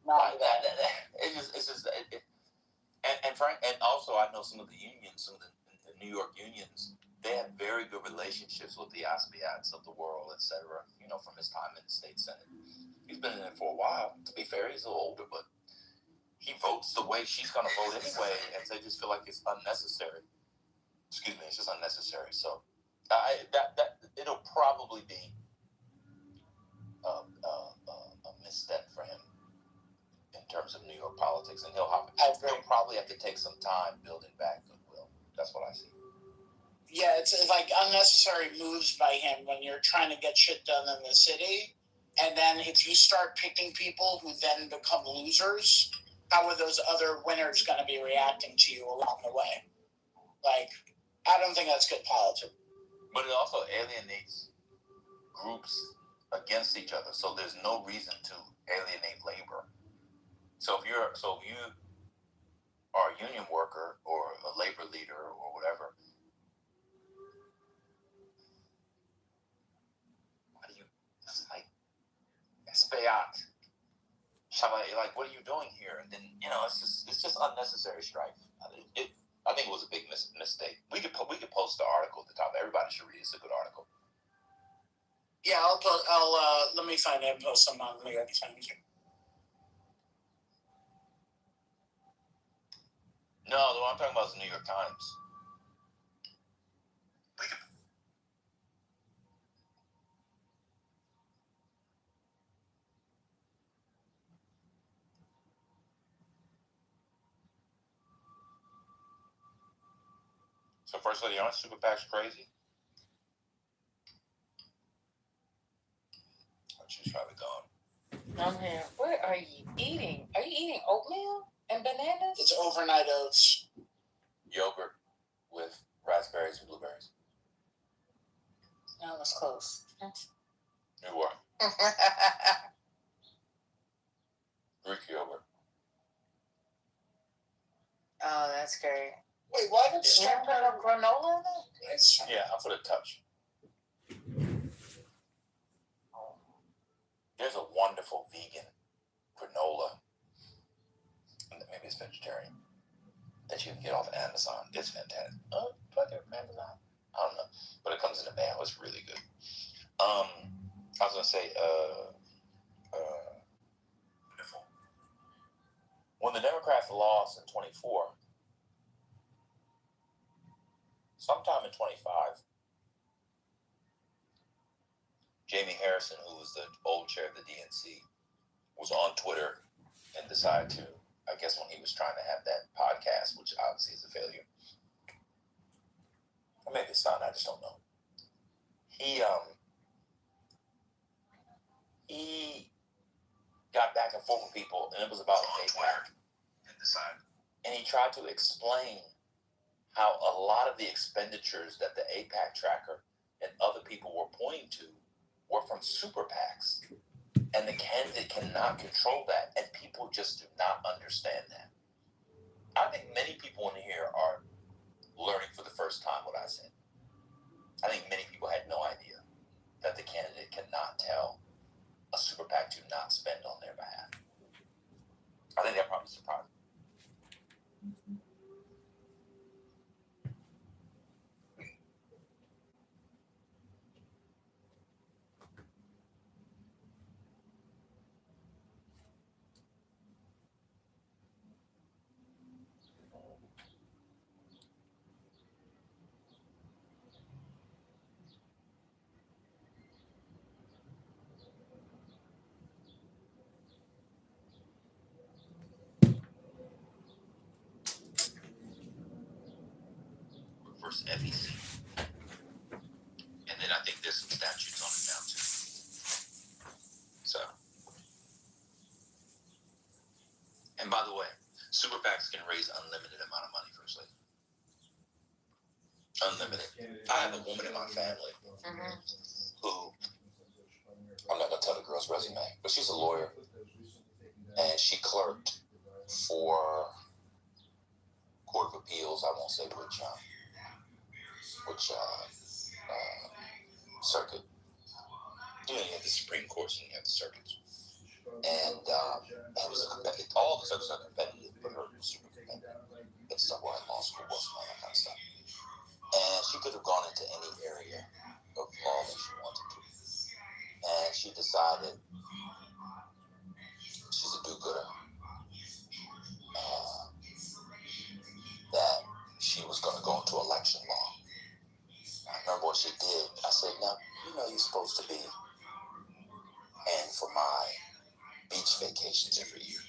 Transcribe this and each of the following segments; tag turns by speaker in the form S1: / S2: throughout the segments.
S1: Not and also I know some of the unions, some of the New York unions, they have very good relationships with the Osbiats of the world, etc. From his time in the state senate. He's been in it for a while. To be fair, he's a little older, but he votes the way she's going to vote anyway, and they just feel like it's unnecessary. Excuse me, it's just unnecessary. So, it'll probably be a misstep for him in terms of New York politics, and he'll probably have to take some time building back goodwill. That's what I see.
S2: Yeah, it's like unnecessary moves by him when you're trying to get shit done in the city, and then if you start picking people who then become losers, how are those other winners going to be reacting to you along the way? Like, I don't think that's good politics.
S1: But it also alienates groups against each other, so there's no reason to alienate labor. So if you are a union worker or a labor leader or whatever, it's like, like, what are you doing here? And then, it's just unnecessary strife. I think it was a big mistake. We could post the article at the top. Everybody should read it. It's a good article.
S2: Yeah, let me find it and post some on the New York Times.
S1: No, the one I'm talking about is the New York Times. So first lady, aren't super PACs crazy? Oh, she's probably gone.
S3: I'm here. What are you eating? Are you eating oatmeal and bananas?
S2: It's overnight oats.
S1: Yogurt with raspberries and blueberries.
S3: No, it was close.
S1: You were. Greek yogurt.
S3: Oh, that's great.
S2: Wait, why did
S3: you put a granola in it?
S1: Yeah, I'll put a touch. There's a wonderful vegan granola, maybe it's vegetarian, that you can get off Amazon. It's fantastic. Oh, fuck it, Amazon. I don't know, but it comes in a bag. It's really good. I was gonna say, wonderful. When the Democrats lost in 24, sometime in 25, Jamie Harrison, who was the old chair of the DNC, was on Twitter and decided to, I guess when he was trying to have that podcast, which obviously is a failure, or maybe it's not, I just don't know. He got back and forth with people, and it was about APAC. And he tried to explain how a lot of the expenditures that the APAC tracker and other people were pointing to were from super PACs. And the candidate cannot control that, and people just do not understand that. I think many people in here are learning for the first time what I said. I think many people had no idea that the candidate cannot tell a super PAC to not spend on their behalf. I think that probably surprised me. First FEC. And then I think there's some statutes on it now too. So. And by the way, super PACs can raise unlimited amount of money, First Lady. Unlimited. I have a woman in my family who, I'm not going to tell the girl's resume, but she's a lawyer. And she clerked for Court of Appeals, I won't say which circuit. You have the Supreme Court and you have the circuits. And it was all the subjects are competitive, but her was super competitive. It's somewhere in law school, all that kind of stuff. And she could have gone into any area of law that she wanted to. And she decided she's a do-gooder. That she was going to go into election law. I remember what she did. I said, now, you're supposed to be in for my beach vacations every year.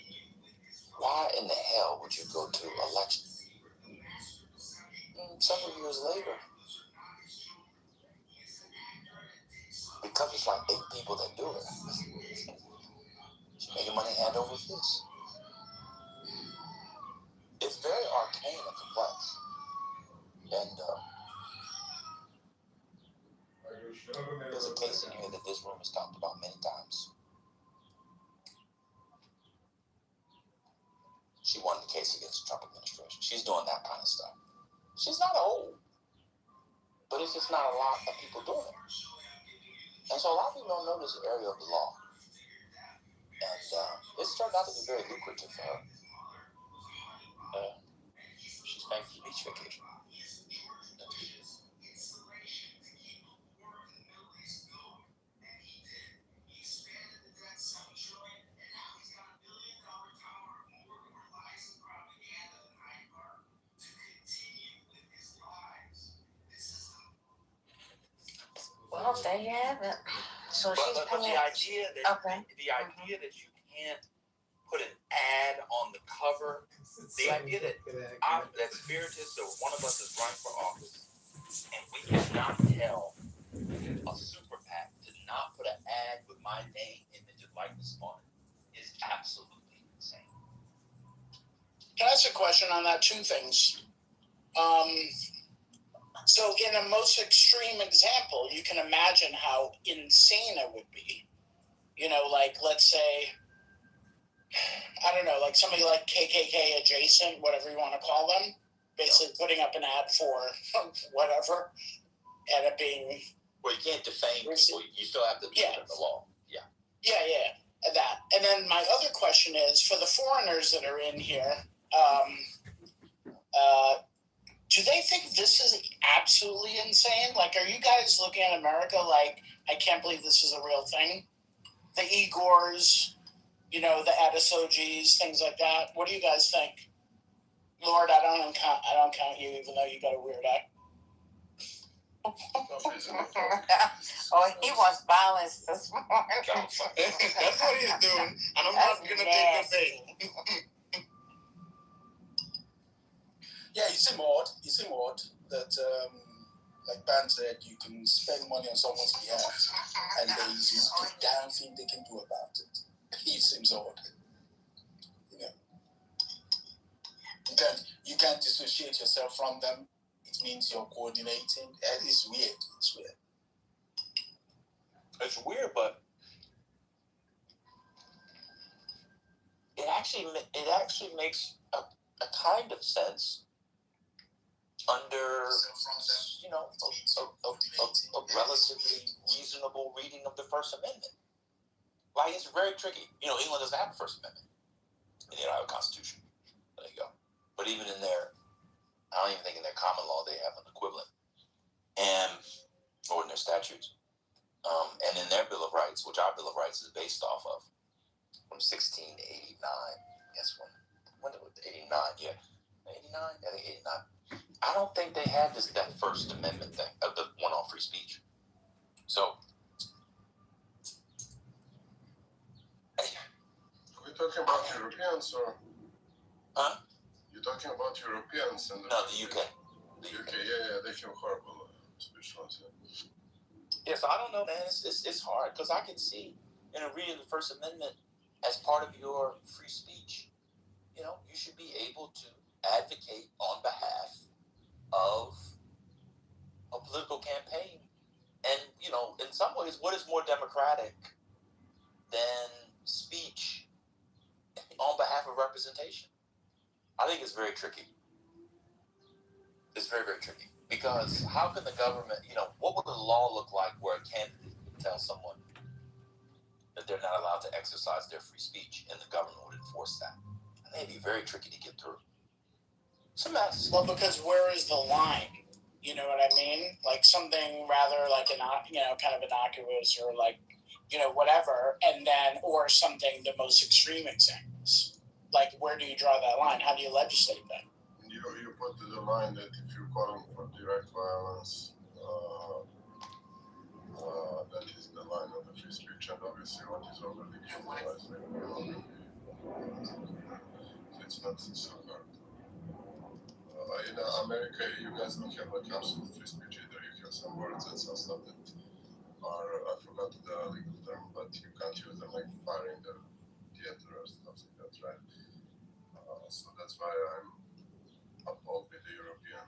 S1: Why in the hell would you go to election? Several years later, because it's like 8 people that do it, she's making money hand over fist. It's very arcane and complex. And there's a case in here that this room has talked about many times. She won the case against the Trump administration. She's doing that kind of stuff. She's not old, but it's just not a lot of people doing it. And so a lot of people don't know this area of the law. And it's turned out to be very lucrative for her. She's paying for beach vacation.
S3: Well, there you have it. So
S1: But
S3: she's
S1: the
S3: paying.
S1: idea that
S3: Okay.
S1: the idea that you can't put an ad on the cover, the idea that that Spiritus or one of us is running for office, and we cannot tell a super PAC to not put an ad with my name, image, and likeness on it is absolutely insane.
S2: Can I ask a question on that? 2 things. So in a most extreme example, you can imagine how insane it would be. Like, let's say, I don't know, like somebody like KKK adjacent, whatever you want to call them, basically putting up an ad for whatever, and it being...
S1: Well, you can't defame people. You still have to do it in the law. Yeah.
S2: Yeah, that. And then my other question is, for the foreigners that are in here, do they think this is absolutely insane? Like, are you guys looking at America like, I can't believe this is a real thing? The Igors, the Adisojis, things like that. What do you guys think? Lord, I don't count you, even though you got a weird eye.
S3: Oh, he wants violence this morning.
S2: That's what he's doing, and I'm not going to take the bait.
S4: Yeah, it seems odd that, like Ben said, you can spend money on someone's behalf and there is not a damn thing they can do about it. It seems odd. That you can't dissociate yourself from them. It means you're coordinating. It's weird.
S1: It's weird, but it actually makes a kind of sense under a relatively reasonable reading of the First Amendment. Like, it's very tricky. England doesn't have a First Amendment. They don't have a Constitution. There you go. But even in their, I don't even think in their common law they have an equivalent, or in their statutes, and in their Bill of Rights, which our Bill of Rights is based off of, from 1689. Guess when it was 89? Yeah, 89. I think 89. I don't think they had that First Amendment thing of the one on free speech. So,
S5: Are we talking about Europeans or?
S1: Huh?
S5: You're talking about Europeans and
S1: no, the UK.
S5: The UK, yeah, they feel horrible.
S1: Yeah, so I don't know, man. It's hard because I can see in a reading of the First Amendment as part of your free speech, you should be able to advocate on behalf of a political campaign. And, in some ways, what is more democratic than speech on behalf of representation? I think it's very tricky. It's very, very tricky. Because how can the government, what would the law look like where a candidate can tell someone, that they're not allowed to exercise their free speech, and the government would enforce that. And they'd be very tricky to get through. It's a mess.
S2: Well, because where is the line? You know what I mean? Like something rather like kind of innocuous or like, whatever, and then or something the most extreme examples. Like, where do you draw that line? How do you legislate that?
S5: You put the line that if you're calling for direct violence, that is the line of the free speech, and obviously what is overly criminalized, it's not so hard. In America, you guys don't have like absolute free speech either. You have some words and some stuff that are, I forgot the legal term, but you can't use them like fire in the theater or stuff like that, right? So that's why I'm appalled with the European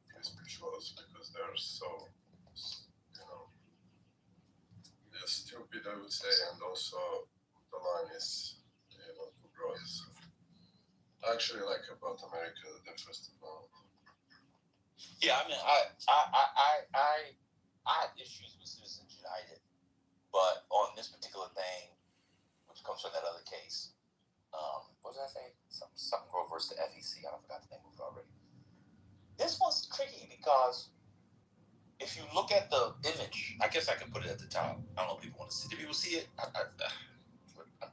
S5: free speech laws, because they're so, they're stupid, I would say, and also the line is, too broad. So I actually like about America the first of all.
S1: Yeah, I mean, I had issues with Citizens United, but on this particular thing, which comes from that other case, what did I say? Something Roe versus the FEC. I forgot the name of it already. This one's tricky because if you look at the image, I guess I can put it at the top. I don't know if people want to see. Do people see it? I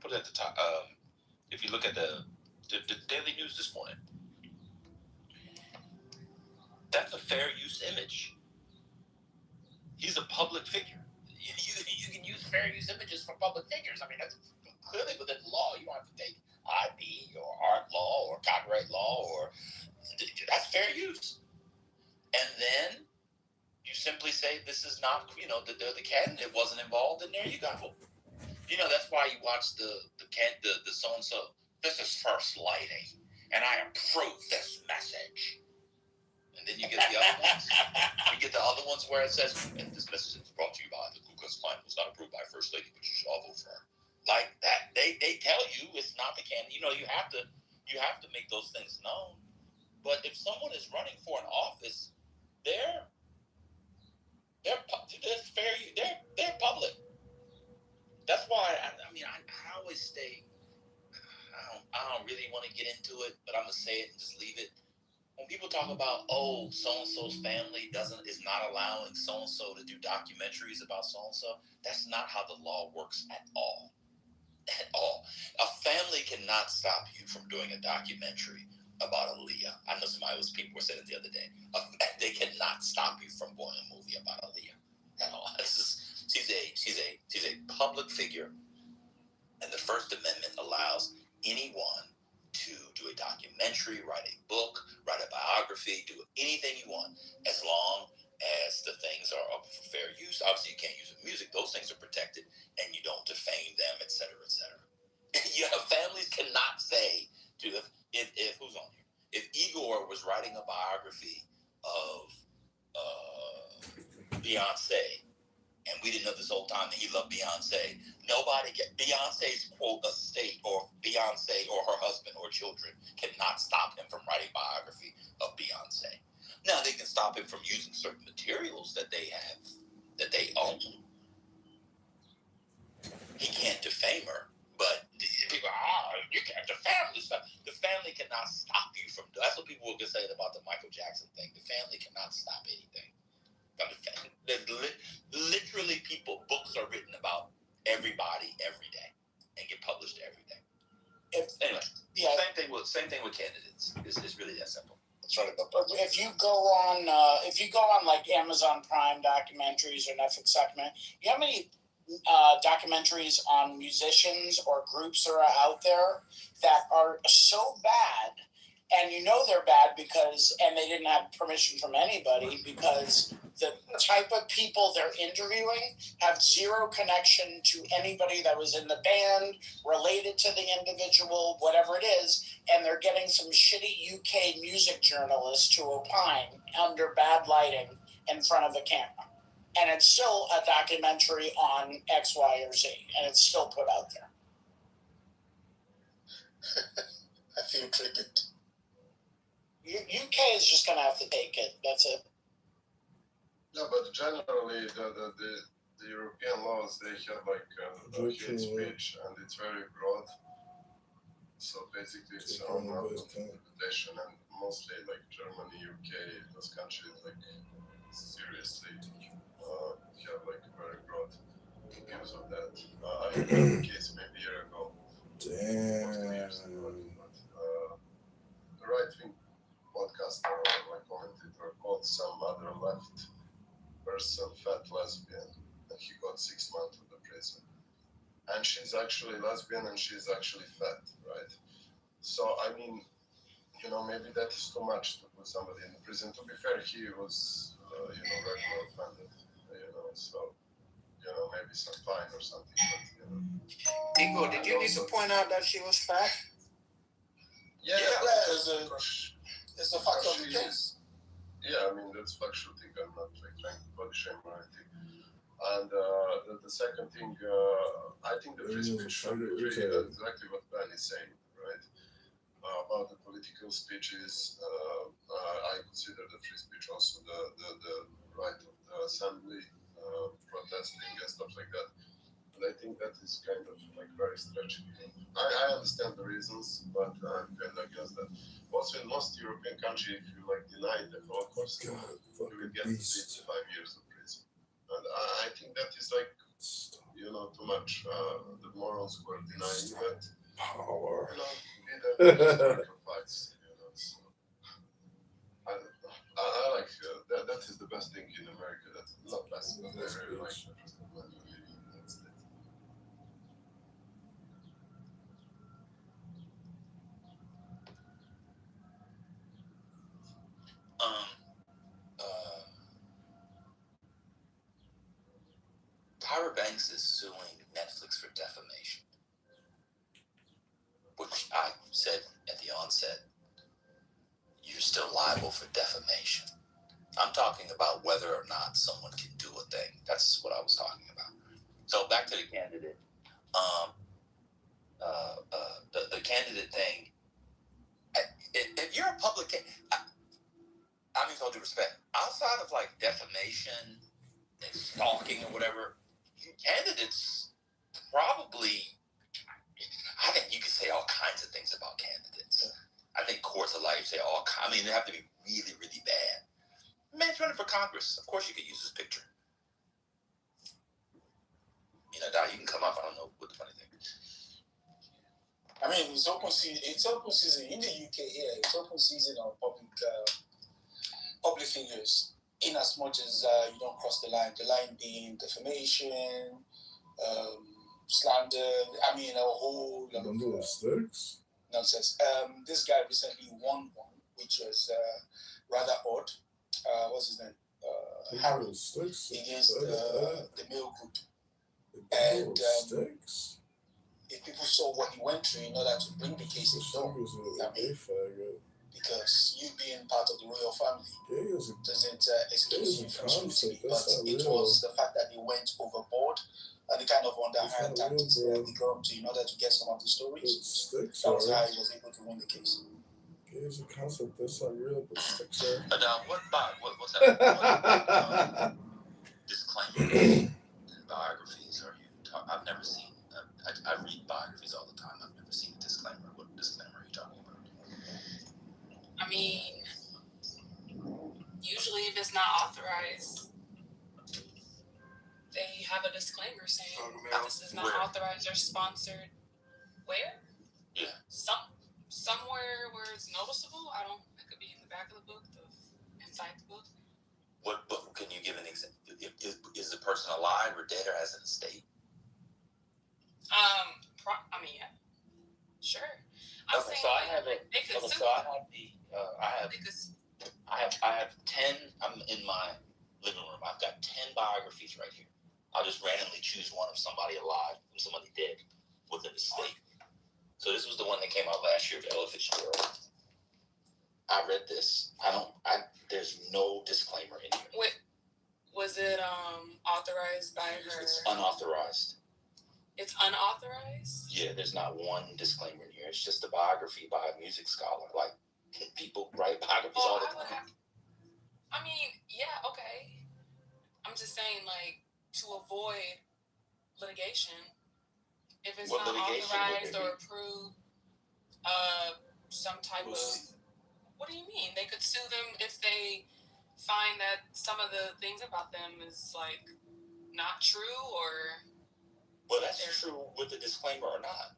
S1: put it at the top. If you look at the Daily News this morning, that's a fair use image. He's a public figure. You can use fair use images for public figures. I mean, that's clearly within the law. You don't have to take IP or art law or copyright law, or that's fair use. And then you simply say this is not, the candidate wasn't involved, and there you go. That's why you watch the so and so. This is First Lady, and I approve this message. And then you get the other ones. You get the other ones where it says, and this message is brought to you by the Ku Klux Klan, was not approved by First Lady, but you should all vote for her. Like that, they tell you it's not the candidate. You have to make those things known. But if someone is running for an office, they're fair. They're public. That's why I always stay. I don't really want to get into it, but I'm gonna say it and just leave it. When people talk about, so and so's family is not allowing so and so to do documentaries about so and so, that's not how the law works at all. At all. A family cannot stop you from doing a documentary about Aaliyah. I know people were saying it the other day. They cannot stop you from doing a movie about Aaliyah at all. She's a public figure, and the First Amendment allows anyone to do a documentary, write a book, write a biography, do anything you want, as long as the things are up for fair use. Obviously, you can't use the music; those things are protected, and you don't defame them, etc., etc. Families cannot say to if who's on here. If Igor was writing a biography of Beyonce, and we didn't know this whole time that he loved Beyonce, Beyonce's quote estate or Beyonce or her husband or children cannot stop him from writing a biography of Beyonce. Now they can stop him from using certain materials that they have, that they own. He can't defame her, but people, you can't defame this stuff. The family cannot stop you from. That's what people were saying about the Michael Jackson thing. The family cannot stop anything. Literally, books are written about everybody every day and get published every day. Anyway, same thing with candidates. It's really that simple.
S2: That's right. If you go on like Amazon Prime documentaries or Netflix documentaries, you know how many documentaries on musicians or groups that are out there that are so bad, and they're bad and they didn't have permission from anybody, because the type of people they're interviewing have zero connection to anybody that was in the band, related to the individual, whatever it is, and they're getting some shitty UK music journalists to opine under bad lighting in front of a camera. And it's still a documentary on X, Y, or Z, and it's still put out there.
S4: I feel triggered.
S2: UK is just going to have to take it. That's it.
S5: No, but generally, the the European laws, they have like hate speech, and it's very broad. So basically, it's on out of interpretation, and mostly like Germany, UK, those countries like seriously have like very broad views of that. I had a case maybe a year ago, most years ago, but the right wing podcaster or my commentator called some other left person fat lesbian, and he got 6 months of the prison. And she's actually lesbian and she's actually fat, right? So I mean, you know, maybe that is too much to put somebody in prison. To be fair, he was, regular offender, so, maybe some fine or something, but,
S2: Igor, did you need to point out that she was fat?
S5: Yeah,
S4: it's a fact of the case.
S5: Yeah, I mean, that's factual thing. I'm not like trying to body shame or anything. And the second thing, I think the free speech should be free. That's exactly what Ben is saying, right? About the political speeches, I consider the free speech also the right of the assembly, protesting and stuff like that. And I think that is kind of like very stretching. I understand the reasons, but I'm kind of against that. Also, in most European countries, if you like deny the Holocaust, you will get 5 years of prison. And I think that is like, too much. The morons who are denying that
S6: Power.
S5: Be the historical facts. So I don't know. I like that is the best thing in America. That's not best, but I really like the president living in the United States.
S1: Tyra Banks is suing Netflix for defamation, which I said at the onset, you're still liable for defamation. I'm talking about whether or not someone can do a thing. That's what I was talking about. So back to the candidate. The candidate thing. If you're a public, I mean, with all due respect, outside of like defamation and stalking or whatever, candidates probably. I think you could say all kinds of things about candidates. I think courts of life say all. I mean, they have to be really, really bad. Man's running for Congress. Of course, you could use his picture. Doc, you can come up. I don't know what the funny thing is.
S4: I mean, it's open season. It's open season in the UK here. It's open season on public figures. In as much as you don't cross the line being defamation, slander. I mean, a whole lot of
S6: Sticks.
S4: nonsense. This guy recently won one, which was rather odd. What's his name? Harold against the male group. And if people saw what he went through in order to bring the case because you being part of the royal family doesn't excuse you from scrutiny, but it was the fact that he went overboard and the kind of underhand tactics that they got to in order to get some of the stories. That was how he was able to win the case.
S6: Here's a concept that's not real, but sticks are.
S1: Now, what's that? Disclaimer biographies are you? I've never seen. I read biographies all the time. I've never seen a disclaimer. What disclaimer are you talking about?
S7: I mean, usually if it's not authorized, they have a disclaimer saying this is not authorized or sponsored. Where?
S1: Yeah.
S7: Somewhere where it's noticeable. It could be in the back of the book, inside the book.
S1: What book? Can you give an example? Is the person alive or dead or has an estate?
S7: Yeah. Sure.
S1: Okay, so I have I have 10. I'm in my living room. I've got 10 biographies right here. I'll just randomly choose one of somebody alive and somebody dead with an estate. So this was the one that came out last year, Ella Fitzgerald. I read this. There's no disclaimer in here.
S7: Wait, was it authorized by her?
S1: It's unauthorized.
S7: It's unauthorized?
S1: Yeah, there's not one disclaimer in here. It's just a biography by a music scholar. Like, people write biographies all the time.
S7: Yeah, okay. I'm just saying, like, to avoid litigation, if it's
S1: What
S7: not
S1: litigation
S7: authorized
S1: would
S7: or
S1: it be?
S7: approved, some type of. What do you mean? They could sue them if they find that some of the things about them is like not true, or.
S1: Well, that's true with the disclaimer or not.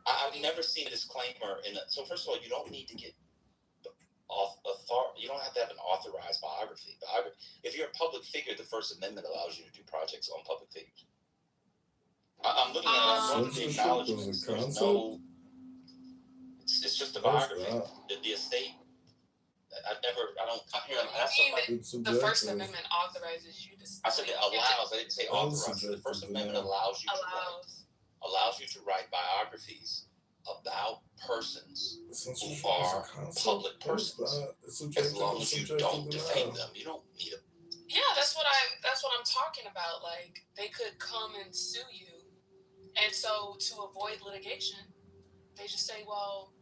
S1: I've never seen a disclaimer in so first of all, you don't need to get you don't have to have an authorized biography. If you're a public figure, the First Amendment allows you to do projects on public figures. I'm looking at it. I'm going through the acknowledgments. There's no. It's just a biography. The estate. I hear.
S7: The First Amendment authorizes you to.
S1: I said it allows. I didn't say authorizes. The First Amendment allows you to write biographies about persons who are public persons, as long as you don't defame them. You don't need a.
S7: Yeah, that's what I'm talking about. Like, they could come and sue you, and so to avoid litigation, they just say, well,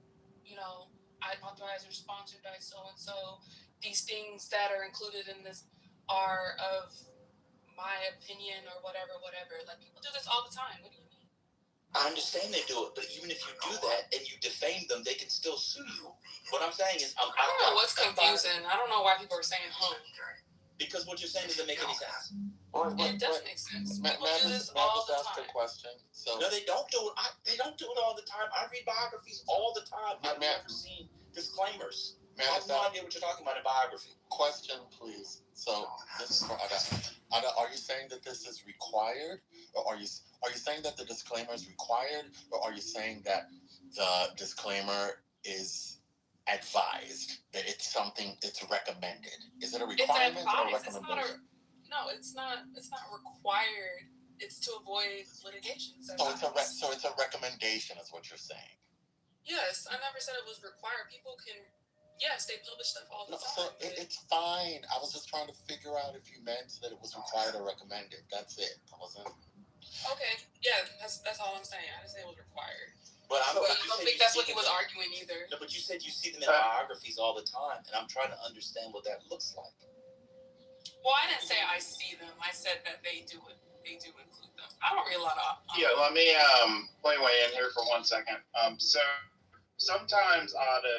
S7: I authorize or sponsored by so and so. These things that are included in this are of my opinion or whatever. Like, people do this all the time. What do you mean?
S1: I understand they do it, but even if you do that and you defame them, they can still sue you. What I'm saying is,
S7: I don't know what's confusing. I don't know why people are saying home.
S1: Because what you're saying doesn't make any sense.
S7: It does make sense. People do this
S8: May I
S7: all
S8: just
S7: the
S8: ask
S7: time.
S8: a question? So,
S1: No, they don't do it. They don't do it all the time. I read biographies all the time. I've never seen disclaimers. I have no idea what you're talking about in biography.
S8: Question, please. So, this is for Ada. Are you saying that this is required, or are you saying that the disclaimer is required, or are you saying that the disclaimer is advised, that it's recommended? Is it a requirement or a recommendation?
S7: It's not required. It's to avoid litigation.
S8: So it's a recommendation, is what you're saying.
S7: Yes, I never said it was required. People can. Yes, they publish stuff all the time.
S8: So it's fine. I was just trying to figure out if you meant that it was required or recommended. That's it. I wasn't.
S7: Okay. Yeah, that's all I'm saying. I didn't say it was required.
S1: But I
S7: don't think that's what he was arguing either.
S1: No, but you said you see them in biographies all the time, and I'm trying to understand what that looks like.
S7: Well, I didn't say I see them. I said that they do it. They do include them. I don't read a lot of.
S9: Yeah, let me play way in here for 1 second. So sometimes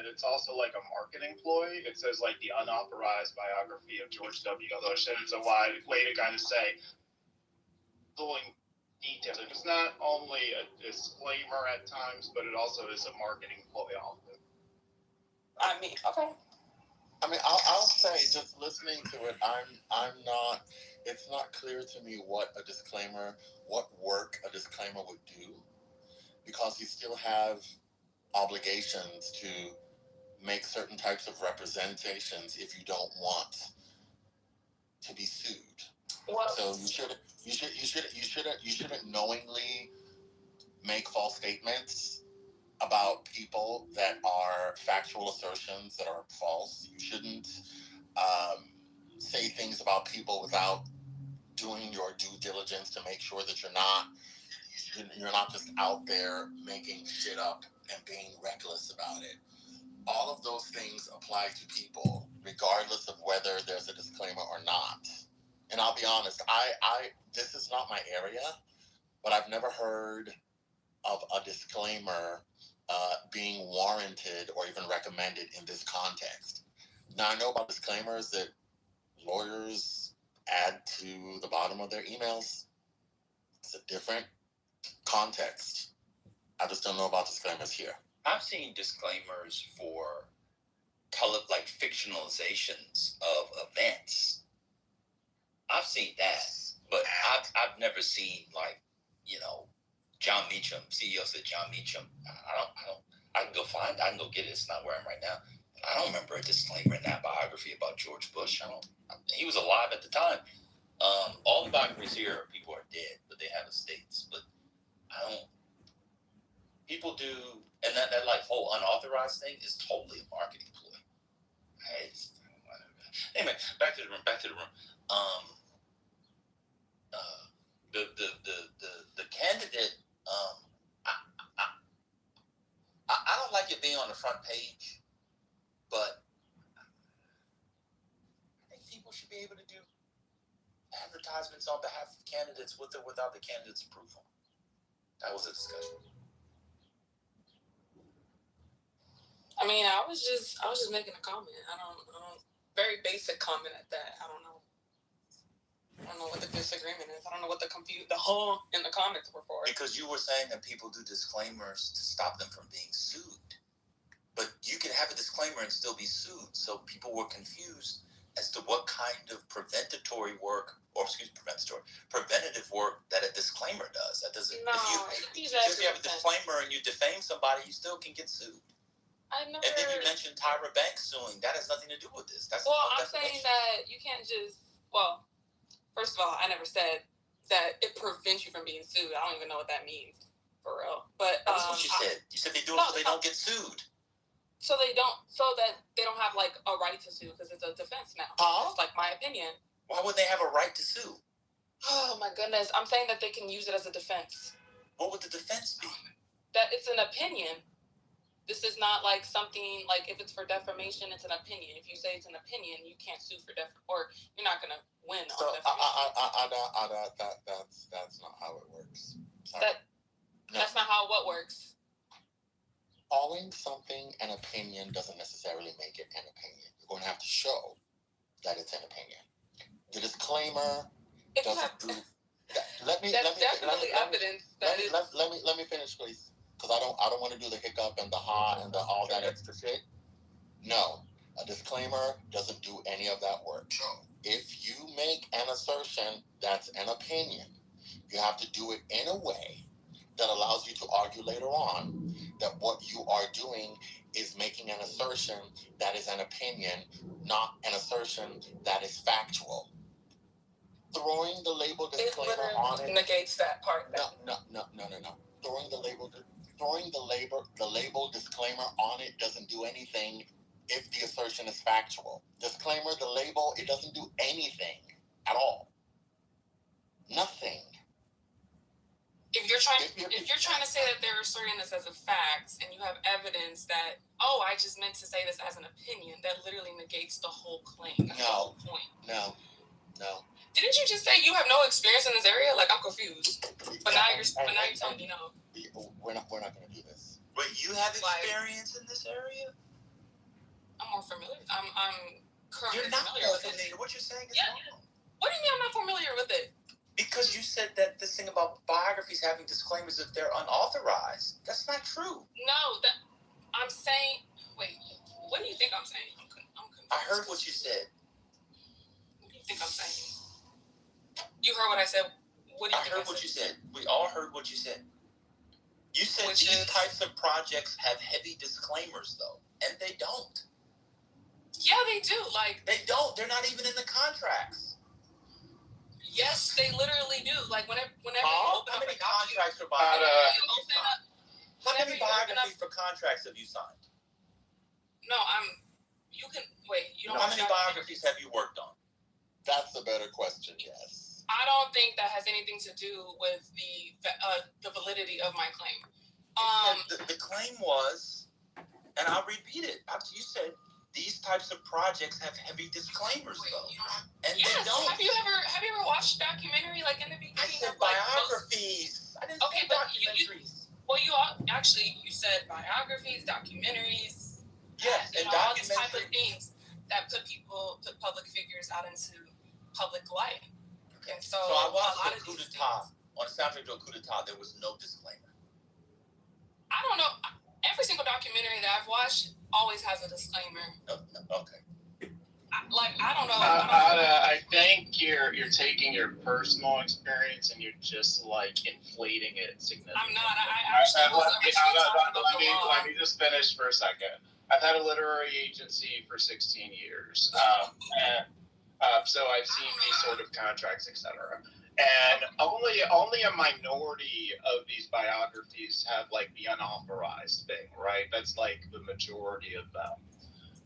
S9: it's also like a marketing ploy. It says like the unauthorized biography of George W. Bush, and it's a way to kind of say pulling details. It's not only a disclaimer at times, but it also is a marketing ploy often.
S7: Okay.
S8: I'll say, just listening to it, it's not clear to me what work a disclaimer would do, because you still have obligations to make certain types of representations if you don't want to be sued.
S7: Well,
S8: so you shouldn't knowingly make false statements about people that are factual assertions that are false. You shouldn't say things about people without doing your due diligence to make sure that you're not just out there making shit up and being reckless about it. All of those things apply to people, regardless of whether there's a disclaimer or not. And I'll be honest, this is not my area, but I've never heard of a disclaimer being warranted or even recommended in this context. Now, I know about disclaimers that lawyers add to the bottom of their emails. It's a different context. I just don't know about disclaimers here.
S1: I've seen disclaimers for like fictionalizations of events. I've seen that, but I've never seen like, John Meacham, CEO said John Meacham. I can go get it. It's not where I'm right now. I don't remember a disclaimer in that biography about George Bush. He was alive at the time. All the biographies here, people are dead, but they have estates. But people do, and that like whole unauthorized thing is totally a marketing ploy. Anyway, back to the room. The candidate. I don't like it being on the front page, but I think people should be able to do advertisements on behalf of candidates with or without the candidate's approval. That was a discussion.
S7: I mean, I was just making a comment. I don't very basic comment at that. I don't know what the disagreement is. I don't know what the in the comments were for.
S1: Because you were saying that people do disclaimers to stop them from being sued. But you can have a disclaimer and still be sued. So people were confused as to what kind of preventative work that a disclaimer does. That doesn't.
S7: No,
S1: if you have a disclaimer and you defame somebody, you still can get sued. And then you mentioned Tyra Banks suing. That has nothing to do with this.
S7: I'm saying that you can't just. Well, first of all, I never said that it prevents you from being sued. I don't even know what that means for real. But
S1: that's what you said. You said they do it so they don't get sued.
S7: So that they don't have like a right to sue because it's a defense now. It's like my opinion.
S1: Why would they have a right to sue?
S7: Oh my goodness! I'm saying that they can use it as a defense.
S1: What would the defense be?
S7: That it's an opinion. This is not like something like if it's for defamation, it's an opinion. If you say it's an opinion, you can't sue for or you're not gonna win on defamation.
S8: That's not how it works. Sorry.
S7: That's not how what works.
S8: Calling something an opinion doesn't necessarily make it an opinion. You're going to have to show that it's an opinion. The disclaimer doesn't do that. Let me finish, please, because I don't want to do the hiccup and the ha and the all that extra shit. No, a disclaimer doesn't do any of that work. If you make an assertion that's an opinion, you have to do it in a way that allows you to argue later on that what you are doing is making an assertion that is an opinion, not an assertion that is factual. Throwing the label disclaimer on it
S7: negates that part.
S8: No. Throwing the label disclaimer on it doesn't do anything if the assertion is factual. Disclaimer, the label, it doesn't do anything at all. Nothing.
S7: If you're trying to say that they're asserting this as a fact and you have evidence that, I just meant to say this as an opinion, that literally negates the whole claim. That's the whole point.
S8: No.
S7: Didn't you just say you have no experience in this area? Like, I'm confused. But now you're telling me no.
S8: We're not going to do this.
S1: Wait, you have experience in this area?
S7: I'm more familiar. I'm currently
S1: You're not
S7: familiar with
S1: familiar. What you're saying is wrong.
S7: What do you mean I'm not familiar with it?
S1: Because you said that this thing about biographies having disclaimers if they're unauthorized. That's not true.
S7: No, I'm saying. Wait, what do you think I'm saying? I'm confused.
S1: I heard what you said.
S7: What do you think I'm saying? You heard what I said. What do you think I heard
S1: what you said. We all heard what you said. You said these types of projects have heavy disclaimers, though, and they don't.
S7: Yeah, they do. Like
S1: they don't. They're not even in the contracts.
S7: Yes, they literally do. Like whenever you open
S1: how
S7: up
S1: many
S7: a
S1: contracts for
S7: biography,
S1: how many biographies for contracts have you signed?
S7: No, you can wait. You don't.
S1: How many biographies have you worked on?
S8: That's a better question. Yes.
S7: I don't think that has anything to do with the validity of my claim.
S1: The claim was, and I'll repeat it. You said these types of projects have heavy disclaimers, though, and they don't.
S7: Have you ever watched a documentary like in the beginning?
S1: I said biographies. I didn't say documentaries.
S7: You said biographies, documentaries.
S1: Yes, and
S7: all these type of things that put public figures out into public light.
S1: Okay.
S7: And so
S1: I watched a coup d'etat. On the soundtrack to a coup d'etat, there was no disclaimer.
S7: I don't know. Every single documentary that I've watched always has a disclaimer.
S1: Okay.
S7: I don't know.
S9: I think you're taking your personal experience and you're just like inflating it significantly.
S7: I'm not. I actually
S9: let me just finish for a second. I've had a literary agency for 16 years, so I've seen these sort of contracts, etc. And only a minority of these biographies have like the unauthorized thing, right? That's like the majority of them.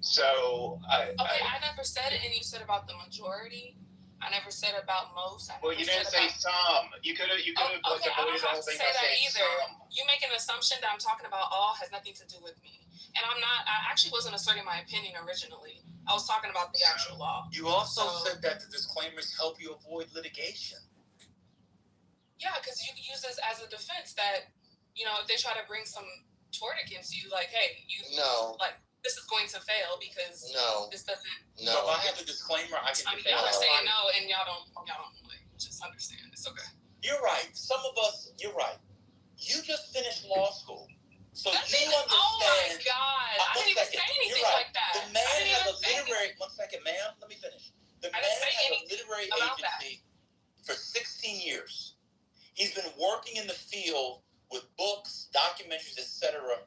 S9: So
S7: I never said it, and you said about the majority. I never said about most.
S9: Well, you didn't say some. You could have.
S7: Okay, I don't have to say that either. You make an assumption that I'm talking about all has nothing to do with me, and I'm not. I actually wasn't asserting my opinion originally. I was talking about the actual law.
S1: You also said that the disclaimers help you avoid litigation.
S7: Yeah, because you can use this as a defense that, if they try to bring some tort against you, like, hey, this is going to fail because this doesn't.
S1: No, if I have a disclaimer, I can.
S7: Y'all are saying no, and y'all don't like just understand. It's okay.
S1: You're right. Some of us, you're right. You just finished law school, so you understand.
S7: Oh my God! I didn't even say anything like that.
S1: The man has a literary. One second, ma'am. Let me finish. The man has a literary agency for 16 years. He's been working in the field with books, documentaries, etc.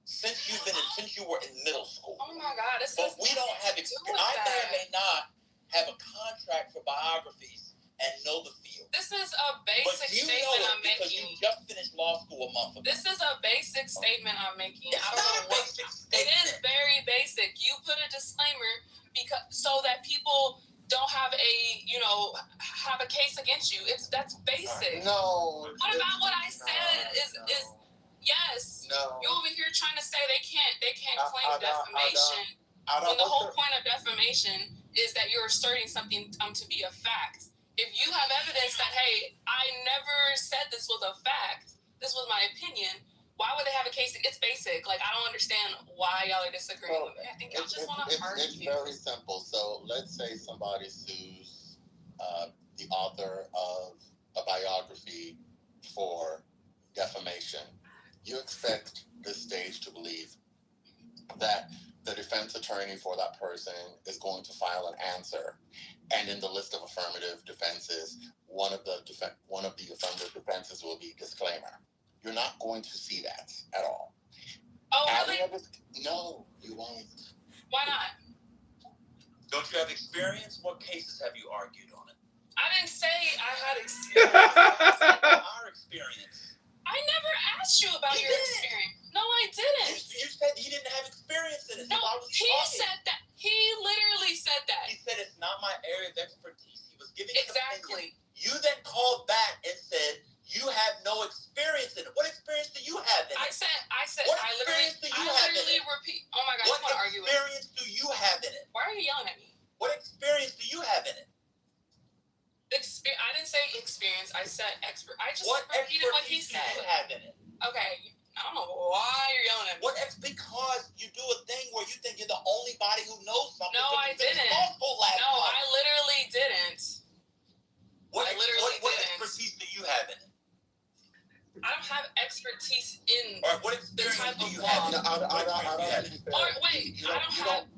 S1: since you were in middle school.
S7: Oh my God!
S1: But we don't have experience. I may or may not have a contract for biographies and know the field.
S7: This is a basic statement I'm making.
S1: Because you just finished law school a month ago.
S7: This is a basic statement I'm making.
S1: It's not a basic statement.
S7: It is very basic. You put a disclaimer so that people don't have a case against you. That's basic.
S8: No.
S7: What about what I said is yes.
S8: No.
S7: You're over here trying to say they can't claim defamation. When the whole point of defamation is that you're asserting something to be a fact. If you have evidence that, hey, I never said this was a fact, this was my opinion, why would they have a case? It's basic. Like, I don't understand why y'all are disagreeing with me. I think y'all just want to argue.
S8: It's very simple. So let's say somebody sues the author of a biography for defamation. You expect this stage to believe that the defense attorney for that person is going to file an answer, and in the list of affirmative defenses, one of the affirmative defenses will be disclaimer. You're not going to see that at all.
S7: Oh, really?
S8: No, you won't.
S7: Why not?
S1: Don't you have experience? What cases have you argued on it?
S7: I didn't say I had experience.
S1: Our experience.
S7: I never asked you about your experience. No, I didn't.
S1: You said he didn't have experience in it.
S7: No, he said that. He literally said that.
S1: He said it's not my area of expertise. He was giving
S7: exactly.
S1: You then called back and said you have no experience in it. What experience do you have in it?
S7: I said.
S1: What experience do you have in it?
S7: Repeat. Oh my God!
S1: What experience do you have in it?
S7: Why are you yelling at me?
S1: What experience do you have in it?
S7: I didn't say experience. I said expert. I just
S1: what
S7: repeated what he said.
S1: Do you have in it?
S7: Okay. I don't know why you're yelling at me.
S1: Because you do a thing where you think you're the only body who knows something.
S7: No, I didn't. I literally didn't.
S1: What expertise do you have in it?
S7: I don't have expertise in
S1: what
S7: the type of
S1: you
S7: law.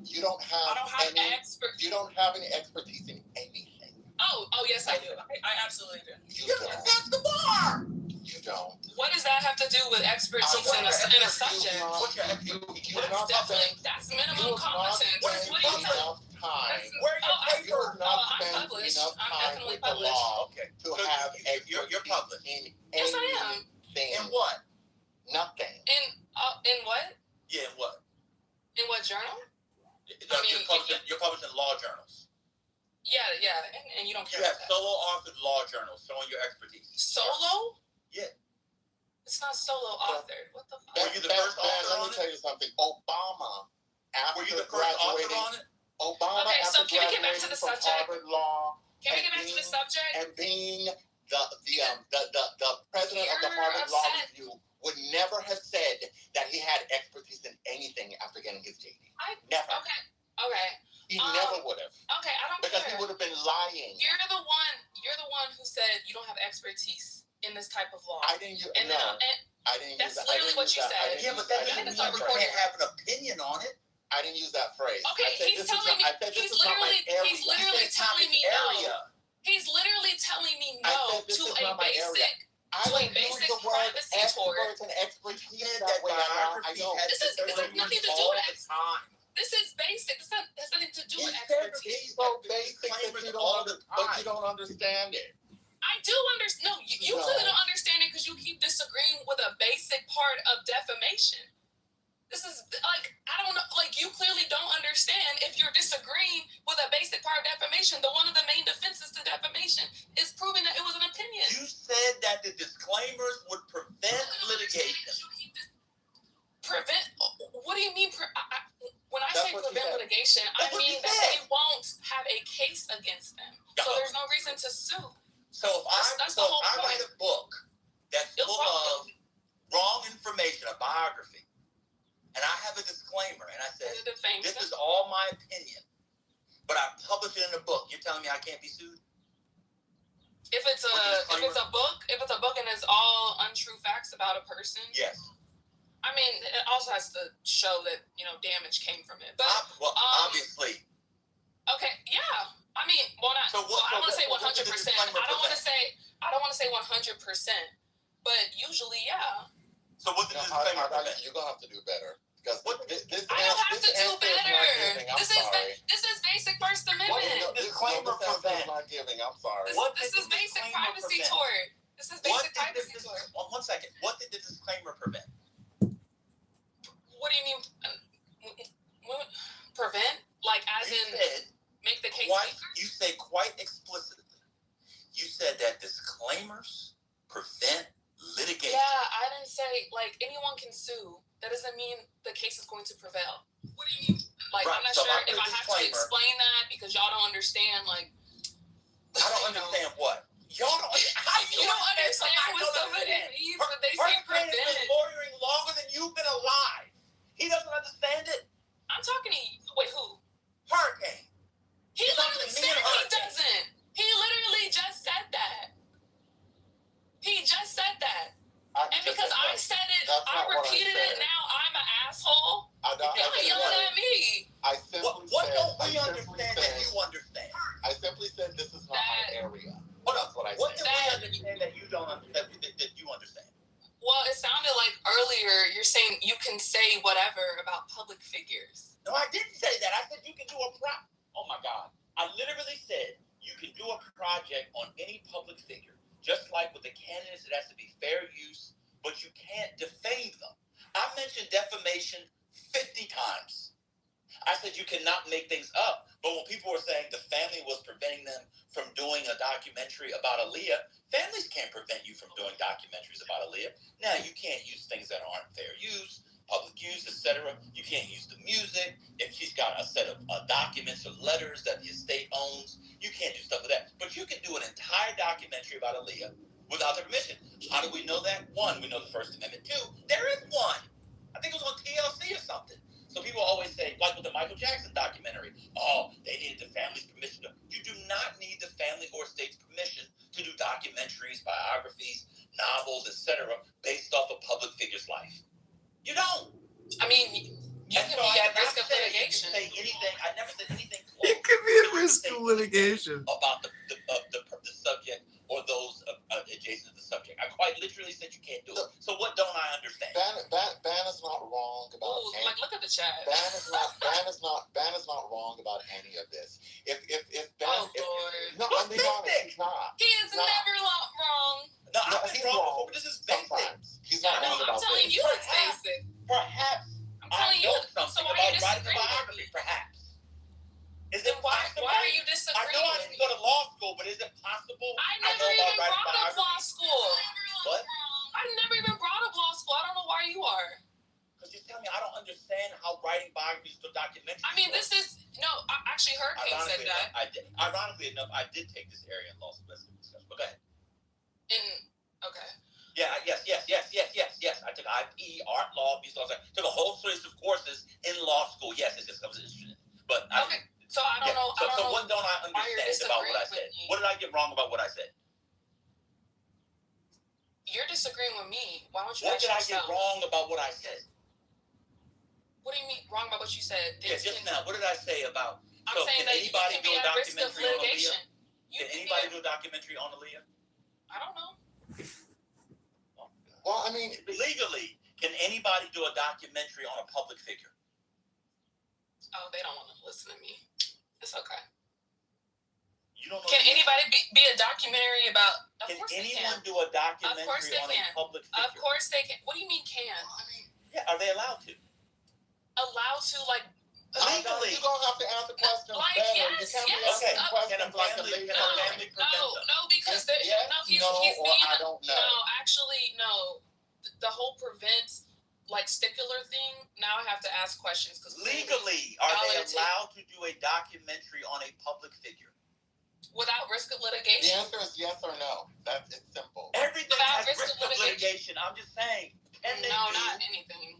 S8: You don't have any expertise in anything.
S7: Oh, yes, I do. I absolutely do.
S1: You don't pass the bar.
S8: You don't.
S7: What does that have to do with expertise in a subject? That's minimum competence. What are you talking
S8: time.
S1: You're
S8: not
S7: I'm
S8: spending
S7: published.
S8: enough
S7: I'm
S8: time
S7: definitely
S8: with the
S7: published.
S8: law
S1: Okay.
S8: to have
S1: you're published.
S8: In
S7: Yes, I am.
S8: anything.
S1: In what?
S8: Nothing.
S7: In what?
S1: Yeah, in what?
S7: In what journal?
S1: You're published in law journals.
S7: Yeah, and you don't care.
S1: You have
S7: about that.
S1: solo authored law journals showing your expertise.
S7: Solo?
S1: Yeah.
S7: It's not solo authored. What the fuck?
S1: Were you the first author
S8: Let
S1: on
S8: me tell you something. Obama,
S1: Were you
S8: after
S1: the first author
S8: graduating,
S1: on it?
S8: Obama,
S7: Okay, so
S8: after
S7: can we get back to
S8: graduating
S7: the
S8: from
S7: subject?
S8: Harvard Law,
S7: Can we get back to the subject?
S8: and being the president of the
S7: You're
S8: Harvard Law
S7: upset.
S8: Review, would never have said that he had expertise in anything after getting his JD. Never.
S7: Okay.
S8: He never would have.
S7: Okay, I don't
S8: Because
S7: care.
S8: he would have been lying.
S7: You're the one who said you don't have expertise in this type of law.
S8: I didn't use
S7: I didn't
S8: that's
S7: use that. Literally what you said.
S1: Yeah, but that doesn't mean you can't have an opinion on it.
S8: I didn't use that phrase.
S7: Okay, he's telling me. He's literally telling me no. He's literally telling me no to a basic.
S8: I don't use the word experts and expertise that way.
S7: This has nothing to do with expertise. This is basic. This has nothing to do with expertise.
S8: So basic that you don't understand it.
S7: I do understand. No, you clearly don't understand it because you keep disagreeing with a basic part of defamation. This is like, I don't know, like you clearly don't understand if you're disagreeing with a basic part of defamation. One of the main defenses to defamation is proving that it was an opinion.
S1: You said that the disclaimers would prevent litigation.
S7: Prevent? What do you mean? When I
S1: That's
S7: say
S1: what you
S7: prevent
S1: said.
S7: litigation,
S1: That's
S7: I
S1: what
S7: mean
S1: you
S7: that
S1: said.
S7: they won't have a case against them. So there's no reason to sue.
S1: So if
S7: That's the whole
S1: I
S7: point.
S1: write a book that's full of wrong information, a biography, and I have a disclaimer, and I say, this is all my opinion, but I publish it in a book, you're telling me I can't be sued?
S7: If it's a book and it's all untrue facts about a person,
S1: yes.
S7: I mean, it also has to show that damage came from it. But
S1: obviously.
S7: Okay, yeah. I mean, I want to say 100%. I don't want to say 100%, but usually, yeah.
S1: So what did the disclaimer prevent?
S8: You're gonna have to do better because
S7: I don't have to do better. This is basic First Amendment.
S1: Disclaimer prevent.
S8: Not giving. I'm sorry.
S7: This is basic privacy tort. This is basic privacy tort.
S1: 1 second. What did the disclaimer prevent?
S7: What do you mean? Prevent? Like as
S1: you
S7: in
S1: said,
S7: make the case
S1: you say quite explicitly. You said that disclaimers prevent litigation.
S7: Yeah, I didn't say like anyone can sue. That doesn't mean the case is going to prevail. What do you mean? Like I'm not sure if I have to explain that because y'all don't understand. Like
S1: I don't understand what. Y'all don't.
S7: You don't understand what somebody means when they say prevent.
S1: Hurricane has been lawyering longer than you've been alive. He doesn't understand it.
S7: I'm talking to you. Wait, who?
S1: Hurricane.
S7: He literally said he doesn't. He literally just said that. He just said that. And because I said it, I repeated it, now I'm an asshole. Y'all yelling at me.
S8: I simply
S1: what don't we understand that you understand?
S8: I simply said this is not my area.
S1: That's
S8: what I said.
S1: What do we understand that you don't understand? That you understand?
S7: Well, it sounded like earlier you're saying you can say whatever about public figures.
S1: No, I didn't say that. I said you can do a Oh my God. I literally said you can do a project on any public figure. Just like with the candidates, it has to be fair use, but you can't defame them. I mentioned defamation 50 times. I said you cannot make things up, but when people were saying the family was preventing them from doing a documentary about Aaliyah, families can't prevent you from doing documentaries about Aaliyah. Now, you can't use things that aren't fair use, public use, etc. You can't use the music. If she's got a set of documents or letters that the estate owns, you can't do stuff with that. But you can do an entire documentary about Aaliyah without their permission. How do we know that? One, we know the First Amendment. Two, there is one. I think it was on TLC or something. So people always say, like with the Michael Jackson documentary, they needed the family's permission. You do not need the family or state's permission to do documentaries, biographies, novels, etc., based off a public figure's life. You don't.
S7: I mean, you can be at risk of litigation.
S1: Say anything. I never said anything close.
S6: It could be at risk of litigation
S1: about the subject or those adjacent to the subject. I quite literally said you can't do it. So what don't I understand?
S8: Ban is not wrong about.
S7: Like look at the chat.
S8: Ban is not wrong about any of this. If Ban, no, I'm being honest, he's not.
S7: He is never wrong.
S1: No, he's wrong. This is basic.
S8: He's not wrong about
S7: I'm telling you it's basic.
S1: Perhaps
S7: I'm telling you
S1: something
S7: so why are you
S1: about writing a
S7: disagreeing?
S1: biography. Perhaps. Is
S7: Then
S1: it
S7: why
S1: possible?
S7: are you disagreeing?
S1: I know I didn't go to law school, but is it possible?
S7: I never even brought up law school.
S1: What?
S7: I never even brought up law school. I don't know why you are.
S1: Because you tell me I don't understand how writing biographies to documentaries.
S7: I mean, this is actually Hurricane said that.
S1: Ironically enough, I did take this area in law school. Let's discuss. But go ahead.
S7: Okay.
S1: Yeah, yes. I took IP, art law, business law. Took a whole series of courses in law school. Yes, it's just I was interested. But
S7: okay. So I don't know.
S1: So what don't I understand about what I said? What did I get wrong about what I said?
S7: You're disagreeing with me. Why don't you
S1: What
S7: ask
S1: did I
S7: yourself?
S1: get wrong about what I said?
S7: What do you mean wrong about what you said?
S1: Yeah, just now. What did I say about?
S7: I'm saying that you can be at risk of litigation.
S1: Can anybody do a documentary on Aaliyah?
S7: I don't know.
S8: Well, I mean,
S1: legally, can anybody do a documentary on a public figure?
S7: Oh, they don't want to listen to me. It's okay.
S1: You don't know.
S7: Can anybody be a documentary about?
S1: Can anyone do a documentary on a public figure?
S7: Of course they can. What do you mean can?
S1: Yeah, are they allowed to?
S7: allowed to like
S1: Legally.
S8: You're gonna have to answer questions
S7: Like,
S8: better.
S7: yes,
S8: you can't
S7: yes.
S8: be asking
S1: Okay,
S8: questions
S1: can a
S8: like a
S1: family-
S8: lady.
S1: can a family prevent them?
S7: No, because
S8: Yes,
S7: he's
S8: no,
S7: being
S8: or I don't know.
S7: No, actually, no. The whole prevent like stickler thing. Now I have to ask questions because
S1: Legally, are they
S7: Valid.
S1: allowed to do a documentary on a public figure?
S7: without risk of
S8: The
S7: litigation.
S8: answer is yes or no. That's it's simple.
S1: Everything
S7: Without
S1: has risk of litigation. I'm just saying. Can they
S7: No,
S1: do?
S7: not anything.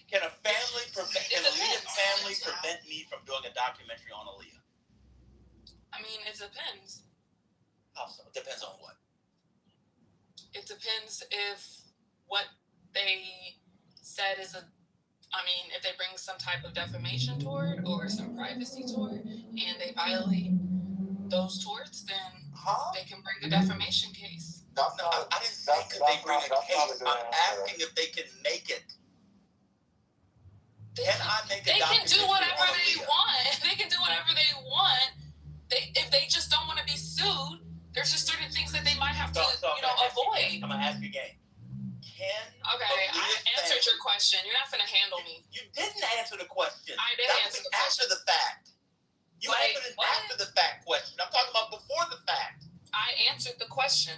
S1: Can a family prevent? Can
S7: It
S1: Aaliyah's
S7: depends.
S1: family prevent me from doing a documentary on Aaliyah?
S7: I mean, it depends.
S1: How so? Depends on what.
S7: It depends if what they said is a. I mean, if they bring some type of defamation tort or some privacy tort, and they violate those torts, then they can bring a defamation case.
S1: No, I didn't say could they bring a case. I'm asking if they can make it. Can I make a
S7: They can do
S1: documentary
S7: whatever
S1: on
S7: they
S1: Aaliyah?
S7: want. They can do whatever they want. If they just don't want to be sued, there's just certain things that they might have to, avoid.
S1: I'm gonna ask you again. Can
S7: Okay, I
S1: Aaliyah's
S7: answered
S1: family-
S7: your question. You're not gonna handle me.
S1: You didn't answer the question.
S7: I did
S1: That
S7: answer
S1: was
S7: the
S1: after the fact. You
S7: Wait,
S1: answered an
S7: what?
S1: after the fact question. I'm talking about before the fact.
S7: I answered the question.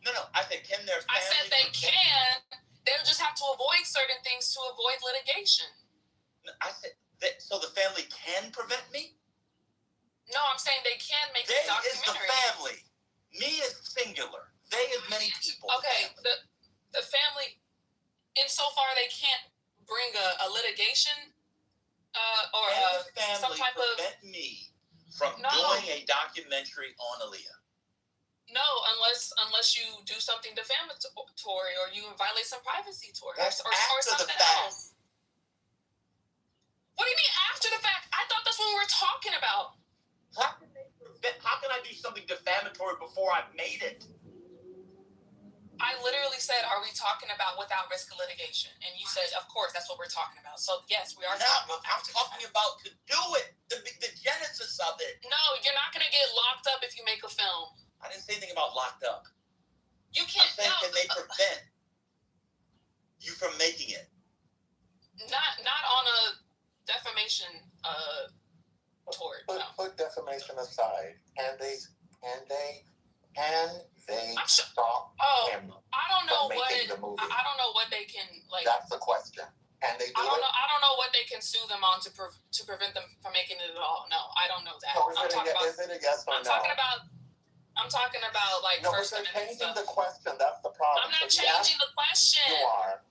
S1: No. I said, can their family?
S7: I said they can. They'll just have to avoid certain things to avoid litigation.
S1: No, I said that. So the family can prevent me.
S7: No, I'm saying they can make
S1: They
S7: a
S1: is the
S7: documentary.
S1: family. Me is singular. They is many people.
S7: Okay, the family, insofar they can't bring a litigation or
S1: Can the
S7: some
S1: family
S7: type of
S1: prevent me from
S7: No.
S1: doing a documentary on Aaliyah?
S7: no, unless you do something defamatory or you violate some privacy tort
S1: That's
S7: or
S1: after the
S7: something
S1: fact.
S7: else. What do you mean after the fact? I thought that's what we were talking about.
S1: How can I do something defamatory before I've made it?
S7: I literally said, "Are we talking about without risk of litigation?" And you said, "Of course, that's what we're talking about." So yes, we are
S1: Now,
S7: talking about.
S1: I'm talking about to do it. The genesis of it.
S7: No, you're not gonna get locked up if you make a film.
S1: I didn't say anything about locked up.
S7: You
S1: I'm
S7: can't.
S1: saying,
S7: No,
S1: can they prevent you from making it?
S7: not on a defamation tort. No.
S8: Put defamation aside. Can they
S7: I'm sure.
S8: stop
S7: Oh,
S8: him
S7: I don't know
S8: from
S7: what.
S8: making the movie?
S7: I don't know what they can like.
S8: That's the question. Can they do
S7: I don't
S8: it?
S7: know. I don't know what they can sue them on to prevent them from making it at all. No, I don't know that.
S8: So is
S7: I'm talking about.
S8: it a yes or
S7: I'm
S8: no?
S7: talking about like
S8: No, but
S7: First
S8: you're
S7: Amendment
S8: changing
S7: stuff.
S8: the question. That's the problem.
S7: I'm not
S8: So you
S7: changing the question.
S8: You are.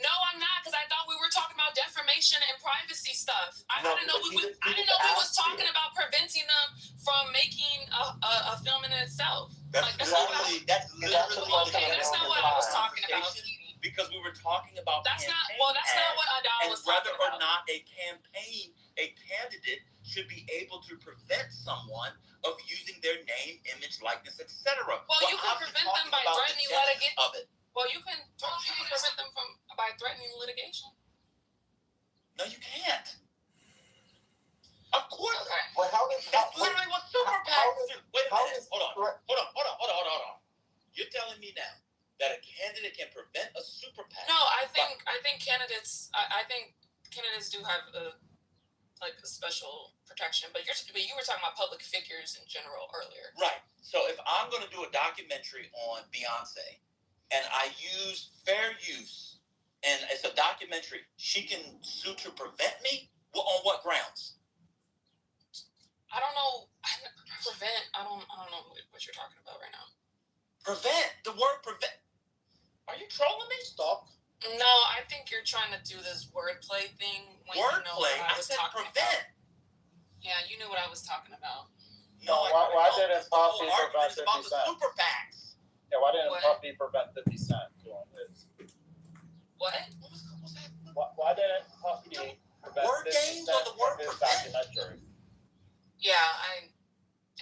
S7: No, I'm not, because I thought we were talking about defamation and privacy stuff. I
S8: No,
S7: didn't know
S8: but
S7: we
S8: he
S7: I
S8: just
S7: didn't know we was
S8: asked
S7: talking
S8: you.
S7: about preventing them from making a film in itself.
S1: That's
S7: Like, that's not what I
S1: literally that's
S8: That's the
S1: literally
S8: question
S7: Okay,
S8: of
S7: that's
S8: the
S7: not
S8: million
S7: what I was
S8: times.
S7: talking about.
S1: because we were talking about
S7: That's not
S1: campaign
S7: that's not what
S1: ads
S7: Adal
S1: and
S7: was
S1: whether
S7: talking
S1: or
S7: about.
S1: not a candidate should be able to prevent someone of using their name, image, likeness, etc.
S7: Well, you can
S1: I'm
S7: prevent
S1: talking
S7: them by
S1: about the
S7: threatening
S1: genesis
S7: litigation.
S1: of it.
S7: Well, you can prevent them by threatening litigation.
S1: No, you can't. Of course.
S7: Okay.
S8: Well, how does
S1: That's literally what super
S8: how
S1: PACs
S8: does-
S1: do. Wait a
S8: how
S1: minute.
S8: does
S1: Hold on.
S8: threat-
S1: Hold on. You're telling me now that a candidate can prevent a super PAC?
S7: No, I think candidates do have a special protection, but you were talking about public figures in general earlier.
S1: Right. So if I'm going to do a documentary on Beyonce and I use fair use and it's a documentary, she can sue to prevent me? Well, on what grounds?
S7: I don't know. Prevent. I don't know what you're talking about right now.
S1: Prevent. The word prevent. Are you trolling me? Stop.
S7: No, I think you're trying to do this wordplay thing. When you know
S1: Wordplay?
S7: what
S1: I
S7: was
S1: said
S7: talking
S1: prevent.
S7: about. Yeah, you knew what I was talking about.
S1: No,
S10: Why
S1: don't.
S10: didn't
S1: The whole
S10: Puffy
S1: argument
S10: prevent
S1: is about
S10: 50
S1: the
S10: Cent?
S1: super PACs.
S10: Yeah, why didn't
S7: What?
S10: Puffy prevent 50 Cent doing this?
S7: What?
S1: What's that?
S10: Why didn't Puffy prevent
S1: Word
S10: 50
S1: games
S10: Cent
S1: or the word
S10: from his
S1: prevent?
S10: documentary?
S7: Yeah, I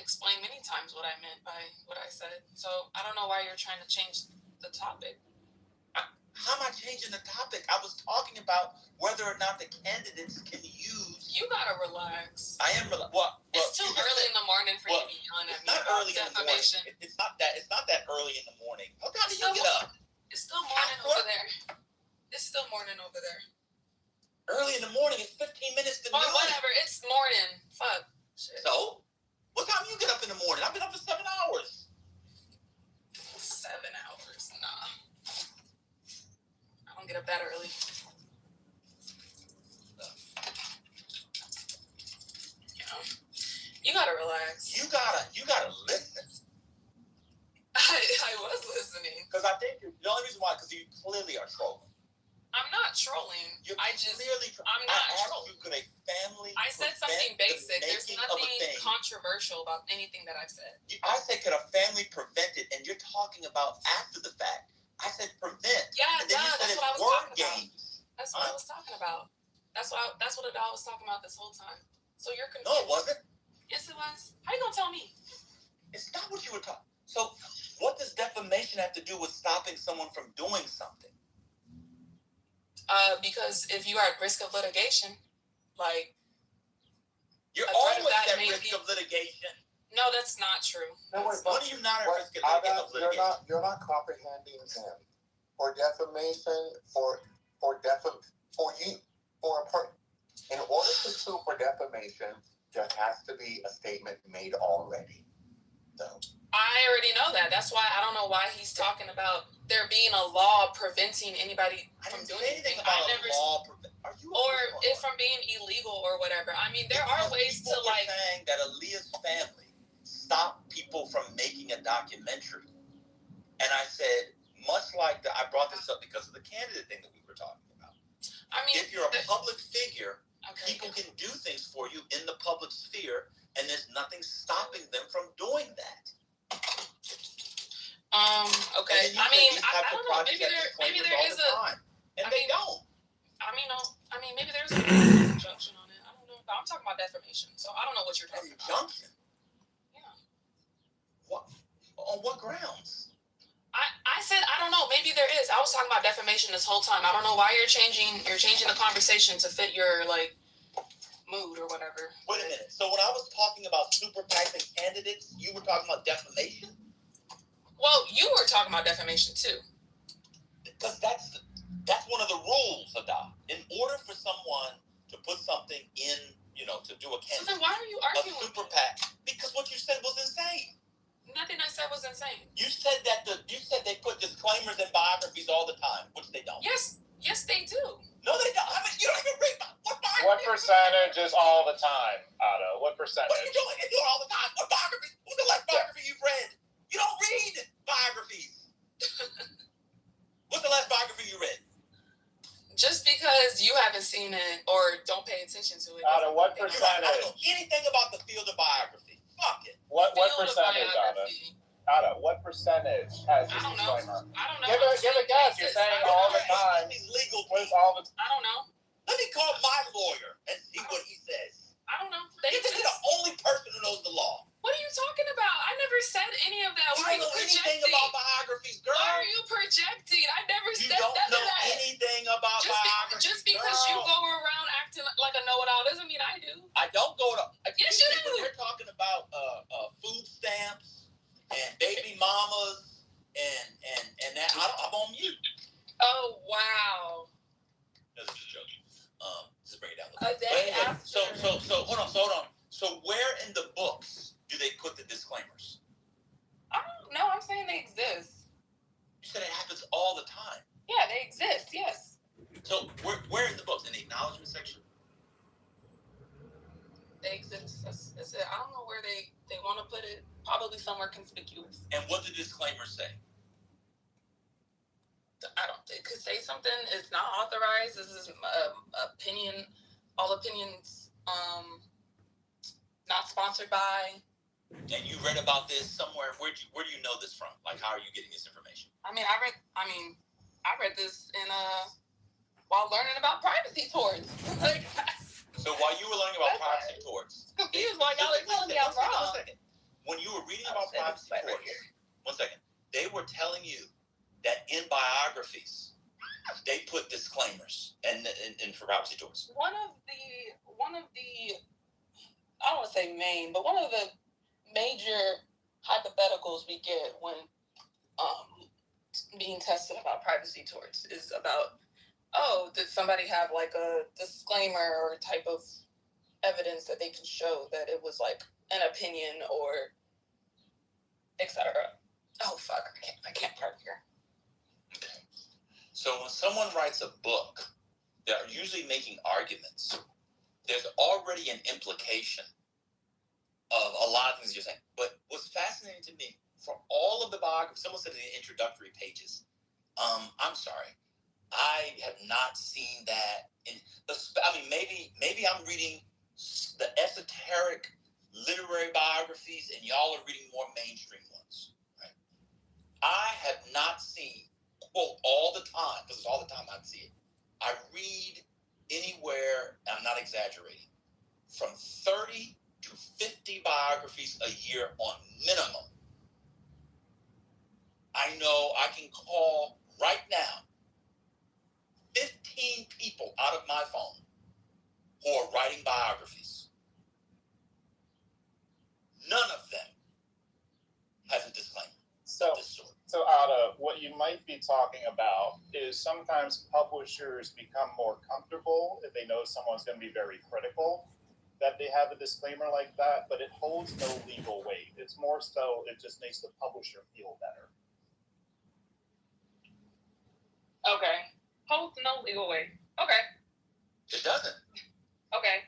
S7: explained many times what I meant by what I said. So I don't know why you're trying to change the topic.
S1: How am I changing the topic? I was talking about whether or not the candidates can use.
S7: You gotta relax.
S1: I am. Well,
S7: It's too
S1: you just
S7: early
S1: said-
S7: in the morning for
S1: well,
S7: you to be yelling at
S1: It's
S7: me
S1: not
S7: about
S1: early in the morning.
S7: defamation.
S1: It's not that early in the morning. What time do
S7: It's
S1: you
S7: still
S1: get up?
S7: It's still morning over there. It's still morning get up that early. You gotta relax.
S1: You gotta listen.
S7: I was listening.
S1: Because I think the only reason why, because you clearly are trolling.
S7: I'm not trolling. I'm not trolling.
S1: Could a family?
S7: I said something basic. There's nothing controversial about anything that I've said.
S1: I said, could a family prevent it? And you're talking about after the fact. I said prevent.
S7: Yeah,
S1: and then
S7: that's what I was talking about. That's what I was talking about. That's what I was talking about this whole time. So you're confused.
S1: No, it wasn't.
S7: Yes, it was. How you gonna tell me?
S1: It's not what you were talking. So, what does defamation have to do with stopping someone from doing something?
S7: Because if you are at risk of litigation, like
S1: you're always at risk of litigation.
S7: No, that's not true.
S11: No, wait,
S1: when are you not at risk of litigation?
S11: You're not comprehending him. For defamation, in order to sue for defamation, there has to be a statement made already. So.
S7: I already know that. That's why I don't know why he's talking about there being a law preventing anybody from doing anything. Or if from being illegal or whatever. I mean, there are ways to like
S1: saying that Aaliyah's family stopped people from making a documentary, and I said, much like that, I brought this up because of the candidate thing that we were talking about.
S7: I mean,
S1: if you're a public figure, people can do things for you in the public sphere, and there's nothing stopping them from doing that.
S7: Okay. I mean, I don't know. Maybe there is
S1: they don't.
S7: I mean, maybe there's an injunction on it. I don't know. But I'm talking about defamation, so I don't know what you're talking about.
S1: Injunction?
S7: Yeah.
S1: What? On what grounds?
S7: I said I don't know. Maybe there is. I was talking about defamation this whole time. I don't know why you're changing the conversation to fit your like mood or whatever.
S1: Wait a minute. So when I was talking about super PACs and candidates, you were talking about defamation?
S7: Well, you were talking about defamation too.
S1: Because that's one of the rules, Ada. In order for someone to put something in, to do a candidate.
S7: So then why are you arguing?
S1: A super PAC? Because what you said was insane.
S7: Nothing I said was insane.
S1: You said they put disclaimers in biographies all the time, which they don't.
S7: Yes, they do.
S1: No, they don't. I mean, you don't even read what biography.
S10: What percentage is all the time, Otto? What percentage?
S1: What are you doing? You do it all the time. What biography? What's the last biography you've read? You don't read biographies. What's the last biography you read?
S7: Just because you haven't seen it or don't pay attention to it.
S10: Otto, what percentage?
S1: I don't know anything about the field of biography. Fuck it.
S10: What percentage, Otto, what percentage has this disclaimer?
S7: I don't know.
S10: Give a guess. You're saying all the time. What is all the?
S7: I don't know.
S1: Let me call my lawyer and see what he says.
S7: I don't know.
S1: You're the only person who knows the law.
S7: What are you talking about? I never said any of that. Why are you projecting?
S1: Anything about biographies, girl?
S7: Why are you projecting? I never said
S1: none of that. You don't know
S7: that.
S1: anything about biographies.
S7: Just because you go around acting like a know-it-all doesn't mean I do.
S1: I don't go to.
S7: Yes, you do.
S1: We're talking about food stamps and baby mamas and that. I'm on mute.
S7: Oh wow.
S1: That's just a joke. Just bring it down.
S7: Anyway,
S1: so hold on. So where in the books do they put the disclaimers?
S3: I don't know. I'm saying they exist.
S1: You said it happens all the time.
S3: Yeah, they exist. Yes.
S1: So where in the books? In the acknowledgement section?
S3: They exist. That's it. I don't know where they want to put it. Probably somewhere conspicuous.
S1: And what do disclaimers say?
S3: I don't. It could say something. It's not authorized. This is opinion. All opinions. Not sponsored by.
S1: And you read about this somewhere. Where do you know this from? Like, how are you getting this information?
S3: I read this in while learning about privacy towards.
S1: So while you were learning about privacy towards,
S3: confused why y'all are telling me I'm wrong.
S1: When you were reading about privacy towards, 1 second, they were telling you that in biographies they put disclaimers and for privacy towards.
S3: One of the I don't want to say main, but one of the major hypotheticals we get when being tested about privacy torts is about, did somebody have like a disclaimer or type of evidence that they can show that it was like an opinion or etc. Oh fuck, I can't park here.
S1: So So when someone writes a book, they're usually making arguments. There's already an implication of a lot of things you're saying. But what's fascinating to me, for all of the biographies, someone said in the introductory pages, I'm sorry, I have not seen that. Maybe I'm reading the esoteric literary biographies and y'all are reading more mainstream ones. Right? I have not seen, quote, all the time, because it's all the time I see it. I read anywhere, I'm not exaggerating, from 30 to 50 biographies a year on minimum. I know I can call right now 15 people out of my phone who are writing biographies. None of them has a disclaimer of this sort.
S10: So Ada, what you might be talking about is sometimes publishers become more comfortable if they know someone's going to be very critical, that they have a disclaimer like that, but it holds no legal weight. It's more so it just makes the publisher feel better.
S3: Okay. Holds no legal weight. Okay.
S1: It doesn't.
S3: Okay.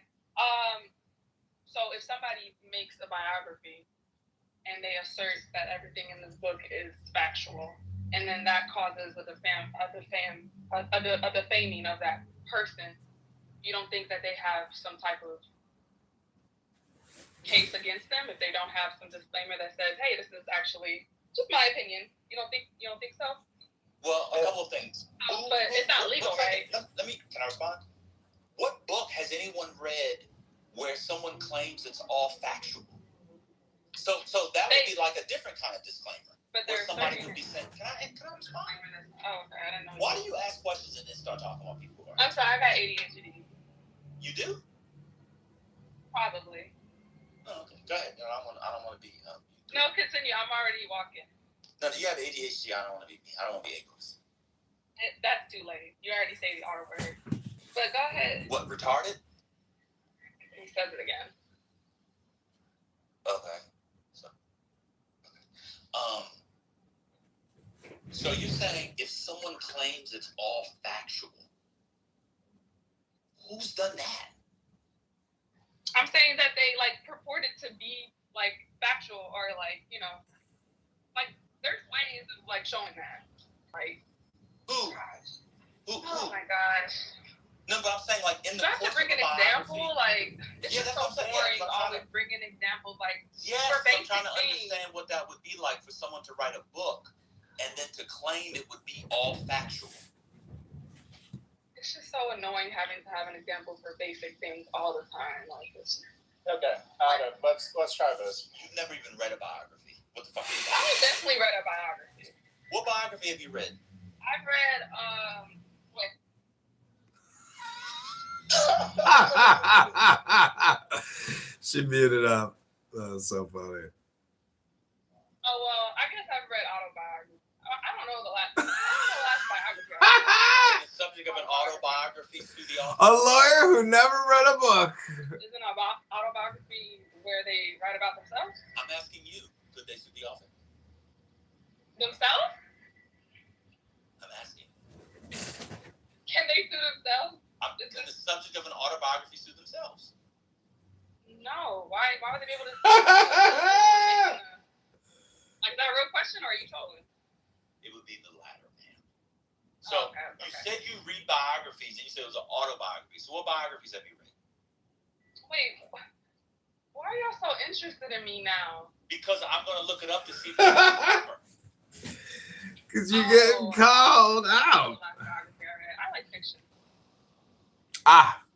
S3: So if somebody makes a biography and they assert that everything in this book is factual, and then that causes a defaming of that person, you don't think that they have some type of case against them if they don't have some disclaimer that says, "Hey, this is actually just my opinion." You don't think so?
S1: Well, a couple of things.
S3: But it's not legal, right?
S1: Can I respond? What book has anyone read where someone claims it's all factual? So that would be like a different kind of disclaimer.
S3: But
S1: where somebody would be saying, "Can I respond?"
S3: Oh, okay, I didn't know.
S1: Why do you ask questions and then start talking about people?
S3: I'm sorry, I got ADHD.
S1: You do?
S3: Probably.
S1: Oh, okay. Go ahead. No, I don't want to be.
S3: No, continue. I'm already walking.
S1: No, you have ADHD. I don't want to be me. I don't want to be ableist.
S3: That's too late. You already say the R word. But go ahead.
S1: What, retarded?
S3: He says it again.
S1: Okay. So you're saying if someone claims it's all factual, who's done that?
S3: I'm saying that they purport it to be factual or there's ways of showing that.
S1: Who?
S3: Oh my gosh.
S1: No, but I'm saying in the.
S3: Do I have to bring an example? It's just so boring. Always bringing examples
S1: Yes,
S3: for
S1: I'm
S3: basic
S1: trying to
S3: things.
S1: understand what that would be like for someone to write a book and then to claim it would be all factual.
S3: It's just so annoying having to have an example for basic things all the time.
S10: Okay, Ada, let's try this.
S1: You've never even read a biography. What the fuck is
S3: I
S1: that?
S3: definitely read a biography.
S1: What biography have you read?
S3: I've read
S12: She muted up. That was so funny.
S3: Oh well, I guess I've read autobiography. I don't know the last biography.
S1: The subject of an autobiography through the author.
S12: A lawyer who never read a book.
S3: Isn't an autobiography where they write about themselves?
S1: I'm asking you, could they sue the author?
S3: Themselves?
S1: I'm asking.
S3: Can they sue themselves?
S1: Can the subject of an autobiography sue themselves?
S3: No. Why would they be able to sue themselves? Is that a real question or are you trolling?
S1: It would be the latter, man. So you said you read biographies and you said it was an autobiography. So what biographies have you read?
S3: Wait, why are y'all so interested in me now?
S1: Because I'm going to look it up to see if it's a
S12: Because you're getting called out.
S3: I like fiction.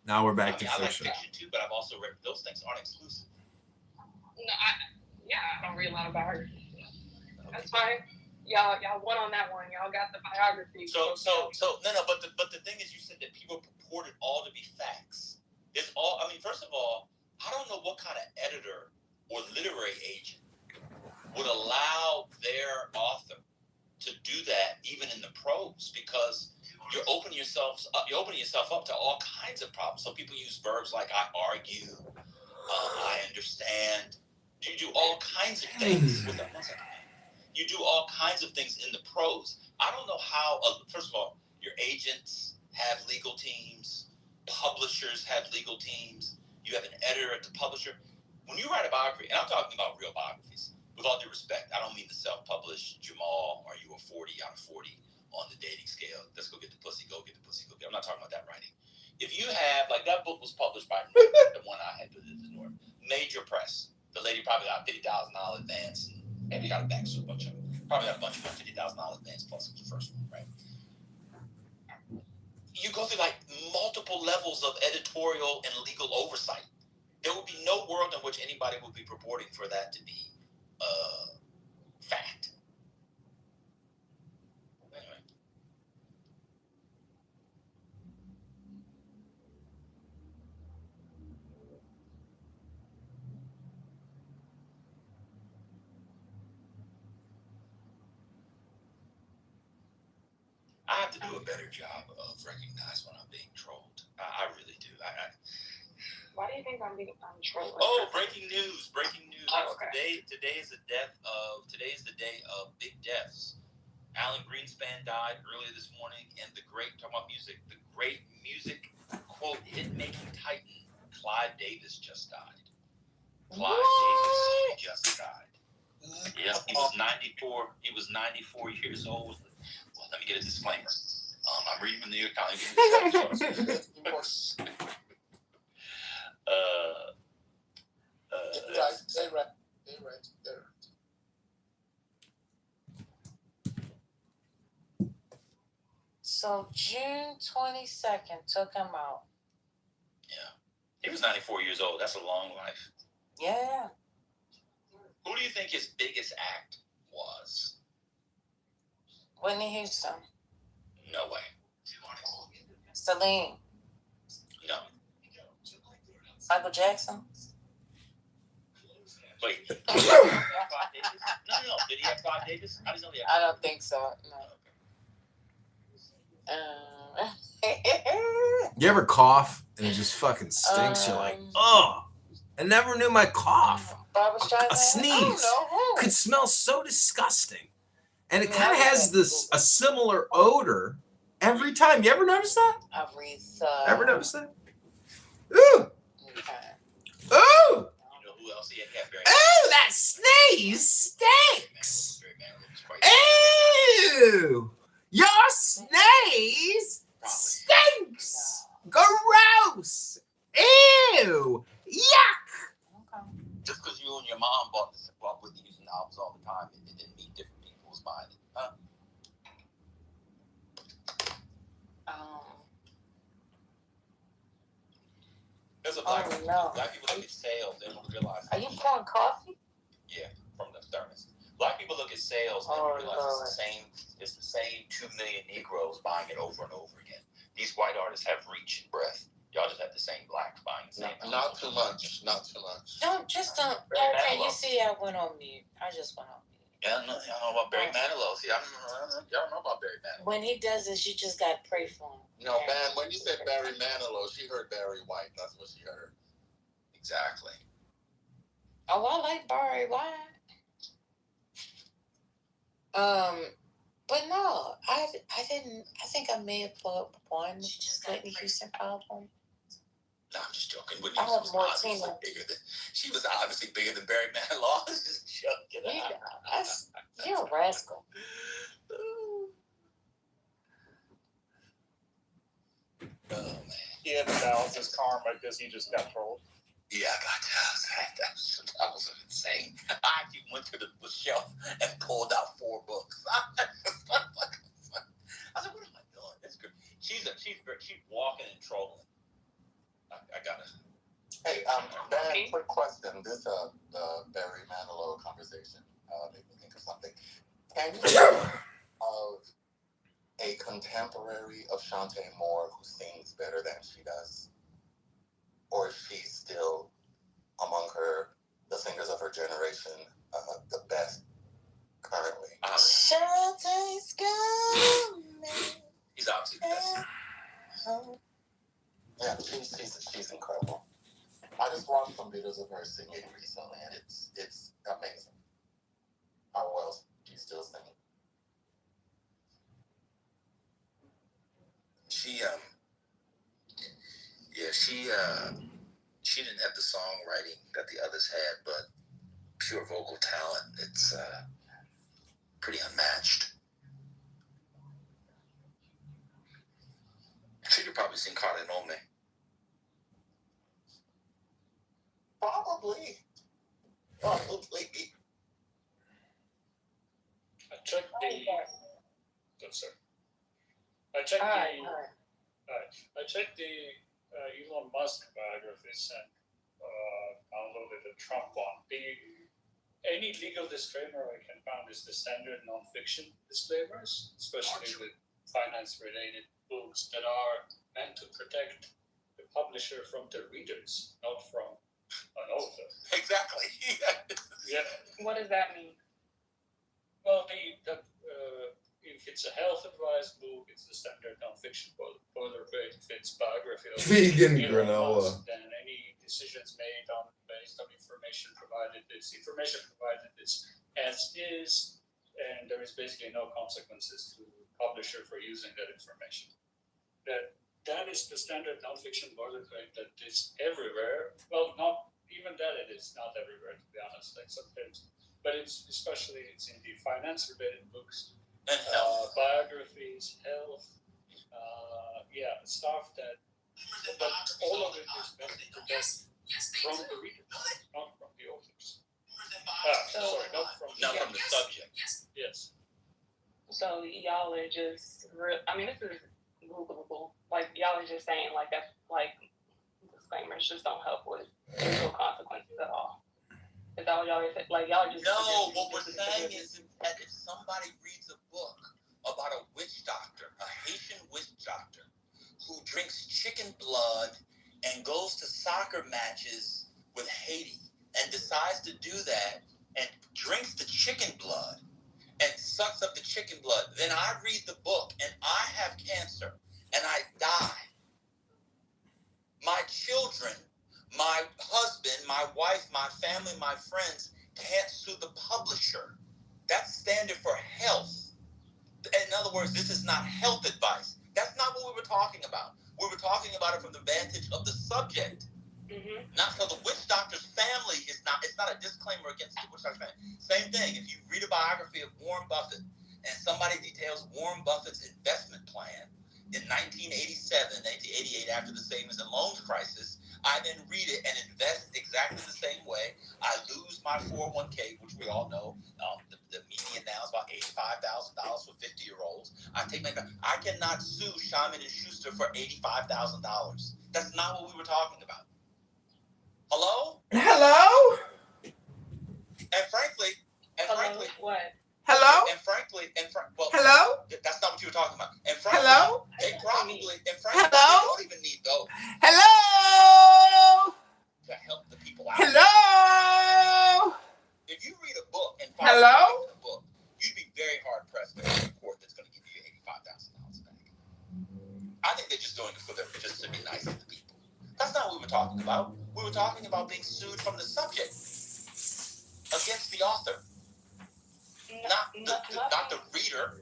S12: Now we're back to
S1: I like
S12: fiction.
S1: fiction too, but I've also read those things aren't exclusive.
S3: No, I don't read a lot of biographies. That's fine. Y'all won on that one. Y'all got the biography.
S1: So no, but the thing is, you said that people purported all to be facts. It's all. I mean, first of all, I don't know what kind of editor or literary agent would allow their author to do that, even in the prose, because you're opening yourself up to all kinds of problems. So people use verbs like "I argue," "I understand." You do all kinds of things You do all kinds of things in the prose. I don't know how. First of all, Your agents have legal teams. Publishers have legal teams. You have an editor at the publisher. When you write a biography, and I'm talking about real biographies, with all due respect, I don't mean the self-published Jamal, are you a 40 out of 40 on the dating scale? Let's go get the pussy, go get the pussy, go get. I'm not talking about that writing. If you have, like that book was published by North, the one I had to the North, major press. The lady probably got $50,000 advance, and maybe got a back to a bunch of them. Probably got a bunch of $50,000 advance plus the first one, right? You go through like multiple levels of editorial and legal oversight. There would be no world in which anybody would be purporting for that to be fact. Anyway. I have to do a better job of recognizing when I'm being trolled. I really do.
S7: Why do you think I'm trolled?
S1: Oh, breaking news! Breaking news!
S7: Oh, okay.
S1: Today is the day of big deaths. Alan Greenspan died earlier this morning, and talking about music, the great music quote hit-making titan Clive Davis just died. Clive Davis just died. Yeah, he was 94. He was 94 years old. Well, let me get a disclaimer. I'm reading from the New York Times.
S4: They're right.
S13: So June 22nd took him out.
S1: Yeah. He was 94 years old. That's a long life.
S13: Yeah.
S1: Who do you think his biggest act was?
S13: Whitney Houston.
S1: No way.
S13: Celine.
S1: No.
S13: Michael Jackson.
S1: Wait. Did he have Clive Davis? No. Did he have Clive Davis? I didn't know he had.
S13: I don't think so. No.
S12: You ever cough and it just fucking stinks? You're like, oh, I never knew my cough. A sneeze could smell so disgusting. And it kind of has a similar odor every time. You ever notice that?
S13: Aretha.
S12: Ever notice that? Ooh.
S13: Okay.
S12: Ooh.
S1: You know who else he had?
S12: Ooh, that sneeze stinks. Ew. Your sneeze stinks. Gross. Ew. Yuck.
S13: Okay.
S1: Just because you and your mom bought Whitney Houston albums all the time, it didn't mean different people's mind. Huh? There's a black people look at sales, they don't realize.
S13: Are you pouring coffee?
S1: Yeah, from the thermos. Black people look at sales and they don't realize it's the same 2 million Negroes buying it over and over again. These white artists have reach and breadth. Y'all just have the same blacks buying the same.
S8: Not too much. Not too much.
S13: Don't. Okay, you see, I went on mute. I just went on mute.
S1: Y'all know about Barry Manilow. See, y'all know about Barry Manilow.
S13: When he does this, you just got to pray for him.
S8: No, man, when you said Barry Manilow, she heard Barry White. That's what she heard.
S1: Exactly.
S13: Oh, I like Barry White. But no, I didn't. I think I may have put up one Whitney Houston album.
S1: No, I'm just joking. Whitney Houston was obviously bigger than. She was obviously bigger than Barry Manilow. Just joking.
S13: You're a rascal.
S1: Oh man.
S10: He had to balance his karma because he just got trolled.
S1: Yeah, I got that was insane. I actually went to the shelf and pulled out 4 books. I said, "What am I doing? That's good." She's walking and trolling. I got it.
S11: Hey, Ben, quick question. This the Barry Manilow conversation made me think of something. Can you think of a contemporary of Shantae Moore who sings better than she does? Or is she still, among the singers of her generation, the best currently?
S13: Shantae's coming.
S1: He's obviously the best.
S11: Yeah, she's incredible. I just watched some videos of her singing recently, and it's amazing how well she's still singing.
S1: She didn't have the songwriting that the others had, but pure vocal talent, it's pretty unmatched. So you've probably seen Carla and Ome.
S11: Probably.
S14: I checked the. Good, sir. I checked the Elon Musk biographies and downloaded the Trump one. Any legal disclaimer I can find is the standard nonfiction disclaimers, especially with finance-related books that are meant to protect the publisher from the readers, not from an author.
S1: Exactly.
S14: Yeah.
S3: What does that mean?
S14: Well, if it's a health advice book, it's the standard nonfiction boilerplate. If it's biography of
S6: Vegan
S14: Elon
S6: granola.
S14: Musk, then any decisions made based on information provided as is, and there is basically no consequences to the publisher for using that information. That is the standard nonfiction boilerplate that is everywhere. Well, not even that it is not everywhere, to be honest. Like sometimes, but it's in the finance-related books,
S1: And health.
S14: biographies, health, stuff that. But all of it is meant to protect from the readers, not from the authors.
S1: Not from the subject.
S14: Yes.
S3: So y'all are just, this is Googleable. Like y'all are just saying like that's like disclaimers just don't help with legal consequences at all. Is that what y'all are saying? Like y'all are just.
S1: No, what we're saying is that if somebody reads a book about a witch doctor, a Haitian witch doctor, who drinks chicken blood and goes to soccer matches with Haiti and decides to do that and drinks the chicken blood and sucks up the chicken blood, then I read the book and I have cancer and I die. My children, my husband, my wife, my family, my friends can't sue the publisher. That's standard for health. In other words, this is not health advice. That's not what we were talking about. We were talking about it from the vantage of the subject. Mm-hmm. Not because the witch doctor's family is not, it's not a disclaimer against the witch doctor's family. Same thing, if you read a biography of Warren Buffett and somebody details Warren Buffett's investment plan in 1987, 1988, after the savings and loans crisis, I then read it and invest exactly the same way. I lose my 401k, which we all know, the median now is about $85,000 for 50-year-olds. I cannot sue Shaman and Schuster for $85,000. That's not what we were talking about. Hello?
S6: Hello?
S1: And frankly,
S3: what?
S6: Hello? Hello?
S1: That's not what you were talking about. And frankly,
S6: Hello?
S1: they probably,
S6: Hello?
S1: they don't even need those.
S6: Hello?
S1: To help the people out.
S6: Hello?
S1: If you read a book and
S6: Hello?
S1: a book, you'd be very hard pressed to find a court that's going to give you $85,000 back. I think they're just doing it for them, just to be nice to the people. That's not what we were talking about. We were talking about being sued from the subject against the author, not the reader.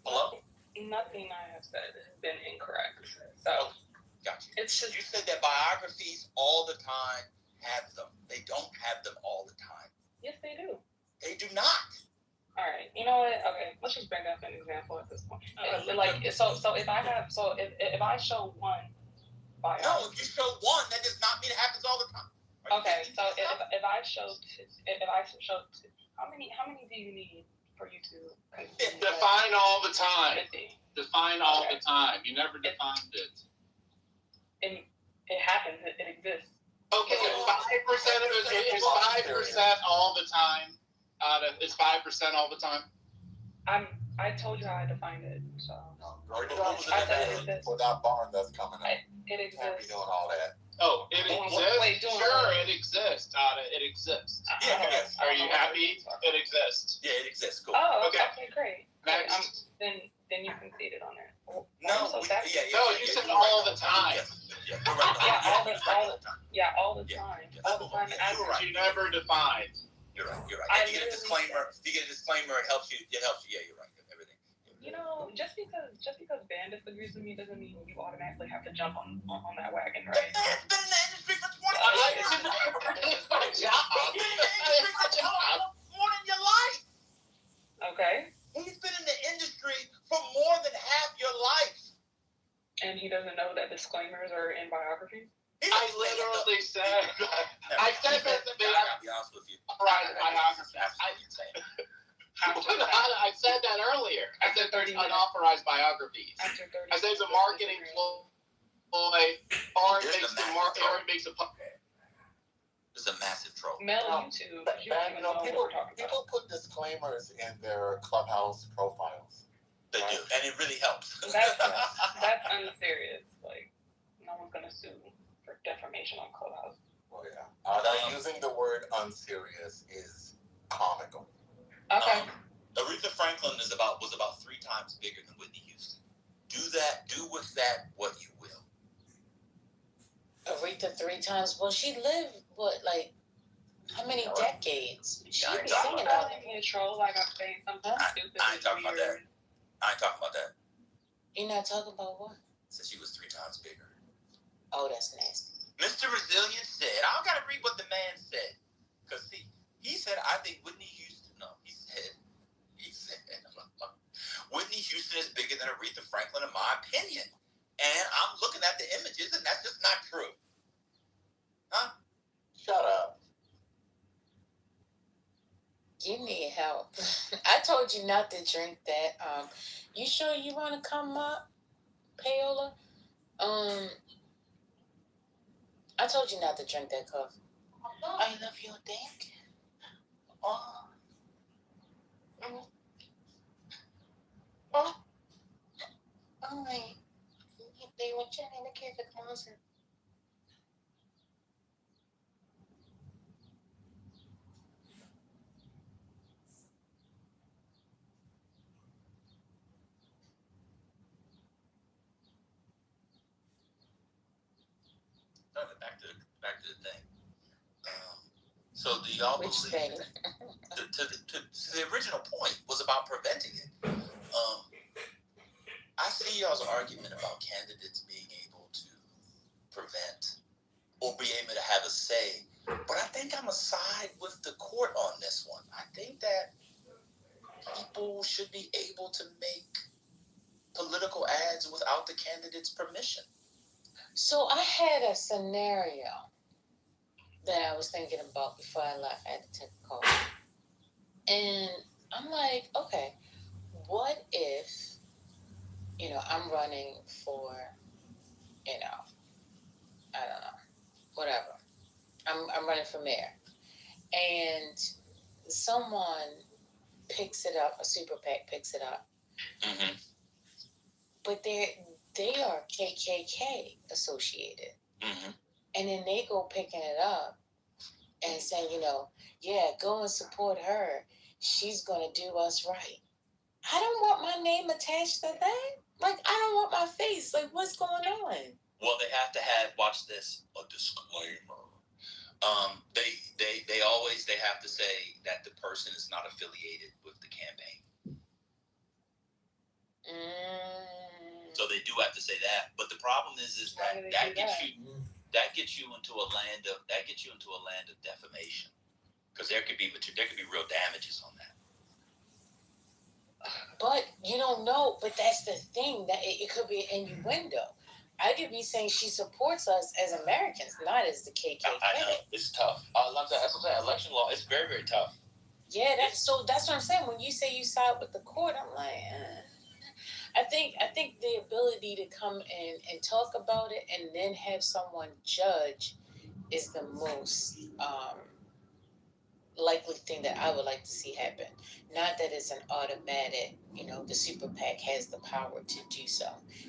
S1: Hello?
S3: Nothing I have said has been incorrect. So,
S1: gotcha.
S3: It's just.
S1: You said that biographies all the time have them. They don't have them all the time.
S3: Yes, they do.
S1: They do not.
S3: All right. You know what? Okay, let's just bring up an example at this point. If I show one biography.
S1: No, if you show one, that does not mean it happens all the time.
S3: Okay, so if I show how many do you need for you to
S15: define all the time? 50. Define all the time. You never defined it.
S3: And it happens. It exists.
S15: Okay, 5% is 5% all the time. Is 5% all the time?
S3: I told you how I defined it. So.
S11: For that barn that's coming up.
S3: It exists.
S11: Can't be doing all that.
S15: Oh, it exists? Sure, it exists, Ada. It exists.
S1: Yeah,
S15: Are you happy? It exists.
S1: Yeah, it exists. Cool.
S3: Oh, okay, great.
S15: Next.
S3: Then you conceded on it.
S15: No, you said all the time.
S3: All the time.
S15: You never defined.
S1: You're right. If you get a disclaimer, it helps you. Yeah, you're right. Everything.
S3: You know, just because Ben disagrees with me doesn't mean you automatically have to jump on that wagon, right?
S1: The man's been in the industry for 20 years.
S15: It's my job.
S1: He's been in the industry for more than your life.
S3: Okay.
S1: He's been in the industry for more than half your life.
S3: And he doesn't know that disclaimers are in biographies?
S15: I literally said, I said that to be
S1: I gotta be honest with you.
S15: unauthorized biography.
S1: Absolutely insane.
S15: I said that earlier. I said there's unauthorized biographies. I said it's a marketing ploy, or it makes a
S1: This is a massive troll.
S3: Mel, you too.
S11: And, people put disclaimers in their Clubhouse profiles.
S1: They do, and it really helps.
S3: That's unserious. Like, no one's gonna sue for defamation on Clubhouse.
S11: Oh yeah. Using the word unserious is comical.
S3: Okay.
S1: Aretha Franklin was about 3 times bigger than Whitney Houston. Do with that what you will.
S13: Aretha 3 times. Well, she lived like how many decades? She be singing all that.
S3: A troll like I'm saying something stupid.
S1: I ain't talking about that.
S13: You're not talking about what?
S1: So she was 3 times bigger.
S13: Oh, that's nasty.
S1: Mr. Resilient said, I don't gotta read what the man said. Because see, he said, I think Whitney Houston, he said, Whitney Houston is bigger than Aretha Franklin in my opinion. And I'm looking at the images and that's just not true. Huh?
S11: Shut up.
S13: You need help. I told you not to drink that. You sure you want to come up, Paola? I told you not to drink that coffee.
S2: I love your dick. Oh. Oh. Oh my. They were trying to get the closet.
S1: Back to the thing. So do y'all
S13: Which
S1: believe
S13: thing?
S1: to the original point was about preventing it? I see y'all's argument about candidates being able to prevent or be able to have a say, but I think I'm aside with the court on this one. I think that people should be able to make political ads without the candidate's permission.
S13: So I had a scenario that I was thinking about before I left. I had to take a call. And I'm like, okay, what if, I'm running for, I don't know, whatever. I'm running for mayor. And someone picks it up, a super PAC picks it up.
S1: Mm-hmm.
S13: But they are KKK associated.
S1: Mm-hmm.
S13: And then they go picking it up and saying, yeah, go and support her. She's going to do us right. I don't want my name attached to that. Like, I don't want my face. Like, what's going on?
S1: Well, they have to have, watch this, a disclaimer. They have to say that the person is not affiliated with the campaign. So they do have to say that. But the problem is that gets you into a land of defamation, because there could be real damages on that.
S13: But you don't know. But that's the thing, that it could be an innuendo. I could be saying she supports us as Americans, not as the KKK.
S1: I know, it's tough. That's what I'm saying. Election law is very, very tough.
S13: Yeah, that's what I'm saying. When you say you side with the court, I'm like, I think the ability to come in and talk about it and then have someone judge is the most likely thing that I would like to see happen. Not that it's an automatic, the super PAC has the power to do so.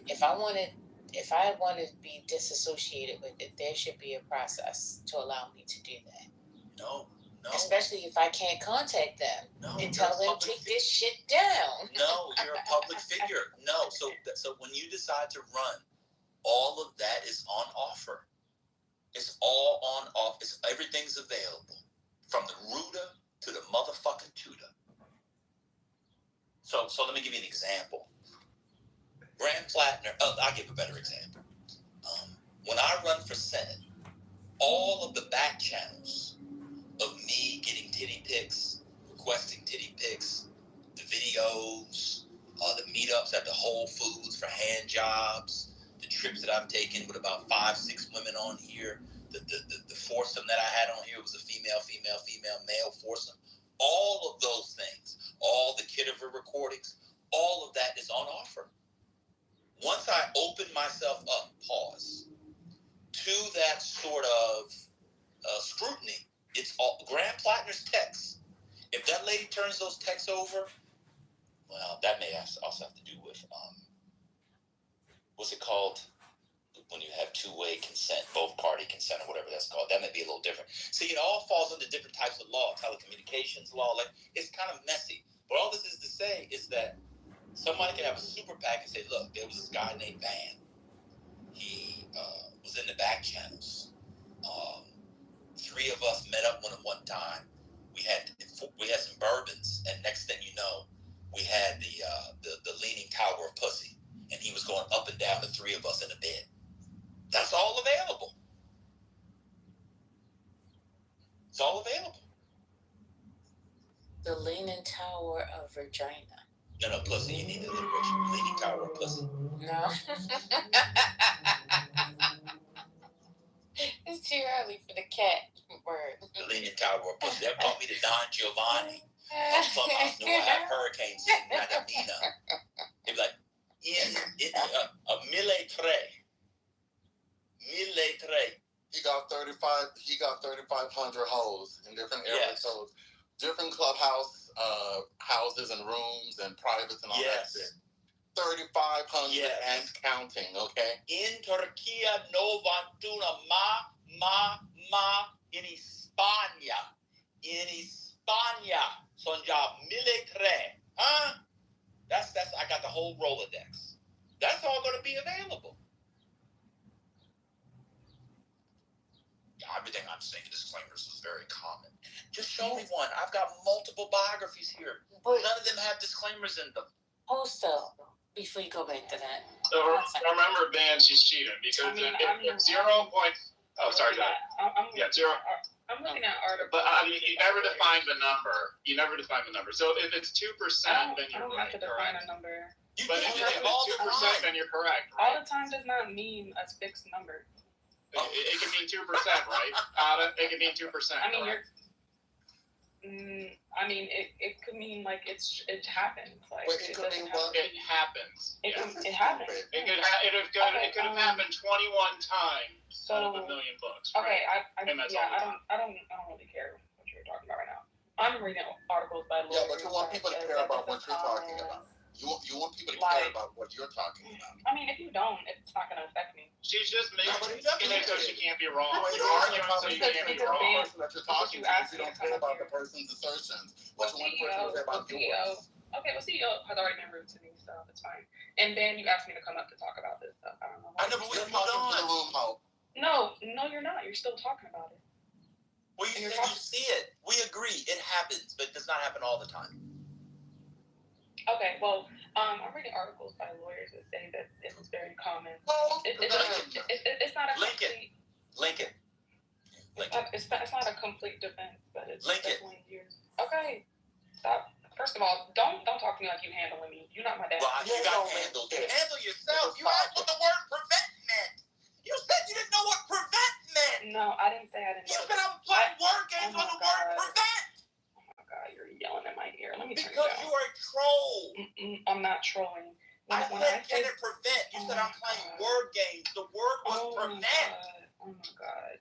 S13: If I want to be disassociated with it, there should be a process to allow me to do that.
S1: No.
S13: Especially if I can't contact them and tell them to take this shit down.
S1: No, you're a public figure. No, so when you decide to run, all of that is on offer. It's all on offer. Everything's available, from the rooter to the motherfucking tutor. So let me give you an example. Graham Plattner, I'll give a better example. When I run for Senate, all of the back channels of me getting titty pics, requesting titty pics, the videos, the meetups at the Whole Foods for hand jobs, the trips that I've taken with about 5-6 women on here, the foursome that I had on here was a female, male foursome. All of those things, all the Kitover recordings, all of that is on offer. Once I open myself up, to that sort of scrutiny, it's all Graham Plattner's texts. If that lady turns those texts over, well, that may also have to do with, what's it called? When you have two-way consent, both party consent, or whatever that's called. That may be a little different. See, it all falls under different types of law, telecommunications law. Like, it's kind of messy. But all this is to say is that somebody can have a super PAC and say, look, there was this guy named Van. He was in the back channels. 3 of us met up one time. We had some bourbons, and next thing you know, we had the leaning tower of pussy, and he was going up and down, the 3 of us in a bed. That's all available. It's all available.
S13: The leaning tower of vagina.
S1: No, pussy. You need the alliteration. Leaning tower of pussy.
S13: No. It's too early for the cat word.
S1: The leaning tower of pussy. They call me the Don Giovanni. Clubhouse knew I have hurricanes in Nadamina. They'd be like, a mille tre.
S11: He got 3,500 hoes in different areas.
S1: Yes.
S11: So different clubhouse houses and rooms and privates and all that shit. 3,500 and counting, okay?
S1: In Turquía no vantuna ma in España. In España son ya 1,003. Huh? That's I got the whole Rolodex. That's all going to be available. Everything I'm saying in disclaimers is very common. Just show me one. I've got multiple biographies here. But none of them have disclaimers in them.
S13: Also, before you go back to that.
S9: So remember, Ben, she's cheating because if 0 points. Oh, sorry, go ahead. Yeah, 0.
S3: I'm looking at articles.
S9: But I mean, you never define the number. So if it's 2%, then you're right.
S3: I don't have to define a number.
S9: But if it's 2%, then you're correct.
S3: All the time does not mean a fixed number.
S9: It can mean 2%, right? It can mean 2%.
S3: I mean, it could mean like it happens. Like
S11: it could mean what?
S9: It happens.
S3: It happens.
S9: It could have happened 21 times out of 1 million books.
S3: Okay,
S9: right?
S3: I don't really care what you're talking about right now. I'm reading articles by lawyers.
S11: Yeah, but you want people to care about what you're talking about. You want people to care about what you're talking about.
S3: I mean, if you don't, it's not going to affect me.
S9: She's just making it so she can't be wrong. You're arguing so you can't be wrong.
S11: The person that you're talking to, if you don't care about the person's assertions, but you want the person to care about yours.
S3: Okay, well, CEO has already been rude to me, so it's fine. And then you asked me to come up to talk about this stuff. I don't know why.
S11: I know, but we're talking to the room, Hope.
S3: No, you're not. You're still talking about it.
S1: Well, you see it. We agree. It happens, but it does not happen all the time.
S3: Okay, well, I'm reading articles by lawyers that say that it was very common. It's not a complete...
S1: Lincoln.
S3: It's not a complete defense, but it's
S1: Lincoln.
S3: definitely used. Okay, stop. First of all, don't talk to me like you handling me. You're not my dad.
S1: Well, you got handled. You handle yourself. You asked what the word prevent meant. You said you didn't know what prevent meant.
S3: No, I didn't say I didn't know.
S1: You said I was playing word games on the word prevent.
S3: God, you're yelling in my ear. Let me turn it
S1: because
S3: down.
S1: you are a troll.
S3: I'm not trolling.
S1: I said can it prevent? You said I'm playing word games. The word was prevent.
S3: Oh my God.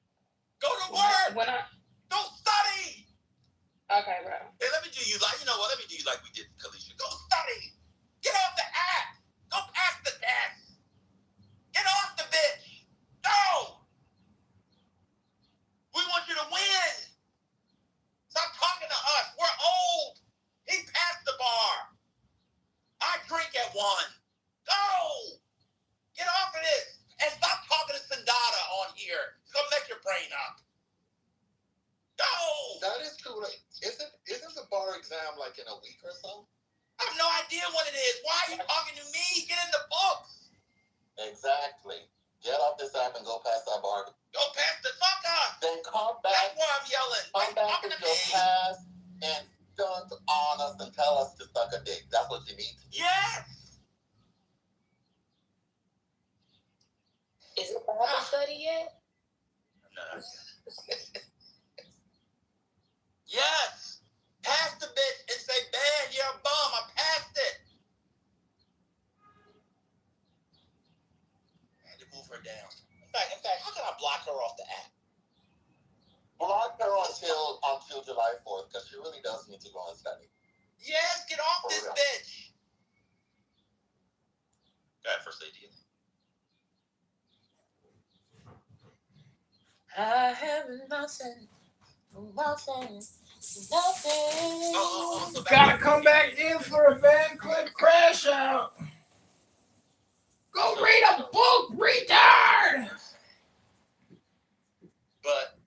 S1: Go to work. Go study.
S3: Okay, bro.
S1: Hey, let me do you like we did, Kalisha. Go study. Get off the app. Go pass the test. Get off the bitch. Go. We want you to win. Stop talking to us. We're old. He passed the bar. I drink at 1. Go. Get off of this. And stop talking to Sandata on here. It's going to mess your brain up. Go.
S11: That is true. Like, isn't the bar exam like in a week or so?
S1: I have no idea what it is. Why are you talking to me? Get in the books.
S11: Exactly. Get off this app and go past that bar.
S1: Go past the fuck up.
S11: Then come back.
S1: That's why I'm yelling.
S11: Come back with your past and dunk on us and tell us to suck a dick. That's what you need to do.
S1: Yes.
S13: Is it Bible study yet?
S1: No. Yes. Pass the bitch and say, "Man, you're a bum. I passed it." I had to move her down. In fact, how can I block her off the app?
S11: Block her until July 4th, because she really does need to go and study.
S1: Yes, get off
S11: For
S1: this
S11: real.
S1: bitch. Go ahead, First Lady.
S13: I have nothing.
S6: Gotta come back in for a Van Clip crash out. Go read a book, retard.
S1: But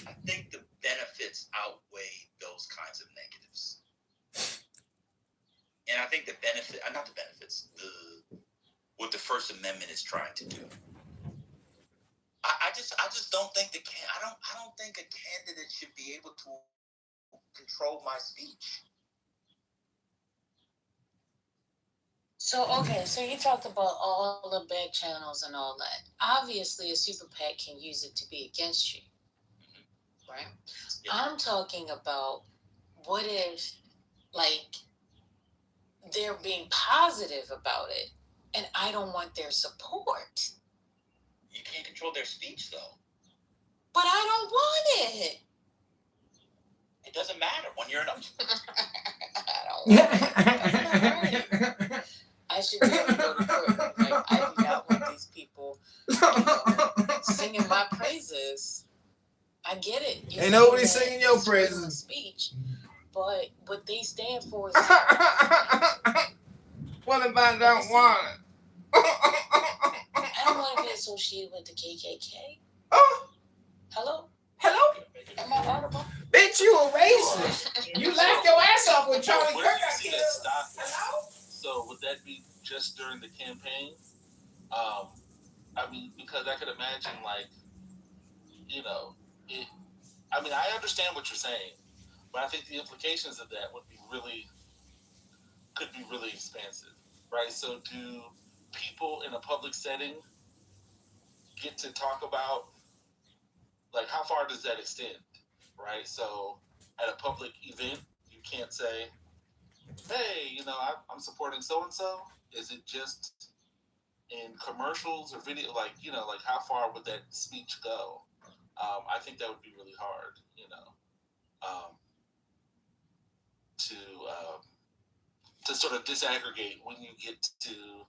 S1: I think the benefits outweigh those kinds of negatives. And I think what the First Amendment is trying to do. I just don't think I don't think a candidate should be able to control my speech.
S13: So you talked about all the back channels and all that. Obviously, a super PAC can use it to be against you, right? Yeah. I'm talking about what if, like, they're being positive about it, and I don't want their support.
S1: You can't control their speech, though.
S13: But I don't want it.
S1: It doesn't matter when you're in a...
S13: I don't want it. That's not right. I should be able to go to court. Like, I do not want these people singing my praises. I get it.
S6: Ain't nobody singing your praises.
S13: Speech, but what they stand for is...
S6: What if I don't want it?
S13: I don't want to be associated with the KKK.
S6: Oh.
S13: Hello? Am I audible?
S6: Bitch, you a racist. You laughed your ass off with Charlie Kirk.
S16: Hello? So would that be just during the campaign? I mean, because I could imagine, like, I understand what you're saying, but I think the implications of that could be really expansive, right? So do people in a public setting get to talk about, like, how far does that extend, right? So at a public event, you can't say, hey, I'm supporting so-and-so. Is it just in commercials or video? Like how far would that speech go? I think that would be really hard, to sort of disaggregate when you get to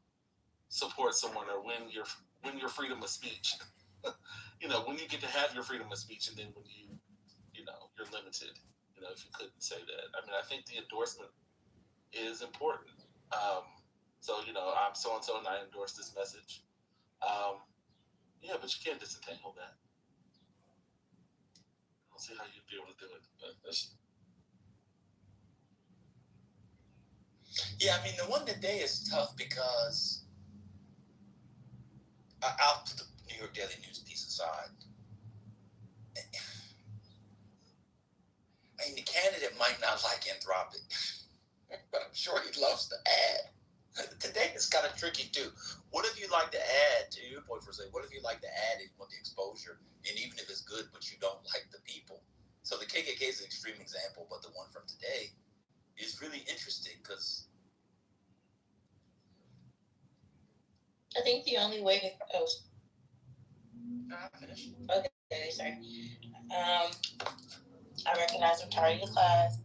S16: support someone or when your freedom of speech, when you get to have your freedom of speech, and then when you're limited, if you couldn't say that. I mean, I think the endorsement is important. So, I'm so-and-so and I endorse this message. Yeah, but you can't disentangle that. I don't see how you'd be able to do it.
S1: Yeah, I mean, the one today is tough because I'll put the New York Daily News piece aside. I mean, the candidate might not like Anthropic, but I'm sure he loves the ad. Today is kind of tricky, too. What if you like to add, to your point for saying, what if you like to add if you want the exposure, and even if it's good, but you don't like the people? So the KKK is an extreme example, but the one from today is really interesting because...
S17: I think the only way to... Oh.
S1: Finish.
S17: Okay, sorry. I recognize I'm tired of your class,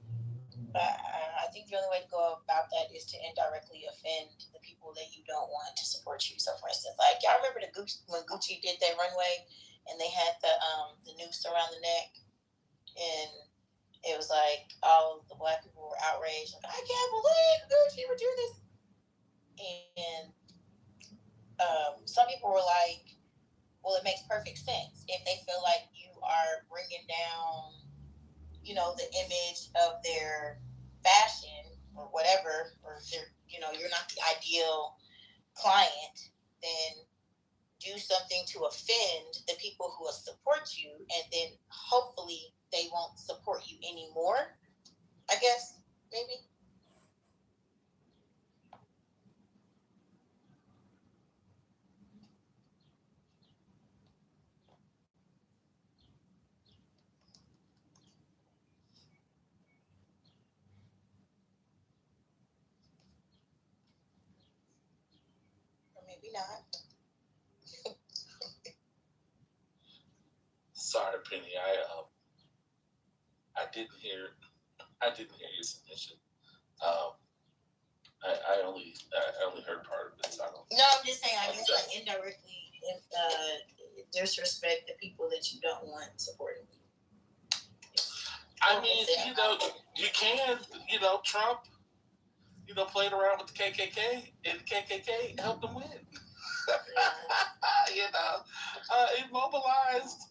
S17: but I think the only way to go about that is to indirectly offend the people that you don't want to support you. So, for instance, like, y'all remember when Gucci did that runway and they had the noose around the neck, and it was like all the black people were outraged, like, I can't believe Gucci would do this. And some people were like, well, it makes perfect sense if they feel like you are bringing down, the image of their fashion or whatever, or if they're, you're not the ideal client, then do something to offend the people who will support you, and then hopefully they won't support you anymore. I guess, maybe. Or maybe not.
S16: Sorry, Penny. I didn't hear your submission. I only heard part of it. So
S17: no, I'm just saying. I guess like indirectly, disrespect the people that you don't want supporting you.
S16: I mean, you can, Trump, played around with the KKK, and the KKK helped him win. He mobilized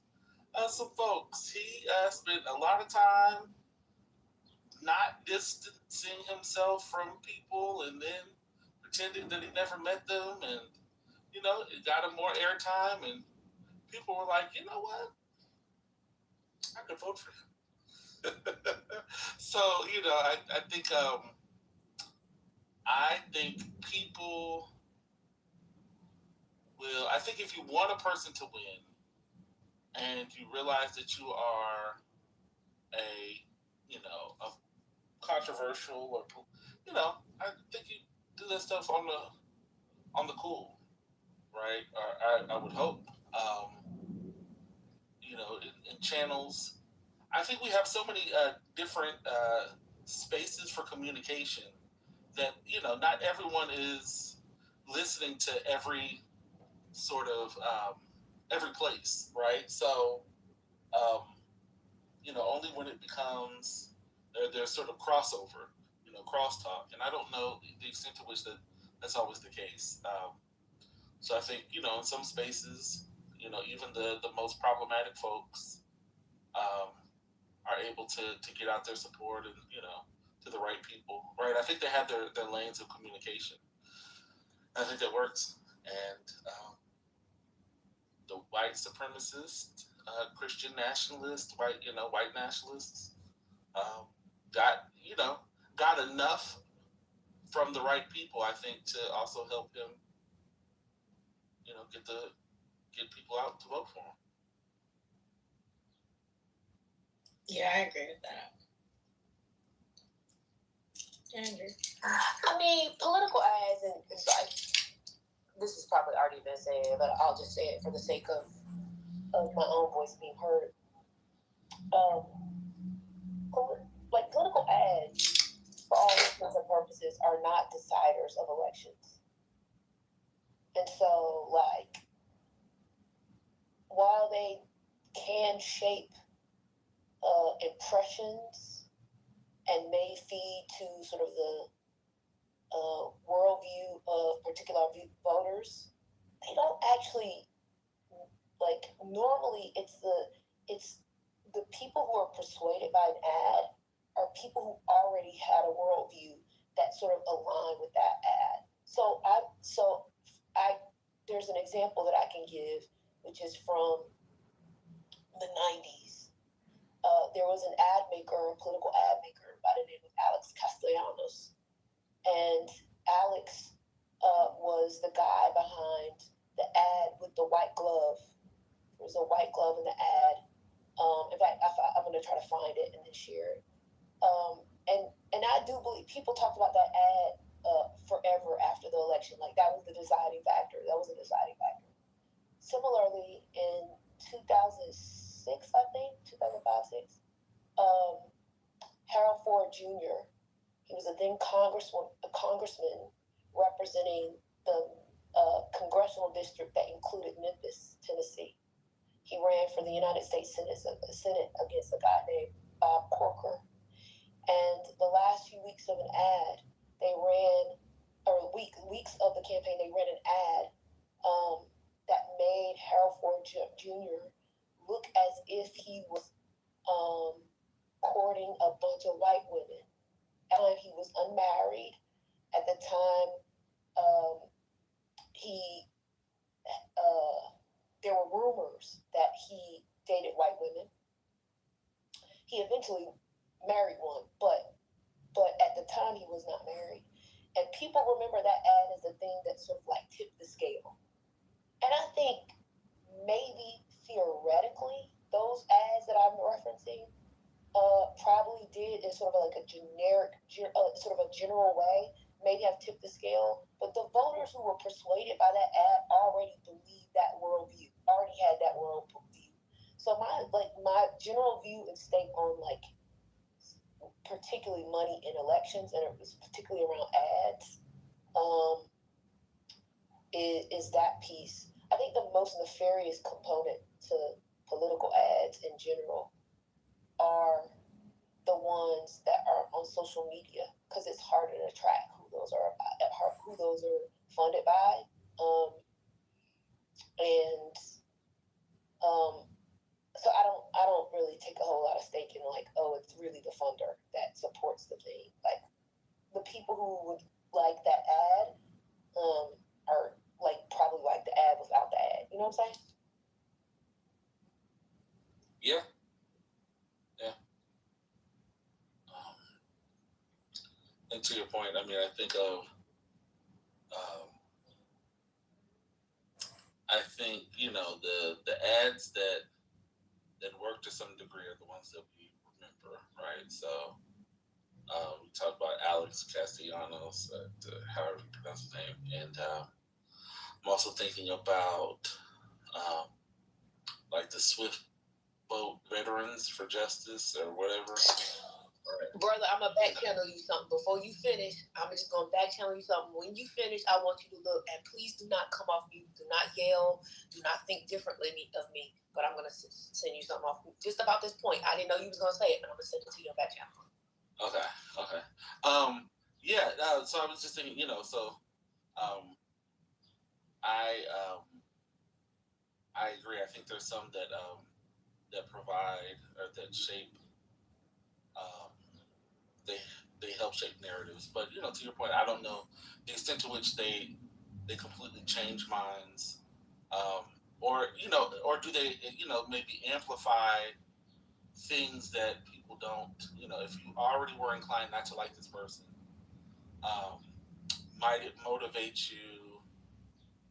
S16: some folks. He spent a lot of time not distancing himself from people and then pretending that he never met them, and it got him more airtime, and people were like, you know what, I could vote for him. So I think people will. I think if you want a person to win, and you realize that you are a controversial, or I think you do that stuff on the cool, right? Or I would hope, in channels. I think we have so many different spaces for communication that not everyone is listening to every sort of every place, right? So only when it becomes there's sort of crossover, crosstalk, and I don't know the extent to which that's always the case. So I think in some spaces, even the most problematic folks are able to get out their support and to the right people, right? I think they have their lanes of communication. I think that works, and the white supremacist, Christian nationalist, white nationalists got enough from the right people, I think, to also help him, get people out to vote for him.
S17: Yeah, I agree with that. I mean, political ads, and it's like, this has probably already been said, but I'll just say it for the sake of my own voice being heard. Political ads, for all intents and purposes, are not deciders of elections. And so, while they can shape impressions and may feed to sort of the worldview of particular voters, they don't actually, normally it's the people who are persuaded by an ad are people who already had a worldview that sort of align with that ad. So there's an example that I can give, which is from the 90s. There was an political ad maker by the name of Alex Castellanos. And Alex was the guy behind the ad with the white glove. There was a white glove in the ad. In fact, I'm going to try to find it and then share it. And I do believe people talked about that ad forever after the election. Like, that was the deciding factor. That was a deciding factor. Similarly, in 2006, I think, 2005-6, Harold Ford Jr., he was a then congressman representing the congressional district that included Memphis, Tennessee. He ran for the United States Senate against a guy named Bob Corker. And the last few weeks of an ad, they ran, or weeks of the campaign, they ran an ad that made Harold Ford Jr. look as if he was courting a bunch of white women.
S18: and he was unmarried at the time. There were rumors that he dated white women. He eventually married one, but at the time he was not married. And people remember that ad as the thing that sort of like tipped the scale. And I think maybe theoretically those ads that I'm referencing probably did in sort of like a generic, sort of a general way, maybe have tipped the scale. But the voters who were persuaded by that ad already believed that worldview, already had that worldview. So my general view and stake on like particularly money in elections, and it was particularly around ads, is that piece. I think the most nefarious component to political ads in general are the ones that are on social media, because it's harder to track who those are funded by, so I don't really take a whole lot of stake in like, oh, it's really the funder that supports the thing. Like the people who would like that ad are like probably like the ad without the ad. You know what I'm saying?
S16: Yeah. And to your point, I mean, I think of, I think, you know, the ads that work to some degree are the ones that we remember, right? So we talked about Alex Castellanos, however you pronounce his name, and I'm also thinking about like the Swift Boat Veterans for Justice or whatever.
S18: Brother, I'm going to back channel you something. Before you finish, I'm just going to back channel you something. When you finish, I want you to look, and please do not come off mute. Do not yell. Do not think differently of me. But I'm going to send you something off just about this point. I didn't know you was going to say it, but I'm going to send it to your back channel.
S16: Okay. Yeah, so I was just thinking, you know, so I agree. I think there's some that provide or that shape, they help shape narratives. But, you know, to your point, I don't know the extent to which they completely change minds, or, you know, or do they, you know, maybe amplify things that people don't, you know, if you already were inclined not to like this person, might it motivate you,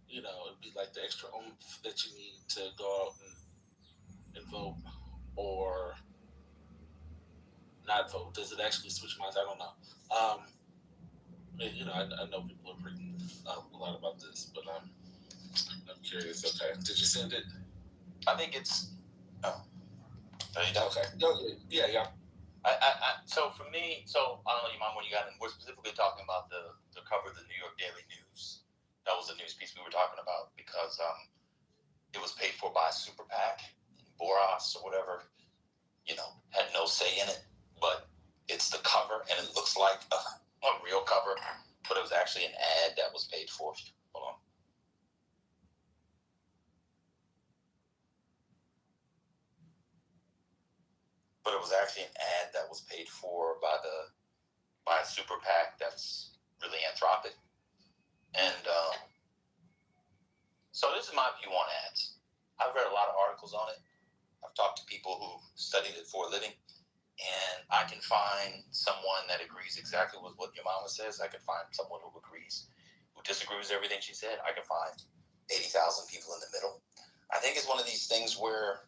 S16: you know, it'd be like the extra oomph that you need to go out and vote, or not vote? Does it actually switch minds? I don't know. You know, I know people have written a lot about this, but I'm curious. Okay, did you send it?
S1: I think it's. Oh, there you go.
S16: Okay. Yeah.
S1: So for me, I don't know, Iman, when you got in, we're specifically talking about the cover of the New York Daily News. That was the news piece we were talking about, because it was paid for by a super PAC, Boras or whatever, you know, had no say in it, but it's the cover, and it looks like a real cover, but it was actually an ad that was paid for. Hold on. But it was actually an ad that was paid for by a super PAC that's really anthropic. And so this is my view on ads. I've read a lot of articles on it. I've talked to people who studied it for a living, and I can find someone that agrees exactly with what your mama says. I can find someone who disagrees with everything she said. I can find 80,000 people in the middle. I think it's one of these things where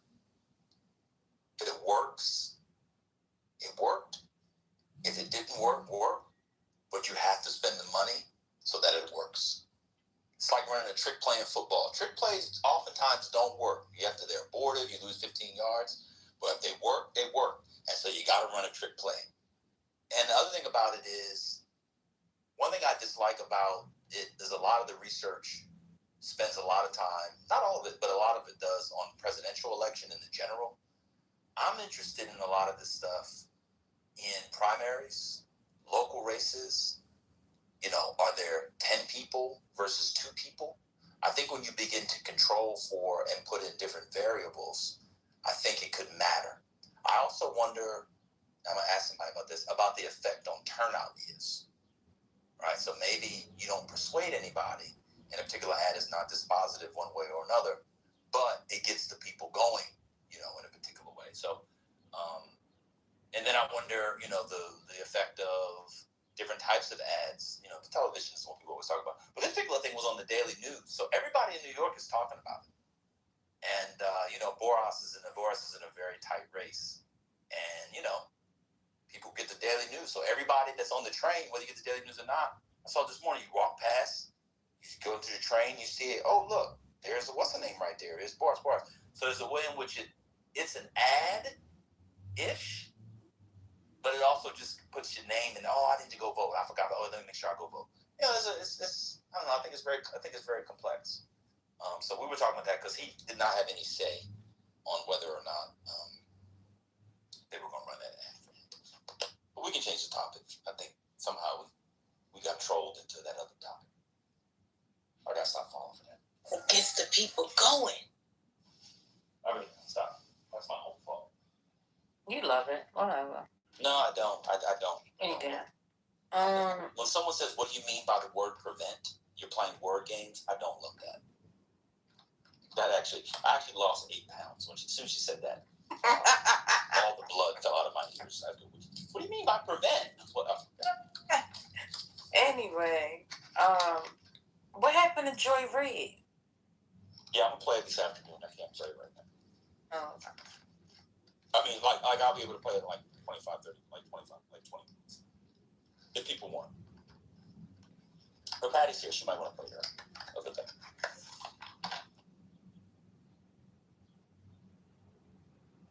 S1: if it works, it worked. If it didn't work, but you have to spend the money so that it works. It's like running a trick play in football. Trick plays oftentimes don't work. They're abortive, you lose 15 yards, but if they work, they work. And so you got to run a trick play. And the other thing about it is, one thing I dislike about it is a lot of the research spends a lot of time, not all of it, but a lot of it does, on presidential election in the general. I'm interested in a lot of this stuff in primaries, local races. You know, are there 10 people versus 2 people? I think when you begin to control for and put in different variables, I think it could matter. I also wonder I'm gonna ask somebody about this, about the effect on turnout is. Right? So maybe you don't persuade anybody, and a particular ad is not dispositive one way or another, but it gets the people going, in a particular way. So, and then I wonder, the effect of different types of ads. The television is what people always talk about. But this particular thing was on the daily news, so everybody in New York is talking about it. And Boras is in a very tight race, and people get the daily news. So everybody that's on the train, whether you get the daily news or not, I saw this morning, you walk past, you go to the train, you see it. Oh, look, there's what's the name right there? It's Boras. So there's a way in which it's an ad-ish, but it also just puts your name in. Oh, I need to go vote. I forgot. Oh, let me make sure I go vote. It's I don't know. I think it's very complex. So we were talking about that because he did not have any say on whether or not they were going to run that ad. But we can change the topic. I think somehow we got trolled into that other topic. I got to stop falling for that.
S17: It gets the people going.
S1: I really can't stop. That's my own fault.
S13: You love it. Whatever.
S1: No, I don't. I don't.
S13: You do.
S1: When someone says, "What do you mean by the word prevent?" You're playing word games. I don't love that. I actually lost 8 pounds as soon as she said that. All the blood fell out of my ears. What do you mean by prevent?
S13: Anyway, what happened to Joy Reid?
S1: Yeah, I'm gonna play it this afternoon. I can't play it right now.
S13: Oh.
S1: I mean, like I'll be able to play it in like 20 minutes. If people want. But Patty's here. She might want to play her. Okay.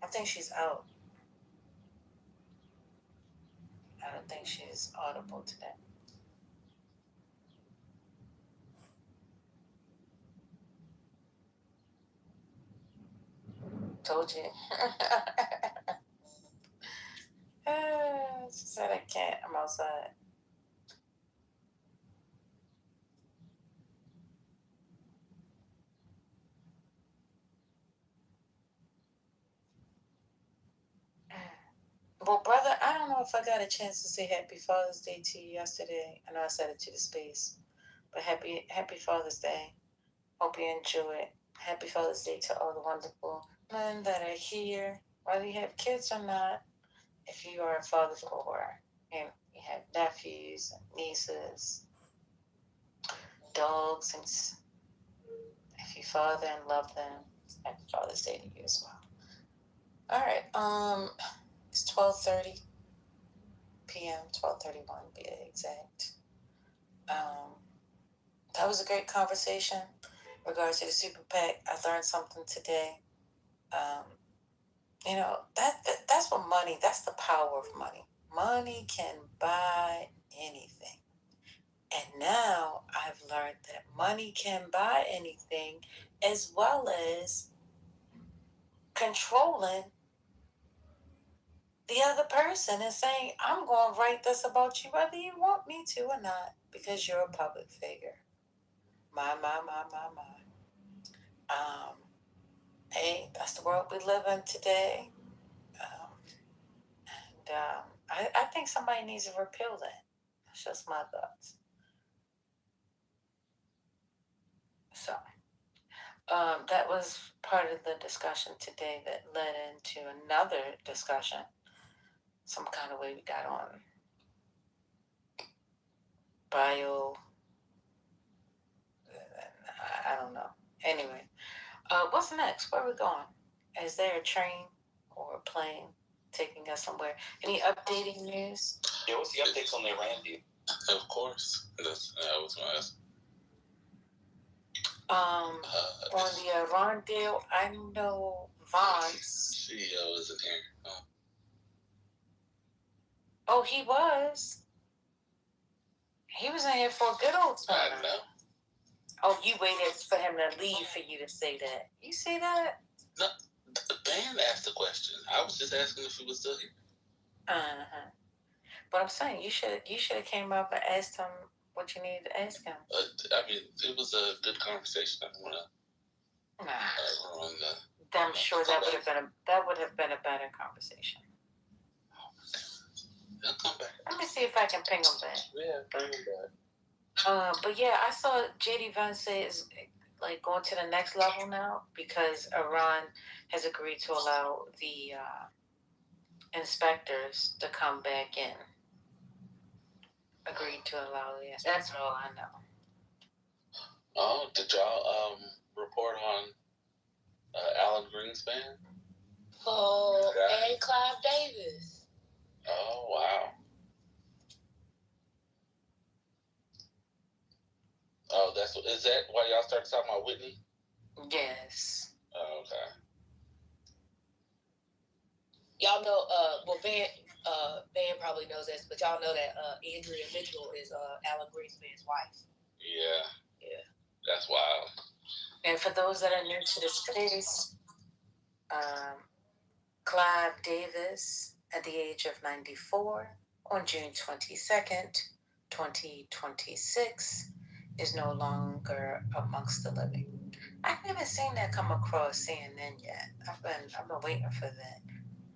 S13: I think she's out. I don't think she's audible today. Told you. She said I can't. I'm outside. Well, brother, I don't know if I got a chance to say Happy Father's Day to you yesterday. I know I said it to the space, but Happy Father's Day. Hope you enjoy it. Happy Father's Day to all the wonderful men that are here, whether you have kids or not. If you are a father for, and you have nephews and nieces, dogs, and if you father and love them, Happy Father's Day to you as well. All right, it's 12:30 p.m. 12:31 to be exact. That was a great conversation in regards to the super PAC. I learned something today. That's what money. That's the power of money. Money can buy anything. And now I've learned that money can buy anything as well as controlling the other person and saying, I'm going to write this about you whether you want me to or not because you're a public figure. My. Hey, that's the world we live in today. I think somebody needs to repeal that. That's just my thoughts. So, that was part of the discussion today that led into another discussion. Some kind of way we got on bio. I don't know. Anyway, what's next? Where are we going? Is there a train or a plane taking us somewhere? Any updating news?
S1: Yeah, what's the updates on the Iran deal?
S8: Of course. That's what I was going to ask.
S13: On the Iran deal, I know Vance.
S8: CEO isn't here.
S13: Oh, he was. He was in here for a good old time.
S8: I know.
S13: Oh, you waited for him to leave for you to say that. You see that?
S8: No, the band asked the question. I was just asking if he was still here.
S13: But I'm saying you should have came up and asked him what you needed to ask him.
S8: I mean, it was a good conversation. I don't want to ruin the.
S13: I'm sure that would have been a better conversation.
S8: He'll come back.
S13: Let me see if I can ping him back.
S8: Yeah, bring him back.
S13: But yeah, I saw JD Vance is like going to the next level now because Iran has agreed to allow the inspectors to come back in. Agreed to allow this. That's all I know.
S8: Oh, did y'all report on Alan Greenspan?
S13: Oh, and Clive Davis.
S8: Oh, wow. Oh, is that why y'all started talking about Whitney?
S13: Yes.
S8: Oh, okay.
S18: Y'all know, Ben probably knows this, but y'all know that Andrea Mitchell is Alan Greenspan's wife.
S8: Yeah.
S18: Yeah.
S8: That's wild.
S13: And for those that are new to the space, Clive Davis, at the age of 94, on June 22nd, 2026, is no longer amongst the living. I haven't seen that come across CNN yet. I've been waiting for that.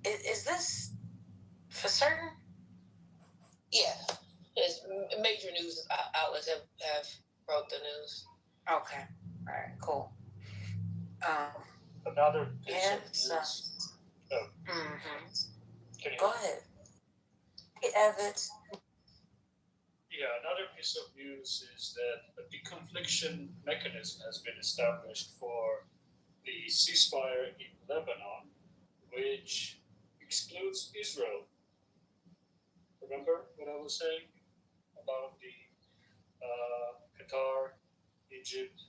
S13: Is this for certain?
S18: Yeah. Major news outlets have wrote the news.
S13: Okay. All right, cool.
S14: Another piece
S13: Yeah,
S14: of news.
S13: Go ahead. Hey, Evans.
S14: Yeah, another piece of news is that a deconfliction mechanism has been established for the ceasefire in Lebanon, which excludes Israel. Remember what I was saying about the Qatar, Egypt,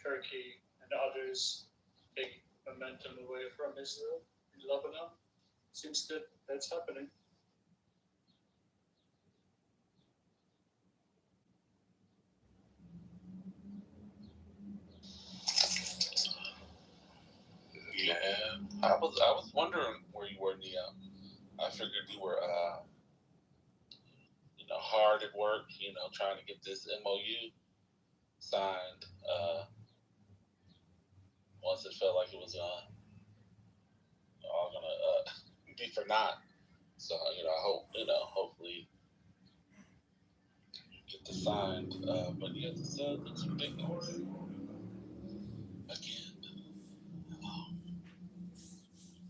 S14: Turkey, and others taking momentum away from Israel in Lebanon? Seems that that's happening.
S8: Yeah, I was wondering where you were, Neo. I figured you were, hard at work, trying to get this MOU signed. Once it felt like it was all gonna be for naught. So I hope hopefully you get this signed. But yeah, this looks ridiculous again.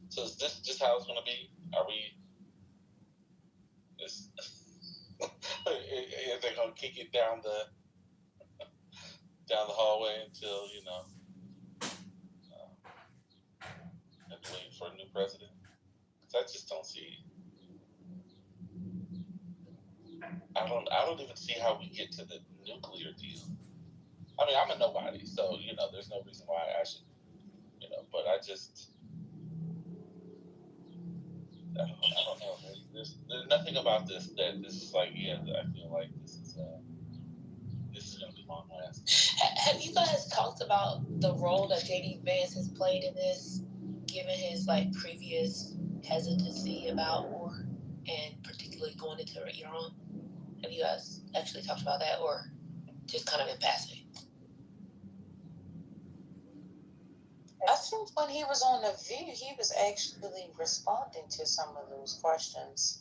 S8: So is this just how it's gonna be? Are we? Are they gonna kick it down the hallway until and wait for a new president? Because I just don't see. I don't even see how we get to the nuclear deal. I mean, I'm a nobody, so there's no reason why I should, But I just, I don't know. There's nothing about this that this is like. Yeah, I feel like this is gonna be long lasting.
S18: Have you guys talked about the role that JD Vance has played in this, given his previous hesitancy about war, and particularly going into Iran? Have you guys actually talked about that, or just kind of in passing?
S13: I think when he was on The View, he was actually responding to some of those questions.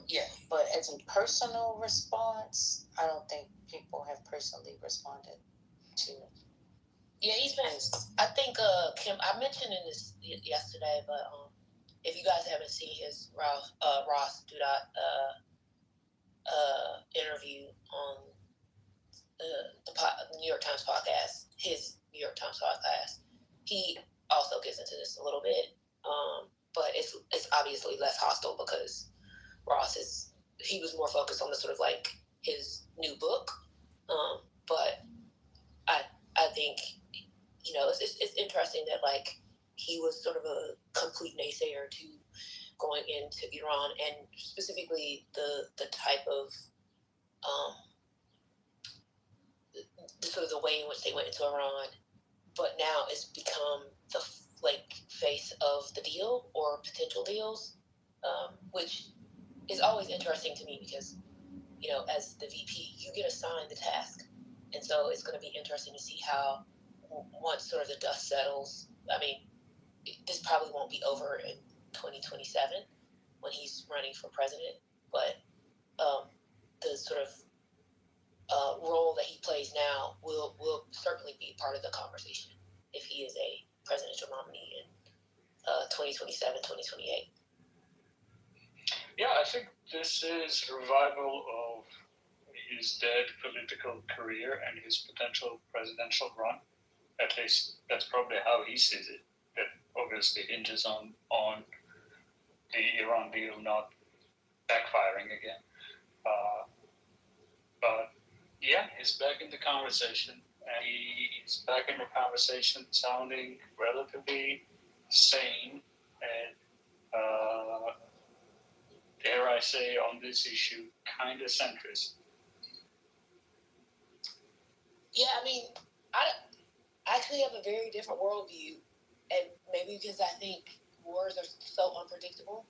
S18: Yeah.
S13: But as a personal response, I don't think people have personally responded to it.
S18: Yeah, he's been. I think Kim. I mentioned in this yesterday, but if you guys haven't seen his Ross Doudot interview on the New York Times podcast, his New York Times podcast, he also gets into this a little bit, but it's obviously less hostile because Ross he was more focused on the sort of his new book, but I think it's interesting that he was sort of a complete naysayer to going into Iran, and specifically the type of the sort of the way in which they went into Iran, but now it's become the face of the deal or potential deals, which is always interesting to me because as the VP you get assigned the task, and so it's going to be interesting to see how once sort of the dust settles. I mean, this probably won't be over in 2027 when he's running for president. But the sort of role that he plays now will certainly be part of the conversation if he is a presidential nominee in 2027, 2028.
S14: Yeah, I think this is revival of his dead political career and his potential presidential run. At least that's probably how he sees it. That obviously hinges on the Iran deal not backfiring again. But yeah, he's back in the conversation, and he's back in the conversation sounding relatively sane and, dare I say, on this issue, kind of centrist.
S18: Yeah, I mean, I actually have a very different worldview, and maybe because I think wars are so unpredictable.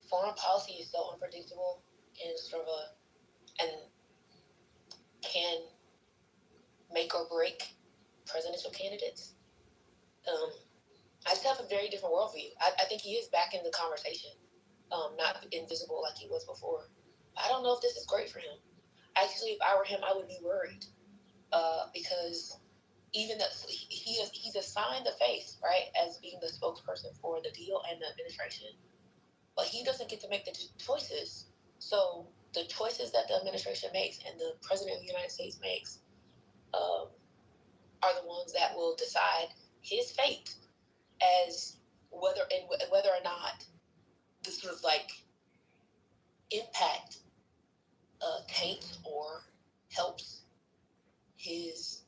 S18: Foreign policy is so unpredictable and sort of and can make or break presidential candidates. I just have a very different worldview. I think he is back in the conversation, not invisible like he was before. I don't know if this is great for him. Actually, if I were him, I would be worried because even though he's assigned the face, right, as being the spokesperson for the deal and the administration, but he doesn't get to make the choices. So the choices that the administration makes and the president of the United States makes are the ones that will decide his fate as whether or not the sort of like impact taints or helps his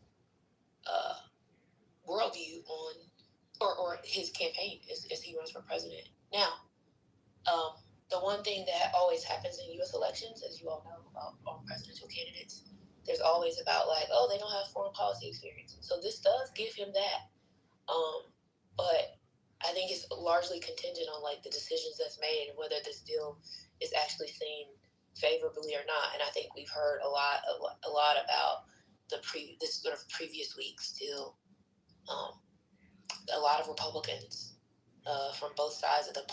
S18: worldview on or his campaign as he runs for president. Now, the one thing that always happens in U.S. elections, as you all know about all presidential candidates, there's always about like, oh, they don't have foreign policy experience. So this does give him that. But I think it's largely contingent on like the decisions that's made and whether this deal is actually seen favorably or not. And I think we've heard a lot about this sort of previous week still. A lot of Republicans from both sides of the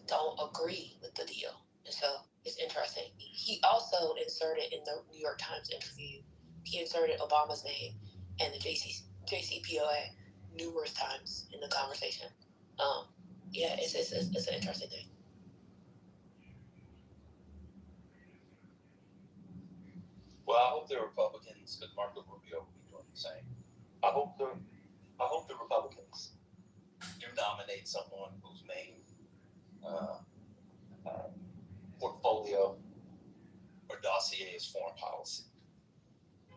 S18: don't agree with the deal, and so it's interesting. He also inserted in the New York Times interview, he inserted Obama's name and the JCPOA numerous times in the conversation. Yeah, it's an interesting thing.
S1: Well, I hope the Republicans, because Marco Rubio will be doing the same. I hope the Republicans do nominate someone whose main portfolio or dossier is foreign policy.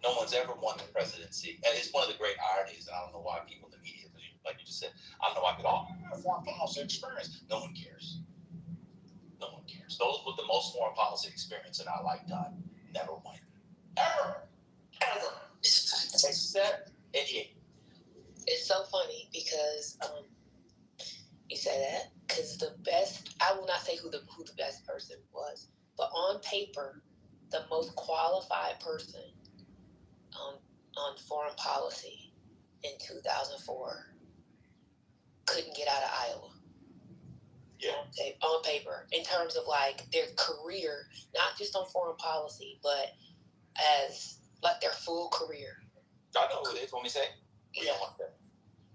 S1: No one's ever won the presidency, and it's one of the great ironies. And I don't know why people in the media, like you just said, I don't know why people have foreign policy experience. No one cares. No one cares. Those with the most foreign policy experience in our lifetime never win. Ever. Except 88.
S18: It's so funny because you say that because the best, I will not say who the best person was, but on paper, the most qualified person on foreign policy in 2004 couldn't get out of Iowa.
S1: Yeah.
S18: On paper, in terms of like their career, not just on foreign policy, but as like their full career.
S1: I know who it is. Want me to say?
S18: Yeah.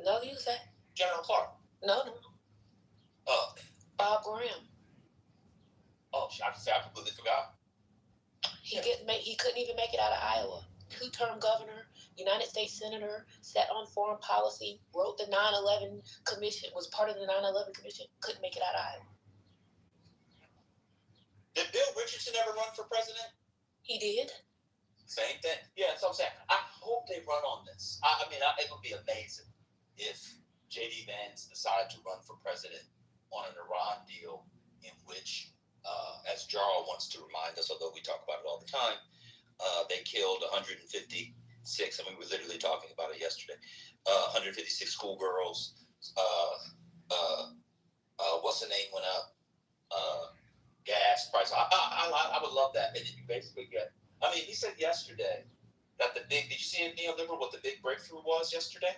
S18: No, you say.
S1: General Clark.
S18: No. Bob Graham.
S1: Oh, I completely forgot.
S18: He couldn't even make it out of Iowa. 2-term governor, United States senator, sat on foreign policy, wrote the 9/11 commission, was part of the 9/11 commission, couldn't make it out of Iowa.
S1: Did Bill Richardson ever run for president?
S18: He did.
S1: Same thing. Yeah, that's what I'm saying. I hope they run on this. I mean, it would be amazing if J.D. Vance decided to run for president on an Iran deal in which, as Jarl wants to remind us, although we talk about it all the time, they killed 156, and we were literally talking about it yesterday, 156 schoolgirls. What's the name went up? Gas price. I would love that. And then you basically get, I mean, he said yesterday that did you see in Neoliberal what the big breakthrough was yesterday?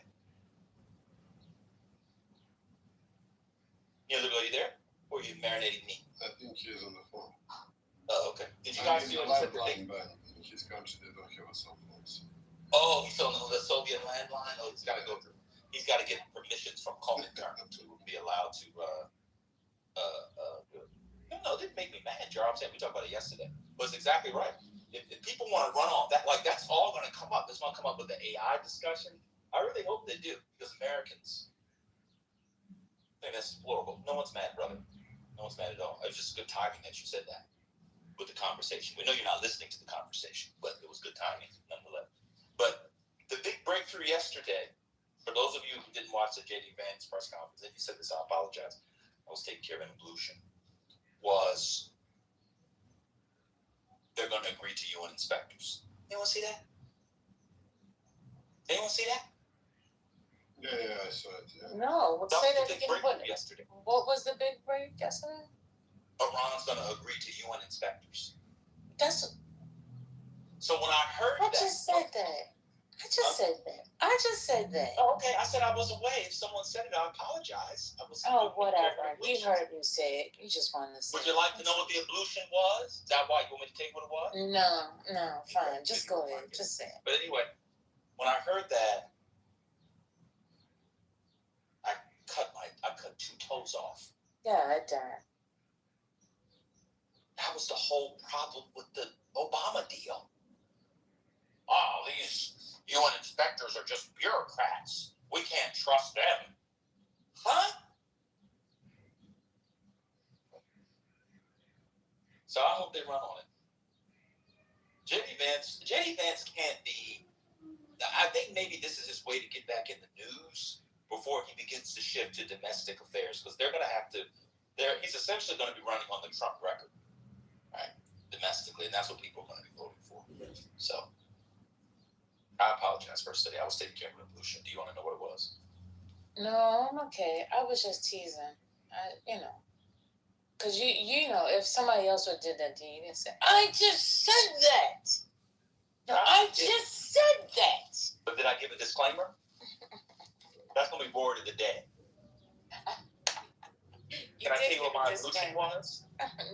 S1: Neoliberal, are you there? Or you marinating meat?
S5: I think he's on the phone.
S1: Oh, okay. Did you guys see what he said today?
S5: In his country, they don't have a cell phones.
S1: Oh, he's on the Soviet landline. Oh, he's got to go through. He's got to get permissions from Comintern to be allowed to. No, it didn't make me mad, Jar. I'm saying we talked about it yesterday. But it's exactly right. If people want to run off that, like that's all going to come up. It's going to come up with the AI discussion. I really hope they do because Americans. I think that's deplorable. No one's mad, brother. No one's mad at all. It was just good timing that you said that with the conversation. We know you're not listening to the conversation, but it was good timing nonetheless. But the big breakthrough yesterday, for those of you who didn't watch the J.D. Vance press conference, and you said this, I apologize. I was taking care of an ablution. Was they're going to agree to UN inspectors. Anyone see that? Anyone see that?
S5: Yeah, I saw it. Yeah.
S13: No, say that again.
S1: Yesterday.
S13: What was the big break yesterday?
S1: Iran's going to agree to UN inspectors.
S13: That's.
S1: So when I heard
S13: I just said that. I just said that.
S1: Oh, okay. I said I was away. If someone said it, I apologize.
S13: Whatever. You heard me say it. You just wanted to say it.
S1: Would you like to know what the ablution was? Is that why you want me to take what it was?
S13: No, fine. Just go ahead. Just say it.
S1: But anyway, when I heard that, I cut 2 toes off.
S13: Yeah, I done.
S1: That was the whole problem with the Obama deal. Oh, these UN inspectors are just bureaucrats. We can't trust them. Huh? So I hope they run on it. J.D. Vance can't be. I think maybe this is his way to get back in the news before he begins to shift to domestic affairs, because they're going to have to. He's essentially going to be running on the Trump record, right? Domestically, and that's what people are going to be voting for. So. I apologize for today. I was taking care of an ablution. Do you want to know what it was?
S13: No, I'm okay. I was just teasing. Because you know, if somebody else would did that to you, they'd say, I just said that. I just said that.
S1: But did I give a disclaimer? That's going to be word of the day. Can I tell you what my ablution was?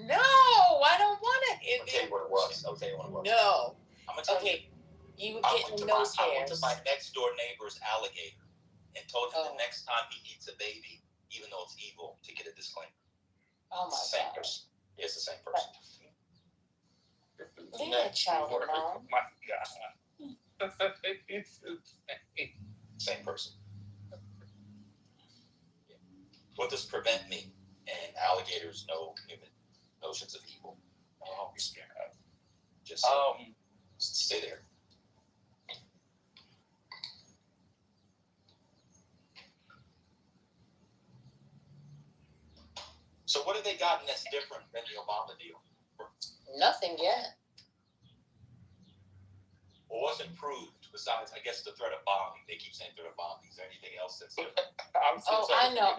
S13: No, I don't want to.
S1: I'll tell you what it was.
S13: No.
S1: I'm going to tell you.
S13: You were getting nose hairs.
S1: I went to my next door neighbor's alligator and told him the next time he eats a baby, even though it's evil, to get a disclaimer.
S13: Oh my God.
S1: Person. Yeah, it's the same person.
S13: Leave that child alone.
S1: My God. Same person. What does prevent me? And alligators know human notions of evil. Oh, just stay there. So what have they gotten that's different than the Obama deal?
S13: Nothing yet.
S1: Well, what's improved besides, I guess, the threat of bombing? They keep saying threat of bombing. Is there anything else that's different?
S13: I know.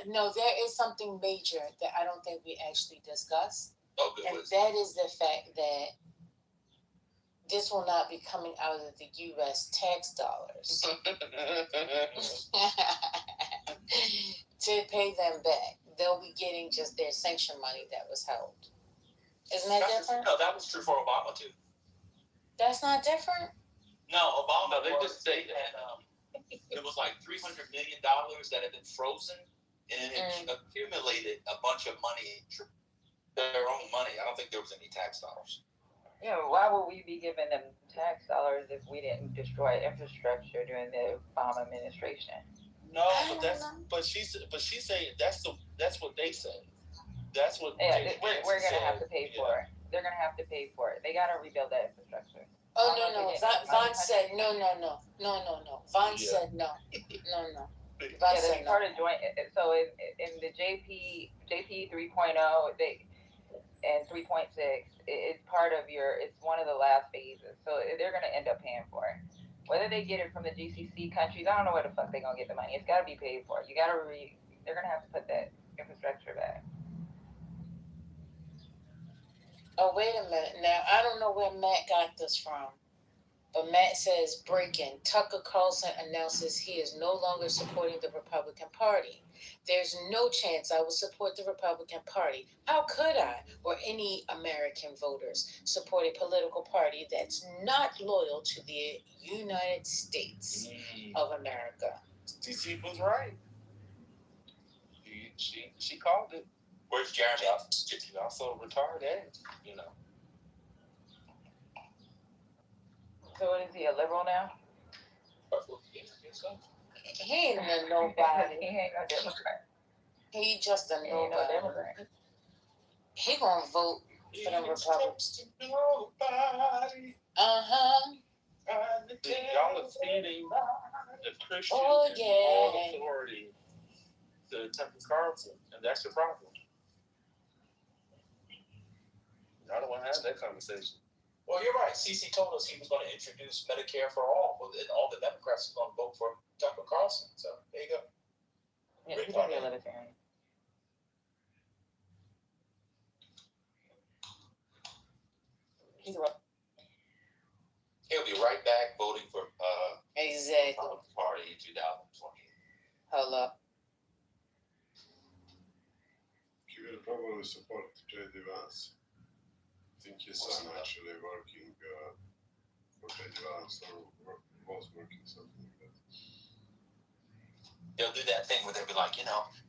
S13: No, there is something major that I don't think we actually discussed.
S1: Oh, good.
S13: And that is the fact that this will not be coming out of the U.S. tax dollars to pay them back. They'll be getting just their sanction money that was held. Isn't that different?
S1: No, that was true for Obama too.
S13: That's not different?
S1: No, Obama. They just say that it was like $300 million that had been frozen, and it accumulated a bunch of money, their own money. I don't think there was any tax dollars.
S19: Yeah, why would we be giving them tax dollars if we didn't destroy infrastructure during the Obama administration?
S16: No, but she's saying that's what they say. That's what.
S19: Yeah, we're gonna have to pay for it. They're gonna have to pay for it. They gotta rebuild that infrastructure.
S13: Oh no! Vaughn said no. Vaughn said no.
S19: Yeah, they're part of joint. So in the JP 3.0, and 3.6, it's part of it's one of the last phases. So they're gonna end up paying for it. Whether they get it from the GCC countries, I don't know where the fuck they're gonna get the money. It's gotta be paid for. They're gonna have to put that infrastructure back.
S13: Oh, wait a minute. Now, I don't know where Matt got this from, But Matt says, breaking. Tucker Carlson announces he is no longer supporting the Republican Party. There's no chance I will support the Republican Party. How could I, or any American voters, support a political party that's not loyal to the United States of America?
S16: DC was right. She called it.
S1: Where's Jeremy?
S16: She also retarded, you know.
S19: So what is he, a liberal now?
S13: He ain't a nobody.
S19: He ain't no Democrat.
S13: He just a
S19: He ain't no
S13: nobody.
S19: Democrat.
S13: He gonna vote for them Republicans.
S16: Nobody. Y'all are feeding the Christian moral authority to Tucker Carlson, and that's your problem. I don't want to have that conversation.
S1: Well, you're right. CC told us he was going to introduce Medicare for all, but then all the Democrats are going to vote for Tucker Carlson. So there you go.
S19: Yeah, he's going to be a libertarian.
S1: He'll be right back voting for
S13: exactly
S1: party in 2020.
S13: Hello.
S5: He will probably support J.D. Vance. I think his son actually working for J.D. Vance or was working something like that.
S1: They'll do that thing where they'll be like,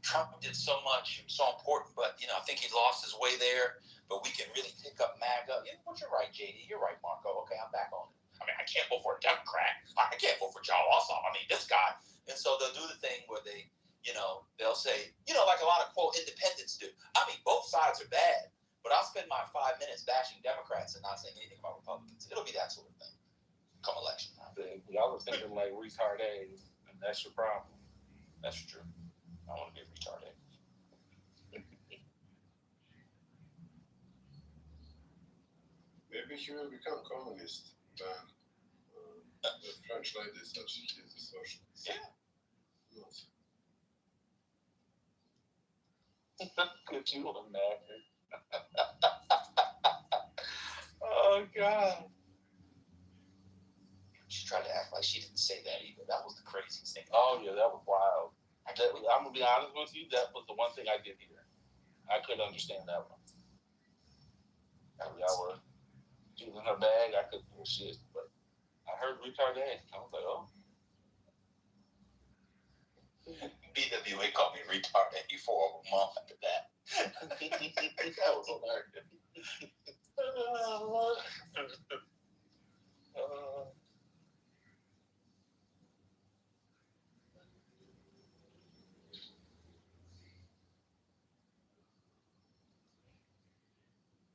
S1: Trump did so much, so important, but, I think he lost his way there, but we can really pick up MAGA. Well, you're right, JD. You're right, Marco. Okay, I'm back on it. I mean, I can't vote for a Democrat. I can't vote for John Ossoff. I mean, this guy. And so they'll do the thing where they, they'll say, like a lot of, quote, independents do. I mean, both sides are bad, but I'll spend my 5 minutes bashing Democrats and not saying anything about Republicans. It'll be that sort of thing come election time.
S16: Y'all are thinking like retarded, and that's your problem.
S1: That's true. I want to be retarded.
S5: Maybe he will become communist then. The French lady said she's a socialist.
S1: Yeah.
S16: Could you imagine? Oh, God.
S1: She tried to act like she didn't say that either. That was the craziest thing.
S16: Oh, yeah, that was wild. I'm going to be honest with you. That was the one thing I did hear. I couldn't understand that one. Y'all were using her bag. I couldn't hear shit. But I heard retarded. I was like, oh.
S1: BWA called me retarded for a month after that. That was hilarious.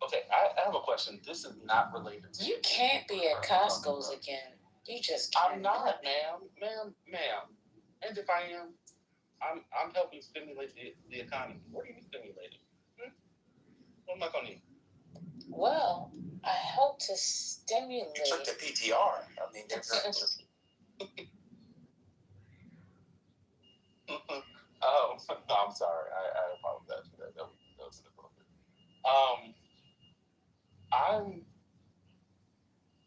S16: Okay, I have a question. This is not related to
S13: you. Can't be at Costco's again. You just can't.
S16: I'm not, ma'am. And if I am, I'm helping stimulate the economy. What are you stimulating? What am I going to need?
S13: Well, I hope to stimulate.
S1: You took the PTR. I mean,
S16: Oh, I'm sorry. I apologize for that. That was inappropriate.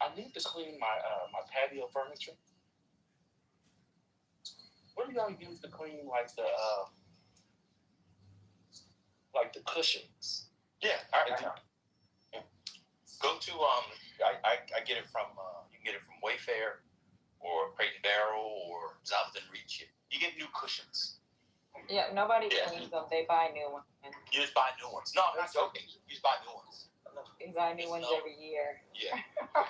S16: I need to clean my my patio furniture. What do y'all use to clean like the cushions?
S1: Yeah, I know. Yeah. Go to I get it from you can get it from Wayfair or Crate and Barrel or Jonathan Reach. You get new cushions.
S19: Yeah, nobody cleans them. They buy new ones.
S1: You just buy new ones. No, I'm not joking. You just buy new ones.
S19: You buy new ones every year.
S1: Yeah.
S16: I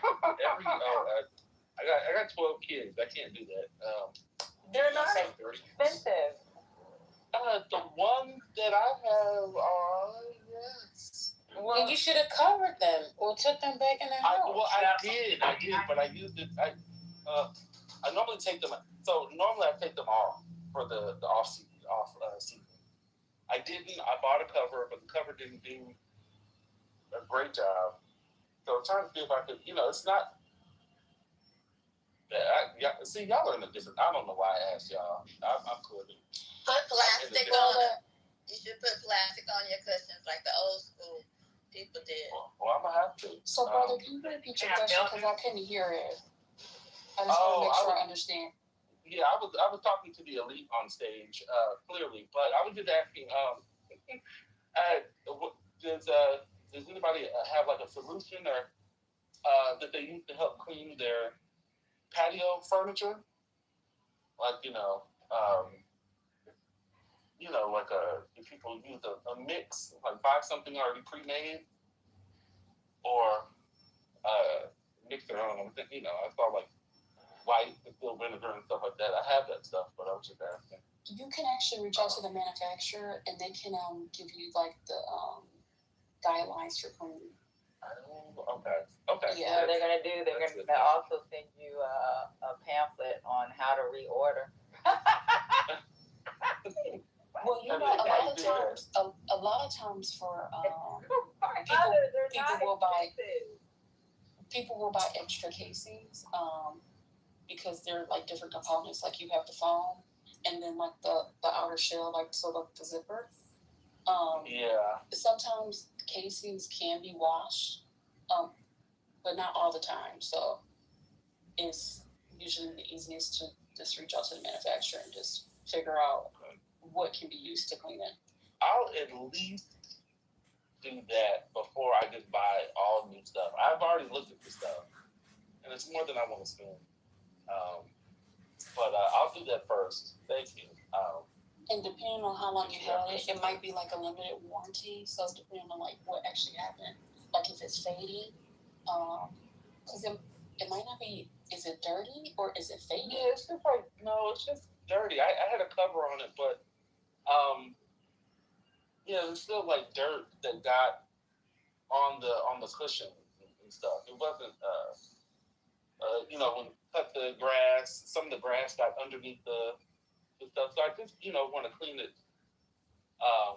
S16: got 12 kids. I can't do that.
S19: They're not expensive.
S16: The ones that I have are, yes.
S13: Well, you should have covered them or took them back in the house.
S16: I did, but I used it. I normally take them. So normally I take them off for the off season. I didn't. I bought a cover, but the cover didn't do a great job. So I'm trying to see if I could. It's not. See, y'all are in a different. I don't know why I asked y'all. I'm cool.
S17: Put plastic on it. You should put plastic on your cushions like the old school people did.
S16: Well, I'm gonna have to.
S20: So, brother, can you repeat your question because I couldn't hear it?
S7: I just want to make sure I understand.
S16: Yeah, I was talking to the elite on stage, clearly, but I was just asking, does anybody have like a solution or that they use to help clean their patio furniture? Like, like if people use a mix, like buy something already pre-made, or mix their own. I saw like white distilled vinegar and stuff like that. I have that stuff, but I was just asking.
S7: You can actually reach out to the manufacturer, and they can give you like the guidelines for cleaning.
S16: Okay.
S19: Yeah, they're gonna also send you a pamphlet on how to reorder.
S7: Well, a lot of times for people will buy extra casings because they're like different components. Like you have the foam, and then like the outer shell, like the zipper. Sometimes casings can be washed, but not all the time. So it's usually the easiest to just reach out to the manufacturer and just figure out what can be used to clean it.
S16: I'll at least do that before I just buy all new stuff. I've already looked at the stuff, and it's more than I want to spend. But I'll do that first. Thank you.
S7: And depending on how long you had it, it might be like a limited warranty. So depending on like what actually happened, like if it's fading, because it might not be. Is it dirty or is it fading?
S16: Yeah, it's just like it's just dirty. I had a cover on it, but there's still like dirt that got on the cushion and stuff. It wasn't when you cut the grass, some of the grass got underneath the stuff. So I just want to clean it. I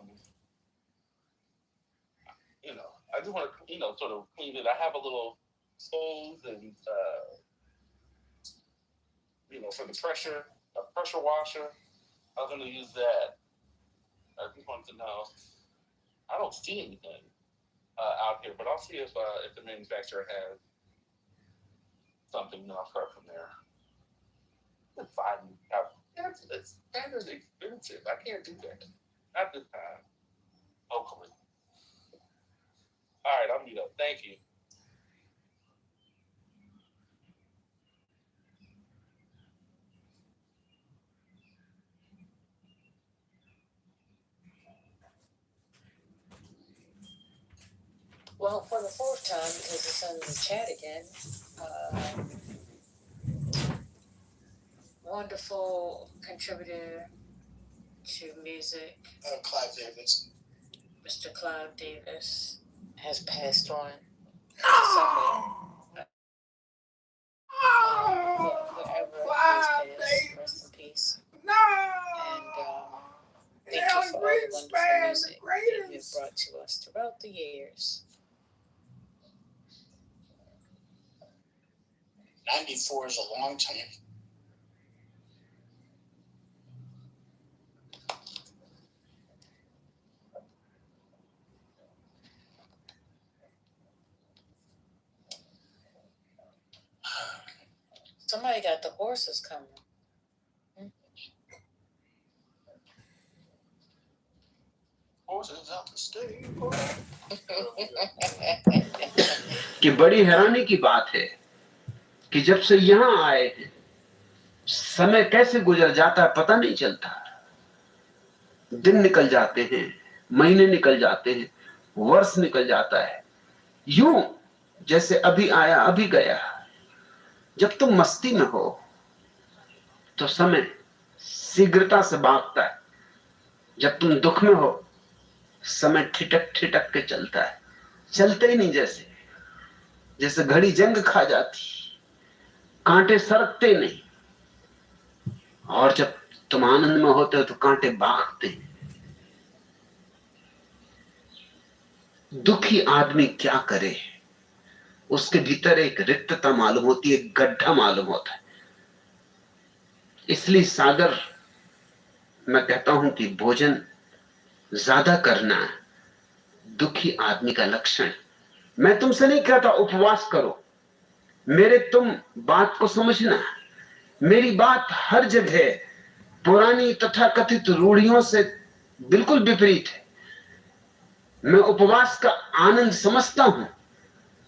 S16: just want to sort of clean it. I have a little hose and for the pressure washer. I was going to use that. I just wanted to know. I don't see anything out here, but I'll see if the manufacturer has something, and I'll start from there. It's fine. That is expensive. I can't do that. Not this time. Hopefully. All right, I'll meet up. Thank you.
S13: Well, for the fourth time, because it's in the chat again, wonderful contributor to music,
S2: Clive Davis.
S13: Mr. Clive Davis, has passed on. Wherever he is, rest in peace.
S6: No.
S13: And thank you for all the wonderful music that you've brought to us throughout the years.
S2: 94 is a long time.
S13: Somebody got the horses coming.
S2: Horses up the stage.
S20: कि बड़ी हैरानी की बात है कि जब से यहां आए हैं समय कैसे गुजर जाता है पता नहीं चलता। दिन निकल जाते हैं, महीने निकल जाते हैं, वर्ष निकल जाता है, यूं जैसे अभी आया अभी गया। जब तुम मस्ती में हो तो समय शीघ्रता से भागता है, जब तुम दुख में हो समय ठिठक ठिठक के चलता है, चलते ही नहीं, जैसे घड़ी जंग खा जाती, कांटे सरकते नहीं। और जब तुम आनंद में होते हो तो कांटे भागते। दुखी आदमी क्या करे, उसके भीतर एक रिक्तता मालूम होती है, एक गड्ढा मालूम होता है। इसलिए सागर, मैं कहता हूं कि भोजन ज्यादा करना दुखी आदमी का लक्षण। मैं तुमसे नहीं कहता उपवास करो, मेरे तुम बात को समझना, मेरी बात हर जगह पुरानी तथाकथित रूढ़ियों से बिल्कुल विपरीत है। मैं उपवास का आनंद समझता हूं,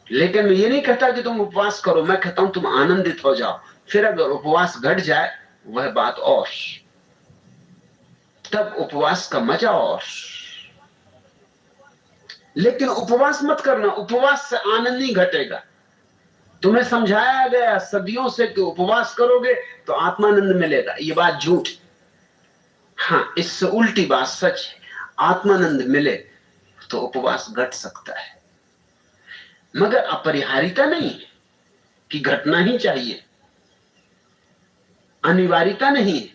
S20: लेकिन मैं ये नहीं कहता कि तुम उपवास करो, मैं कहता हूं तुम आनंदित हो जाओ। फिर अगर उपवास घट जाए वह बात और, तब उपवास का मजा और। लेकिन उपवास मत करना, उपवास से आनंद नहीं घटेगा। तुम्हें समझाया गया सदियों से कि उपवास करोगे तो आत्मानंद मिलेगा, ये बात झूठ। हाँ, इससे उल्टी बात सच है, आत्मानंद मिले तो उपवास घट सकता है, मगर अपरिहार्यता नहीं कि घटना ही चाहिए, अनिवार्यता नहीं है।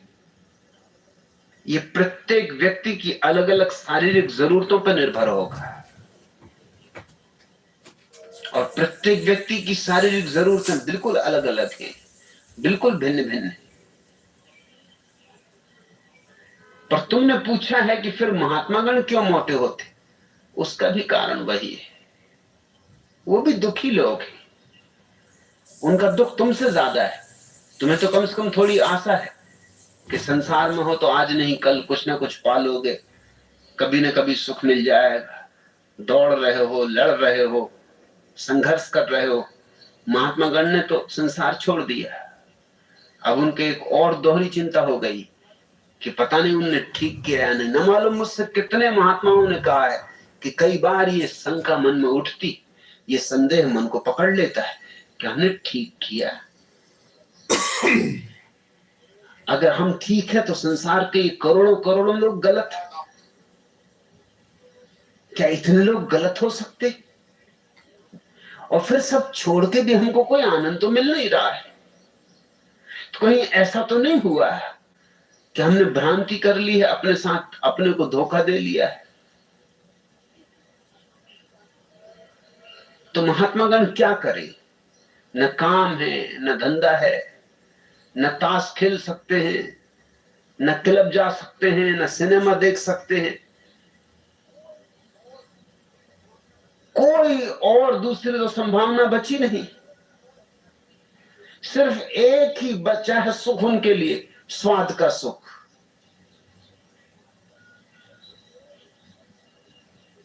S20: ये प्रत्येक व्यक्ति की अलग अलग शारीरिक जरूरतों पर निर्भर होगा, और प्रत्येक व्यक्ति की शारीरिक जरूरतें बिल्कुल अलग अलग हैं, बिल्कुल भिन्न भिन्न है। पर तुमने पूछा है कि फिर महात्मागण क्यों मोटे होते, उसका भी कारण वही है। वो भी दुखी लोग हैं, उनका दुख तुमसे ज्यादा है। तुम्हें तो कम से कम थोड़ी आशा है कि संसार में हो तो आज नहीं कल कुछ ना कुछ पालोगे, कभी ना कभी सुख मिल जाएगा। दौड़ रहे हो, लड़ रहे हो, संघर्ष कर रहे हो। महात्मा गण ने तो संसार छोड़ दिया, अब उनके एक और दोहरी चिंता हो गई कि पता नहीं उनने ठीक किया या नहीं। न मालूम मुझसे कितने महात्माओं ने कहा है कि कई बार ये शंका मन में उठती, ये संदेह मन को पकड़ लेता है कि हमने ठीक किया। अगर हम ठीक है तो संसार के करोड़ों करोड़ों लोग गलत हैं। क्या इतने लोग गलत हो सकते? और फिर सब छोड़ के भी हमको कोई आनंद तो मिल नहीं रहा है। तो कहीं ऐसा तो नहीं हुआ कि हमने भ्रांति कर ली है, अपने साथ अपने को धोखा दे लिया है? तो महात्मागण क्या करें? न काम है, न धंधा है, न ताश खेल सकते हैं, न क्लब जा सकते हैं, न सिनेमा देख सकते हैं। कोई और दूसरी तो संभावना बची नहीं। सिर्फ एक ही बचा है सुख उनके लिए, स्वाद का सुख।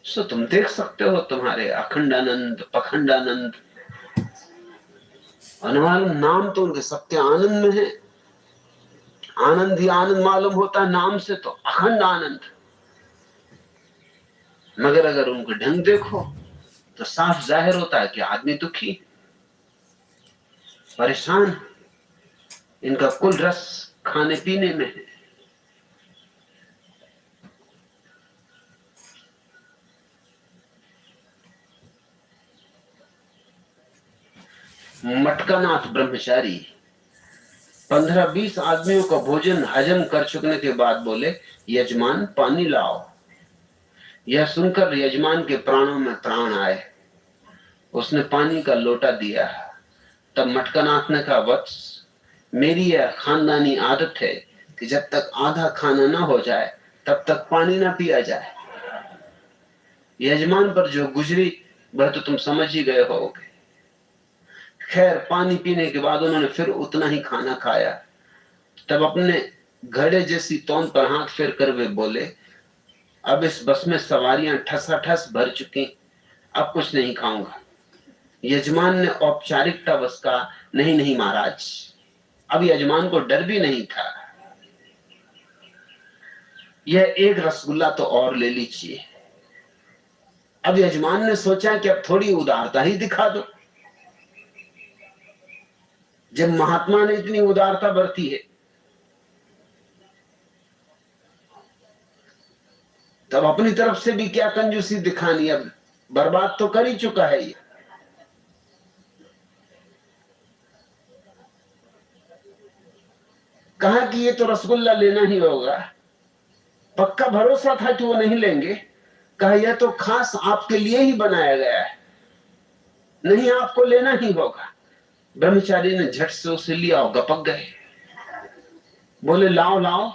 S20: सो तुम देख सकते हो तुम्हारे अखंडानंद, पखंडानंद, अनमालूम नाम तो उनके सबके आनंद में है। आनंद ही आनंद मालूम होता है नाम से, तो अखंड आनंद। मगर अगर उनके ढंग देखो तो साफ जाहिर होता है कि आदमी दुखी, परेशान। इनका कुल रस खाने पीने में है। मटकानाथ ब्रह्मचारी 15-20 आदमियों का भोजन हजम कर चुकने के बाद बोले, यजमान पानी लाओ। यह सुनकर यजमान के प्राणों में प्राण आए। उसने पानी का लोटा दिया। तब मटकानाथ ने कहा, वत्स, मेरी यह खानदानी आदत है कि जब तक आधा खाना ना हो जाए तब तक पानी ना पिया जाए। यजमान पर जो गुजरी वह तो तुम समझ ही गए होगे। खैर, पानी पीने के बाद उन्होंने फिर उतना ही खाना खाया। तब अपने घड़े जैसी तौन पर हाथ फेर कर वे बोले, अब इस बस में सवारियां ठसाठस भर चुकी, अब कुछ नहीं खाऊंगा। यजमान ने औपचारिकता बस कहा, नहीं नहीं महाराज। अब यजमान को डर भी नहीं था। यह एक रसगुल्ला तो और ले लीजिए। अब यजमान ने सोचा कि अब थोड़ी उदारता ही दिखा दो। जब महात्मा ने इतनी उदारता बरती है, तब अपनी तरफ से भी क्या कंजूसी दिखानी? अब बर्बाद तो कर ही चुका है ये। कहा कि ये तो रसगुल्ला लेना ही होगा। पक्का भरोसा था कि वो नहीं लेंगे। कहा, यह तो खास आपके लिए ही बनाया गया है, नहीं आपको लेना ही होगा। ब्रह्मचारी ने झट से उसे लिया और गपक गए। बोले, लाओ लाओ,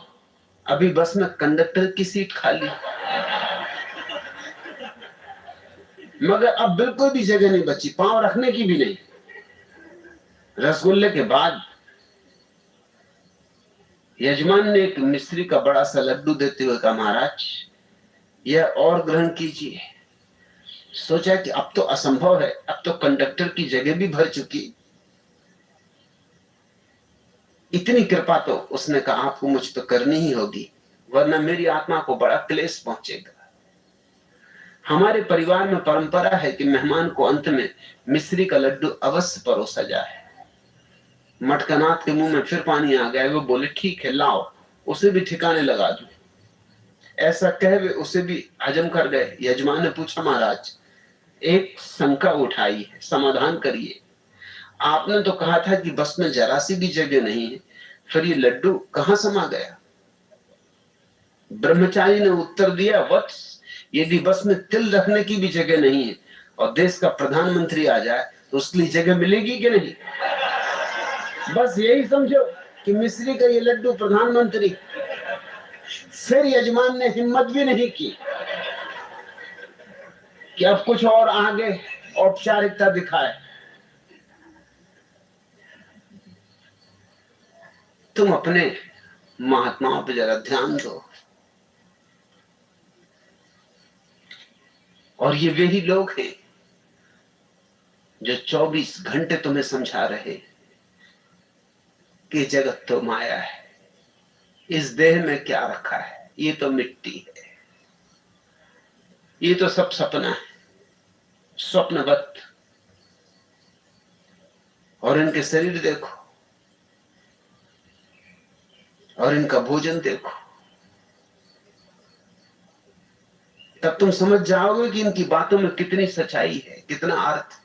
S20: अभी बस में कंडक्टर की सीट खाली। मगर अब बिल्कुल भी जगह नहीं बची, पांव रखने की भी नहीं। रसगुल्ले के बाद यजमान ने एक मिस्त्री का बड़ा सा लड्डू देते हुए कहा, महाराज यह और ग्रहण कीजिए। सोचा कि अब तो असंभव है, अब तो कंडक्टर की जगह भी भर चुकी। इतनी कृपा तो उसने कहा आपको मुझ पर करनी ही होगी, वरना मेरी आत्मा को बड़ा क्लेश पहुंचेगा। हमारे परिवार में परंपरा है कि मेहमान को अंत में मिश्री का लड्डू अवश्य परोसा जाए। मटकनाथ के मुंह में फिर पानी आ गया। वो बोले ठीक है लाओ, उसे भी ठिकाने लगा दो। ऐसा कह वे उसे भी हजम कर गए। यजमान ने पूछा, महाराज एक शंका उठाई है, समाधान करिए। आपने तो कहा था कि बस में जरा सी भी जगह नहीं है, फिर ये लड्डू कहां समा गया? ब्रह्मचारी ने उत्तर दिया, वत्स यदि बस में तिल रखने की भी जगह नहीं है और देश का प्रधानमंत्री आ जाए तो उसके लिए जगह मिलेगी कि नहीं? बस यही समझो कि मिस्री का ये लड्डू प्रधानमंत्री। फिर यजमान ने हिम्मत भी नहीं की कि अब कुछ और आगे औपचारिकता दिखाए। तुम अपने महात्माओं पर जरा ध्यान दो। और ये वही लोग हैं जो 24 घंटे तुम्हें समझा रहे कि जगत तो माया है, इस देह में क्या रखा है, ये तो मिट्टी है, ये तो सब सपना है, स्वप्नवत। और इनके शरीर देखो और इनका भोजन देखो, तब तुम समझ जाओगे कि इनकी बातों में कितनी सच्चाई है, कितना अर्थ।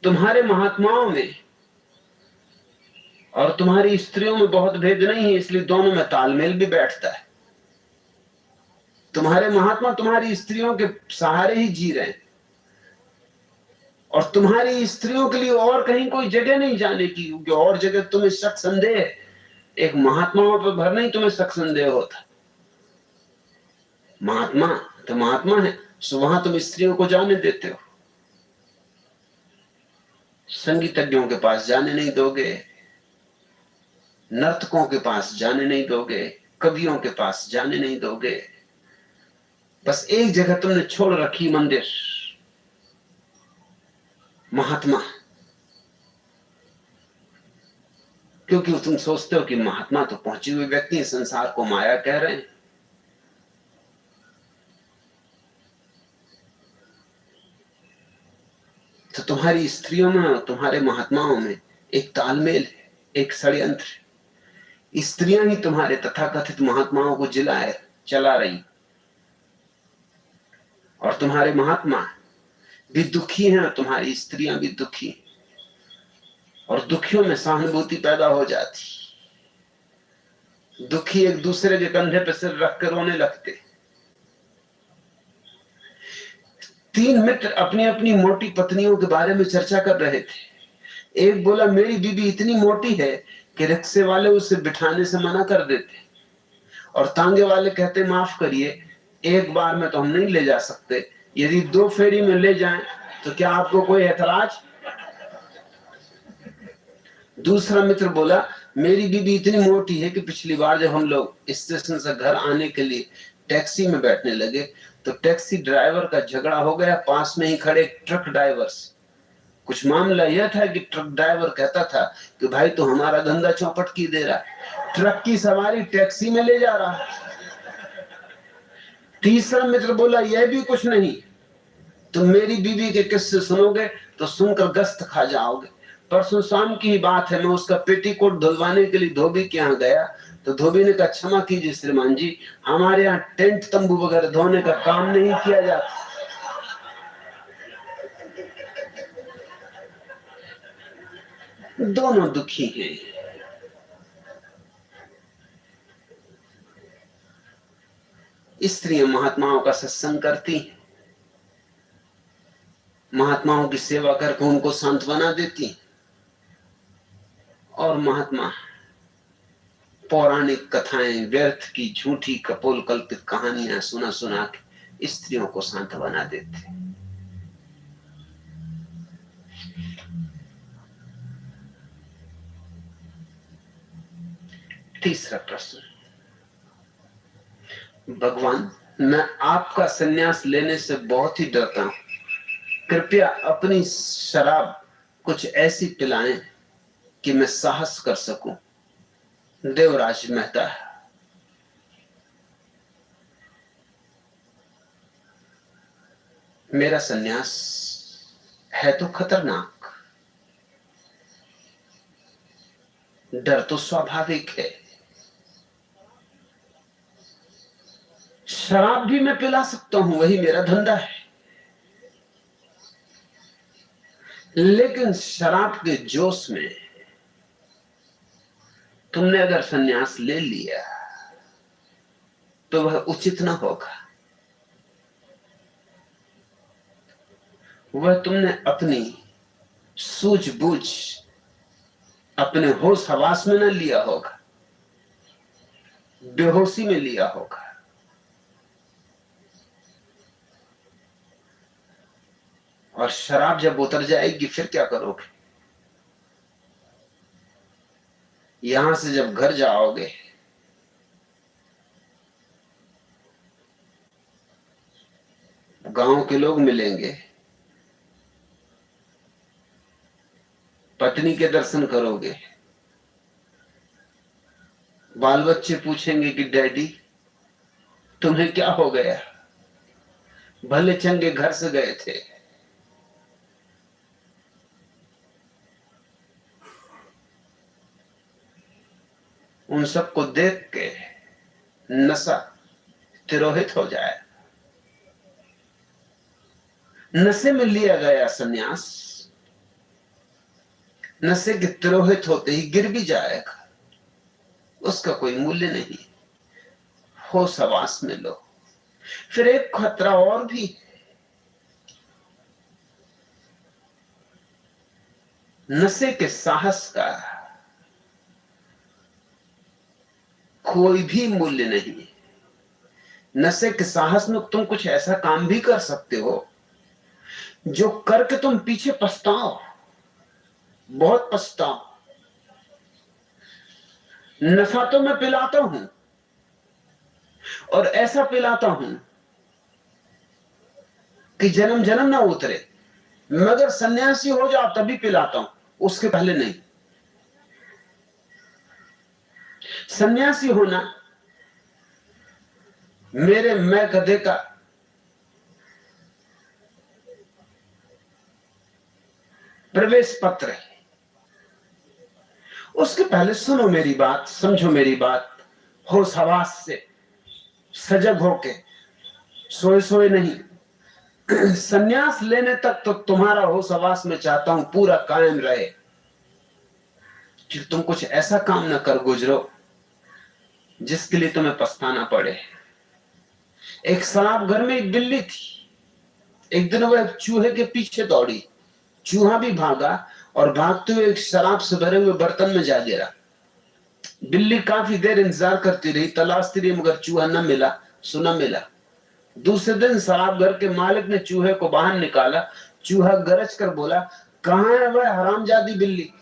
S20: तुम्हारे महात्माओं में और तुम्हारी स्त्रियों में बहुत भेद नहीं है, इसलिए दोनों में तालमेल भी बैठता है। तुम्हारे महात्मा तुम्हारी स्त्रियों के सहारे ही जी रहे हैं और तुम्हारी स्त्रियों के लिए और कहीं कोई जगह नहीं जाने की, क्योंकि और जगह तुम्हें शक संदेह है। एक महात्माओं पर भर नहीं तुम्हें शक संदेह होता। महात्मा तो महात्मा है, सो वहां तुम स्त्रियों को जाने देते हो। संगीतज्ञों के पास जाने नहीं दोगे, नर्तकों के पास जाने नहीं दोगे, कवियों के पास जाने नहीं दोगे। बस एक जगह तुमने छोड़ रखी, मंदिर, महात्मा। क्योंकि तुम सोचते हो कि महात्मा तो पहुंचे हुए व्यक्ति संसार को माया कह रहे हैं। तो तुम्हारी स्त्रियों में और तुम्हारे महात्माओं में एक तालमेल है, एक षड्यंत्र है। स्त्रियां ही तुम्हारे तथाकथित महात्माओं को जिलाए चला रही, और तुम्हारे महात्मा भी दुखी हैं, तुम्हारी स्त्रियां भी दुखी हैं, और दुखियों में सहानुभूति पैदा हो जाती। दुखी एक दूसरे के कंधे पर सिर रख कर रोने लगते। 3 मित्र अपनी अपनी मोटी पत्नियों के बारे में चर्चा कर रहे थे। एक बोला, मेरी बीबी इतनी मोटी है कि रिक्शे वाले उसे बिठाने से मना कर देते, और तांगे वाले कहते माफ करिए, एक बार में तो हम नहीं ले जा सकते, यदि 2 फेरी में ले जाएं तो क्या आपको कोई ऐतराज? दूसरा मित्र बोला, मेरी बीबी इतनी मोटी है कि पिछली बार जब हम लोग स्टेशन से घर आने के लिए टैक्सी में बैठने लगे तो टैक्सी ड्राइवर का झगड़ा हो गया पास में ही खड़े ट्रक ड्राइवर से। कुछ मामला यह था कि ट्रक ड्राइवर कहता था कि भाई तो हमारा धंधा चौपट की दे रहा है, ट्रक की सवारी टैक्सी में ले जा रहा है। तीसरा मित्र बोला, यह भी कुछ नहीं, तुम मेरी बीबी के किस्से सुनोगे तो सुनकर गस्त खा जाओगे। परसों शाम की ही बात है, मैं उसका पेटीकोट धुलवाने के लिए धोबी के यहाँ गया तो धोबी ने कहा, क्षमा कीजिए श्रीमान जी, हमारे यहाँ टेंट तंबू वगैरह धोने का काम नहीं किया जाता। दोनों दुखी हैं। स्त्रियां महात्माओं का सत्संग करती हैं, महात्माओं की सेवा करके उनको सांत्वना देती, और महात्मा पौराणिक कथाएं, व्यर्थ की झूठी कपोल कल्पित कहानियां सुना सुना के स्त्रियों को सांत्वना देते। तीसरा प्रश्न, भगवान मैं आपका संन्यास लेने से बहुत ही डरता हूं, कृपया अपनी शराब कुछ ऐसी पिलाएं कि मैं साहस कर सकूं। देवराज मेहता, मेरा संन्यास है तो खतरनाक, डर तो स्वाभाविक है। शराब भी मैं पिला सकता हूं, वही मेरा धंधा है, लेकिन शराब के जोश में तुमने अगर संन्यास ले लिया तो वह उचित ना होगा। वह तुमने अपनी सूझबूझ, अपने होश हवास में न लिया होगा, बेहोशी में लिया होगा। और शराब जब उतर जाएगी फिर क्या करोगे? यहां से जब घर जाओगे गांव के लोग मिलेंगे, पत्नी के दर्शन करोगे, बाल बच्चे पूछेंगे कि डैडी तुम्हें क्या हो गया, भले चंगे घर से गए थे। उन सबको देख के नशा तिरोहित हो जाए। नशे में लिया गया संन्यास नशे के तिरोहित होते ही गिर भी जाएगा, उसका कोई मूल्य नहीं। होश हवास में लो। फिर एक खतरा और भी, नशे के साहस का कोई भी मूल्य नहीं। नशे के साहस में तुम कुछ ऐसा काम भी कर सकते हो जो करके तुम पीछे पछताओ, बहुत पछताओ। नशा तो मैं पिलाता हूं और ऐसा पिलाता हूं कि जन्म जन्म ना उतरे, मगर सन्यासी हो जाओ तभी पिलाता हूं, उसके पहले नहीं। सन्यासी होना मेरे मैं गधे का प्रवेश पत्र है। उसके पहले सुनो मेरी बात, समझो मेरी बात, होश हवास से सजग होके, सोए सोए नहीं। सन्यास लेने तक तो तुम्हारा होश हवास में चाहता हूं पूरा कायम रहे कि तुम कुछ ऐसा काम न कर गुजरो जिसके लिए तुम्हें पछताना पड़े। एक शराब घर में एक बिल्ली थी। एक दिन वह चूहे के पीछे दौड़ी, चूहा भी भागा और भागते हुए एक शराब से भरे हुए बर्तन में जा गिरा। बिल्ली काफी देर इंतजार करती रही, तलाशती रही, मगर चूहा न मिला, सुना मिला। दूसरे दिन शराब घर के मालिक ने चूहे को बाहर निकाला। चूहा गरज कर बोला, कहां है वह हरामजादी बिल्ली?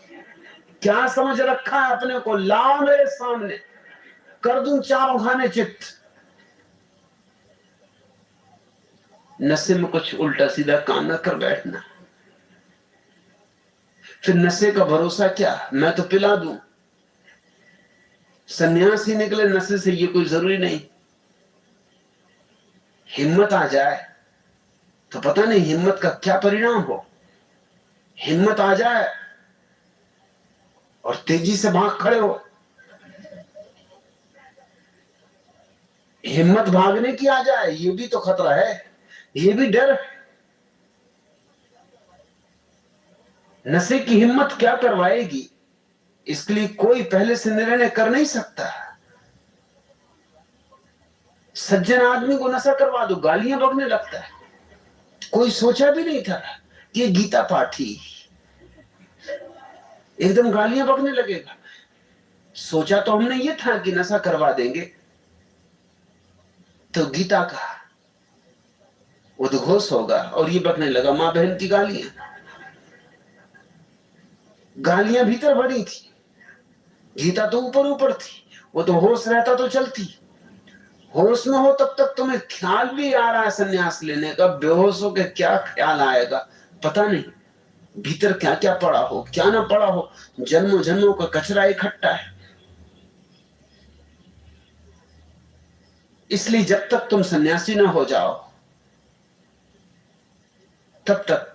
S20: क्या समझ रखा है अपने को? लाओ मेरे सामने, कर दूं चारों खाने चित्त। नशे में कुछ उल्टा सीधा काम न कर बैठना। फिर नशे का भरोसा क्या, मैं तो पिला दूं। सन्यासी निकले नशे से, ये कोई जरूरी नहीं। हिम्मत आ जाए तो पता नहीं हिम्मत का क्या परिणाम हो। हिम्मत आ जाए और तेजी से भाग खड़े हो। हिम्मत भागने की आ जाए, ये भी तो खतरा है, ये भी डर है। नशे की हिम्मत क्या करवाएगी, इसके लिए कोई पहले से निर्णय कर नहीं सकता। सज्जन आदमी को नशा करवा दो, गालियां बकने लगता है। कोई सोचा भी नहीं था कि ये गीता पाठी एकदम गालियां बकने लगेगा। सोचा तो हमने ये था कि नशा करवा देंगे तो गीता का उद्घोष होगा, और ये बकने लगा मां बहन की गालियां। गालियां भीतर भरी थी, गीता तो ऊपर ऊपर थी, वो तो होश रहता तो चलती। होश में हो तब तक तुम्हें ख्याल भी आ रहा है संन्यास लेने का, बेहोश हो के क्या ख्याल आएगा पता नहीं। भीतर क्या क्या पड़ा हो, क्या ना पड़ा हो, जन्मों जन्मों का कचरा इकट्ठा है। इसलिए जब तक तुम सन्यासी ना हो जाओ तब तक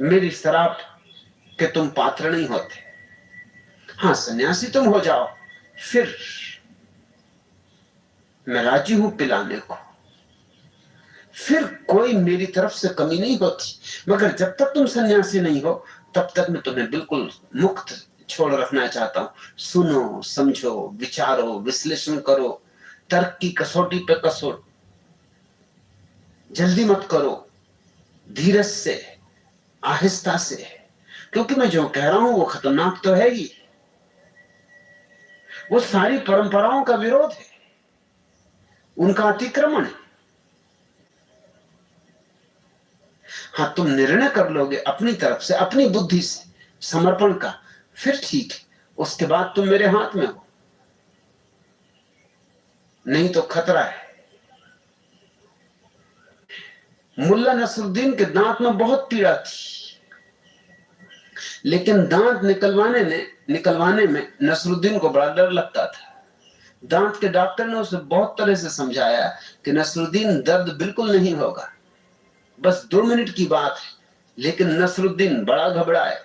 S20: मेरी शराब के तुम पात्र नहीं होते। हाँ, सन्यासी तुम हो जाओ, फिर मैं राजी हूं पिलाने को, फिर कोई मेरी तरफ से कमी नहीं होती। मगर जब तक तुम सन्यासी नहीं हो तब तक मैं तुम्हें बिल्कुल मुक्त छोड़ रखना चाहता हूं। सुनो, समझो, विचारो, विश्लेषण करो, तर्क की कसौटी पे कसो, जल्दी मत करो, धीरज से, आहिस्ता से, क्योंकि मैं जो कह रहा हूं वो खतरनाक तो है ही। वो सारी परंपराओं का विरोध है, उनका अतिक्रमण है। हाँ, तुम निर्णय कर लोगे अपनी तरफ से, अपनी बुद्धि से, समर्पण का, फिर ठीक है, उसके बाद तुम मेरे हाथ में हो। नहीं तो खतरा है। मुल्ला नसरुद्दीन के दांत में बहुत पीड़ा थी, लेकिन दांत निकलवाने में नसरुद्दीन को बड़ा डर लगता था। दांत के डॉक्टर ने उसे बहुत तरह से समझाया कि नसरुद्दीन, दर्द बिल्कुल नहीं होगा, बस 2 मिनट की बात है। लेकिन नसरुद्दीन बड़ा घबराया।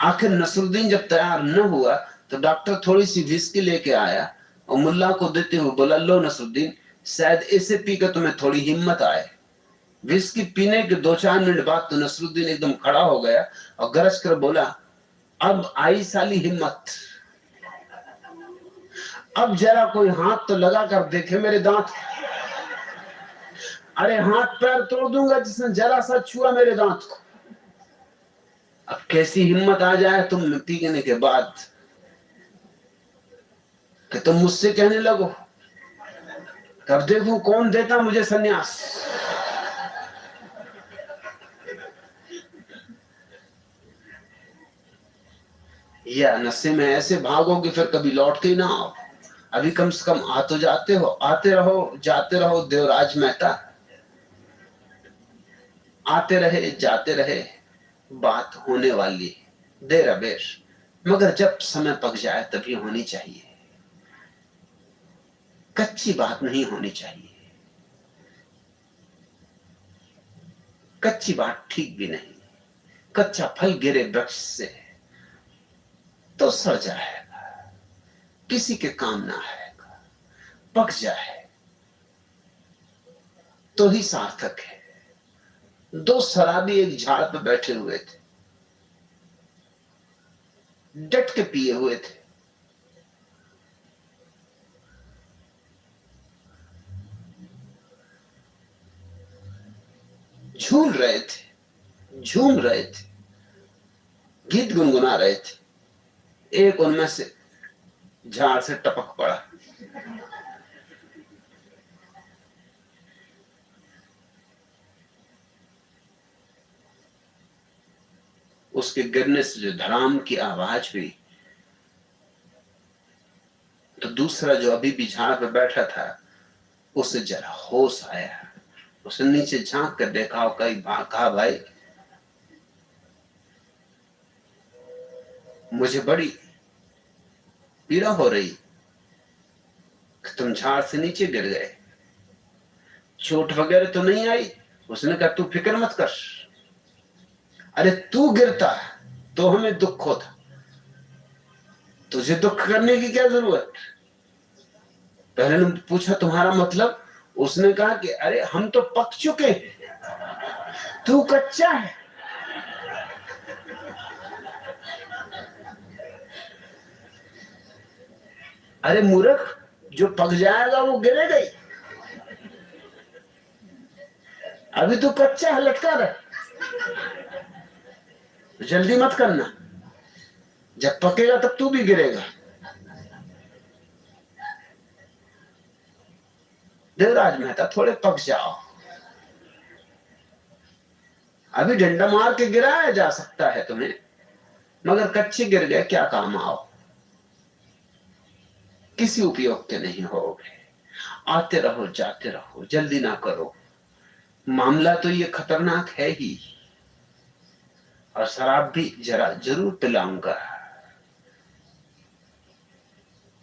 S20: आखिर नसरुद्दीन जब तैयार न हुआ तो डॉक्टर थोड़ी सी विस्की लेके आया और मुल्ला को देते हुए बोला, लो नसरुद्दीन, शायद इसे पीकर तुम्हें थोड़ी हिम्मत आए। विस्की पीने के 2-4 मिनट बाद तो नसरुद्दीन एकदम खड़ा हो गया और गरज कर बोला, अब आई साली हिम्मत, अब जरा कोई हाथ तो लगा कर देखे मेरे दांत। अरे हाथ पैर तोड़ दूंगा जिसने जरा सा छुआ मेरे दांत को। अब कैसी हिम्मत आ जाए तुम पीने के बाद कि तुम मुझसे कहने लगो, तब देखो कौन देता मुझे सन्यास। या नशे में ऐसे भागो कि फिर कभी लौट के ही ना आओ। अभी कम से कम आ तो जाते हो, आते रहो जाते रहो। देवराज मेहता, आते रहे जाते रहे, बात होने वाली है, देर अबेर, मगर जब समय पक जाए तभी होनी चाहिए। कच्ची बात नहीं होनी चाहिए। कच्ची बात ठीक भी नहीं। कच्चा फल गिरे वृक्ष से तो सड़ जाएगा, किसी के काम ना आएगा। पक जाए तो ही सार्थक है। 2 शराबी एक झाड़ पर बैठे हुए थे, डट के पिए हुए थे। झूल रहे थे, झूम रहे थे, गीत गुनगुना रहे थे। एक उनमें से झाड़ से टपक पड़ा। उसके गिरने से जो धड़ाम की आवाज हुई तो दूसरा जो अभी भी झाड़ पर बैठा था उसे जरा होश आया। उसने नीचे झांक कर देखा और कहा, भाई मुझे बड़ी पीड़ा हो रही कि तुम झाड़ से नीचे गिर गए, चोट वगैरह तो नहीं आई? उसने कहा, तू फिक्र मत कर। अरे तू गिरता तो हमें दुख होता, तुझे दुख करने की क्या जरूरत? पहले ने पूछा, तुम्हारा मतलब? उसने कहा कि अरे हम तो पक चुके, तू कच्चा है। अरे मूर्ख, जो पक जाएगा वो गिरेगा ही, अभी तू कच्चा है, लटका रहे, जल्दी मत करना, जब पकेगा तब तू भी गिरेगा। देवराज मेहता, थोड़े पक जाओ, अभी डंडा मार के गिराया जा सकता है तुम्हें, मगर कच्चे गिर गए क्या काम आओ, किसी उपयोग के नहीं होगे। आते रहो जाते रहो, जल्दी ना करो। मामला तो ये खतरनाक है ही, और शराब भी जरा जरूर पिलाऊंगा।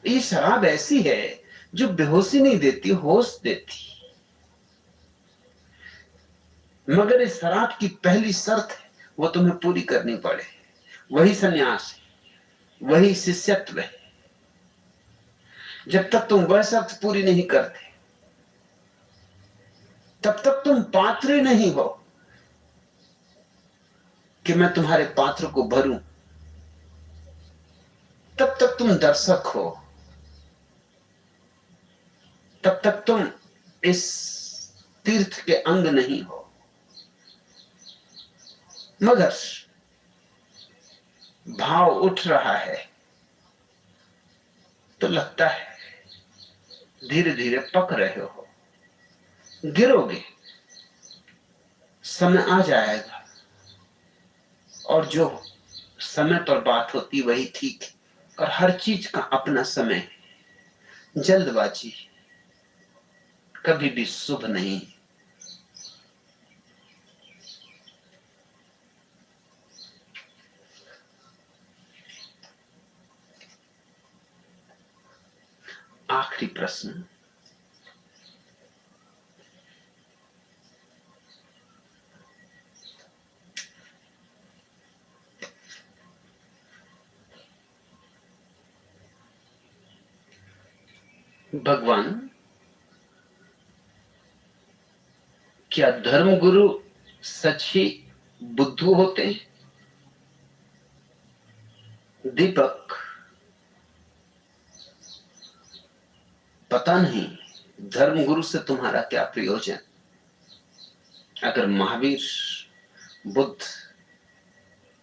S20: ये शराब ऐसी है जो बेहोशी नहीं देती, होश देती। मगर इस शराब की पहली शर्त है, वो तुम्हें पूरी करनी पड़े। वही सन्यास है, वही शिष्यत्व है। जब तक तुम वह शर्त पूरी नहीं करते, तब तक तुम पात्र नहीं हो कि मैं तुम्हारे पात्र को भरूं। तब तक तुम दर्शक हो, तब तक तुम इस तीर्थ के अंग नहीं हो। मगर भाव उठ रहा है तो लगता है धीरे धीरे पक रहे हो। गिरोगे, समय आ जाएगा, और जो समय पर बात होती वही ठीक है। और हर चीज का अपना समय है। जल्दबाजी कभी भी शुभ नहीं। आखिरी प्रश्न, भगवान, क्या धर्मगुरु सच ही बुद्धू होते हैं? दीपक, पता नहीं धर्मगुरु से तुम्हारा क्या प्रयोजन। अगर महावीर, बुद्ध,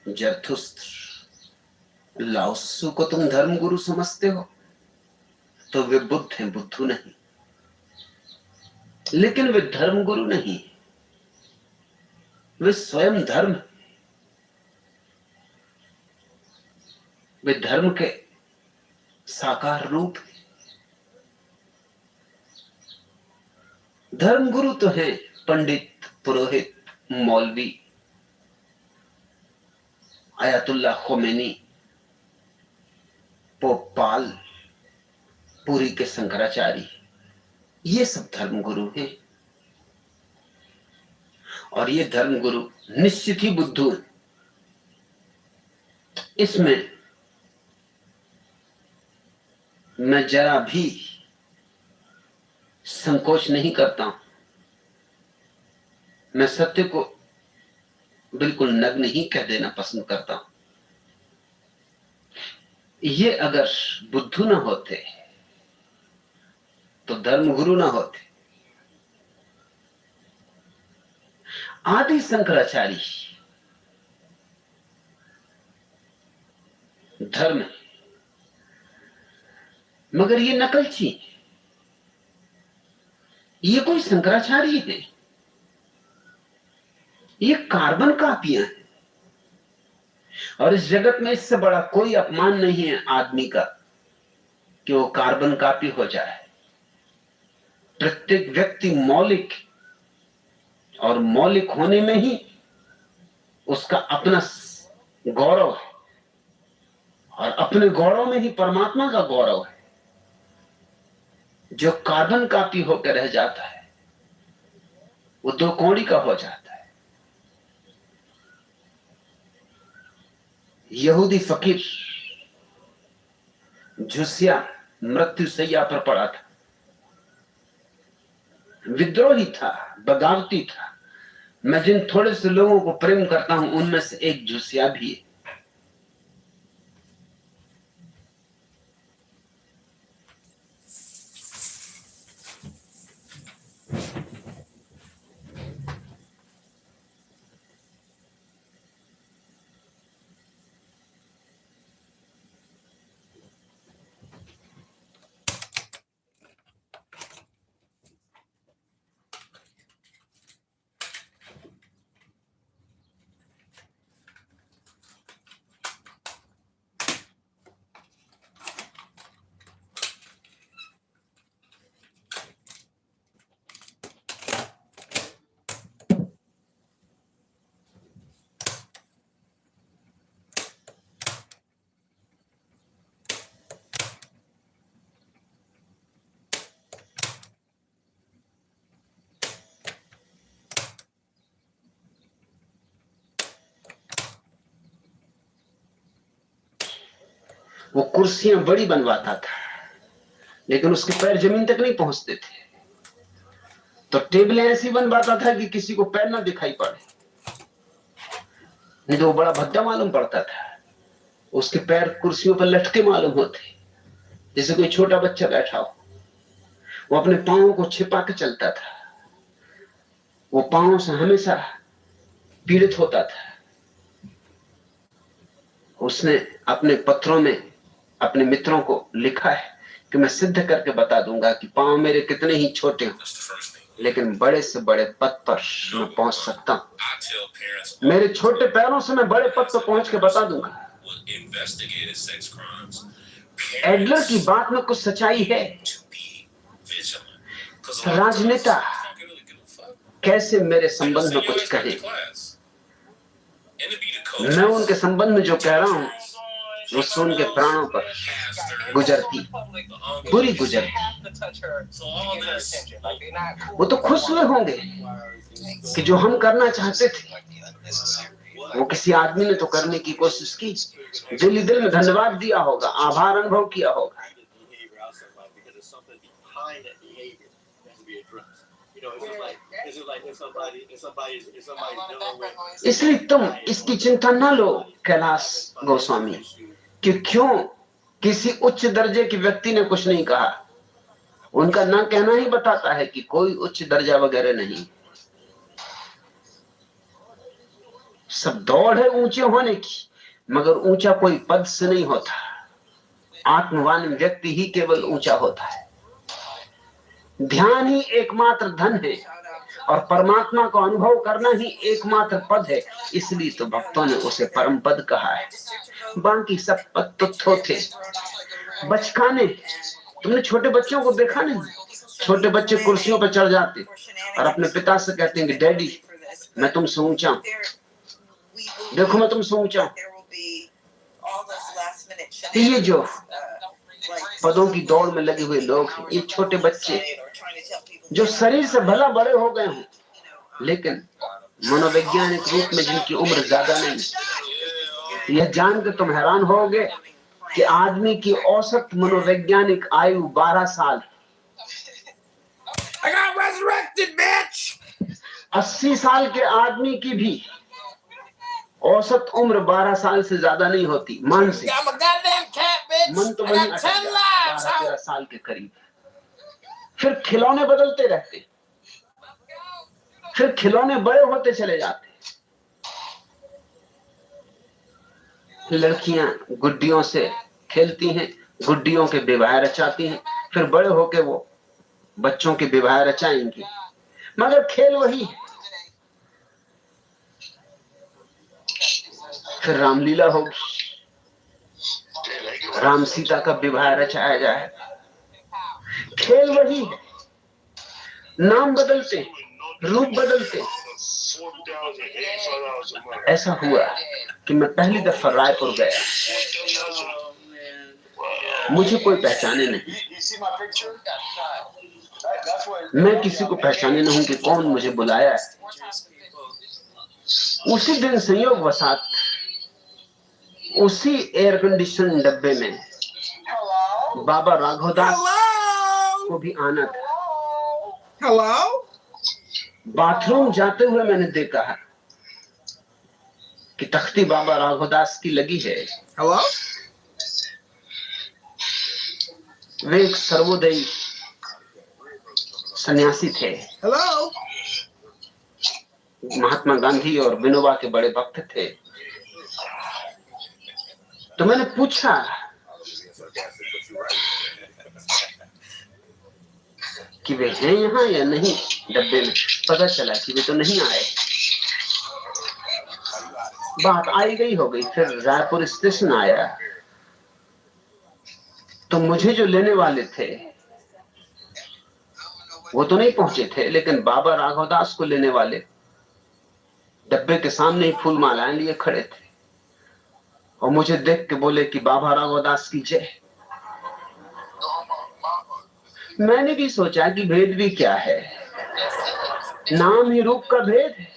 S20: जरथुस्त्र, लाओत्सु को तुम धर्मगुरु समझते हो तो वे बुद्ध हैं, बुद्धू नहीं। लेकिन वे धर्मगुरु नहीं, वे स्वयं धर्म। वे धर्म के साकार रूप हैं। धर्मगुरु तो हैं पंडित, पुरोहित, मौलवी, आयतुल्लाह खोमेनी, पोप पाल, पुरी के शंकराचार्य, ये सब धर्मगुरु हैं। और ये धर्मगुरु निश्चित ही बुद्धू हैं। इसमें मैं जरा भी संकोच नहीं करता हूं। मैं सत्य को बिल्कुल नग्न ही कह देना पसंद करता हूं। ये अगर बुद्धू ना होते तो धर्मगुरु ना होते। आदि शंकराचार्य धर्म है, मगर ये नकलची, ये कोई शंकराचार्य है? ये कार्बन कापियां हैं। और इस जगत में इससे बड़ा कोई अपमान नहीं है आदमी का कि वो कार्बन कापी हो जाए। प्रत्येक व्यक्ति मौलिक, और मौलिक होने में ही उसका अपना गौरव है, और अपने गौरव में ही परमात्मा का गौरव है। जो कार्बन कापी होकर रह जाता है वो दो कौड़ी का हो जाता है। यहूदी फकीर झुसिया मृत्यु सैया पर पड़ा था, विद्रोही था, बगावती था। मैं जिन थोड़े से लोगों को प्रेम करता हूं उनमें से एक झुसिया भी है। वो कुर्सियां बड़ी बनवाता था, लेकिन उसके पैर जमीन तक नहीं पहुंचते थे। तो टेबलें ऐसी बनवाता था कि किसी को पैर ना दिखाई पड़े, नहीं तो वो बड़ा भद्दा मालूम पड़ता था। उसके पैर कुर्सियों पर लटके मालूम होते, जैसे कोई छोटा बच्चा बैठा हो। वो अपने पांवों को छिपा के चलता था, वो पांवों से हमेशा पीड़ित होता था। उसने अपने पत्रों में अपने मित्रों को लिखा है कि मैं सिद्ध करके बता दूंगा कि पांव मेरे कितने ही छोटे हों, लेकिन बड़े से बड़े पद पर मैं पहुंच सकता हूं। मेरे छोटे पैरों से मैं बड़े पद पर पहुंच के बता दूंगा। एडलर की बात में कुछ सच्चाई है। राजनेता कैसे मेरे संबंध में कुछ कहें, मैं उनके संबंध में जो कह रहा हूं उससे उनके प्राणों पर गुजरती, बुरी गुजरती। वो तो खुश हुए होंगे कि जो हम करना चाहते थे वो किसी आदमी ने तो करने की कोशिश की। दिल दिल में धन्यवाद दिया होगा, आभार अनुभव किया होगा। इसलिए तुम इसकी चिंता न लो कैलाश गोस्वामी कि क्यों किसी उच्च दर्जे के व्यक्ति ने कुछ नहीं कहा। उनका ना कहना ही बताता है कि कोई उच्च दर्जा वगैरह नहीं। सब दौड़ है ऊंचे होने की, मगर ऊंचा कोई पद से नहीं होता। आत्मवान व्यक्ति ही केवल ऊंचा होता है। ध्यान ही एकमात्र धन है और परमात्मा को अनुभव करना ही एकमात्र पद है। इसलिए तो भक्तों ने उसे परम पद कहा है। बाकी सब पद तुच्छ थे, बचकाने। तुमने छोटे बच्चों को देखा नहीं? छोटे बच्चे कुर्सियों पर चढ़ जाते और अपने पिता से कहते हैं कि डैडी मैं तुमसे ऊंचा हूं, देखो मैं तुमसे ऊंचा हूं। ये जो पदों की दौड़ में लगे हुए लोग हैं, ये छोटे बच्चे जो शरीर से भला बड़े हो गए हैं, लेकिन मनोवैज्ञानिक रूप में जिनकी उम्र ज्यादा नहीं। यह जान के तुम हैरान होगे कि आदमी की औसत मनोवैज्ञानिक आयु 12 साल।
S6: I got resurrected, bitch!
S20: 80 साल के आदमी की भी औसत उम्र 12 साल से ज्यादा नहीं होती। मानसिक मन तो वही 12-13 साल के करीब। फिर खिलौने बदलते रहते, फिर खिलौने बड़े होते चले जाते। लड़कियां गुड्डियों से खेलती हैं, गुड्डियों के विवाह रचाती हैं, फिर बड़े होके वो बच्चों के विवाह रचाएंगी, मगर खेल वही है। फिर रामलीला होगी, राम सीता का विवाह रचाया जाएगा। खेल वही है, नाम बदलते, रूप बदलते। ऐसा हुआ कि मैं पहली दफा रायपुर गया, मुझे कोई पहचाने नहीं। मैं किसी को पहचाने नहीं कि कौन मुझे बुलाया है। उसी दिन संयोग वसात उसी एयर कंडीशन डब्बे में बाबा राघवदास को भी आना था।
S6: Hello?
S20: बाथरूम जाते हुए मैंने देखा कि तख्ती बाबा राघवदास की लगी है।
S6: Hello?
S20: वे एक सर्वोदयी सन्यासी थे।
S6: Hello?
S20: महात्मा गांधी और विनोबा के बड़े भक्त थे। तो मैंने पूछा कि वे हैं यहाँ या नहीं डब्बे में। पता चला कि वे तो नहीं आए। बात आई गई हो गई। फिर रायपुर स्टेशन आया तो मुझे जो लेने वाले थे वो तो नहीं पहुंचे थे, लेकिन बाबा राघवदास को लेने वाले डब्बे के सामने ही फूल मालाएं लिए खड़े थे और मुझे देख के बोले कि बाबा राघवदास की जय। मैंने भी सोचा कि भेद भी क्या है, नाम ही रूप का भेद है।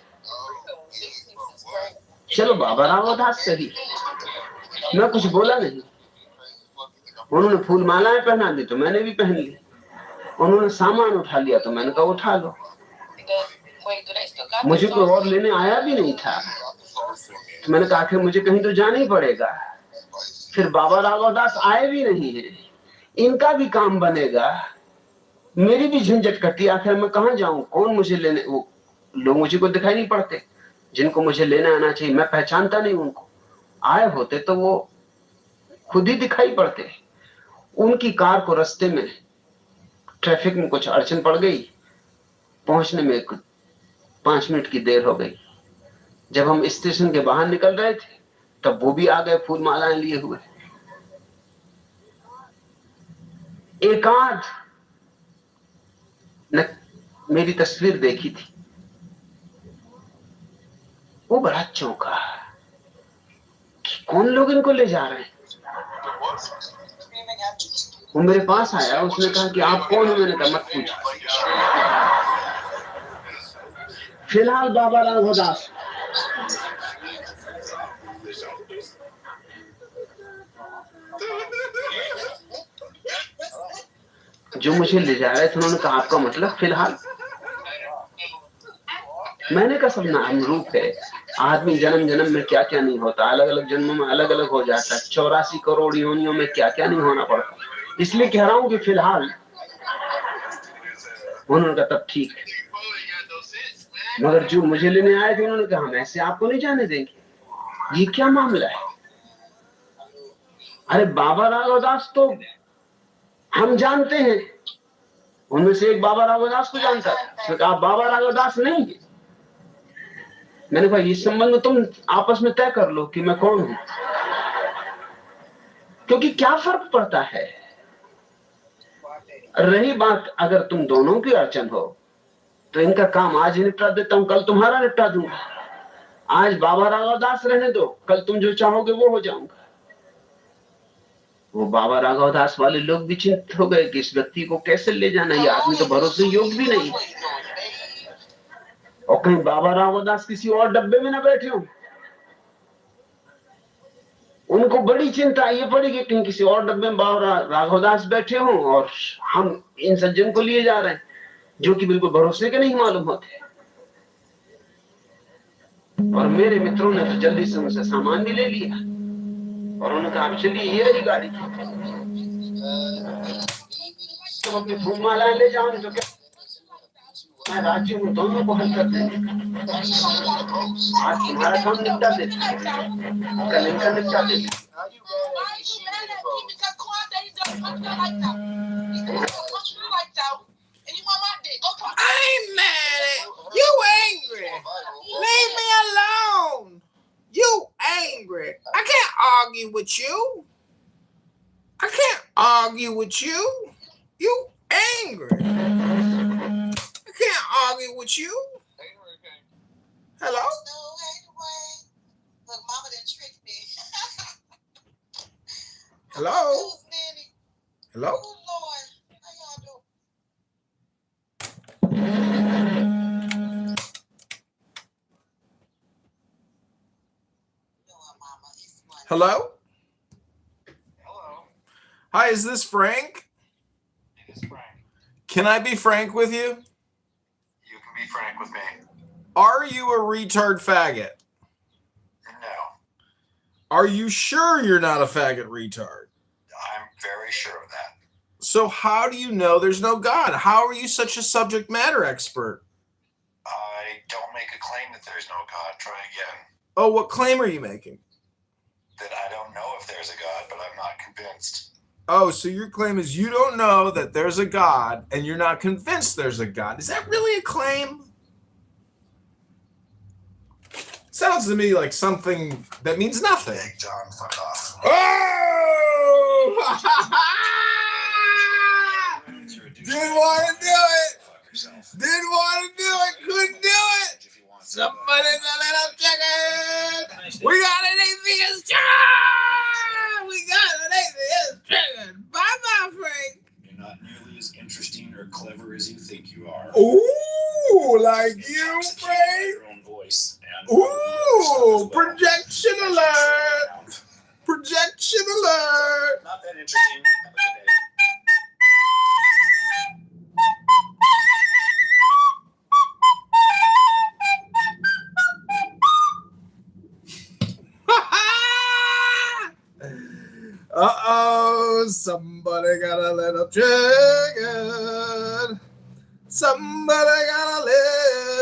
S20: चलो बाबा राघवदास सही। मैं कुछ बोला नहीं। उन्होंने फूल मालाएं पहना दी तो मैंने भी पहन ली, उन्होंने सामान उठा लिया तो मैंने कहा उठा लो। मुझे कोई और लेने आया भी नहीं था, तो मैंने कहा कि मुझे कहीं तो जाना ही पड़ेगा। फिर बाबा राघव दास आए भी नहीं है, इनका भी काम बनेगा, मेरी भी झंझट कटी। आखिर मैं कहाँ जाऊं, कौन मुझे लेने, वो लोग मुझे को दिखाई नहीं पड़ते जिनको मुझे लेने आना चाहिए, मैं पहचानता नहीं उनको। आए होते तो वो खुद ही दिखाई पड़ते। उनकी कार को रास्ते में ट्रैफिक में कुछ अड़चन पड़ गई, पहुंचने में 5 मिनट की देर हो गई। जब हम स्टेशन के बाहर निकल रहे थे तब वो भी आ गए फूल मालाएं लिए हुए। एक आध ने मेरी तस्वीर देखी थी, वो बड़ा चौंका कि कौन लोग इनको ले जा रहे हैं। वो मेरे पास आया, उसने कहा कि आप कौन हो। मैंने कहा मत पूछो। फिलहाल बाबा राघव दास। जो मुझे ले जा रहे थे उन्होंने कहा आपका मतलब फिलहाल। मैंने कहा सब नाम रूप है, आदमी जन्म जन्म में क्या क्या नहीं होता, अलग अलग जन्मों में अलग अलग हो जाता है, 84 करोड़ योनियों में क्या क्या नहीं होना पड़ता, इसलिए कह रहा हूं कि फिलहाल। उन्होंने कहा तब ठीक है, मगर जो मुझे लेने आए थे उन्होंने कहा हम ऐसे आपको नहीं जाने देंगे, ये क्या मामला है। अरे बाबा राघव दास तो हम जानते हैं, उनमें से एक बाबा राघव दास को जानता था, उसने कहा बाबा राघव दास नहीं है। मैंने कहा इस संबंध में तुम आपस में तय कर लो कि मैं कौन हूं, क्योंकि क्या फर्क पड़ता है। रही बात अगर तुम दोनों की अड़चन हो तो इनका काम आज ही निपटा देता हूं, कल तुम्हारा निपटा दूंगा। आज बाबा राघव दास रहने दो, कल तुम जो चाहोगे वो हो जाऊंगा। वो बाबा राघव दास वाले लोग भी चिंतित हो गए कि इस व्यक्ति को कैसे ले जाना, ये आदमी तो भरोसे योग्य भी नहीं, और कहीं बाबा राघव दास किसी और डब्बे में न बैठे हो। उनको बड़ी चिंता ये पड़ी कि कहीं किसी और डब्बे में बाबा राघव दास बैठे हो और हम इन सज्जन को लिए जा रहे हैं जो कि बिल्कुल भरोसे के नहीं मालूम होते। और मेरे मित्रों ने तो जल्दी से उनसे सामान भी ले लिया और उन्होंने कहा चलिए ये रही गाड़ी, तुम अपनी फूल मालाएं ले जाओ, तो क्या मैं राज्य हूं, दोनों को हल कर देंगे। आज तुम्हारा काम निपटा देते, कल इनका निपटा देते।
S6: I ain't mad at you. Angry? Leave me alone. You angry? I can't argue with you. I can't argue with you. You angry? I can't argue with you. Hello? Look, Mama done tricked me. Hello? Hello? Oh, Lord. How y'all doing? Hello?
S9: Hello.
S6: Hi, is this Frank?
S9: It is Frank.
S6: Can I be frank with you?
S9: You can be frank with me.
S6: Are you a retard faggot?
S9: No.
S6: Are you sure you're not a faggot retard?
S9: I'm very sure of that.
S6: So how do you know there's no God? How are you such a subject matter expert?
S9: I don't make a claim that there's no God. Try again.
S6: Oh, what claim are you making?
S9: That I don't know if there's a God, but I'm not convinced.
S6: Oh, so your claim is you don't know that there's a God and you're not convinced there's a God. Is that really a claim? Sounds to me like something that means nothing.
S9: Big John, fuck off.
S6: Oh! Didn't want to do it. Didn't want to do it. Couldn't do it. Somebody's a little chicken. We got an atheist chicken. We got an atheist chicken. Bye-bye, Frank.
S21: You're not nearly as interesting or clever as you think you are.
S6: Ooh, like you, Frank.
S21: Your own voice.
S6: Ooh, projection alert. Projection alert.
S21: Not that
S4: interesting. Have a good day.
S6: Uh-oh, somebody got a little triggered. Somebody got a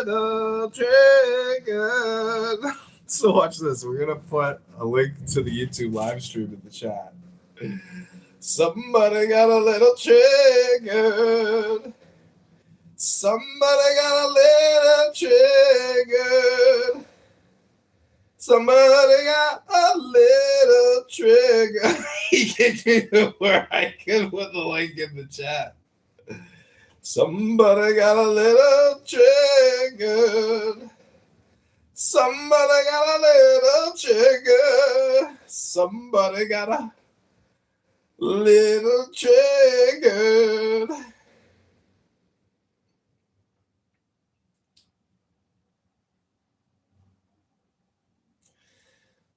S6: little triggered. So watch this. We're going to put a link to the YouTube live stream in the chat. Somebody got a little triggered. Somebody got a little triggered. Somebody got a little trigger. He gave me to where I could put the link in the chat. Somebody got a little triggered. Somebody got a little trigger. Somebody got a little triggered.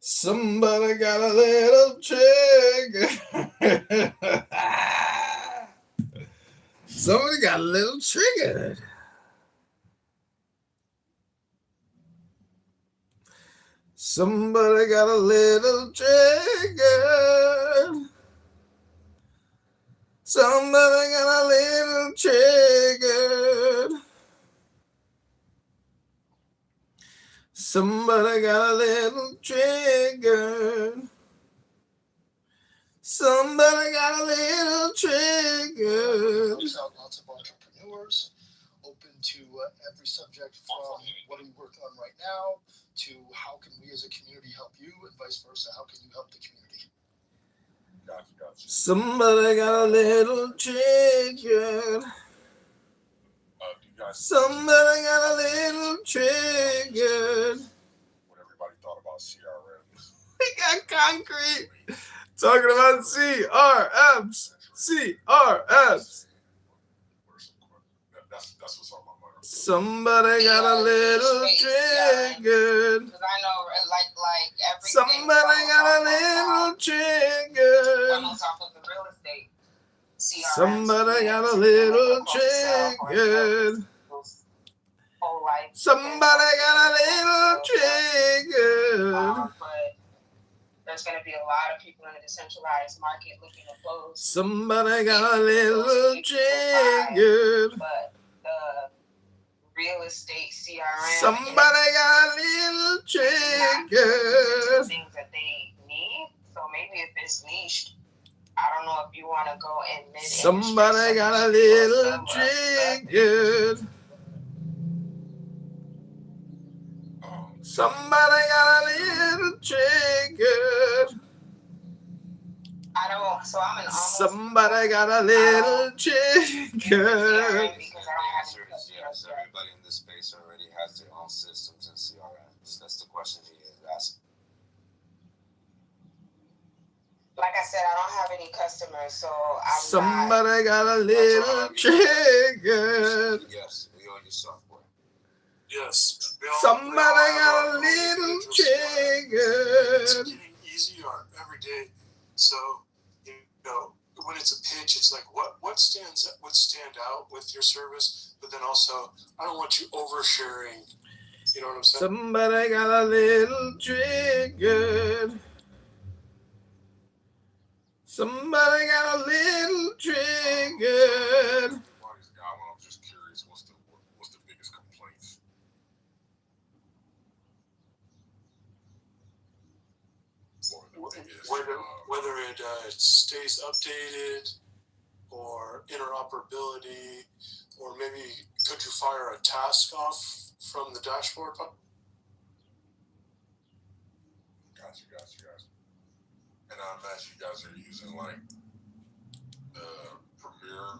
S6: Somebody got a little trigger. Somebody got a little triggered. Somebody got a little triggered. Somebody got a little triggered. Somebody got a little triggered. Somebody got a little triggered.
S22: Lots of entrepreneurs, open to every subject from what are you working on right now to how can we as a community help you and vice versa. How can you help the community?
S5: Gotcha.
S6: Somebody got a little triggered. Somebody got a little triggered.
S5: What everybody thought about CRMs.
S6: We got concrete. Talking about CRMs. CRMs.
S5: That's what's on my mind.
S6: Somebody got a little triggered.
S17: Because I know, like everything.
S6: Somebody got a little triggered.
S17: On top of the real estate.
S6: Somebody got a little triggered. Somebody got a little triggered.
S17: But there's going to be a lot of people in the decentralized market looking to close.
S6: Somebody got a little triggered.
S17: But the real estate CRM.
S6: Somebody got a little triggered.
S17: Things that they need. So maybe if it's niched, I don't know if you want to go in mid.
S6: Somebody got a little triggered. Somebody got a little triggered.
S17: I don't. So I'm an almost.
S6: Somebody got a little triggered.
S17: Because I don't have any
S23: yes, everybody in this space already has their own systems and CRMs. That's the question he is asking.
S17: Like I said, I don't have any customers, so I'm
S6: Somebody got a little triggered.
S23: Yes, we own your software.
S4: Yes.
S6: Somebody got a little triggered.
S4: It's getting easier every day. So, you know, when it's a pitch, it's like what stand out with your service, but then also I don't want you oversharing. You know what I'm saying?
S6: Somebody got a little triggered. Somebody got a little triggered.
S5: I'm just curious, what's the biggest complaints?
S4: Whether it stays updated or interoperability, or maybe could you fire a task off from the dashboard?
S5: Gotcha. And I imagine you guys are using like the premier